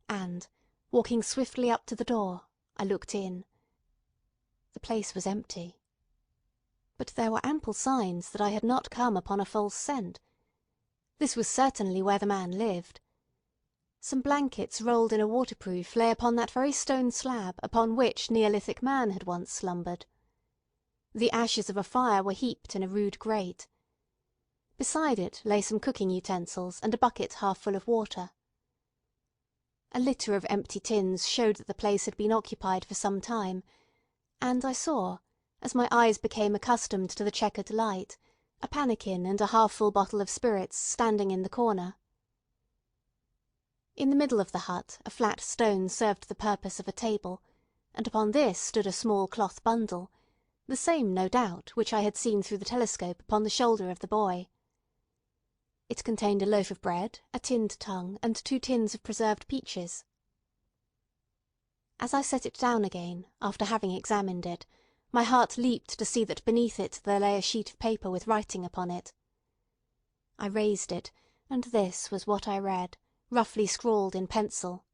and, walking swiftly up to the door, I looked in. The place was empty. But there were ample signs that I had not come upon a false scent. This was certainly where the man lived. Some blankets rolled in a waterproof lay upon that very stone slab upon which Neolithic man had once slumbered. The ashes of a fire were heaped in a rude grate. Beside it lay some cooking utensils and a bucket half full of water. A litter of empty tins showed that the place had been occupied for some time, and I saw, as my eyes became accustomed to the checkered light, a pannikin and a half-full bottle of spirits standing in the corner. In the middle of the hut a flat stone served the purpose of a table, and upon this stood a small cloth bundle, the same, no doubt, which I had seen through the telescope upon the shoulder of the boy. It contained a loaf of bread, a tinned tongue, and 2 tins of preserved peaches. As I set it down again, after having examined it, my heart leaped to see that beneath it there lay a sheet of paper with writing upon it. I raised it, and this was what I read, roughly scrawled in pencil.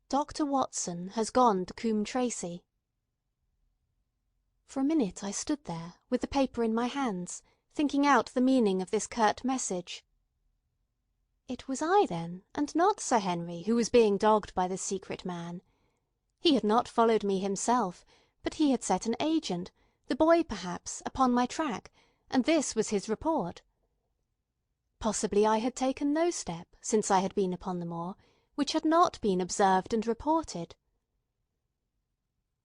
"Dr. Watson has gone to Coombe Tracey." For a minute I stood there, with the paper in my hands, thinking out the meaning of this curt message. It was I, then, and not Sir Henry, who was being dogged by this secret man. He had not followed me himself, but he had set an agent, the boy perhaps, upon my track, and this was his report. Possibly I had taken no step, since I had been upon the moor, which had not been observed and reported.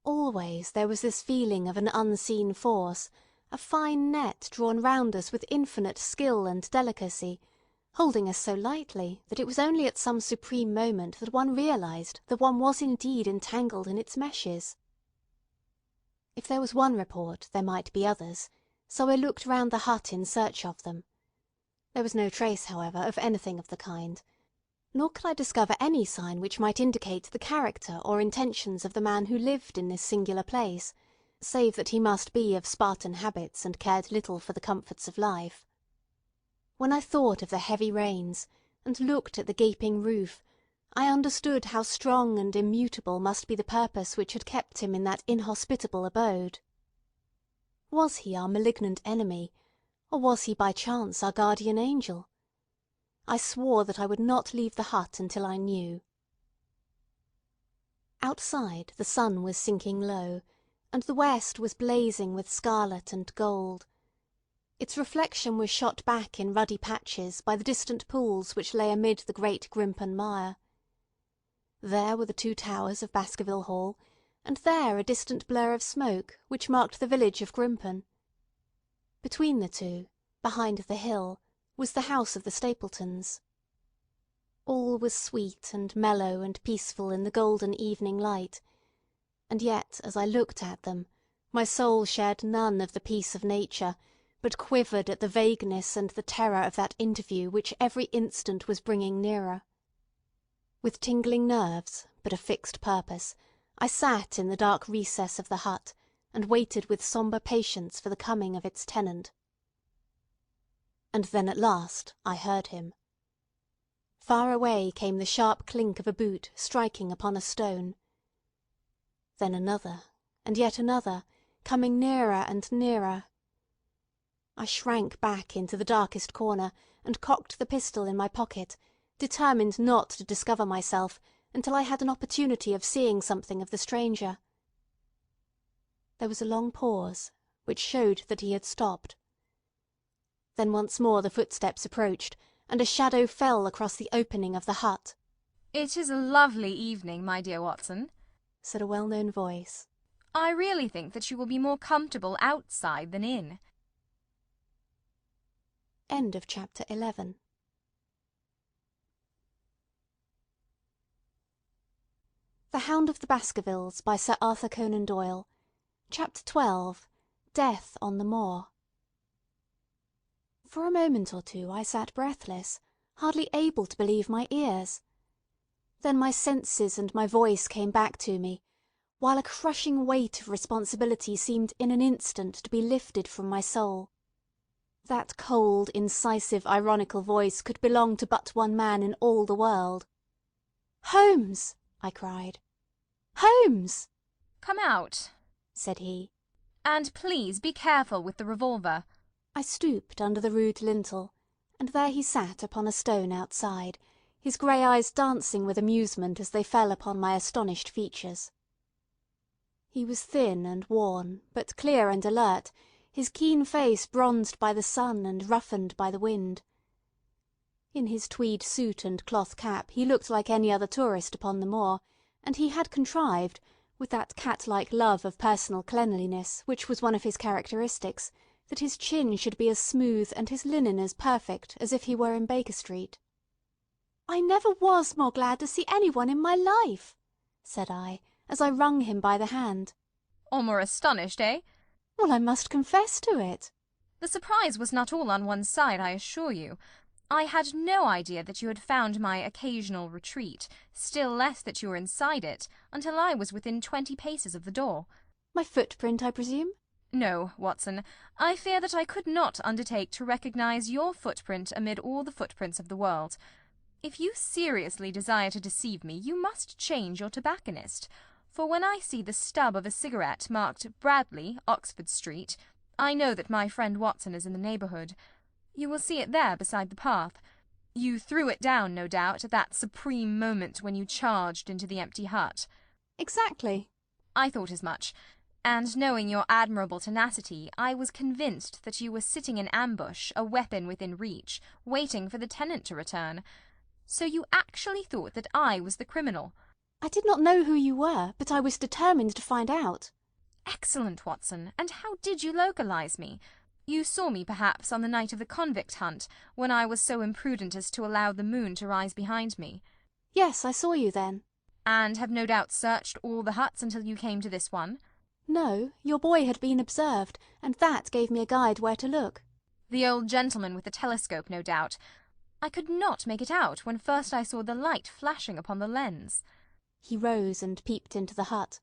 Always there was this feeling of an unseen force, a fine net drawn round us with infinite skill and delicacy, holding us so lightly that it was only at some supreme moment that one realised that one was indeed entangled in its meshes. If there was one report there might be others, so I looked round the hut in search of them. There was no trace, however, of anything of the kind, nor could I discover any sign which might indicate the character or intentions of the man who lived in this singular place, save that he must be of Spartan habits and cared little for the comforts of life. When I thought of the heavy rains, and looked at the gaping roof, I understood how strong and immutable must be the purpose which had kept him in that inhospitable abode. Was he our malignant enemy, or was he by chance our guardian angel? I swore that I would not leave the hut until I knew. Outside the sun was sinking low, and the west was blazing with scarlet and gold. Its reflection was shot back in ruddy patches by the distant pools which lay amid the great Grimpen mire. There were the 2 towers of Baskerville Hall, and there a distant blur of smoke which marked the village of Grimpen. Between the two, behind the hill, was the house of the Stapletons. All was sweet and mellow and peaceful in the golden evening light, and yet as I looked at them, my soul shared none of the peace of nature, but quivered at the vagueness and the terror of that interview which every instant was bringing nearer. With tingling nerves, but a fixed purpose, I sat in the dark recess of the hut, and waited with sombre patience for the coming of its tenant. And then at last I heard him. Far away came the sharp clink of a boot striking upon a stone. Then another, and yet another, coming nearer and nearer. I shrank back into the darkest corner, and cocked the pistol in my pocket, determined not to discover myself until I had an opportunity of seeing something of the stranger. There was a long pause, which showed that he had stopped. Then once more the footsteps approached, and a shadow fell across the opening of the hut. "It is a lovely evening, my dear Watson," said a well-known voice. "I really think that you will be more comfortable outside than in." End of chapter 11. The Hound of the Baskervilles by Sir Arthur Conan Doyle. Chapter 12. Death on the Moor. For a moment or two I sat breathless, hardly able to believe my ears. Then my senses and my voice came back to me, while a crushing weight of responsibility seemed in an instant to be lifted from my soul. That cold, incisive, ironical voice could belong to but one man in all the world. "Holmes!" I cried. "Holmes!" "Come out," said he. "And please be careful with the revolver." I stooped under the rude lintel, and there he sat upon a stone outside, his grey eyes dancing with amusement as they fell upon my astonished features. He was thin and worn, but clear and alert, his keen face bronzed by the sun and roughened by the wind. In his tweed suit and cloth cap he looked like any other tourist upon the moor, and he had contrived, with that cat-like love of personal cleanliness which was one of his characteristics, that his chin should be as smooth and his linen as perfect as if he were in Baker Street. "I never was more glad to see any one in my life," said I, as I wrung him by the hand. "Or more astonished, eh?" "Well, I must confess to it." "The surprise was not all on one side, I assure you. I had no idea that you had found my occasional retreat, still less that you were inside it, until I was within 20 paces of the door." "My footprint, I presume?" "No, Watson. I fear that I could not undertake to recognise your footprint amid all the footprints of the world. If you seriously desire to deceive me, you must change your tobacconist, for when I see the stub of a cigarette marked Bradley, Oxford Street, I know that my friend Watson is in the neighbourhood. You will see it there beside the path. You threw it down, no doubt, at that supreme moment when you charged into the empty hut." "Exactly." "I thought as much. And knowing your admirable tenacity, I was convinced that you were sitting in ambush, a weapon within reach, waiting for the tenant to return. So you actually thought that I was the criminal." "I did not know who you were, but I was determined to find out." "Excellent, Watson. And how did you localise me? You saw me, perhaps, on the night of the convict hunt, when I was so imprudent as to allow the moon to rise behind me." "Yes, I saw you then." "And have no doubt searched all the huts until you came to this one?" "No, your boy had been observed, and that gave me a guide where to look." "The old gentleman with the telescope, no doubt. I could not make it out when first I saw the light flashing upon the lens." He rose and peeped into the hut.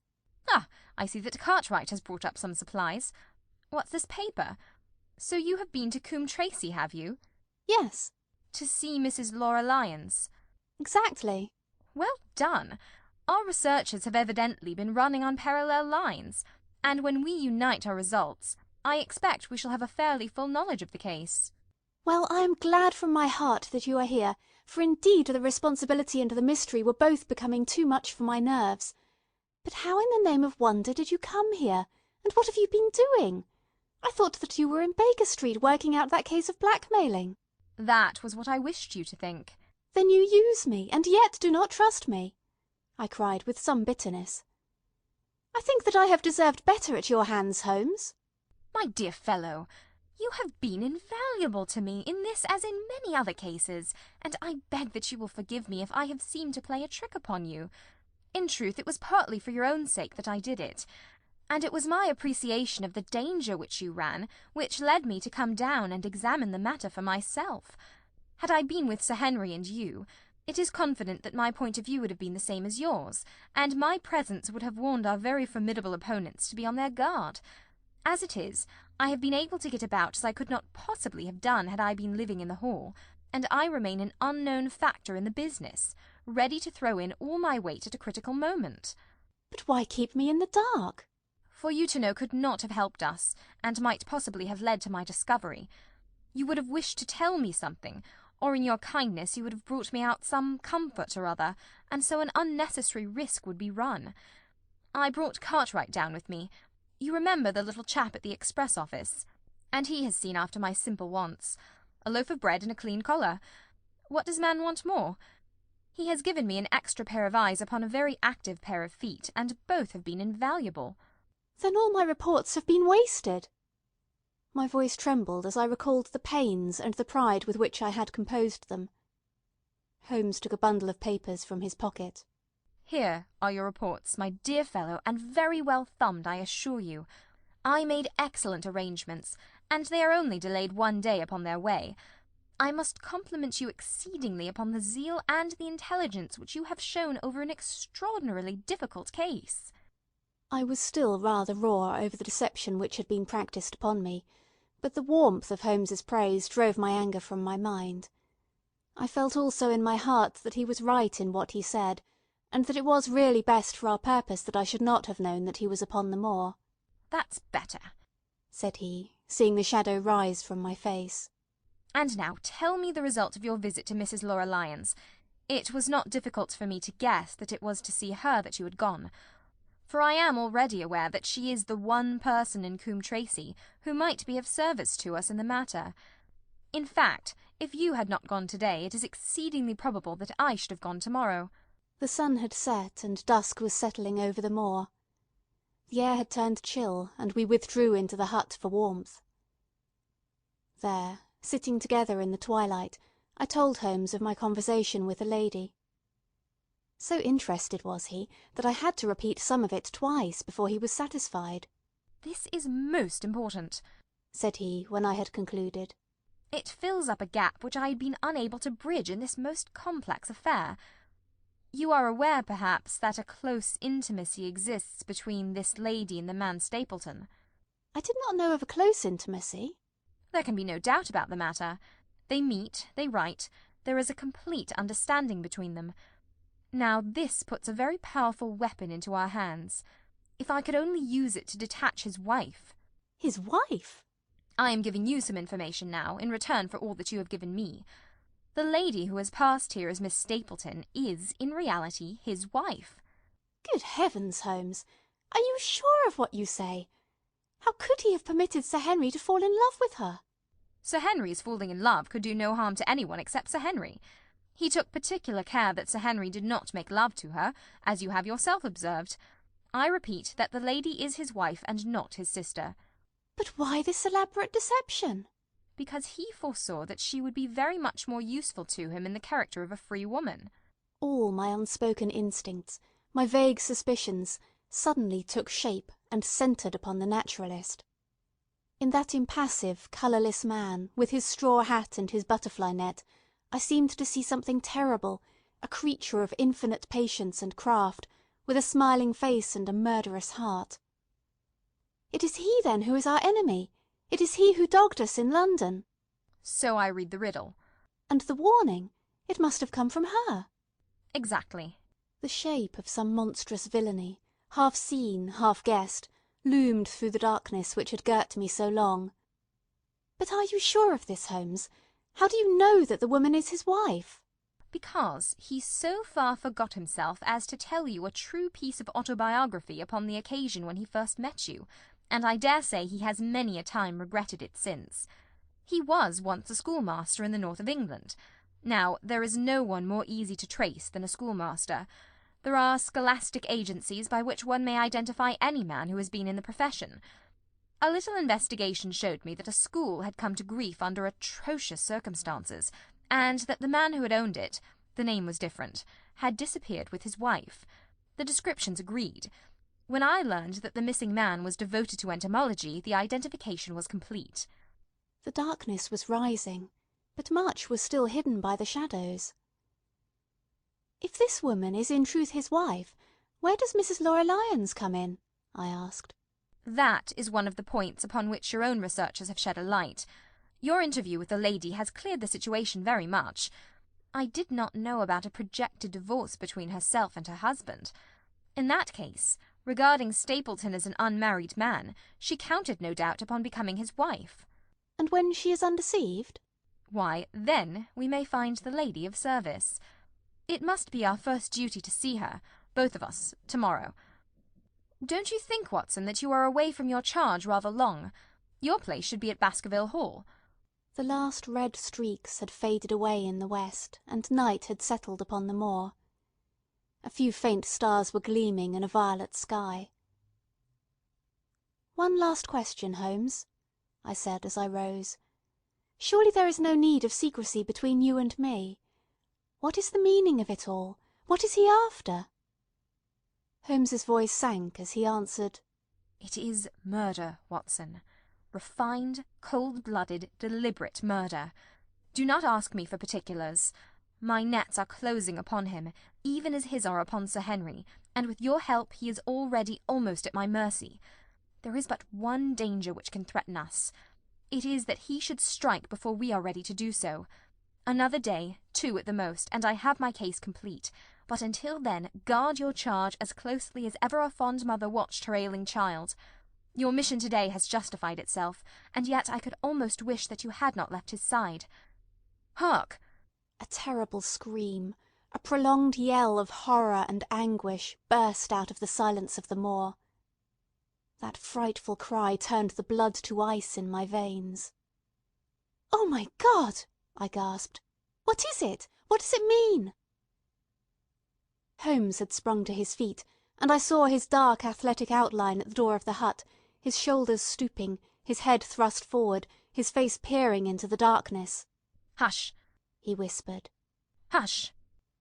"Ah, I see that Cartwright has brought up some supplies. What's this paper? So you have been to Coombe Tracey, have you?" "Yes." "To see Mrs. Laura Lyons?" "Exactly." "Well done. Our researches have evidently been running on parallel lines, and when we unite our results, I expect we shall have a fairly full knowledge of the case." "Well, I am glad from my heart that you are here, for indeed the responsibility and the mystery were both becoming too much for my nerves. But how in the name of wonder did you come here, and what have you been doing? I thought that you were in Baker Street working out that case of blackmailing." "That was what I wished you to think." "Then you use me, and yet do not trust me," I cried with some bitterness. "I think that I have deserved better at your hands, Holmes." "My dear fellow, You have been invaluable to me, in this as in many other cases, and I beg that you will forgive me if I have seemed to play a trick upon you. In truth, it was partly for your own sake that I did it, and it was my appreciation of the danger which you ran which led me to come down and examine the matter for myself. Had I been with Sir Henry and you, it is confident that my point of view would have been the same as yours, and my presence would have warned our very formidable opponents to be on their guard. As it is, I have been able to get about as I could not possibly have done had I been living in the hall, and I remain an unknown factor in the business, ready to throw in all my weight at a critical moment. But why keep me in the dark? For you to know could not have helped us, and might possibly have led to my discovery. You would have wished to tell me something, or in your kindness you would have brought me out some comfort or other, and so an unnecessary risk would be run. I brought Cartwright down with me. You remember the little chap at the express office, and he has seen after my simple wants. A loaf of bread and a clean collar. What does man want more? He has given me an extra pair of eyes upon a very active pair of feet, and both have been invaluable. Then all my reports have been wasted. My voice trembled as I recalled the pains and the pride with which I had composed them. Holmes took a bundle of papers from his pocket. Here are your reports, my dear fellow, and very well thumbed, I assure you. I made excellent arrangements, and they are only delayed 1 day upon their way. I must compliment you exceedingly upon the zeal and the intelligence which you have shown over an extraordinarily difficult case. I was still rather raw over the deception which had been practised upon me, but the warmth of Holmes's praise drove my anger from my mind. I felt also in my heart that he was right in what he said, and that it was really best for our purpose that I should not have known that he was upon the moor. That's better, said he, seeing the shadow rise from my face. And now tell me the result of your visit to Mrs. Laura Lyons. It was not difficult for me to guess that it was to see her that you had gone, for I am already aware that she is the one person in Coombe Tracey who might be of service to us in the matter. In fact, if you had not gone today, it is exceedingly probable that I should have gone tomorrow. The sun had set, and dusk was settling over the moor. The air had turned chill, and we withdrew into the hut for warmth. There, sitting together in the twilight, I told Holmes of my conversation with the lady. So interested was he that I had to repeat some of it twice before he was satisfied. This is most important, said he when I had concluded. It fills up a gap which I had been unable to bridge in this most complex affair. You are aware, perhaps, that a close intimacy exists between this lady and the man Stapleton. I did not know of a close intimacy. There can be no doubt about the matter. They meet, they write, there is a complete understanding between them. Now this puts a very powerful weapon into our hands. If I could only use it to detach his wife. His wife? I am giving you some information now, in return for all that you have given me. The lady who has passed here as Miss Stapleton is, in reality, his wife. Good heavens, Holmes! Are you sure of what you say? How could he have permitted Sir Henry to fall in love with her? Sir Henry's falling in love could do no harm to anyone except Sir Henry. He took particular care that Sir Henry did not make love to her, as you have yourself observed. I repeat that the lady is his wife and not his sister. But why this elaborate deception? Because he foresaw that she would be very much more useful to him in the character of a free woman. All my unspoken instincts, my vague suspicions, suddenly took shape and centred upon the naturalist. In that impassive, colourless man, with his straw hat and his butterfly net, I seemed to see something terrible, a creature of infinite patience and craft, with a smiling face and a murderous heart. It is he, then, who is our enemy. It is he who dogged us in London. So I read the riddle. And the warning? It must have come from her. Exactly. The shape of some monstrous villainy, half seen, half guessed, loomed through the darkness which had girt me so long. But are you sure of this, Holmes? How do you know that the woman is his wife? Because he so far forgot himself as to tell you a true piece of autobiography upon the occasion when he first met you, and I dare say he has many a time regretted it since. He was once a schoolmaster in the north of England. Now, there is no one more easy to trace than a schoolmaster. There are scholastic agencies by which one may identify any man who has been in the profession. A little investigation showed me that a school had come to grief under atrocious circumstances, and that the man who had owned it, the name was different, had disappeared with his wife. The descriptions agreed. When I learned that the missing man was devoted to entomology, the identification was complete. The darkness was rising, but much was still hidden by the shadows. "If this woman is in truth his wife, where does Mrs. Laura Lyons come in?" I asked. That is one of the points upon which your own researches have shed a light. Your interview with the lady has cleared the situation very much. I did not know about a projected divorce between herself and her husband. In that case, regarding Stapleton as an unmarried man, she counted no doubt upon becoming his wife. And when she is undeceived? Why, then we may find the lady of service. It must be our first duty to see her, both of us, tomorrow. Don't you think, Watson, that you are away from your charge rather long? Your place should be at Baskerville Hall. The last red streaks had faded away in the west, and night had settled upon the moor. A few faint stars were gleaming in a violet sky. "One last question, Holmes," I said as I rose. "Surely there is no need of secrecy between you and me. What is the meaning of it all? What is he after?" Holmes's voice sank as he answered, "It is murder, Watson. Refined, cold-blooded, deliberate murder. Do not ask me for particulars. My nets are closing upon him, even as his are upon Sir Henry, and with your help he is already almost at my mercy. There is but one danger which can threaten us. It is that he should strike before we are ready to do so. Another day, 2 at the most, and I have my case complete. But until then, guard your charge as closely as ever a fond mother watched her ailing child. Your mission today has justified itself, and yet I could almost wish that you had not left his side. Hark!" A terrible scream, a prolonged yell of horror and anguish, burst out of the silence of the moor. That frightful cry turned the blood to ice in my veins. "Oh, my God!" I gasped. "What is it? What does it mean?" Holmes had sprung to his feet, and I saw his dark athletic outline at the door of the hut, his shoulders stooping, his head thrust forward, his face peering into the darkness. "Hush!" he whispered. "Hush!"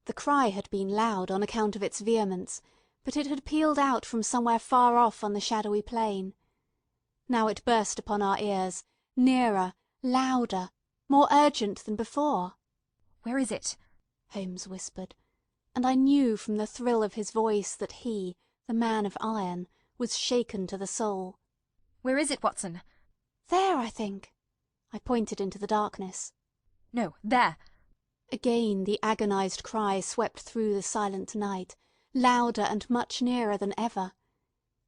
The cry had been loud on account of its vehemence, but it had pealed out from somewhere far off on the shadowy plain. Now it burst upon our ears, nearer, louder, more urgent than before. "Where is it?" Holmes whispered, and I knew from the thrill of his voice that he, the man of iron, was shaken to the soul. "Where is it, Watson?" "There, I think." I pointed into the darkness. "No, there." Again the agonized cry swept through the silent night, louder and much nearer than ever.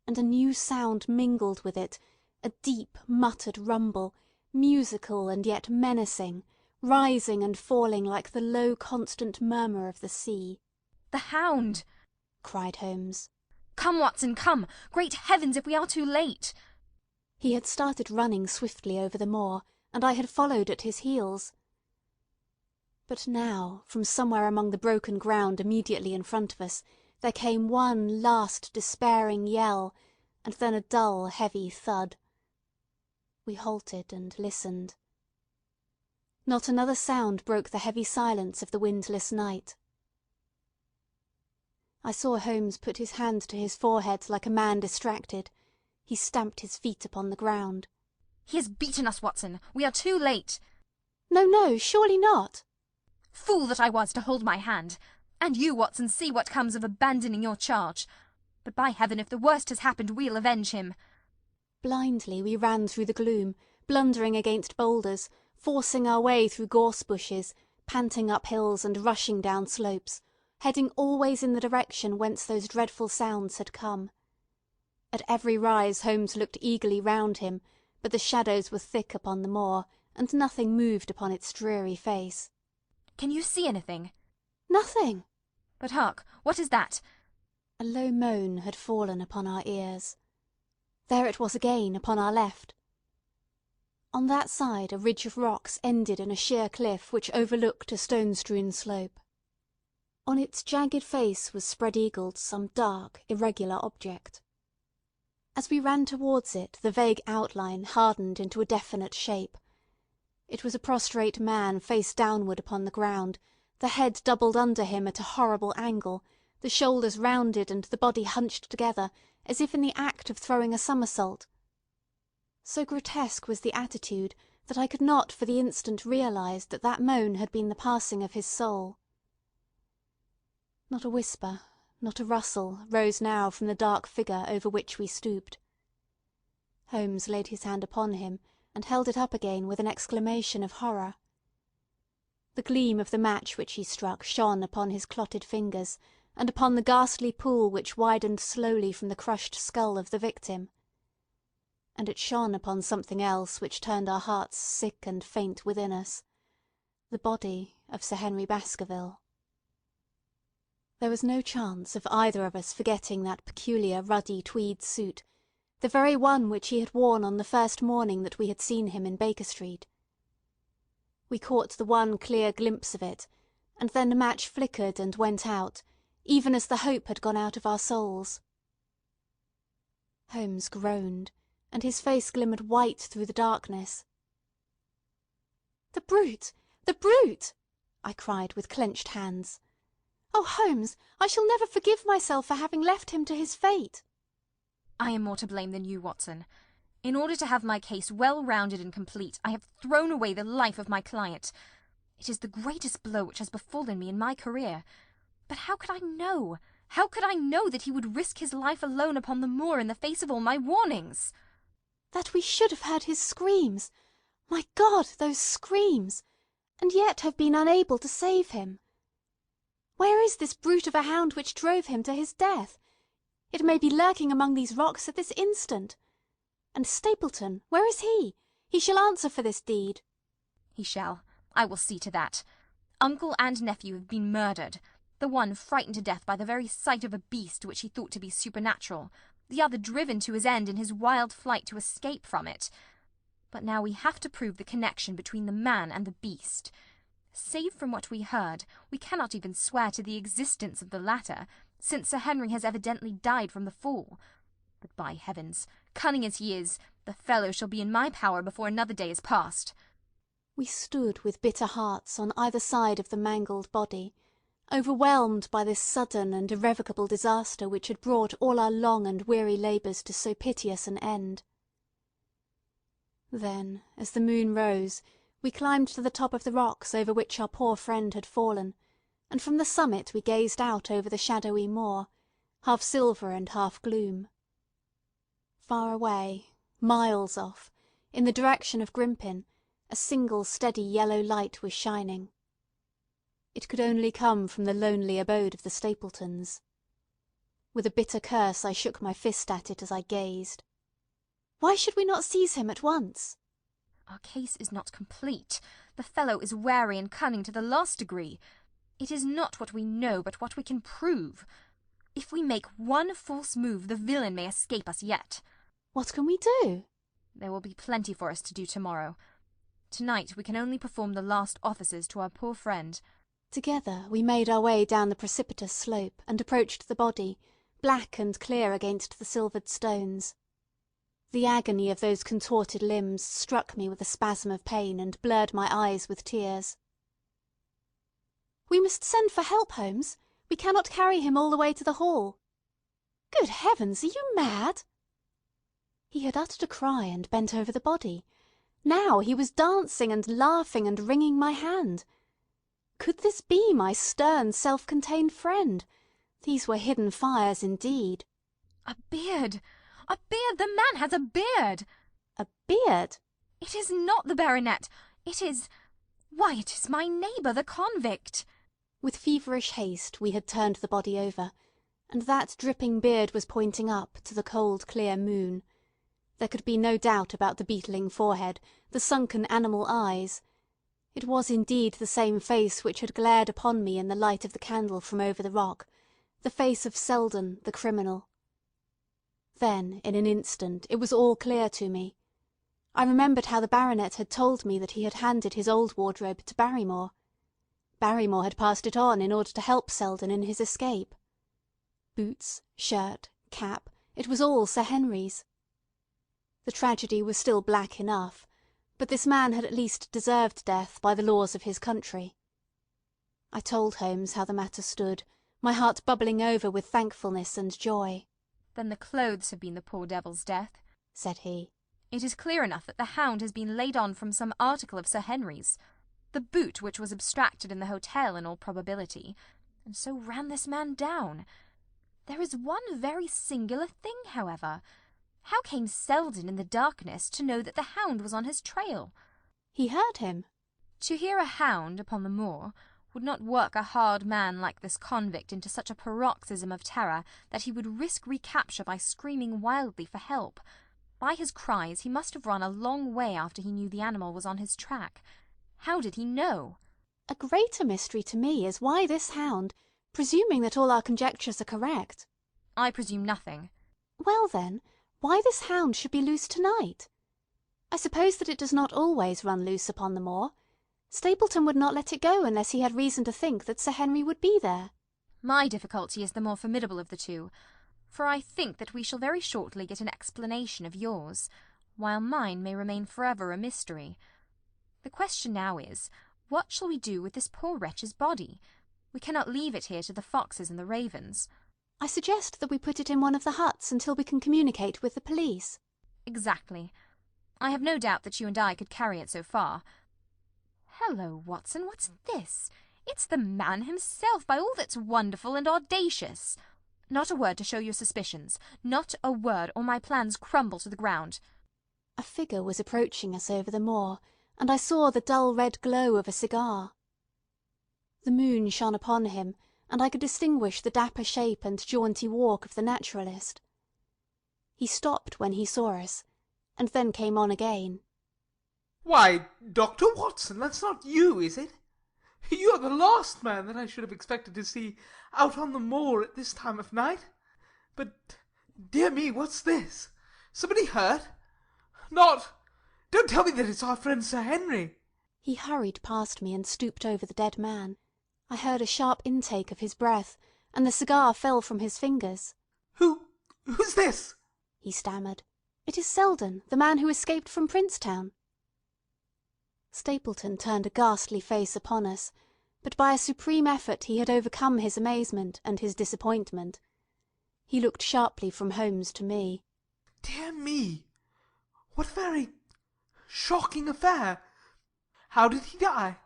And a new sound mingled with it, a deep, muttered rumble, musical and yet menacing, rising and falling like the low, constant murmur of the sea. "The hound!" cried Holmes. "Come, Watson, come! Great heavens, if we are too late!" He had started running swiftly over the moor, and I had followed at his heels. But now, from somewhere among the broken ground immediately in front of us, there came one last despairing yell, and then a dull, heavy thud. We halted and listened. Not another sound broke the heavy silence of the windless night. I saw Holmes put his hand to his forehead like a man distracted. He stamped his feet upon the ground. "He has beaten us, Watson. We are too late." "No, no, surely not." "Fool that I was to hold my hand. And you, Watson, see what comes of abandoning your charge. But by heaven, if the worst has happened, we'll avenge him." Blindly we ran through the gloom, blundering against boulders, forcing our way through gorse bushes, panting up hills and rushing down slopes, heading always in the direction whence those dreadful sounds had come. At every rise Holmes looked eagerly round him, but the shadows were thick upon the moor, and nothing moved upon its dreary face. "Can you see anything?" "Nothing." "But hark! What is that?" A low moan had fallen upon our ears. There it was again, upon our left. On that side a ridge of rocks ended in a sheer cliff which overlooked a stone-strewn slope. On its jagged face was spread-eagled some dark, irregular object. As we ran towards it, the vague outline hardened into a definite shape. It was a prostrate man face downward upon the ground, the head doubled under him at a horrible angle, the shoulders rounded and the body hunched together, as if in the act of throwing a somersault. So grotesque was the attitude that I could not for the instant realise that that moan had been the passing of his soul. Not a whisper, not a rustle, rose now from the dark figure over which we stooped. Holmes laid his hand upon him, and held it up again with an exclamation of horror. The gleam of the match which he struck shone upon his clotted fingers, and upon the ghastly pool which widened slowly from the crushed skull of the victim. And it shone upon something else which turned our hearts sick and faint within us, the body of Sir Henry Baskerville. There was no chance of either of us forgetting that peculiar ruddy tweed suit, the very one which he had worn on the first morning that we had seen him in Baker Street. We caught the one clear glimpse of it, and then the match flickered and went out, even as the hope had gone out of our souls. Holmes groaned, and his face glimmered white through the darkness. "The brute! The brute!" I cried with clenched hands. "Oh, Holmes, I shall never forgive myself for having left him to his fate." I am more to blame than you, Watson. In order to have my case well rounded and complete, I have thrown away the life of my client. It is the greatest blow which has befallen me in my career. But how could I know? How could I know that he would risk his life alone upon the moor in the face of all my warnings? That we should have heard his screams! My God, those screams! And yet have been unable to save him. Where is this brute of a hound which drove him to his death? It may be lurking among these rocks at this instant. And Stapleton, where is he? He shall answer for this deed. He shall. I will see to that. Uncle and nephew have been murdered. The one frightened to death by the very sight of a beast which he thought to be supernatural, the other driven to his end in his wild flight to escape from it. But now we have to prove the connection between the man and the beast. Save from what we heard, we cannot even swear to the existence of the latter, since Sir Henry has evidently died from the fall. But by heavens, cunning as he is, the fellow shall be in my power before another day is past. We stood with bitter hearts on either side of the mangled body, overwhelmed by this sudden and irrevocable disaster which had brought all our long and weary labours to so piteous an end. Then, as the moon rose, we climbed to the top of the rocks over which our poor friend had fallen, and from the summit we gazed out over the shadowy moor, half silver and half gloom. Far away, miles off, in the direction of Grimpen, a single steady yellow light was shining. It could only come from the lonely abode of the Stapletons. With a bitter curse I shook my fist at it as I gazed. Why should we not seize him at once? Our case is not complete. The fellow is wary and cunning to the last degree. It is not what we know, but what we can prove. If we make one false move, the villain may escape us yet. What can we do? There will be plenty for us to do tomorrow. Tonight we can only perform the last offices to our poor friend. Together we made our way down the precipitous slope and approached the body, black and clear against the silvered stones. The agony of those contorted limbs struck me with a spasm of pain and blurred my eyes with tears. "We must send for help, Holmes. We cannot carry him all the way to the hall." "Good heavens, are you mad?" He had uttered a cry and bent over the body. Now he was dancing and laughing and wringing my hand. Could this be my stern, self-contained friend? These were hidden fires indeed. A beard! A beard! The man has a beard! A beard? It is not the baronet. It is... Why, it is my neighbour, the convict. With feverish haste we had turned the body over, and that dripping beard was pointing up to the cold, clear moon. There could be no doubt about the beetling forehead, the sunken animal eyes. It was indeed the same face which had glared upon me in the light of the candle from over the rock, the face of Selden, the criminal. Then, in an instant, it was all clear to me. I remembered how the baronet had told me that he had handed his old wardrobe to Barrymore. Barrymore had passed it on in order to help Selden in his escape. Boots, shirt, cap, It was all Sir Henry's. The tragedy was still black enough, but this man had at least deserved death by the laws of his country. I told Holmes how the matter stood, my heart bubbling over with thankfulness and joy. "Then the clothes have been the poor devil's death," said he. "It is clear enough that the hound has been laid on from some article of Sir Henry's. The boot which was abstracted in the hotel in all probability, and so ran this man down. There is one very singular thing, however. How came Selden in the darkness to know that the hound was on his trail?" "He heard him." "To hear a hound upon the moor would not work a hard man like this convict into such a paroxysm of terror that he would risk recapture by screaming wildly for help. By his cries he must have run a long way after he knew the animal was on his track. How did he know?" "A greater mystery to me is why this hound, presuming that all our conjectures are correct—" "I presume nothing." "Well, then, why this hound should be loose tonight. I suppose that it does not always run loose upon the moor. Stapleton would not let it go unless he had reason to think that Sir Henry would be there." "My difficulty is the more formidable of the two, for I think that we shall very shortly get an explanation of yours, while mine may remain forever a mystery. The question now is, what shall we do with this poor wretch's body? We cannot leave it here to the foxes and the ravens." "I suggest that we put it in one of the huts until we can communicate with the police." "Exactly. I have no doubt that you and I could carry it so far. Hello, Watson, what's this? It's the man himself, by all that's wonderful and audacious. Not a word to show your suspicions. Not a word, or my plans crumble to the ground." A figure was approaching us over the moor, and I saw the dull red glow of a cigar. The moon shone upon him, and I could distinguish the dapper shape and jaunty walk of the naturalist. He stopped when he saw us, and then came on again. "Why, Dr. Watson, that's not you, is it? You are the last man that I should have expected to see out on the moor at this time of night. But, dear me, what's this? Somebody hurt? Don't tell me that it's our friend Sir Henry." He hurried past me and stooped over the dead man. I heard a sharp intake of his breath, and the cigar fell from his fingers. Who's this?" he stammered. "It is Selden, the man who escaped from Princetown." Stapleton turned a ghastly face upon us, but by a supreme effort he had overcome his amazement and his disappointment. He looked sharply from Holmes to me. "Dear me! What a very shocking affair! How did he die?"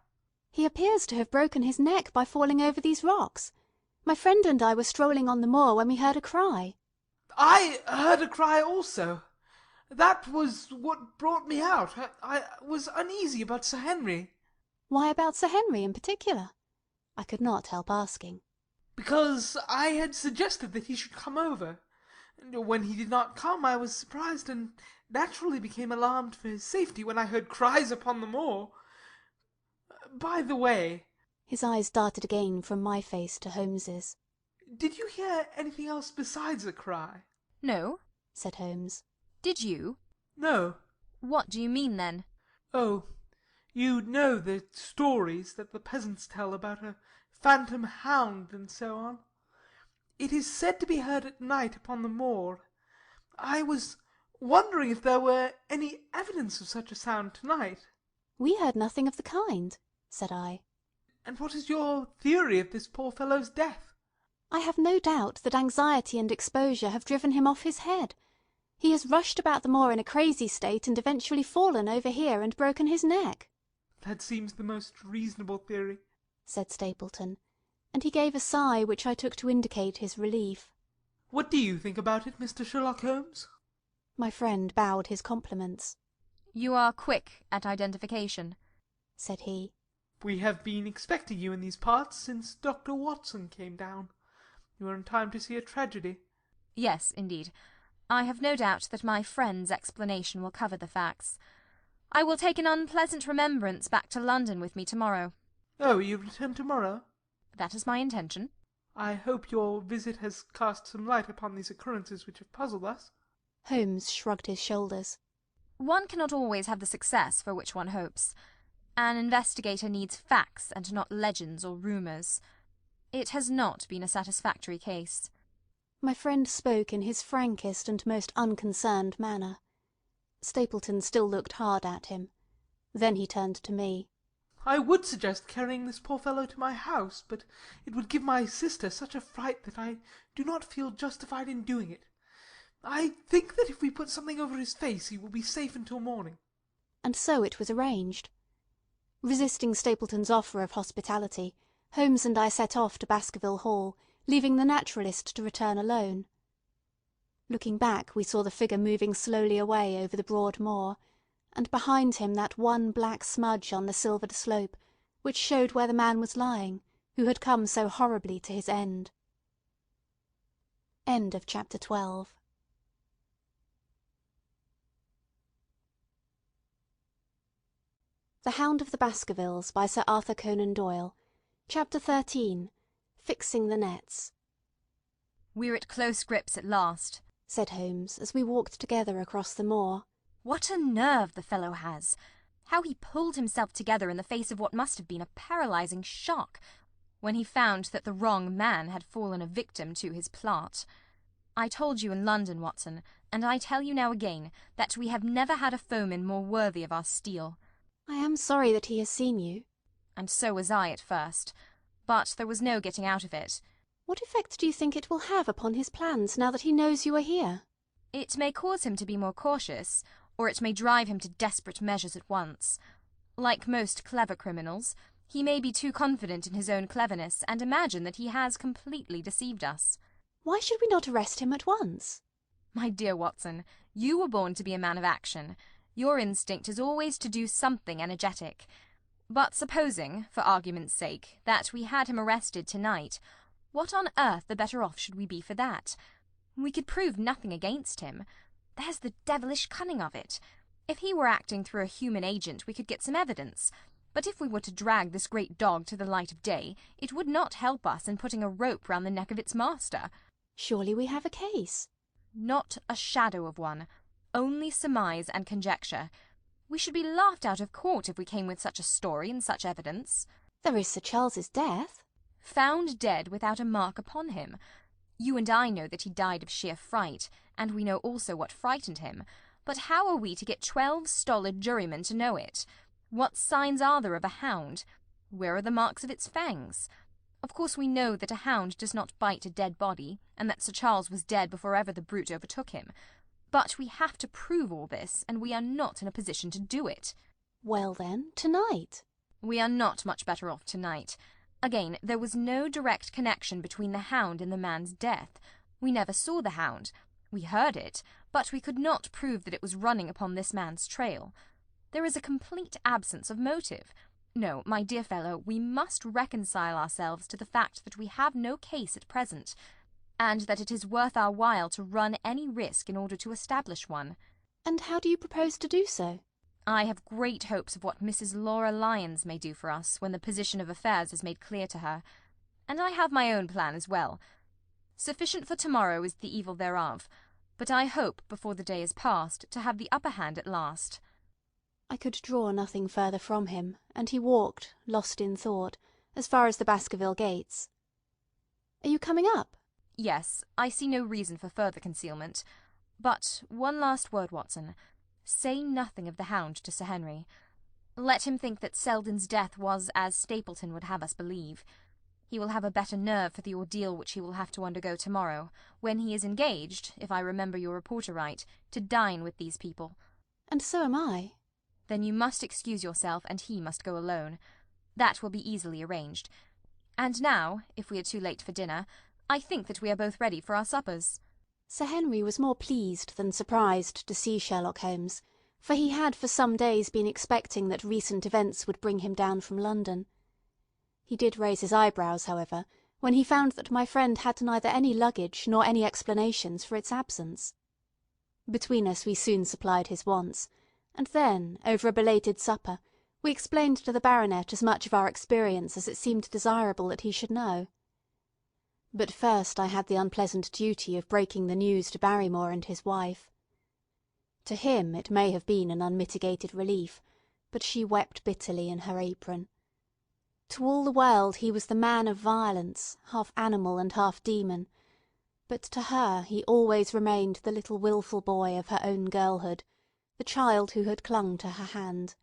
"He appears to have broken his neck by falling over these rocks. My friend and I were strolling on the moor when we heard a cry." "I heard a cry also. That was what brought me out. I was uneasy about Sir Henry." "Why about Sir Henry in particular?" I could not help asking. "Because I had suggested that he should come over. When he did not come, I was surprised, and naturally became alarmed for his safety when I heard cries upon the moor. By the way—" His eyes darted again from my face to Holmes's. "Did you hear anything else besides a cry?" "No," said Holmes. "Did you?" "No." "What do you mean, then?" "Oh, you know the stories that the peasants tell about a phantom hound and so on. It is said to be heard at night upon the moor. I was wondering if there were any evidence of such a sound tonight." "We heard nothing of the kind," said I. "And what is your theory of this poor fellow's death?" "I have no doubt that anxiety and exposure have driven him off his head. He has rushed about the moor in a crazy state and eventually fallen over here and broken his neck." "That seems the most reasonable theory," said Stapleton, and he gave a sigh which I took to indicate his relief. "What do you think about it, Mr. Sherlock Holmes?" My friend bowed his compliments. "You are quick at identification," said he. "We have been expecting you in these parts since Dr. Watson came down. You are in time to see a tragedy." "Yes, indeed. I have no doubt that my friend's explanation will cover the facts. I will take an unpleasant remembrance back to London with me tomorrow." "Oh, you return tomorrow?" "That is my intention." "I hope your visit has cast some light upon these occurrences which have puzzled us." Holmes shrugged his shoulders. "One cannot always have the success for which one hopes. An investigator needs facts and not legends or rumours. It has not been a satisfactory case." My friend spoke in his frankest and most unconcerned manner. Stapleton still looked hard at him. Then he turned to me. I would suggest carrying this poor fellow to my house, but it would give my sister such a fright that I do not feel justified in doing it. I think that if we put something over his face he will be safe until morning. And so it was arranged. Resisting Stapleton's offer of hospitality, Holmes and I set off to Baskerville Hall, leaving the naturalist to return alone. Looking back, we saw the figure moving slowly away over the broad moor, and behind him that one black smudge on the silvered slope, which showed where the man was lying, who had come so horribly to his end. End of chapter 12. The Hound of the Baskervilles by Sir Arthur Conan Doyle. Chapter 13. Fixing the Nets. "We're at close grips at last," said Holmes, as we walked together across the moor. "What a nerve the fellow has! How he pulled himself together in the face of what must have been a paralysing shock, when he found that the wrong man had fallen a victim to his plot. I told you in London, Watson, and I tell you now again, that we have never had a foeman more worthy of our steel." "I am sorry that he has seen you." "And so was I at first. But there was no getting out of it." "What effect do you think it will have upon his plans now that he knows you are here?" "It may cause him to be more cautious, or it may drive him to desperate measures at once. Like most clever criminals, he may be too confident in his own cleverness and imagine that he has completely deceived us." "Why should we not arrest him at once?" "My dear Watson, you were born to be a man of action. Your instinct is always to do something energetic. But supposing, for argument's sake, that we had him arrested tonight, what on earth the better off should we be for that? We could prove nothing against him. There's the devilish cunning of it. If he were acting through a human agent, we could get some evidence. But if we were to drag this great dog to the light of day, it would not help us in putting a rope round the neck of its master." "Surely we have a case." "Not a shadow of one. Only surmise and conjecture. We should be laughed out of court if we came with such a story and such evidence." "There is Sir Charles's death." "Found dead without a mark upon him. You and I know that he died of sheer fright, and we know also what frightened him. But how are we to get 12 stolid jurymen to know it? What signs are there of a hound? Where are the marks of its fangs? Of course we know that a hound does not bite a dead body, and that Sir Charles was dead before ever the brute overtook him. But we have to prove all this, and we are not in a position to do it." "Well then, tonight." "We are not much better off tonight. Again, there was no direct connection between the hound and the man's death. We never saw the hound. We heard it, but we could not prove that it was running upon this man's trail. There is a complete absence of motive. No, my dear fellow, we must reconcile ourselves to the fact that we have no case at present, and that it is worth our while to run any risk in order to establish one." "And how do you propose to do so?" "I have great hopes of what Mrs. Laura Lyons may do for us when the position of affairs is made clear to her. And I have my own plan as well. Sufficient for tomorrow is the evil thereof, but I hope before the day is past to have the upper hand at last." I could draw nothing further from him, and he walked, lost in thought, as far as the Baskerville gates. "Are you coming up?" "Yes, I see no reason for further concealment. But one last word, Watson. Say nothing of the hound to Sir Henry. Let him think that Selden's death was as Stapleton would have us believe. He will have a better nerve for the ordeal which he will have to undergo tomorrow, when he is engaged, if I remember your reporter right, to dine with these people." "And so am I." "Then you must excuse yourself, and he must go alone. That will be easily arranged. And now, if we are too late for dinner, I think that we are both ready for our suppers." Sir Henry was more pleased than surprised to see Sherlock Holmes, for he had for some days been expecting that recent events would bring him down from London. He did raise his eyebrows, however, when he found that my friend had neither any luggage nor any explanations for its absence. Between us we soon supplied his wants, and then, over a belated supper, we explained to the baronet as much of our experience as it seemed desirable that he should know. But first I had the unpleasant duty of breaking the news to Barrymore and his wife. To him it may have been an unmitigated relief, but she wept bitterly in her apron. To all the world he was the man of violence, half animal and half demon, But to her he always remained the little wilful boy of her own girlhood, the child who had clung to her hand.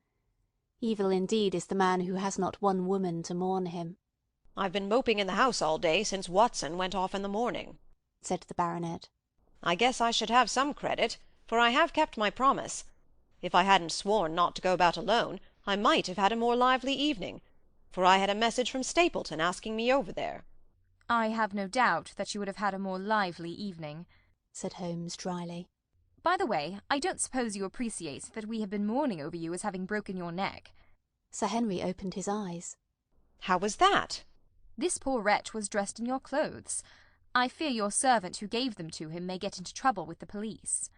Evil indeed is the man who has not one woman to mourn him. "I've been moping in the house all day since Watson went off in the morning," said the baronet. "I guess I should have some credit, for I have kept my promise. If I hadn't sworn not to go about alone, I might have had a more lively evening, for I had a message from Stapleton asking me over there." "I have no doubt that you would have had a more lively evening," said Holmes dryly. "By the way, I don't suppose you appreciate that we have been mourning over you as having broken your neck." Sir Henry opened his eyes. "How was that?" "This poor wretch was dressed in your clothes. I fear your servant who gave them to him may get into trouble with the police."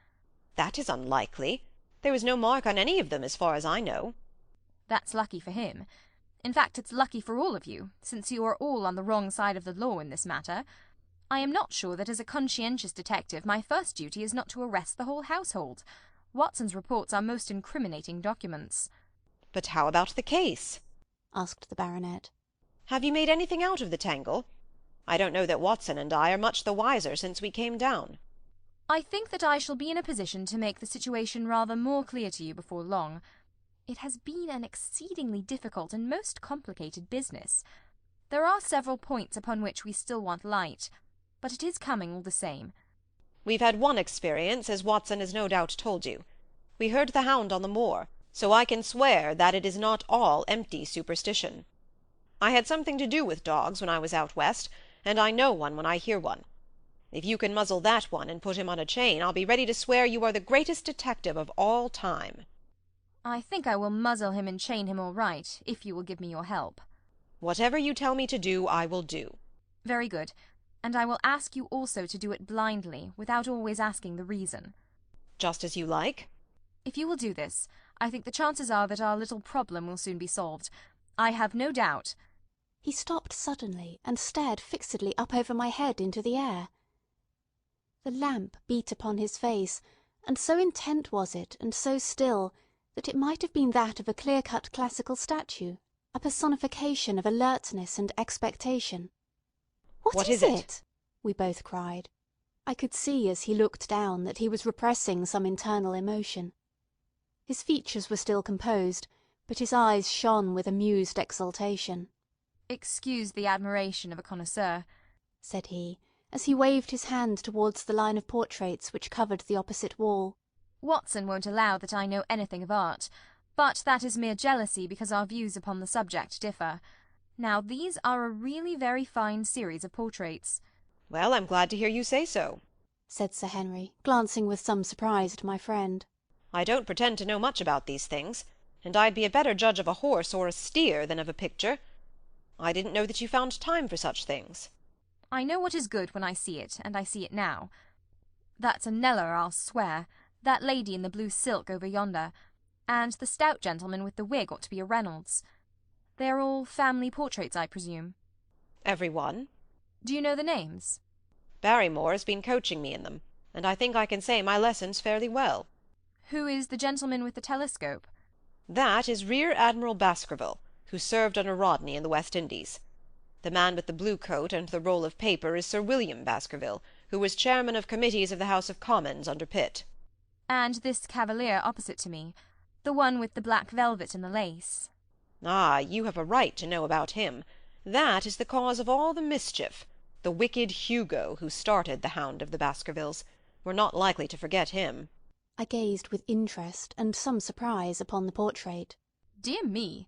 "That is unlikely. There was no mark on any of them, as far as I know." "That's lucky for him. In fact, it's lucky for all of you, since you are all on the wrong side of the law in this matter. I am not sure that as a conscientious detective my first duty is not to arrest the whole household. Watson's reports are most incriminating documents." "But how about the case?" asked the baronet. "Have you made anything out of the tangle? I don't know that Watson and I are much the wiser since we came down." "I think that I shall be in a position to make the situation rather more clear to you before long. It has been an exceedingly difficult and most complicated business. There are several points upon which we still want light, but it is coming all the same." "We've had one experience, as Watson has no doubt told you. We heard the hound on the moor, so I can swear that it is not all empty superstition. I had something to do with dogs when I was out west, and I know one when I hear one. If you can muzzle that one and put him on a chain, I'll be ready to swear you are the greatest detective of all time." "I think I will muzzle him and chain him all right, if you will give me your help." "Whatever you tell me to do, I will do." "Very good. And I will ask you also to do it blindly, without always asking the reason." "Just as you like." "If you will do this, I think the chances are that our little problem will soon be solved. I have no doubt—" He stopped suddenly and stared fixedly up over my head into the air. The lamp beat upon his face, and so intent was it and so still that it might have been that of a clear-cut classical statue, a personification of alertness and expectation. What is it?" we both cried. I could see as he looked down that he was repressing some internal emotion. His features were still composed, but his eyes shone with amused exultation. "Excuse the admiration of a connoisseur," said he, as he waved his hand towards the line of portraits which covered the opposite wall. "Watson won't allow that I know anything of art, but that is mere jealousy because our views upon the subject differ. Now these are a really very fine series of portraits." "Well, I'm glad to hear you say so," said Sir Henry, glancing with some surprise at my friend. "I don't pretend to know much about these things, and I'd be a better judge of a horse or a steer than of a picture. I didn't know that you found time for such things." "I know what is good when I see it, and I see it now. That's a Kneller, I'll swear. That lady in the blue silk over yonder, and the stout gentleman with the wig ought to be a Reynolds. They're all family portraits, I presume?" "Every one." "Do you know the names?" "Barrymore has been coaching me in them, and I think I can say my lessons fairly well." "Who is the gentleman with the telescope?" "That is Rear Admiral Baskerville, who served under Rodney in the West Indies. The man with the blue coat and the roll of paper is Sir William Baskerville, who was chairman of committees of the House of Commons under Pitt." "And this cavalier opposite to me, the one with the black velvet and the lace?" "Ah, you have a right to know about him. That is the cause of all the mischief. The wicked Hugo, who started the Hound of the Baskervilles. We're not likely to forget him." I gazed with interest and some surprise upon the portrait. "Dear me,"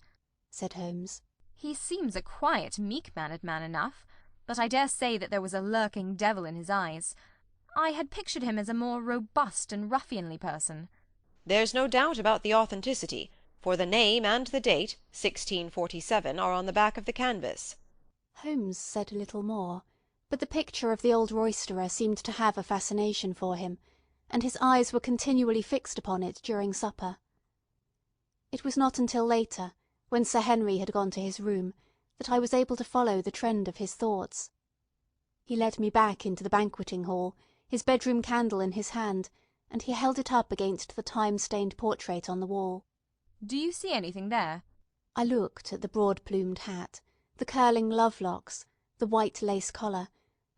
said Holmes. "He seems a quiet, meek-mannered man enough, but I dare say that there was a lurking devil in his eyes. I had pictured him as a more robust and ruffianly person." "There's no doubt about the authenticity, for the name and the date, 1647, are on the back of the canvas." Holmes said little more, but the picture of the old roisterer seemed to have a fascination for him, and his eyes were continually fixed upon it during supper. It was not until later, when Sir Henry had gone to his room, that I was able to follow the trend of his thoughts. He led me back into the banqueting hall, his bedroom candle in his hand, and he held it up against the time-stained portrait on the wall. "Do you see anything there?" I looked at the broad-plumed hat, the curling love-locks, the white lace collar,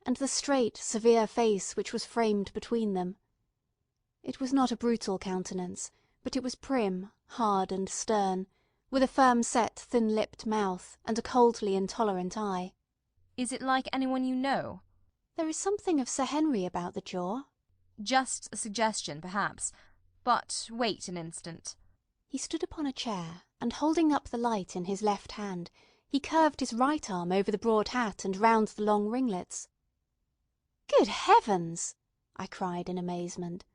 and the straight, severe face which was framed between them. It was not a brutal countenance, but it was prim, hard, and stern, with a firm-set, thin-lipped mouth, and a coldly intolerant eye. Is it like anyone you know? There is something of Sir Henry about the jaw. Just a suggestion, perhaps. But wait an instant. He stood upon a chair, and holding up the light in his left hand, he curved his right arm over the broad hat and round the long ringlets. "Good heavens!" I cried in amazement.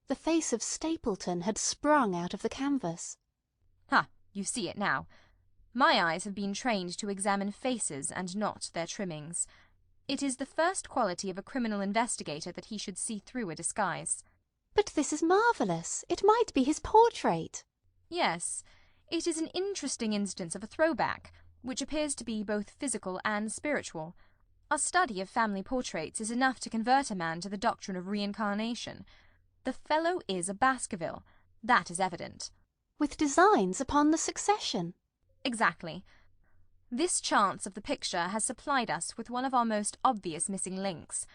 The face of Stapleton had sprung out of the canvas. Ha! You see it now. My eyes have been trained to examine faces and not their trimmings. It is the first quality of a criminal investigator that he should see through a disguise. But this is marvellous. It might be his portrait. Yes, it is an interesting instance of a throwback, which appears to be both physical and spiritual. A study of family portraits is enough to convert a man to the doctrine of reincarnation. The fellow is a Baskerville. That is evident. With designs upon the succession. Exactly. This chance of the picture has supplied us with one of our most obvious missing links.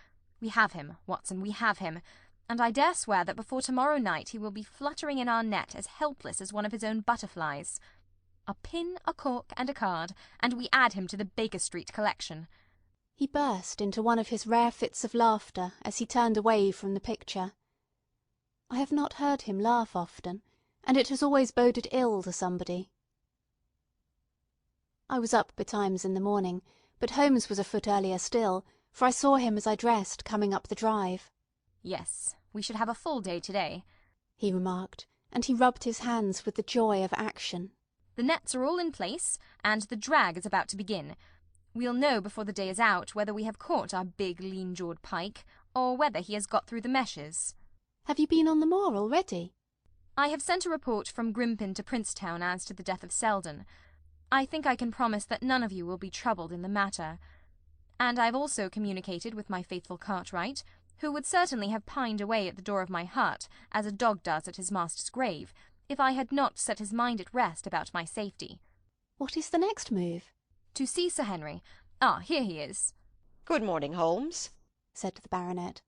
We have him, Watson, we have him, and I dare swear that before tomorrow night he will be fluttering in our net as helpless as one of his own butterflies. A pin, a cork, and a card, and we add him to the Baker Street collection. He burst into one of his rare fits of laughter as he turned away from the picture. I have not heard him laugh often, and it has always boded ill to somebody. I was up betimes in the morning, but Holmes was afoot earlier still, for I saw him as I dressed coming up the drive. Yes, we should have a full day today, he remarked, and he rubbed his hands with the joy of action. The nets are all in place, and the drag is about to begin. We'll know before the day is out whether we have caught our big lean-jawed pike, or whether he has got through the meshes. Have you been on the moor already? I have sent a report from Grimpen to Princetown as to the death of Selden. I think I can promise that none of you will be troubled in the matter. And I've also communicated with my faithful Cartwright, who would certainly have pined away at the door of my hut, as a dog does at his master's grave, if I had not set his mind at rest about my safety. What is the next move? To see Sir Henry. Ah, here he is. Good morning, Holmes, said the baronet.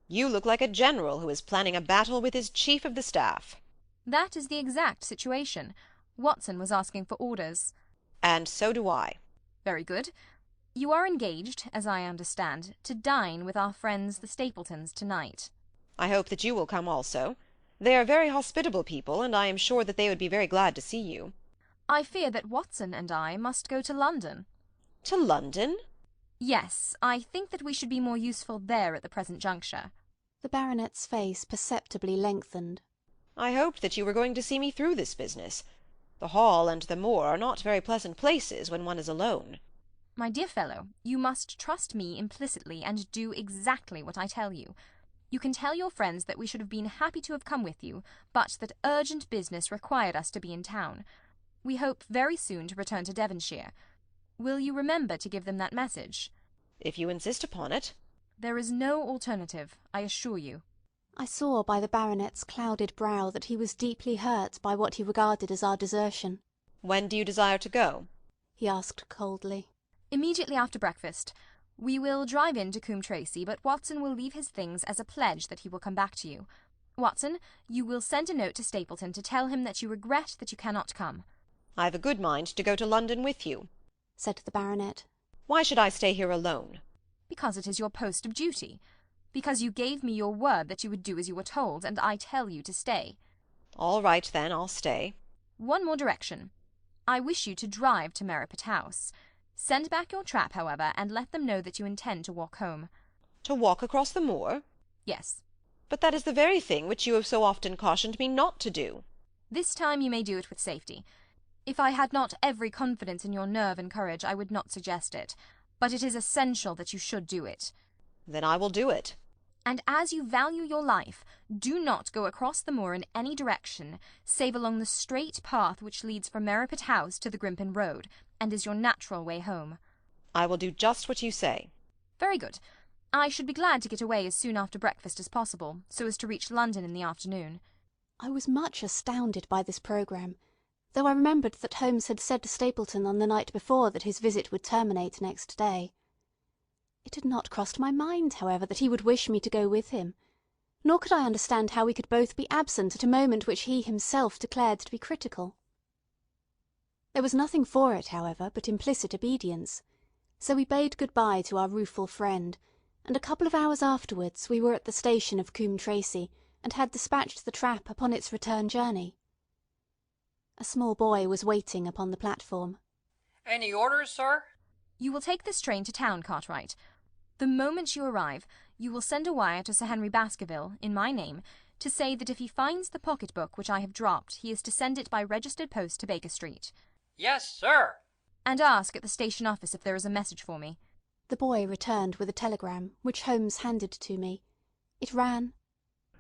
You look like a general who is planning a battle with his chief of the staff. That is the exact situation. Watson was asking for orders. And so do I. Very good. You are engaged, as I understand, to dine with our friends the Stapletons tonight. I hope that you will come also. They are very hospitable people, and I am sure that they would be very glad to see you. I fear that Watson and I must go to London. To London? Yes, I think that we should be more useful there at the present juncture. The baronet's face perceptibly lengthened. I hoped that you were going to see me through this business. The hall and the moor are not very pleasant places when one is alone. My dear fellow, you must trust me implicitly and do exactly what I tell you. You can tell your friends that we should have been happy to have come with you, but that urgent business required us to be in town. We hope very soon to return to Devonshire. Will you remember to give them that message? If you insist upon it. There is no alternative, I assure you. I saw by the baronet's clouded brow that he was deeply hurt by what he regarded as our desertion. When do you desire to go? He asked coldly. Immediately after breakfast. We will drive in to Coombe Tracy, but Watson will leave his things as a pledge that he will come back to you. Watson, you will send a note to Stapleton to tell him that you regret that you cannot come. I've a good mind to go to London with you, said the baronet. Why should I stay here alone? Because it is your post of duty. Because you gave me your word that you would do as you were told, and I tell you to stay. All right, then, I'll stay. One more direction. I wish you to drive to Merripit House. Send back your trap, however, and let them know that you intend to walk home. To walk across the moor? Yes. But that is the very thing which you have so often cautioned me not to do. This time you may do it with safety. If I had not every confidence in your nerve and courage, I would not suggest it. But it is essential that you should do it. Then I will do it. And as you value your life, do not go across the moor in any direction, save along the straight path which leads from Merripit House to the Grimpen Road, and is your natural way home. I will do just what you say. Very good. I should be glad to get away as soon after breakfast as possible, so as to reach London in the afternoon. I was much astounded by this programme, though I remembered that Holmes had said to Stapleton on the night before that his visit would terminate next day. It had not crossed my mind, however, that he would wish me to go with him, nor could I understand how we could both be absent at a moment which he himself declared to be critical. There was nothing for it, however, but implicit obedience, so we bade good-bye to our rueful friend, and a couple of hours afterwards we were at the station of Coombe Tracey, and had dispatched the trap upon its return journey. A small boy was waiting upon the platform. Any orders, sir? You will take this train to town, Cartwright. The moment you arrive, you will send a wire to Sir Henry Baskerville, in my name, to say that if he finds the pocket-book which I have dropped, he is to send it by registered post to Baker Street. Yes, sir. And ask at the station office if there is a message for me. The boy returned with a telegram, which Holmes handed to me. It ran: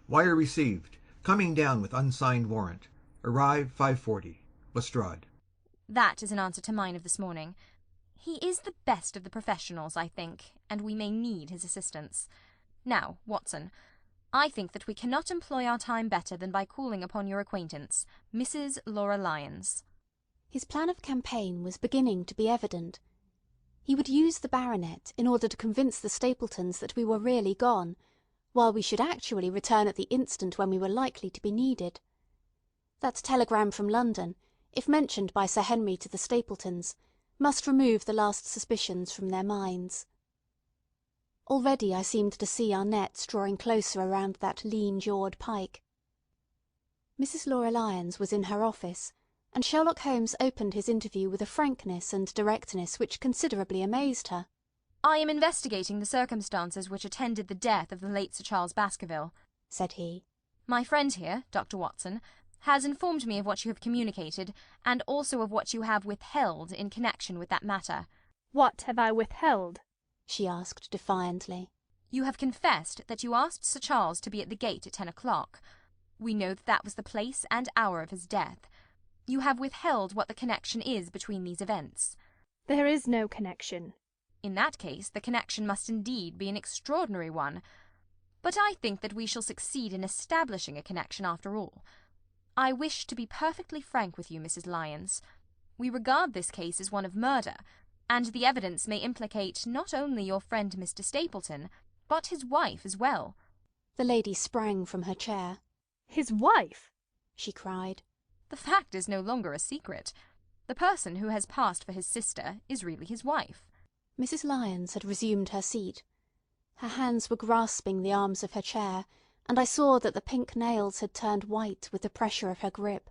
Wire received. Coming down with unsigned warrant. Arrive 5:40. Lestrade. That is an answer to mine of this morning. He is the best of the professionals, I think, and we may need his assistance. Now, Watson, I think that we cannot employ our time better than by calling upon your acquaintance, Mrs. Laura Lyons. His plan of campaign was beginning to be evident. He would use the baronet in order to convince the Stapletons that we were really gone, while we should actually return at the instant when we were likely to be needed. That telegram from London, if mentioned by Sir Henry to the Stapletons, must remove the last suspicions from their minds. Already I seemed to see our nets drawing closer around that lean-jawed pike. Mrs. Laura Lyons was in her office, and Sherlock Holmes opened his interview with a frankness and directness which considerably amazed her. I am investigating the circumstances which attended the death of the late Sir Charles Baskerville, said he. My friend here, Dr. Watson, has informed me of what you have communicated, and also of what you have withheld in connection with that matter. What have I withheld? She asked defiantly. You have confessed that you asked Sir Charles to be at the gate at 10 o'clock. We know that that was the place and hour of his death. You have withheld what the connection is between these events. There is no connection. In that case, the connection must indeed be an extraordinary one. But I think that we shall succeed in establishing a connection after all. I wish to be perfectly frank with you, Mrs. Lyons. We regard this case as one of murder, and the evidence may implicate not only your friend Mr. Stapleton, but his wife as well. The lady sprang from her chair. His wife? She cried. The fact is no longer a secret. The person who has passed for his sister is really his wife. Mrs. Lyons had resumed her seat. Her hands were grasping the arms of her chair, and I saw that the pink nails had turned white with the pressure of her grip.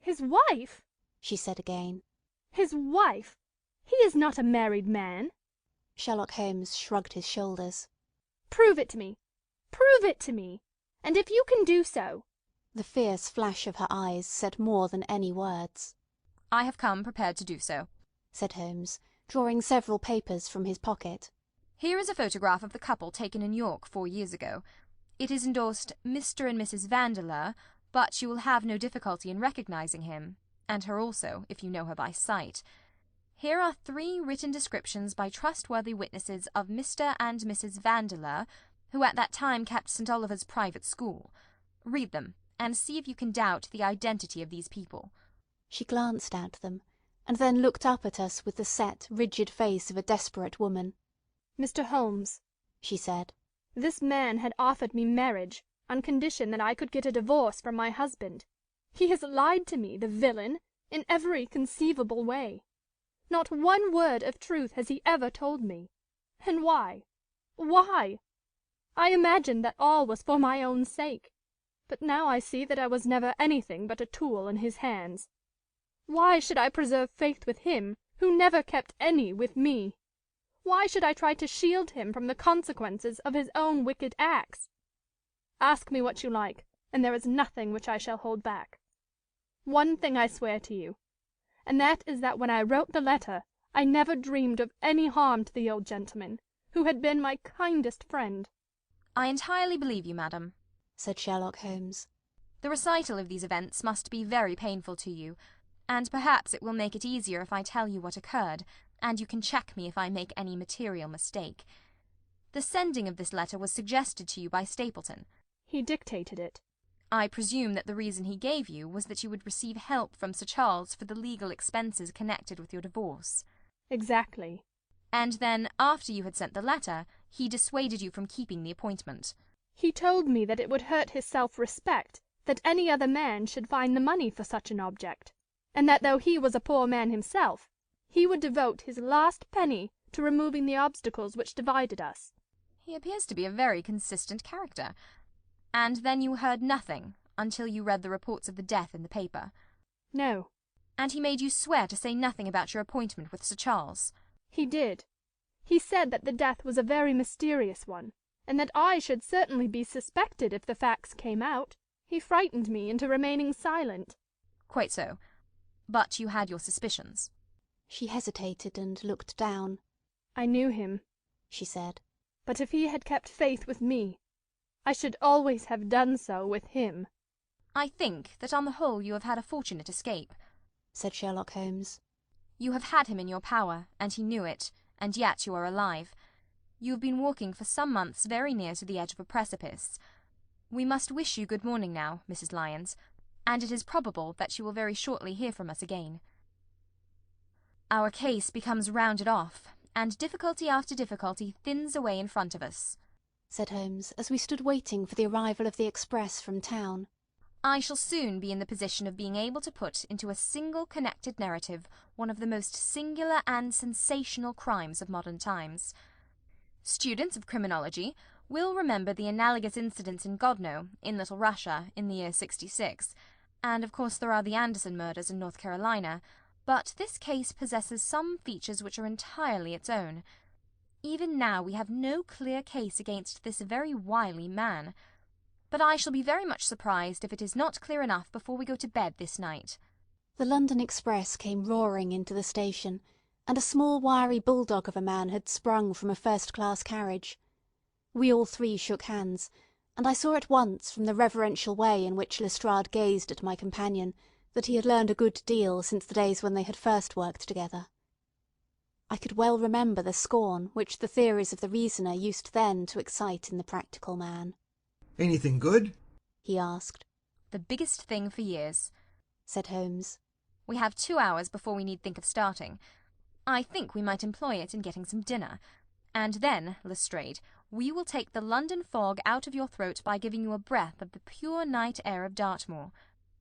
His wife? She said again. His wife? He is not a married man. Sherlock Holmes shrugged his shoulders. Prove it to me. Prove it to me. And if you can do so... The fierce flash of her eyes said more than any words. I have come prepared to do so, said Holmes, drawing several papers from his pocket. Here is a photograph of the couple taken in York 4 years ago. It is endorsed Mr. and Mrs. Vandeleur, but you will have no difficulty in recognizing him, and her also, if you know her by sight. Here are 3 written descriptions by trustworthy witnesses of Mr. and Mrs. Vandeleur, who at that time kept St. Oliver's private school. Read them, and see if you can doubt the identity of these people. She glanced at them, and then looked up at us with the set, rigid face of a desperate woman. Mr. Holmes, she said, this man had offered me marriage, on condition that I could get a divorce from my husband. He has lied to me, the villain, in every conceivable way. Not one word of truth has he ever told me. And why? Why? I imagined that all was for my own sake, but now I see that I was never anything but a tool in his hands. Why should I preserve faith with him who never kept any with me? Why should I try to shield him from the consequences of his own wicked acts? Ask me what you like, and there is nothing which I shall hold back. One thing I swear to you, and that is that when I wrote the letter I never dreamed of any harm to the old gentleman, who had been my kindest friend. I entirely believe you, madam, said Sherlock Holmes. The recital of these events must be very painful to you, and perhaps it will make it easier if I tell you what occurred, and you can check me if I make any material mistake. The sending of this letter was suggested to you by Stapleton. He dictated it. I presume that the reason he gave you was that you would receive help from Sir Charles for the legal expenses connected with your divorce. Exactly. And then, after you had sent the letter, he dissuaded you from keeping the appointment. He told me that it would hurt his self-respect that any other man should find the money for such an object, and that though he was a poor man himself, he would devote his last penny to removing the obstacles which divided us. He appears to be a very consistent character. And then you heard nothing until you read the reports of the death in the paper? No. And he made you swear to say nothing about your appointment with Sir Charles? He did. He said that the death was a very mysterious one, and that I should certainly be suspected if the facts came out. He frightened me into remaining silent. Quite so. But you had your suspicions. She hesitated and looked down. I knew him, she said. But if he had kept faith with me, I should always have done so with him. I think that on the whole you have had a fortunate escape, said Sherlock Holmes. You have had him in your power, and he knew it, and yet you are alive. You have been walking for some months very near to the edge of a precipice. We must wish you good morning now, Mrs. Lyons, and it is probable that you will very shortly hear from us again. Our case becomes rounded off, and difficulty after difficulty thins away in front of us, said Holmes, as we stood waiting for the arrival of the express from town. I shall soon be in the position of being able to put into a single connected narrative one of the most singular and sensational crimes of modern times. Students of criminology will remember the analogous incidents in Godno, in Little Russia, in the year 66, and of course there are the Anderson murders in North Carolina, but this case possesses some features which are entirely its own. Even now we have no clear case against this very wily man, but I shall be very much surprised if it is not clear enough before we go to bed this night. The London express came roaring into the station, and a small wiry bulldog of a man had sprung from a first-class carriage. We all three shook hands, and I saw at once from the reverential way in which Lestrade gazed at my companion that he had learned a good deal since the days when they had first worked together. I could well remember the scorn which the theories of the reasoner used then to excite in the practical man. Anything good? He asked. The biggest thing for years, said Holmes. We have 2 hours before we need think of starting. I think we might employ it in getting some dinner. And then, Lestrade, we will take the London fog out of your throat by giving you a breath of the pure night air of Dartmoor.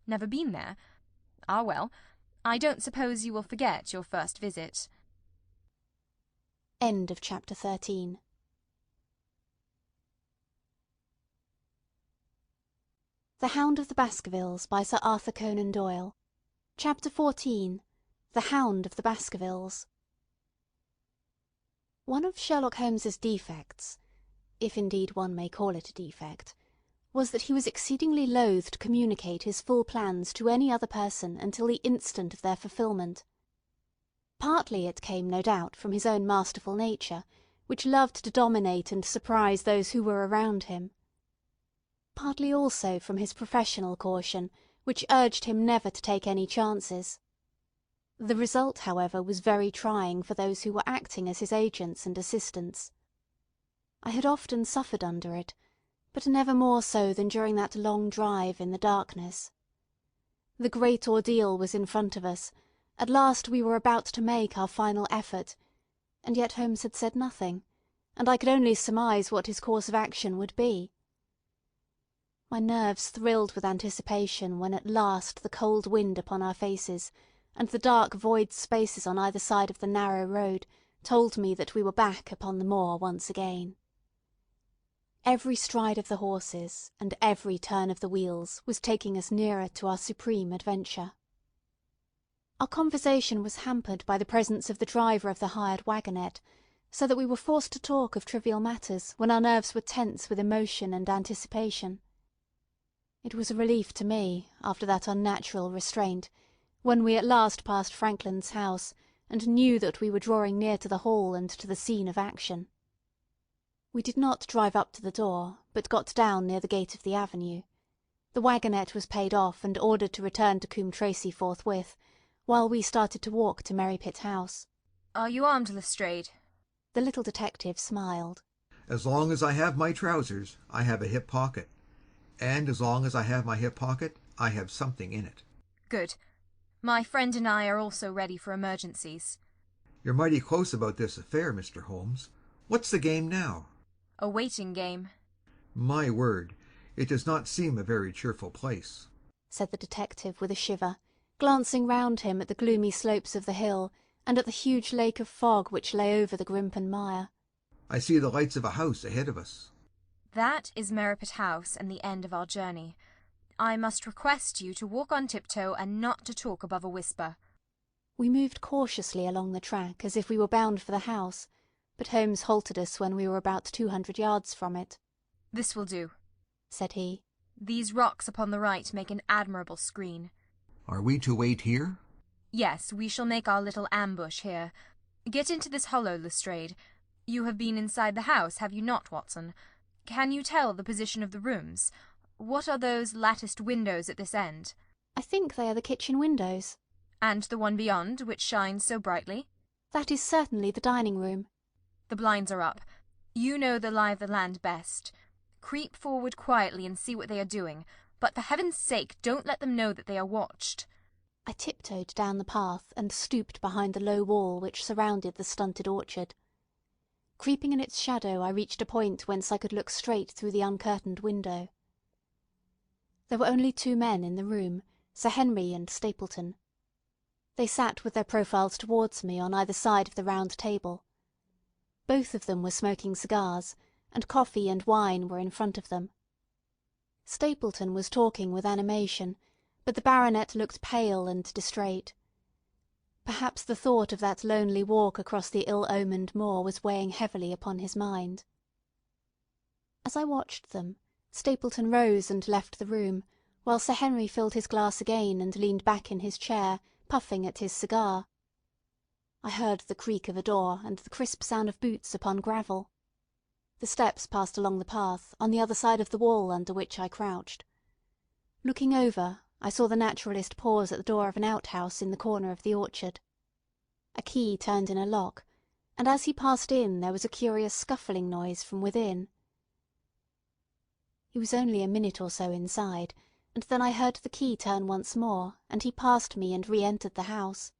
Never been there? Ah, well, I don't suppose you will forget your first visit. End of chapter 13. The Hound of the Baskervilles by Sir Arthur Conan Doyle. Chapter 14. The Hound of the Baskervilles. One of Sherlock Holmes's defects, if indeed one may call it a defect, was that he was exceedingly loath to communicate his full plans to any other person until the instant of their fulfilment. Partly it came, no doubt, from his own masterful nature, which loved to dominate and surprise those who were around him. Partly also from his professional caution, which urged him never to take any chances. The result, however, was very trying for those who were acting as his agents and assistants. I had often suffered under it, but never more so than during that long drive in the darkness. The great ordeal was in front of us. At last we were about to make our final effort, and yet Holmes had said nothing, and I could only surmise what his course of action would be. My nerves thrilled with anticipation when at last the cold wind upon our faces, and the dark void spaces on either side of the narrow road, told me that we were back upon the moor once again. Every stride of the horses, and every turn of the wheels, was taking us nearer to our supreme adventure. Our conversation was hampered by the presence of the driver of the hired wagonette, so that we were forced to talk of trivial matters when our nerves were tense with emotion and anticipation. It was a relief to me, after that unnatural restraint, when we at last passed Franklin's house, and knew that we were drawing near to the hall and to the scene of action. We did not drive up to the door, but got down near the gate of the avenue. The wagonette was paid off and ordered to return to Coombe Tracey forthwith, while we started to walk to Merrypit House. Are you armed, Lestrade? The little detective smiled. As long as I have my trousers, I have a hip pocket. And as long as I have my hip pocket, I have something in it. Good. My friend and I are also ready for emergencies. You're mighty close about this affair, Mr. Holmes. What's the game now? A waiting game. My word, it does not seem a very cheerful place, said the detective with a shiver, glancing round him at the gloomy slopes of the hill and at the huge lake of fog which lay over the Grimpen Mire. I see the lights of a house ahead of us. That is Merripit House and the end of our journey. I must request you to walk on tiptoe and not to talk above a whisper. We moved cautiously along the track as if we were bound for the house, but Holmes halted us when we were about 200 yards from it. This will do, said he. These rocks upon the right make an admirable screen. Are we to wait here? Yes, we shall make our little ambush here. Get into this hollow, Lestrade. You have been inside the house, have you not, Watson? Can you tell the position of the rooms? What are those latticed windows at this end? I think they are the kitchen windows. And the one beyond, which shines so brightly? That is certainly the dining room. The blinds are up. You know the lie of the land best. Creep forward quietly and see what they are doing, but for heaven's sake don't let them know that they are watched. I tiptoed down the path and stooped behind the low wall which surrounded the stunted orchard. Creeping in its shadow, I reached a point whence I could look straight through the uncurtained window. There were only 2 men in the room, Sir Henry and Stapleton. They sat with their profiles towards me on either side of the round table. Both of them were smoking cigars, and coffee and wine were in front of them. Stapleton was talking with animation, but the baronet looked pale and distrait. Perhaps the thought of that lonely walk across the ill-omened moor was weighing heavily upon his mind. As I watched them, Stapleton rose and left the room, while Sir Henry filled his glass again and leaned back in his chair, puffing at his cigar. I heard the creak of a door and the crisp sound of boots upon gravel. The steps passed along the path, on the other side of the wall under which I crouched. Looking over, I saw the naturalist pause at the door of an outhouse in the corner of the orchard. A key turned in a lock, and as he passed in there was a curious scuffling noise from within. He was only a minute or so inside, and then I heard the key turn once more, and he passed me and re-entered the house.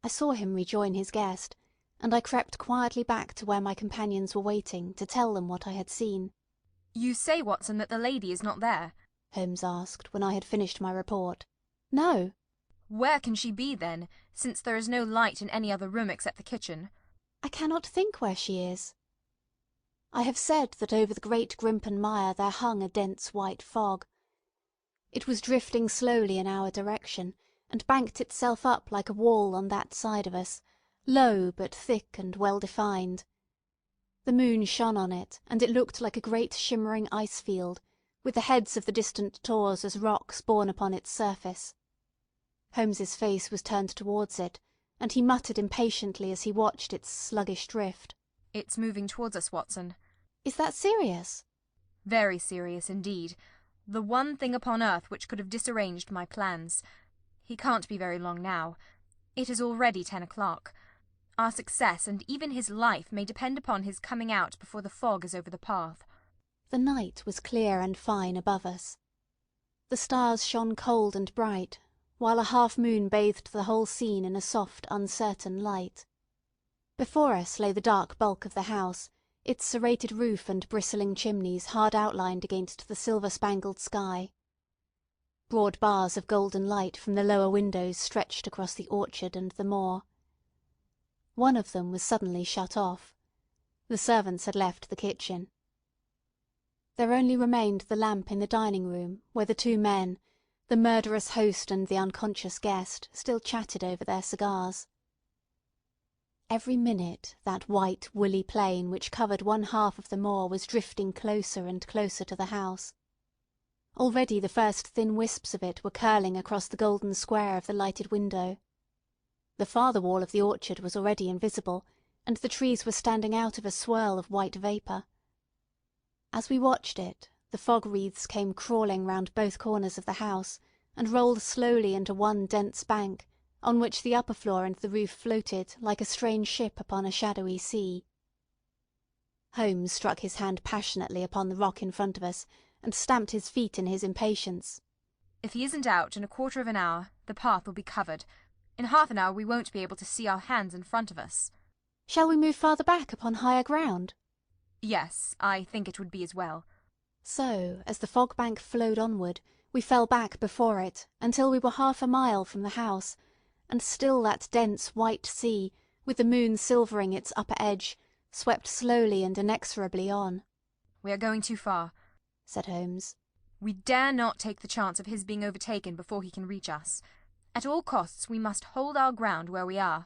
I saw him rejoin his guest, and I crept quietly back to where my companions were waiting to tell them what I had seen. You say, Watson, that the lady is not there? Holmes asked when I had finished my report. No. Where can she be, then, since there is no light in any other room except the kitchen? I cannot think where she is. I have said that over the great Grimpen Mire there hung a dense white fog. It was drifting slowly in our direction, and banked itself up like a wall on that side of us, low but thick and well-defined. The moon shone on it, and it looked like a great shimmering ice-field, with the heads of the distant tors as rocks borne upon its surface. Holmes's face was turned towards it, and he muttered impatiently as he watched its sluggish drift. It's moving towards us, Watson. Is that serious? Very serious indeed. The one thing upon earth which could have disarranged my plans. He can't be very long now. It is already 10 o'clock. Our success and even his life may depend upon his coming out before the fog is over the path. The night was clear and fine above us. The stars shone cold and bright, while a half-moon bathed the whole scene in a soft, uncertain light. Before us lay the dark bulk of the house, its serrated roof and bristling chimneys hard outlined against the silver-spangled sky. Broad bars of golden light from the lower windows stretched across the orchard and the moor. One of them was suddenly shut off. The servants had left the kitchen. There only remained the lamp in the dining-room, where the 2 men, the murderous host and the unconscious guest, still chatted over their cigars. Every minute that white, woolly plain which covered one half of the moor was drifting closer and closer to the house. Already the first thin wisps of it were curling across the golden square of the lighted window. The farther wall of the orchard was already invisible, and the trees were standing out of a swirl of white vapour. As we watched it, the fog wreaths came crawling round both corners of the house, and rolled slowly into one dense bank, on which the upper floor and the roof floated like a strange ship upon a shadowy sea. Holmes struck his hand passionately upon the rock in front of us, and stamped his feet in his impatience. If he isn't out in a quarter of an hour, the path will be covered. In half an hour we won't be able to see our hands in front of us. Shall we move farther back upon higher ground? Yes, I think it would be as well. So, as the fog bank flowed onward, we fell back before it until we were half a mile from the house, and still that dense white sea, with the moon silvering its upper edge, swept slowly and inexorably on. We are going too far, said Holmes. We dare not take the chance of his being overtaken before he can reach us. At all costs we must hold our ground where we are.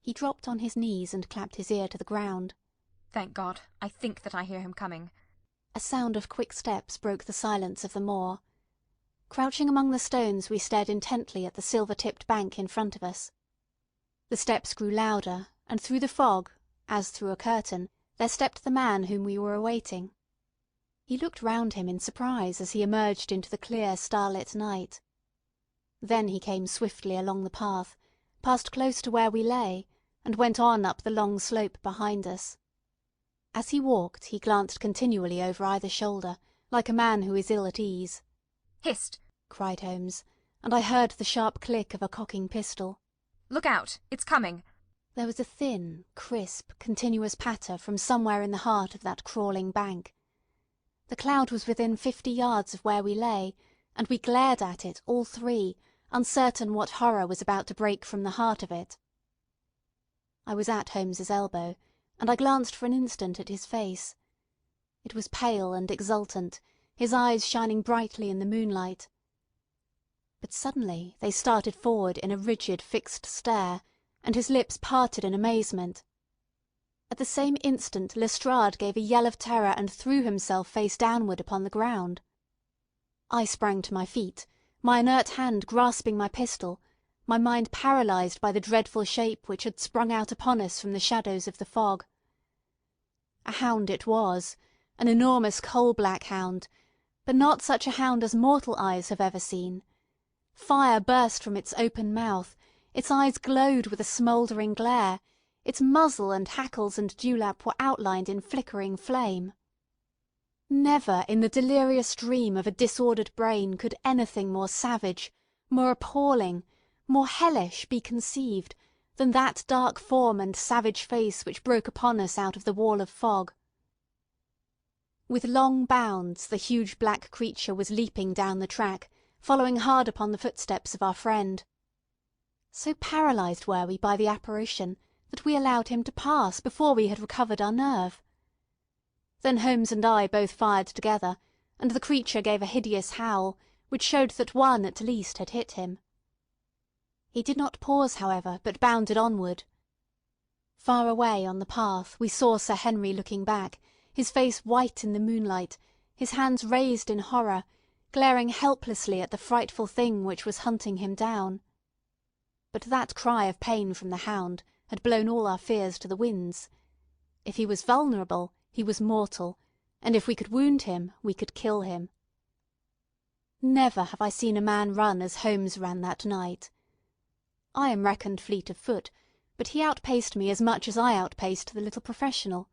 He dropped on his knees and clapped his ear to the ground. Thank God, I think that I hear him coming. A sound of quick steps broke the silence of the moor. Crouching among the stones, we stared intently at the silver-tipped bank in front of us. The steps grew louder, and through the fog, as through a curtain, there stepped the man whom we were awaiting. He looked round him in surprise as he emerged into the clear starlit night. Then he came swiftly along the path, passed close to where we lay, and went on up the long slope behind us. As he walked, he glanced continually over either shoulder, like a man who is ill at ease. "Hist!" cried Holmes, and I heard the sharp click of a cocking pistol. "Look out! It's coming!" There was a thin, crisp, continuous patter from somewhere in the heart of that crawling bank. The cloud was within 50 yards of where we lay, and we glared at it, all three, uncertain what horror was about to break from the heart of it. I was at Holmes's elbow, and I glanced for an instant at his face. It was pale and exultant, his eyes shining brightly in the moonlight. But suddenly they started forward in a rigid, fixed stare, and his lips parted in amazement. At the same instant Lestrade gave a yell of terror and threw himself face downward upon the ground. I sprang to my feet, my inert hand grasping my pistol, my mind paralysed by the dreadful shape which had sprung out upon us from the shadows of the fog. A hound it was, an enormous coal-black hound, but not such a hound as mortal eyes have ever seen. Fire burst from its open mouth, its eyes glowed with a smouldering glare, its muzzle and hackles and dewlap were outlined in flickering flame. Never in the delirious dream of a disordered brain could anything more savage, more appalling, more hellish be conceived than that dark form and savage face which broke upon us out of the wall of fog. With long bounds the huge black creature was leaping down the track, following hard upon the footsteps of our friend. So paralysed were we by the apparition that we allowed him to pass before we had recovered our nerve. Then Holmes and I both fired together, and the creature gave a hideous howl, which showed that one at least had hit him. He did not pause, however, but bounded onward. Far away on the path we saw Sir Henry looking back, his face white in the moonlight, his hands raised in horror, glaring helplessly at the frightful thing which was hunting him down. But that cry of pain from the hound had blown all our fears to the winds. If he was vulnerable, he was mortal, and if we could wound him, we could kill him. Never have I seen a man run as Holmes ran that night. I am reckoned fleet of foot, but he outpaced me as much as I outpaced the little professional.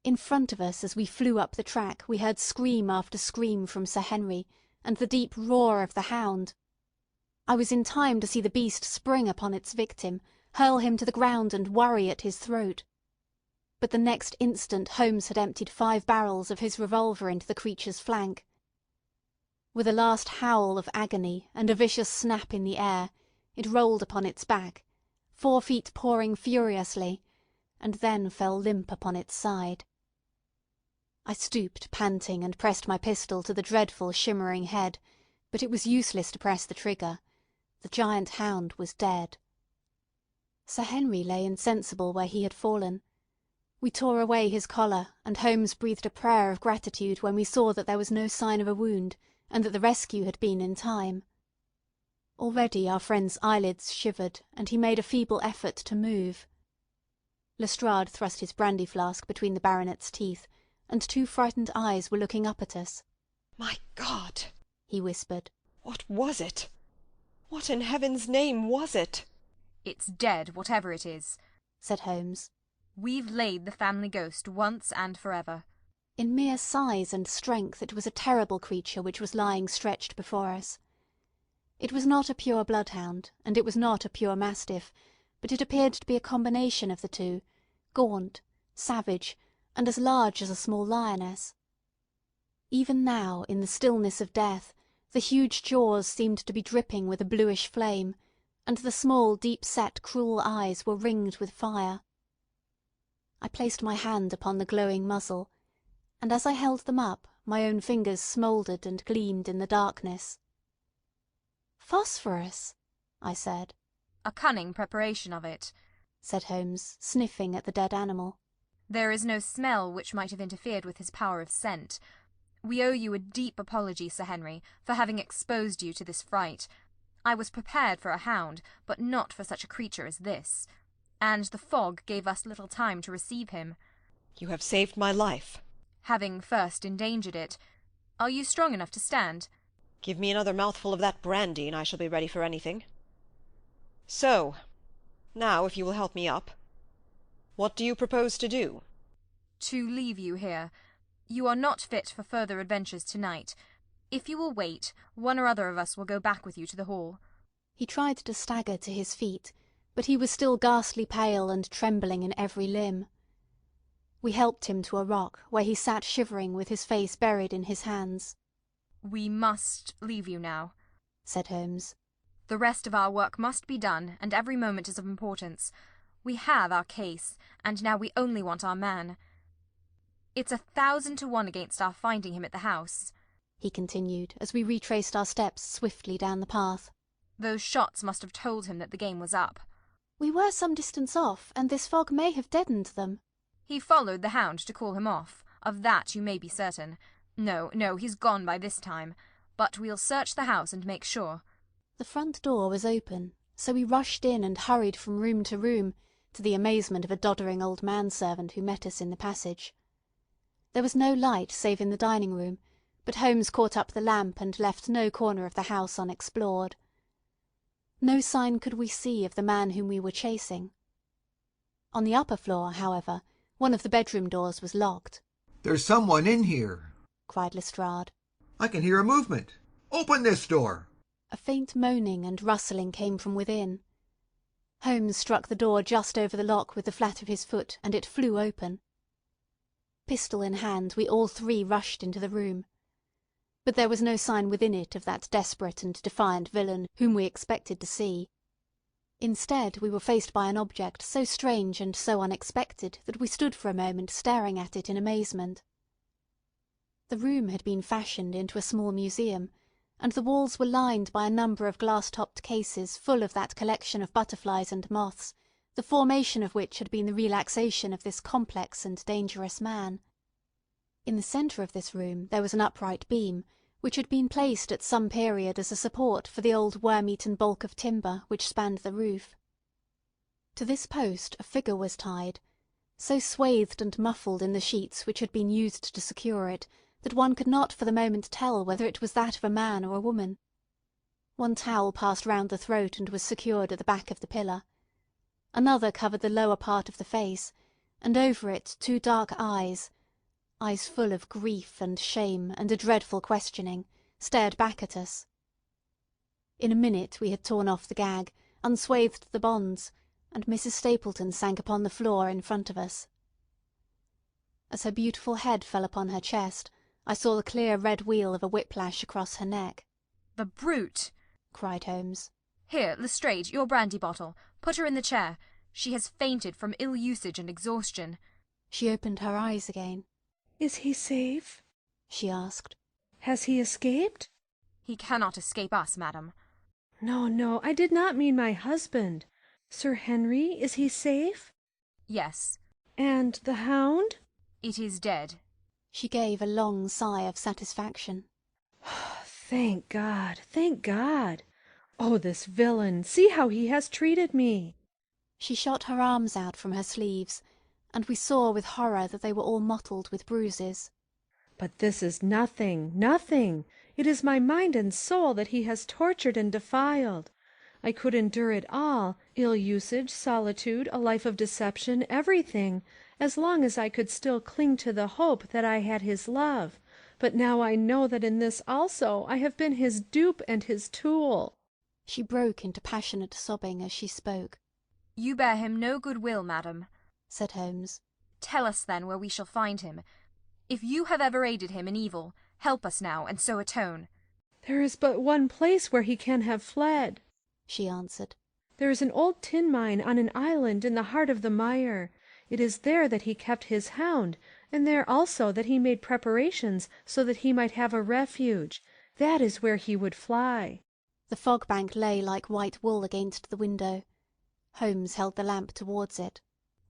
In front of us as we flew up the track we heard scream after scream from Sir Henry, and the deep roar of the hound. I was in time to see the beast spring upon its victim, hurl him to the ground and worry at his throat. But the next instant Holmes had emptied 5 barrels of his revolver into the creature's flank. With a last howl of agony and a vicious snap in the air, it rolled upon its back, 4 feet pawing furiously, and then fell limp upon its side. I stooped panting and pressed my pistol to the dreadful shimmering head, but it was useless to press the trigger. The giant hound was dead. Sir Henry lay insensible where he had fallen. We tore away his collar, and Holmes breathed a prayer of gratitude when we saw that there was no sign of a wound, and that the rescue had been in time. Already our friend's eyelids shivered, and he made a feeble effort to move. Lestrade thrust his brandy flask between the baronet's teeth, and 2 frightened eyes were looking up at us. "My God!" he whispered. "What was it? What in heaven's name was it?" "It's dead, whatever it is," said Holmes. "We've laid the family ghost once and forever." In mere size and strength it was a terrible creature which was lying stretched before us. It was not a pure bloodhound, and it was not a pure mastiff, but it appeared to be a combination of the two, gaunt, savage, and as large as a small lioness. Even now, in the stillness of death, the huge jaws seemed to be dripping with a bluish flame, and the small, deep-set, cruel eyes were ringed with fire. I placed my hand upon the glowing muzzle, and as I held them up, my own fingers smouldered and gleamed in the darkness. "Phosphorus," I said. "A cunning preparation of it," said Holmes, sniffing at the dead animal. "There is no smell which might have interfered with his power of scent. We owe you a deep apology, Sir Henry, for having exposed you to this fright. I was prepared for a hound, but not for such a creature as this. And the fog gave us little time to receive him." "You have saved my life." "Having first endangered it. Are you strong enough to stand?" "Give me another mouthful of that brandy, and I shall be ready for anything. So, now, if you will help me up, what do you propose to do?" "To leave you here. You are not fit for further adventures tonight. If you will wait, one or other of us will go back with you to the hall." He tried to stagger to his feet, but he was still ghastly pale and trembling in every limb. We helped him to a rock, where he sat shivering with his face buried in his hands. "We must leave you now," said Holmes. "The rest of our work must be done, and every moment is of importance. We have our case, and now we only want our man. It's 1,000 to 1 against our finding him at the house," he continued, as we retraced our steps swiftly down the path. "Those shots must have told him that the game was up." "We were some distance off, and this fog may have deadened them." "He followed the hound to call him off. Of that you may be certain. No, he's gone by this time. But we'll search the house and make sure." The front door was open, so we rushed in and hurried from room to room, to the amazement of a doddering old manservant who met us in the passage. There was no light save in the dining room, but Holmes caught up the lamp and left no corner of the house unexplored. No sign could we see of the man whom we were chasing. On the upper floor, however, one of the bedroom doors was locked. "There's someone in here," cried Lestrade. "I can hear a movement. Open this door." A faint moaning and rustling came from within. Holmes struck the door just over the lock with the flat of his foot, and it flew open. Pistol in hand, we all three rushed into the room. But there was no sign within it of that desperate and defiant villain whom we expected to see. Instead, we were faced by an object so strange and so unexpected that we stood for a moment staring at it in amazement. The room had been fashioned into a small museum, and the walls were lined by a number of glass-topped cases full of that collection of butterflies and moths, the formation of which had been the relaxation of this complex and dangerous man. In the centre of this room there was an upright beam, which had been placed at some period as a support for the old worm-eaten bulk of timber which spanned the roof. To this post a figure was tied, so swathed and muffled in the sheets which had been used to secure it, that one could not for the moment tell whether it was that of a man or a woman. One towel passed round the throat and was secured at the back of the pillar. Another covered the lower part of the face, and over it 2 dark eyes full of grief and shame and a dreadful questioning, stared back at us. In a minute we had torn off the gag, unswathed the bonds, and Mrs. Stapleton sank upon the floor in front of us. As her beautiful head fell upon her chest, I saw the clear red wheal of a whiplash across her neck. "The brute!" cried Holmes. "Here, Lestrade, your brandy bottle. Put her in the chair. She has fainted from ill usage and exhaustion." She opened her eyes again. "Is he safe?" she asked. "Has he escaped?" "He cannot escape us, madam." No, I did not mean my husband. Sir Henry, is he safe?" "Yes." "And the hound?" "It is dead." She gave a long sigh of satisfaction. Thank God, thank God. Oh, this villain! See how he has treated me!" She shot her arms out from her sleeves, and we saw with horror that they were all mottled with bruises. "But this is nothing, nothing. It is my mind and soul that he has tortured and defiled. I could endure it all, ill usage, solitude, a life of deception, everything, as long as I could still cling to the hope that I had his love. But now I know that in this also I have been his dupe and his tool." She broke into passionate sobbing as she spoke. "You bear him no good will, madam," said Holmes. "Tell us, then, where we shall find him. If you have ever aided him in evil, help us now, and so atone." "There is but one place where he can have fled," she answered. "There is an old tin mine on an island in the heart of the mire. It is there that he kept his hound, and there also that he made preparations so that he might have a refuge. That is where he would fly." The fog bank lay like white wool against the window. Holmes held the lamp towards it.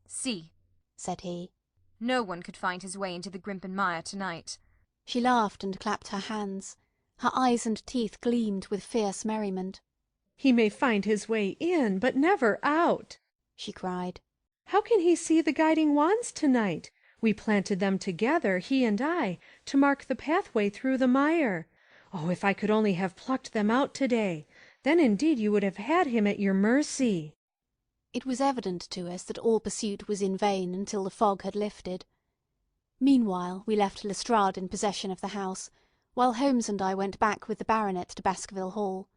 "See," said he. "No one could find his way into the Grimpen Mire tonight." She laughed and clapped her hands. Her eyes and teeth gleamed with fierce merriment. "He may find his way in, but never out," she cried. "How can he see the guiding wands tonight? We planted them together, he and I, to mark the pathway through the mire. Oh, if I could only have plucked them out today! Then indeed you would have had him at your mercy." It was evident to us that all pursuit was in vain until the fog had lifted. Meanwhile we left Lestrade in possession of the house, while Holmes and I went back with the baronet to Baskerville Hall.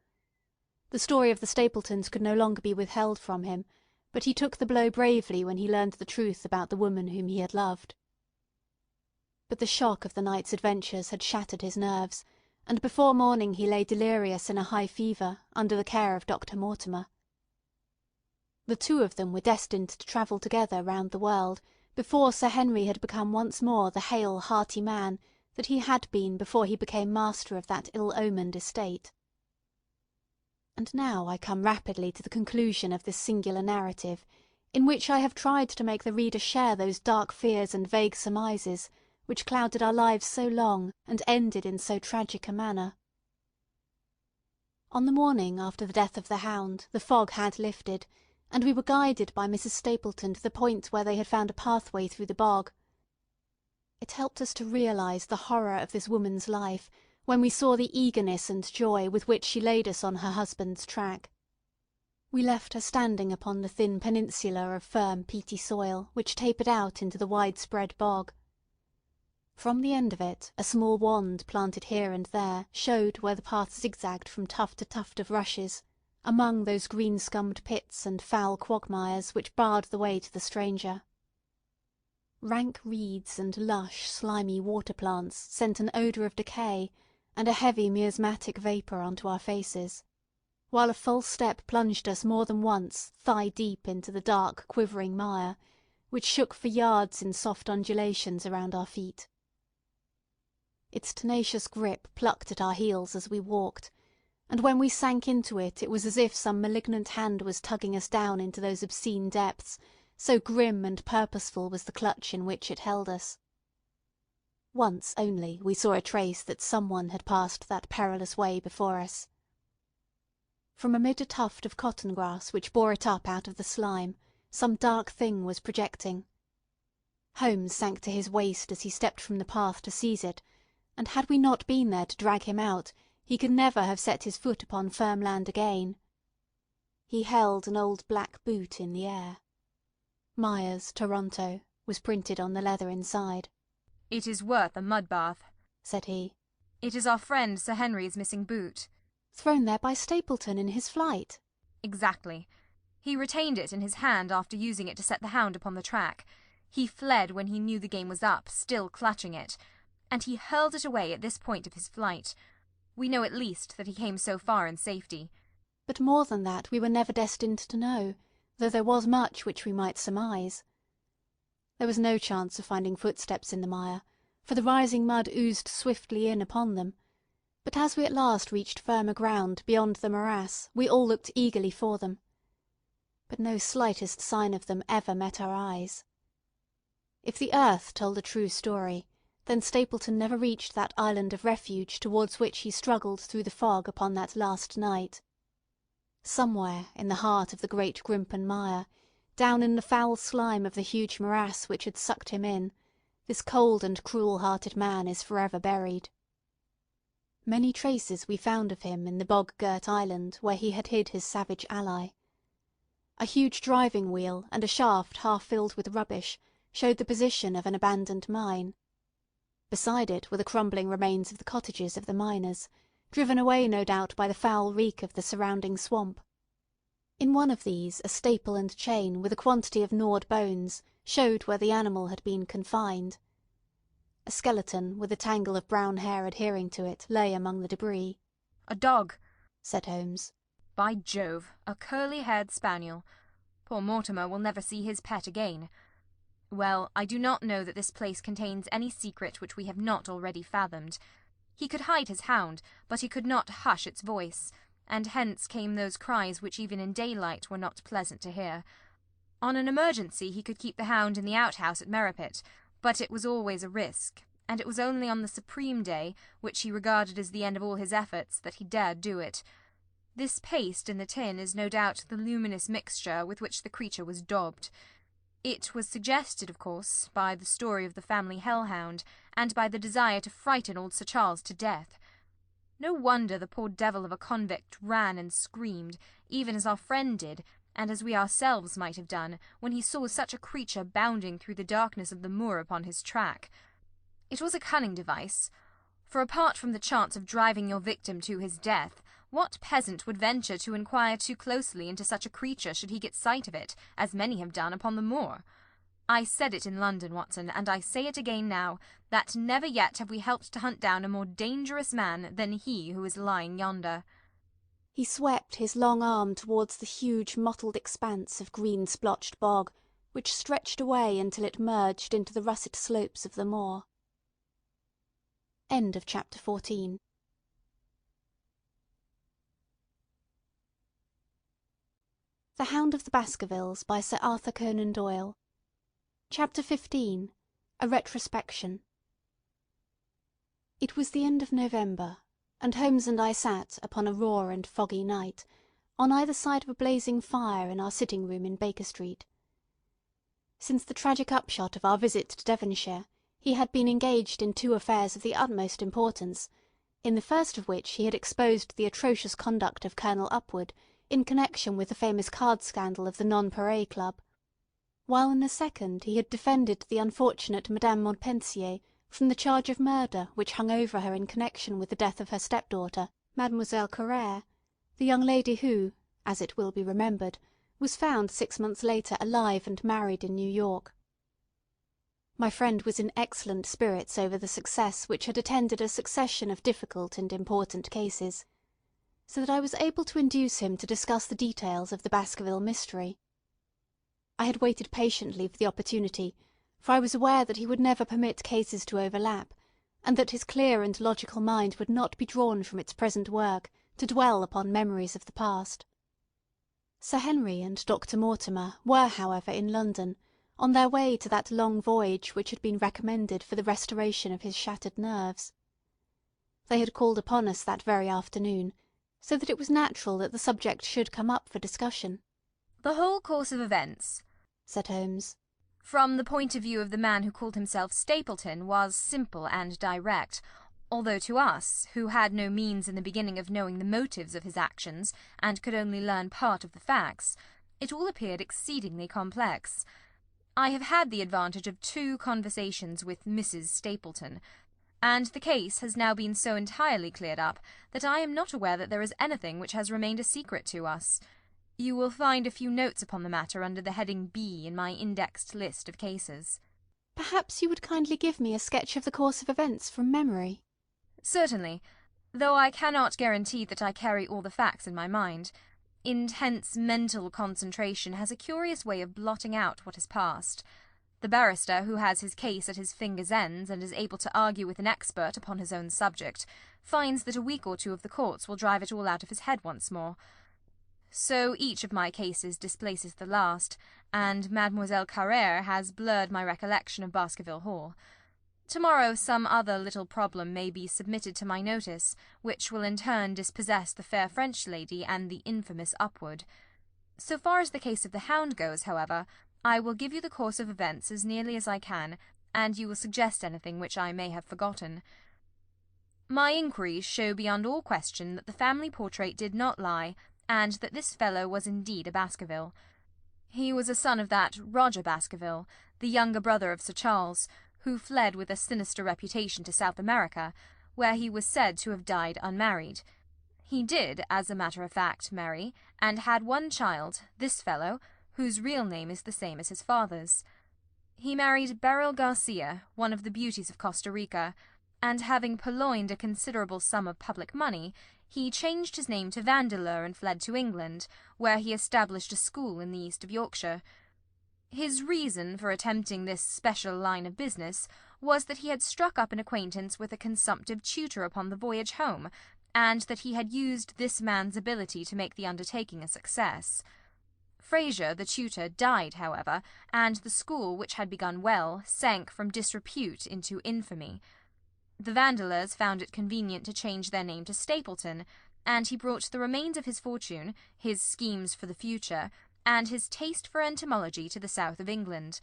The story of the Stapletons could no longer be withheld from him, but he took the blow bravely when he learned the truth about the woman whom he had loved. But the shock of the night's adventures had shattered his nerves, and before morning he lay delirious in a high fever, under the care of Dr. Mortimer. The two of them were destined to travel together round the world before Sir Henry had become once more the hale, hearty man that he had been before he became master of that ill-omened estate. And now I come rapidly to the conclusion of this singular narrative, in which I have tried to make the reader share those dark fears and vague surmises which clouded our lives so long and ended in so tragic a manner. On the morning after the death of the hound the fog had lifted, and we were guided by Mrs. Stapleton to the point where they had found a pathway through the bog. It helped us to realise the horror of this woman's life when we saw the eagerness and joy with which she laid us on her husband's track. We left her standing upon the thin peninsula of firm peaty soil which tapered out into the widespread bog. From the end of it a small wand planted here and there showed where the path zigzagged from tuft to tuft of rushes, among those green-scummed pits and foul quagmires which barred the way to the stranger. Rank reeds and lush, slimy water-plants sent an odour of decay and a heavy miasmatic vapour onto our faces, while a false step plunged us more than once thigh-deep into the dark, quivering mire, which shook for yards in soft undulations around our feet. Its tenacious grip plucked at our heels as we walked, and when we sank into it, it was as if some malignant hand was tugging us down into those obscene depths, so grim and purposeful was the clutch in which it held us. Once only we saw a trace that someone had passed that perilous way before us. From amid a tuft of cotton grass which bore it up out of the slime, some dark thing was projecting. Holmes sank to his waist as he stepped from the path to seize it, and had we not been there to drag him out, he could never have set his foot upon firm land again. He held an old black boot in the air. Myers, Toronto, was printed on the leather inside. "It is worth a mud bath," said he. "It is our friend Sir Henry's missing boot." "Thrown there by Stapleton in his flight." "Exactly. He retained it in his hand after using it to set the hound upon the track. He fled when he knew the game was up, still clutching it, and he hurled it away at this point of his flight. We know at least that he came so far in safety." But more than that we were never destined to know, though there was much which we might surmise. There was no chance of finding footsteps in the mire, for the rising mud oozed swiftly in upon them, but as we at last reached firmer ground beyond the morass we all looked eagerly for them. But no slightest sign of them ever met our eyes. If the earth told a true story, then Stapleton never reached that island of refuge towards which he struggled through the fog upon that last night. Somewhere in the heart of the great Grimpen Mire, down in the foul slime of the huge morass which had sucked him in, this cold and cruel-hearted man is forever buried. Many traces we found of him in the bog-girt island where he had hid his savage ally. A huge driving wheel and a shaft half filled with rubbish showed the position of an abandoned mine. Beside it were the crumbling remains of the cottages of the miners, driven away no doubt by the foul reek of the surrounding swamp. In one of these a staple and chain with a quantity of gnawed bones showed where the animal had been confined. A skeleton with a tangle of brown hair adhering to it lay among the debris. "A dog," said Holmes. "By Jove, a curly-haired spaniel. Poor Mortimer will never see his pet again. Well, I do not know that this place contains any secret which we have not already fathomed. He could hide his hound, but he could not hush its voice, and hence came those cries which even in daylight were not pleasant to hear. On an emergency he could keep the hound in the outhouse at Merripit, but it was always a risk, and it was only on the supreme day, which he regarded as the end of all his efforts, that he dared do it. This paste in the tin is no doubt the luminous mixture with which the creature was daubed. It was suggested, of course, by the story of the family hellhound, and by the desire to frighten old Sir Charles to death. No wonder the poor devil of a convict ran and screamed, even as our friend did, and as we ourselves might have done, when he saw such a creature bounding through the darkness of the moor upon his track. It was a cunning device, for apart from the chance of driving your victim to his death, what peasant would venture to inquire too closely into such a creature should he get sight of it, as many have done upon the moor? I said it in London, Watson, and I say it again now, that never yet have we helped to hunt down a more dangerous man than he who is lying yonder. He swept his long arm towards the huge mottled expanse of green splotched bog, which stretched away until it merged into the russet slopes of the moor. End of chapter 14. The Hound of the Baskervilles by Sir Arthur Conan Doyle. Chapter 15. A Retrospection. It was the end of November, and Holmes and I sat, upon a raw and foggy night, on either side of a blazing fire in our sitting-room in Baker Street. Since the tragic upshot of our visit to Devonshire, he had been engaged in two affairs of the utmost importance, in the first of which he had exposed the atrocious conduct of Colonel Upward in connection with the famous card scandal of the Nonpareil Club, while in the second he had defended the unfortunate Madame Montpensier from the charge of murder which hung over her in connection with the death of her stepdaughter, Mademoiselle Herrings, the young lady who, as it will be remembered, was found 6 months later alive and married in New York. My friend was in excellent spirits over the success which had attended a succession of difficult and important cases, so that I was able to induce him to discuss the details of the Baskerville mystery. I had waited patiently for the opportunity, for I was aware that he would never permit cases to overlap, and that his clear and logical mind would not be drawn from its present work to dwell upon memories of the past. Sir Henry and Dr. Mortimer were, however, in London, on their way to that long voyage which had been recommended for the restoration of his shattered nerves. They had called upon us that very afternoon, so that it was natural that the subject should come up for discussion. "The whole course of events," said Holmes, "from the point of view of the man who called himself Stapleton, was simple and direct, although to us, who had no means in the beginning of knowing the motives of his actions, and could only learn part of the facts, it all appeared exceedingly complex. I have had the advantage of 2 conversations with Mrs. Stapleton, and the case has now been so entirely cleared up that I am not aware that there is anything which has remained a secret to us. You will find a few notes upon the matter under the heading B in my indexed list of cases." "Perhaps you would kindly give me a sketch of the course of events from memory?" "Certainly, though I cannot guarantee that I carry all the facts in my mind. Intense mental concentration has a curious way of blotting out what has passed. The barrister who has his case at his fingers' ends and is able to argue with an expert upon his own subject finds that a week or 2 of the courts will drive it all out of his head once more. So each of my cases displaces the last, and Mademoiselle Herrings has blurred my recollection of Baskerville Hall. Tomorrow some other little problem may be submitted to my notice, which will in turn dispossess the fair French lady and the infamous Upward. So far as the case of the Hound goes, however, I will give you the course of events as nearly as I can, and you will suggest anything which I may have forgotten. My inquiries show beyond all question that the family portrait did not lie, and that this fellow was indeed a Baskerville. He was a son of that Roger Baskerville, the younger brother of Sir Charles, who fled with a sinister reputation to South America, where he was said to have died unmarried. He did, as a matter of fact, marry, and had one child, this fellow, whose real name is the same as his father's. He married Beryl Garcia, one of the beauties of Costa Rica, and having purloined a considerable sum of public money, he changed his name to Vandeleur and fled to England, where he established a school in the east of Yorkshire. His reason for attempting this special line of business was that he had struck up an acquaintance with a consumptive tutor upon the voyage home, and that he had used this man's ability to make the undertaking a success. Fraser, the tutor, died, however, and the school, which had begun well, sank from disrepute into infamy. The Vandeleurs found it convenient to change their name to Stapleton, and he brought the remains of his fortune, his schemes for the future, and his taste for entomology to the south of England.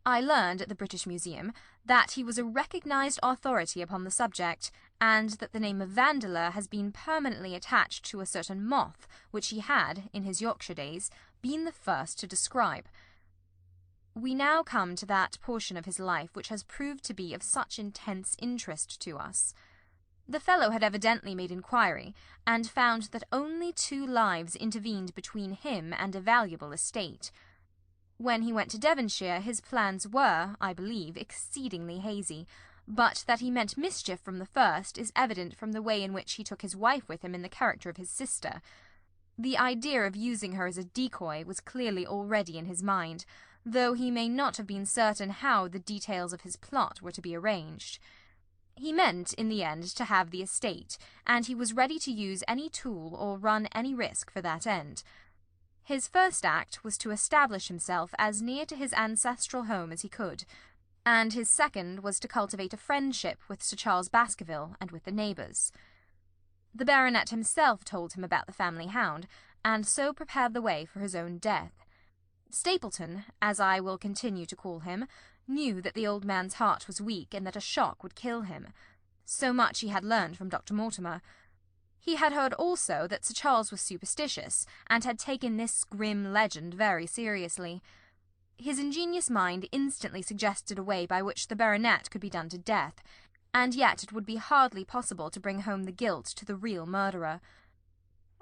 I learned at the British Museum that he was a recognised authority upon the subject, and that the name of Vandeleur has been permanently attached to a certain moth which he had, in his Yorkshire days, been the first to describe. We now come to that portion of his life which has proved to be of such intense interest to us. The fellow had evidently made inquiry, and found that only 2 lives intervened between him and a valuable estate. When he went to Devonshire, his plans were, I believe, exceedingly hazy, but that he meant mischief from the first is evident from the way in which he took his wife with him in the character of his sister. The idea of using her as a decoy was clearly already in his mind, though he may not have been certain how the details of his plot were to be arranged. He meant, in the end, to have the estate, and he was ready to use any tool or run any risk for that end. His first act was to establish himself as near to his ancestral home as he could, and his second was to cultivate a friendship with Sir Charles Baskerville and with the neighbours. The baronet himself told him about the family hound, and so prepared the way for his own death. Stapleton, as I will continue to call him, knew that the old man's heart was weak and that a shock would kill him. So much he had learned from Dr. Mortimer. He had heard also that Sir Charles was superstitious, and had taken this grim legend very seriously. His ingenious mind instantly suggested a way by which the baronet could be done to death, and yet it would be hardly possible to bring home the guilt to the real murderer.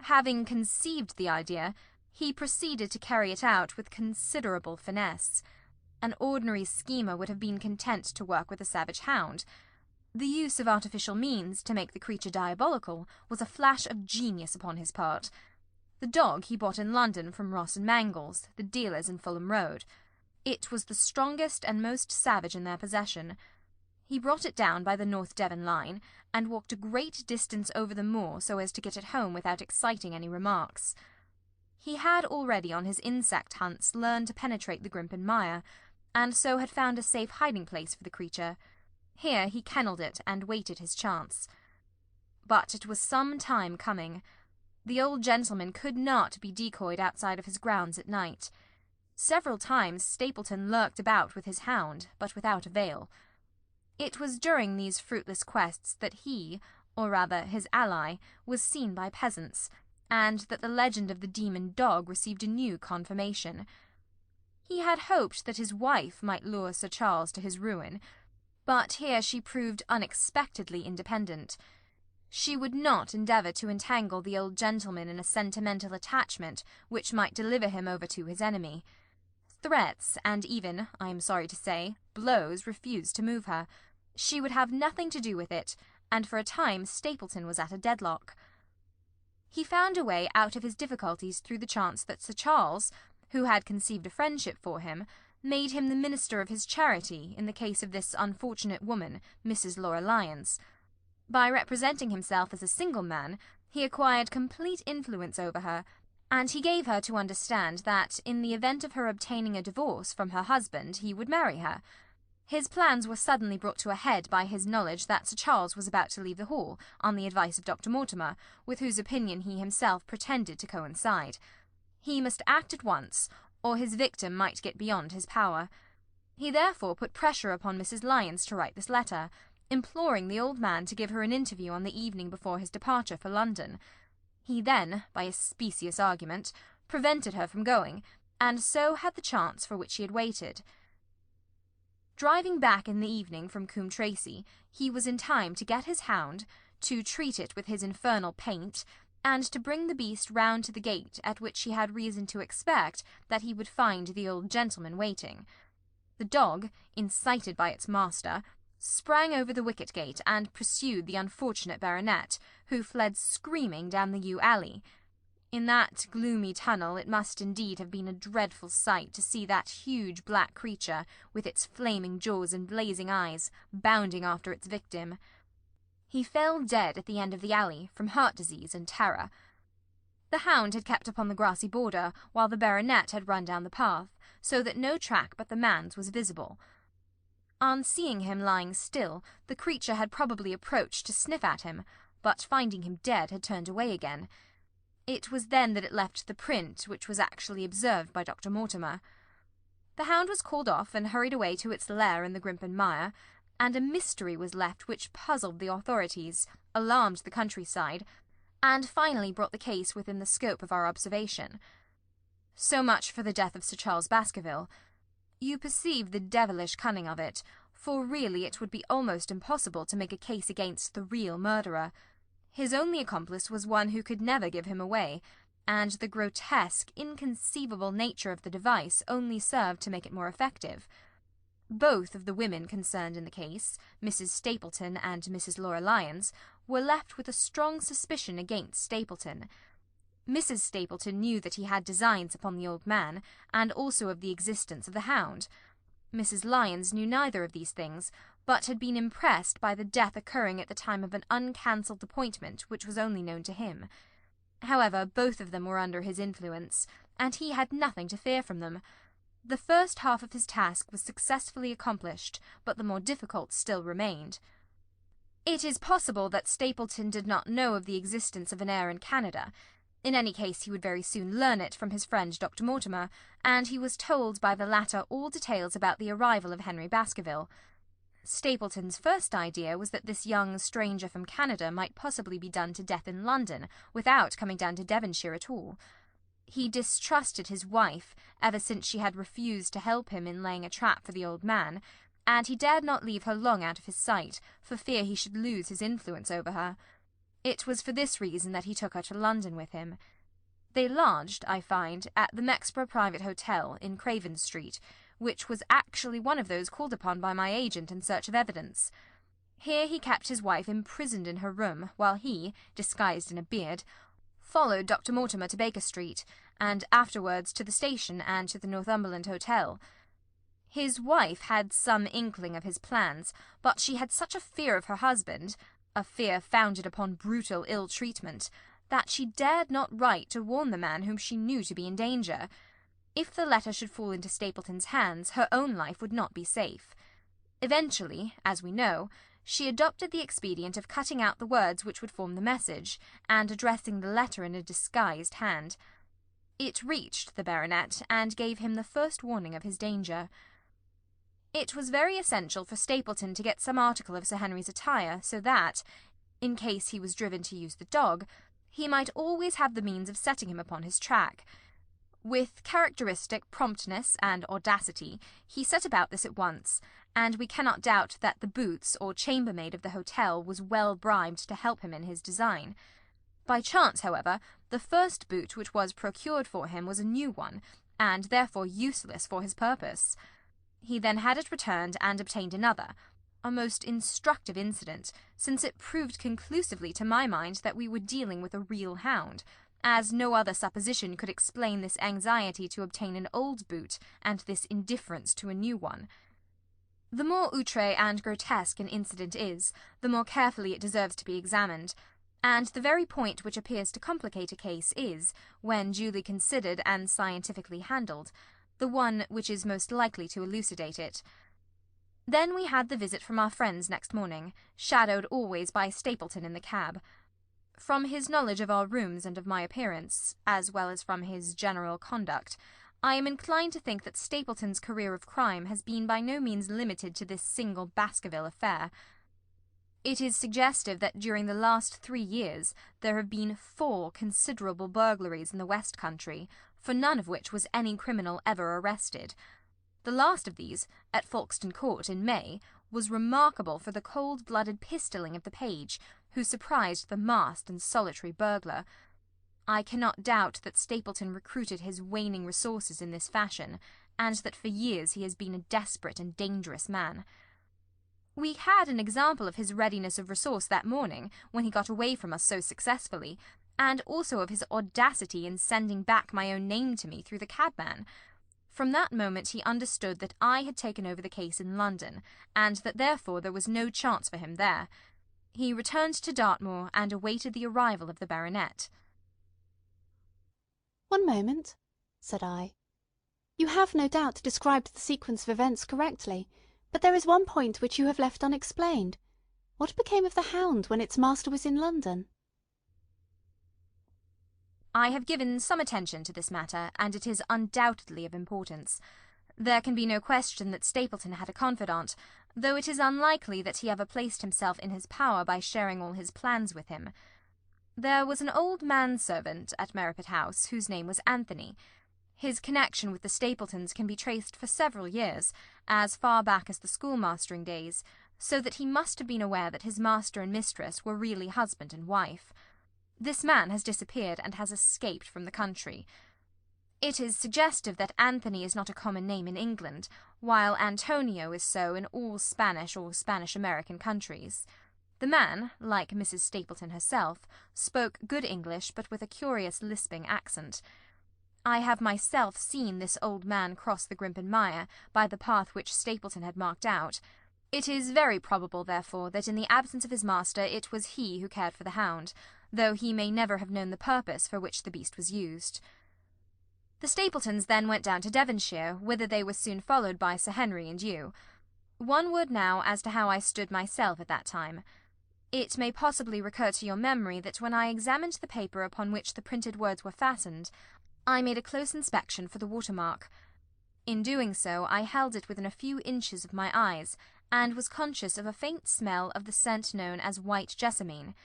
Having conceived the idea, he proceeded to carry it out with considerable finesse. An ordinary schemer would have been content to work with a savage hound. The use of artificial means to make the creature diabolical was a flash of genius upon his part. The dog he bought in London from Ross and Mangles, the dealers in Fulham Road. It was the strongest and most savage in their possession. He brought it down by the North Devon line, and walked a great distance over the moor so as to get it home without exciting any remarks. He had already on his insect hunts learned to penetrate the Grimpen mire, and so had found a safe hiding-place for the creature. Here he kennelled it and waited his chance. But it was some time coming. The old gentleman could not be decoyed outside of his grounds at night. Several times Stapleton lurked about with his hound, but without avail. It was during these fruitless quests that he, or rather his ally, was seen by peasants, and that the legend of the demon dog received a new confirmation. He had hoped that his wife might lure Sir Charles to his ruin, but here she proved unexpectedly independent. She would not endeavour to entangle the old gentleman in a sentimental attachment which might deliver him over to his enemy. Threats, and even, I am sorry to say, blows refused to move her. She would have nothing to do with it, and for a time Stapleton was at a deadlock. He found a way out of his difficulties through the chance that Sir Charles, who had conceived a friendship for him, made him the minister of his charity in the case of this unfortunate woman, Mrs. Laura Lyons. By representing himself as a single man, he acquired complete influence over her, and he gave her to understand that, in the event of her obtaining a divorce from her husband, he would marry her. His plans were suddenly brought to a head by his knowledge that Sir Charles was about to leave the hall, on the advice of Dr. Mortimer, with whose opinion he himself pretended to coincide. He must act at once, or his victim might get beyond his power. He therefore put pressure upon Mrs. Lyons to write this letter, imploring the old man to give her an interview on the evening before his departure for London. He then, by a specious argument, prevented her from going, and so had the chance for which he had waited. Driving back in the evening from Coombe Tracey, he was in time to get his hound, to treat it with his infernal paint, and to bring the beast round to the gate at which he had reason to expect that he would find the old gentleman waiting. The dog, incited by its master, sprang over the wicket-gate and pursued the unfortunate baronet, who fled screaming down the yew alley. In that gloomy tunnel it must indeed have been a dreadful sight to see that huge black creature, with its flaming jaws and blazing eyes, bounding after its victim. He fell dead at the end of the alley, from heart disease and terror. The hound had kept upon the grassy border, while the baronet had run down the path, so that no track but the man's was visible. On seeing him lying still, the creature had probably approached to sniff at him, but finding him dead had turned away again. It was then that it left the print which was actually observed by Dr. Mortimer. The hound was called off and hurried away to its lair in the Grimpen Mire, and a mystery was left which puzzled the authorities, alarmed the countryside, and finally brought the case within the scope of our observation. So much for the death of Sir Charles Baskerville. You perceive the devilish cunning of it, for really it would be almost impossible to make a case against the real murderer. His only accomplice was one who could never give him away, and the grotesque, inconceivable nature of the device only served to make it more effective. Both of the women concerned in the case, Mrs. Stapleton and Mrs. Laura Lyons, were left with a strong suspicion against Stapleton. Mrs. Stapleton knew that he had designs upon the old man, and also of the existence of the hound. Mrs. Lyons knew neither of these things, but had been impressed by the death occurring at the time of an uncancelled appointment which was only known to him. However, both of them were under his influence, and he had nothing to fear from them. The first half of his task was successfully accomplished, but the more difficult still remained. It is possible that Stapleton did not know of the existence of an heir in Canada. In any case, he would very soon learn it from his friend Dr. Mortimer, and he was told by the latter all details about the arrival of Henry Baskerville. Stapleton's first idea was that this young stranger from Canada might possibly be done to death in London, without coming down to Devonshire at all. He distrusted his wife, ever since she had refused to help him in laying a trap for the old man, and he dared not leave her long out of his sight, for fear he should lose his influence over her. It was for this reason that he took her to London with him. They lodged, I find, at the Mexborough Private Hotel in Craven Street, which was actually one of those called upon by my agent in search of evidence. Here he kept his wife imprisoned in her room, while he, disguised in a beard, followed Dr. Mortimer to Baker Street, and afterwards to the station and to the Northumberland Hotel. His wife had some inkling of his plans, but she had such a fear of her husband, a fear founded upon brutal ill-treatment, that she dared not write to warn the man whom she knew to be in danger. If the letter should fall into Stapleton's hands, her own life would not be safe. Eventually, as we know, she adopted the expedient of cutting out the words which would form the message, and addressing the letter in a disguised hand. It reached the baronet, and gave him the first warning of his danger. It was very essential for Stapleton to get some article of Sir Henry's attire, so that, in case he was driven to use the dog, he might always have the means of setting him upon his track. With characteristic promptness and audacity, he set about this at once, and we cannot doubt that the boots or chambermaid of the hotel was well bribed to help him in his design. By chance, however, the first boot which was procured for him was a new one, and therefore useless for his purpose. He then had it returned and obtained another, a most instructive incident, since it proved conclusively to my mind that we were dealing with a real hound, as no other supposition could explain this anxiety to obtain an old boot and this indifference to a new one. The more outré and grotesque an incident is, the more carefully it deserves to be examined, and the very point which appears to complicate a case is, when duly considered and scientifically handled, the one which is most likely to elucidate it. Then we had the visit from our friends next morning, shadowed always by Stapleton in the cab. From his knowledge of our rooms and of my appearance, as well as from his general conduct, I am inclined to think that Stapleton's career of crime has been by no means limited to this single Baskerville affair. It is suggestive that during the last 3 years there have been 4 considerable burglaries in the West Country, for none of which was any criminal ever arrested. The last of these, at Folkestone Court in May, was remarkable for the cold-blooded pistoling of the page, who surprised the masked and solitary burglar. I cannot doubt that Stapleton recruited his waning resources in this fashion, and that for years he has been a desperate and dangerous man. We had an example of his readiness of resource that morning, when he got away from us so successfully, and also of his audacity in sending back my own name to me through the cabman. From that moment he understood that I had taken over the case in London, and that therefore there was no chance for him there. He returned to Dartmoor and awaited the arrival of the baronet. "One moment," said I. "You have no doubt described the sequence of events correctly, but there is one point which you have left unexplained. What became of the Hound when its master was in London?" I have given some attention to this matter, and it is undoubtedly of importance. There can be no question that Stapleton had a confidant, though it is unlikely that he ever placed himself in his power by sharing all his plans with him. There was an old manservant at Merripit House whose name was Anthony. His connection with the Stapletons can be traced for several years, as far back as the schoolmastering days, so that he must have been aware that his master and mistress were really husband and wife. This man has disappeared and has escaped from the country. It is suggestive that Anthony is not a common name in England, while Antonio is so in all Spanish or Spanish-American countries. The man, like Mrs. Stapleton herself, spoke good English, but with a curious lisping accent. I have myself seen this old man cross the Grimpen Mire by the path which Stapleton had marked out. It is very probable, therefore, that in the absence of his master it was he who cared for the hound, though he may never have known the purpose for which the beast was used. The Stapletons then went down to Devonshire, whither they were soon followed by Sir Henry and you. One word now as to how I stood myself at that time. It may possibly recur to your memory that when I examined the paper upon which the printed words were fastened, I made a close inspection for the watermark. In doing so, I held it within a few inches of my eyes, and was conscious of a faint smell of the scent known as white jessamine.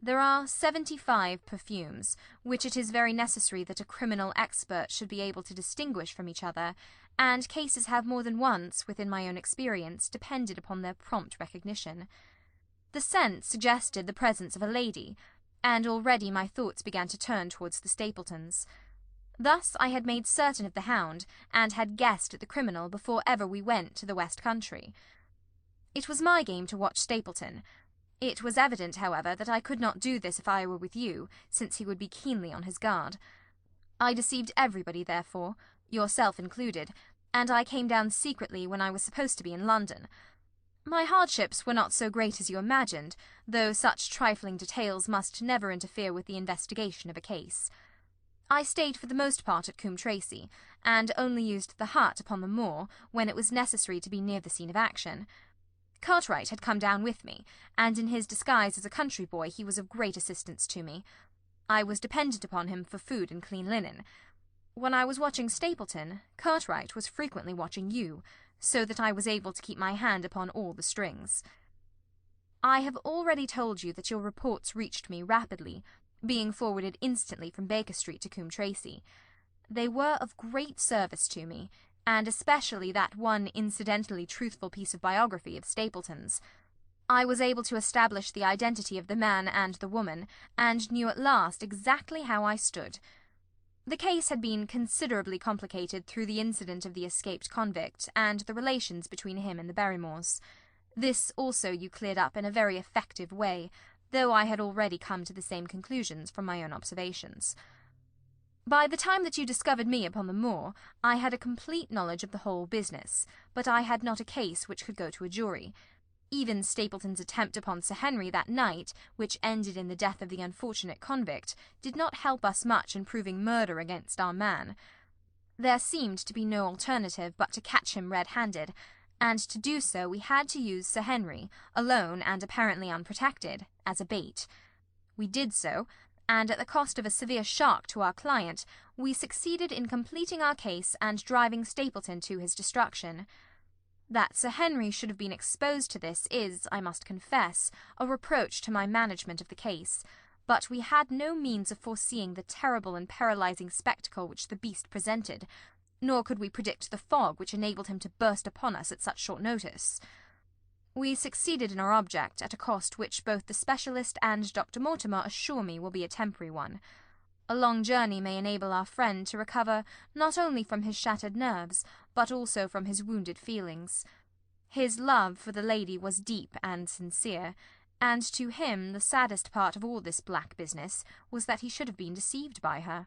There are 75 perfumes, which it is very necessary that a criminal expert should be able to distinguish from each other, and cases have more than once, within my own experience, depended upon their prompt recognition. The scent suggested the presence of a lady, and already my thoughts began to turn towards the Stapletons. Thus I had made certain of the hound, and had guessed at the criminal before ever we went to the West Country. It was my game to watch Stapleton. It was evident, however, that I could not do this if I were with you, since he would be keenly on his guard. I deceived everybody, therefore, yourself included, and I came down secretly when I was supposed to be in London. My hardships were not so great as you imagined, though such trifling details must never interfere with the investigation of a case. I stayed for the most part at Coombe Tracey, and only used the hut upon the moor when it was necessary to be near the scene of action. Cartwright had come down with me, and in his disguise as a country boy he was of great assistance to me. I was dependent upon him for food and clean linen. When I was watching Stapleton, Cartwright was frequently watching you, so that I was able to keep my hand upon all the strings. I have already told you that your reports reached me rapidly, being forwarded instantly from Baker Street to Coombe Tracey. They were of great service to me, and especially that one incidentally truthful piece of biography of Stapleton's. I was able to establish the identity of the man and the woman, and knew at last exactly how I stood. The case had been considerably complicated through the incident of the escaped convict, and the relations between him and the Barrymores. This also you cleared up in a very effective way, though I had already come to the same conclusions from my own observations. By the time that you discovered me upon the moor, I had a complete knowledge of the whole business, but I had not a case which could go to a jury. Even Stapleton's attempt upon Sir Henry that night, which ended in the death of the unfortunate convict, did not help us much in proving murder against our man. There seemed to be no alternative but to catch him red-handed, and to do so we had to use Sir Henry, alone and apparently unprotected, as a bait. We did so, and at the cost of a severe shock to our client, we succeeded in completing our case and driving Stapleton to his destruction. That Sir Henry should have been exposed to this is, I must confess, a reproach to my management of the case, but we had no means of foreseeing the terrible and paralysing spectacle which the beast presented, nor could we predict the fog which enabled him to burst upon us at such short notice. We succeeded in our object at a cost which both the specialist and Dr. Mortimer assure me will be a temporary one. A long journey may enable our friend to recover not only from his shattered nerves, but also from his wounded feelings. His love for the lady was deep and sincere, and to him the saddest part of all this black business was that he should have been deceived by her.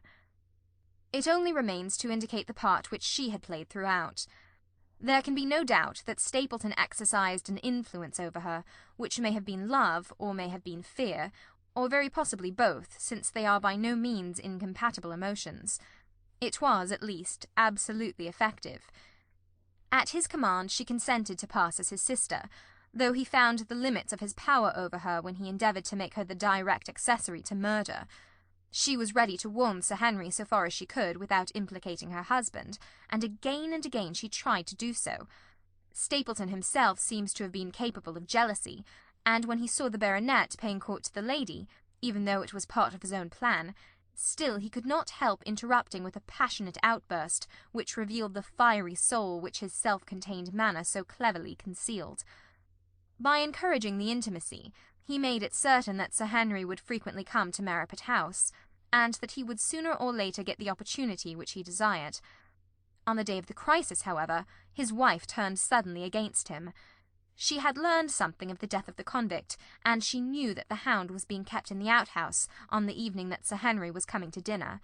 It only remains to indicate the part which she had played throughout. There can be no doubt that Stapleton exercised an influence over her, which may have been love, or may have been fear, or very possibly both, since they are by no means incompatible emotions. It was, at least, absolutely effective. At his command she consented to pass as his sister, though he found the limits of his power over her when he endeavoured to make her the direct accessory to murder. She was ready to warn Sir Henry so far as she could without implicating her husband, and again she tried to do so. Stapleton himself seems to have been capable of jealousy, and when he saw the baronet paying court to the lady, even though it was part of his own plan, still he could not help interrupting with a passionate outburst which revealed the fiery soul which his self-contained manner so cleverly concealed. By encouraging the intimacy, he made it certain that Sir Henry would frequently come to Merripit House, and that he would sooner or later get the opportunity which he desired. On the day of the crisis, however, his wife turned suddenly against him. She had learned something of the death of the convict, and she knew that the Hound was being kept in the outhouse on the evening that Sir Henry was coming to dinner.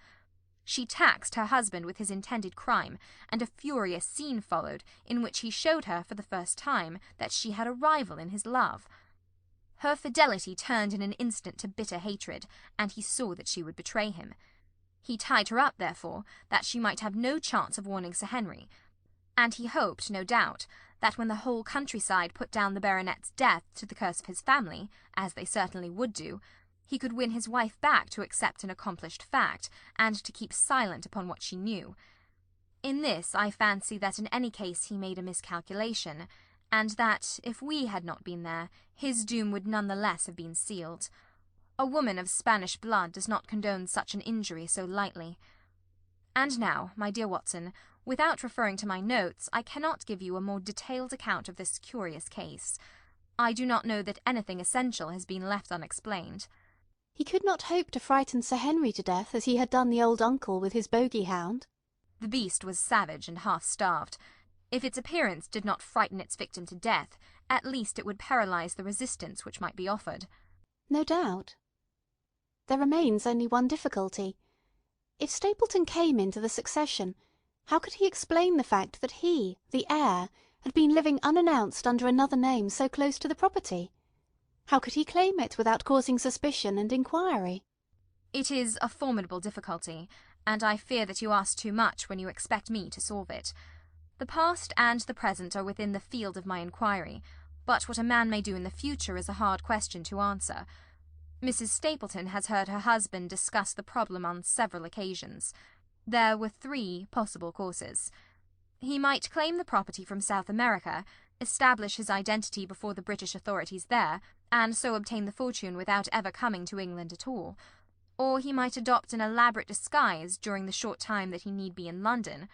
She taxed her husband with his intended crime, and a furious scene followed, in which he showed her for the first time that she had a rival in his love. Her fidelity turned in an instant to bitter hatred, and he saw that she would betray him. He tied her up, therefore, that she might have no chance of warning Sir Henry, and he hoped, no doubt, that when the whole countryside put down the baronet's death to the curse of his family, as they certainly would do, he could win his wife back to accept an accomplished fact, and to keep silent upon what she knew. In this I fancy that in any case he made a miscalculation, and that, if we had not been there, his doom would none the less have been sealed. A woman of Spanish blood does not condone such an injury so lightly. And now, my dear Watson, without referring to my notes, I cannot give you a more detailed account of this curious case. I do not know that anything essential has been left unexplained. He could not hope to frighten Sir Henry to death as he had done the old uncle with his bogey hound. The beast was savage and half-starved. If its appearance did not frighten its victim to death, at least it would paralyse the resistance which might be offered. No doubt. There remains only one difficulty. If Stapleton came into the succession, how could he explain the fact that he, the heir, had been living unannounced under another name so close to the property? How could he claim it without causing suspicion and inquiry? It is a formidable difficulty, and I fear that you ask too much when you expect me to solve it. The past and the present are within the field of my inquiry, but what a man may do in the future is a hard question to answer. Mrs. Stapleton has heard her husband discuss the problem on several occasions. There were 3 possible courses. He might claim the property from South America, establish his identity before the British authorities there, and so obtain the fortune without ever coming to England at all. Or he might adopt an elaborate disguise during the short time that he need be in London.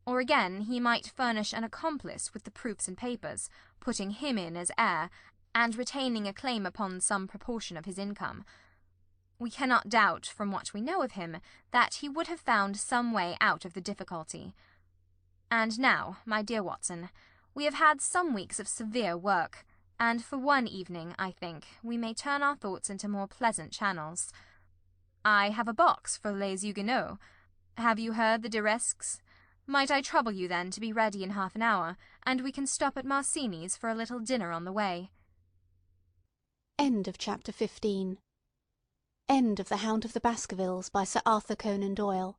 Or again, he might furnish an accomplice with the proofs and papers, putting him in as heir, and retaining a claim upon some proportion of his income. We cannot doubt, from what we know of him, that he would have found some way out of the difficulty. And now, my dear Watson, we have had some weeks of severe work, and for one evening, I think, we may turn our thoughts into more pleasant channels. I have a box for Les Huguenots. Have you heard the Diresques? Might I trouble you, then, to be ready in half an hour, and we can stop at Marcini's for a little dinner on the way. End of chapter 15. End of The Hound of the Baskervilles by Sir Arthur Conan Doyle.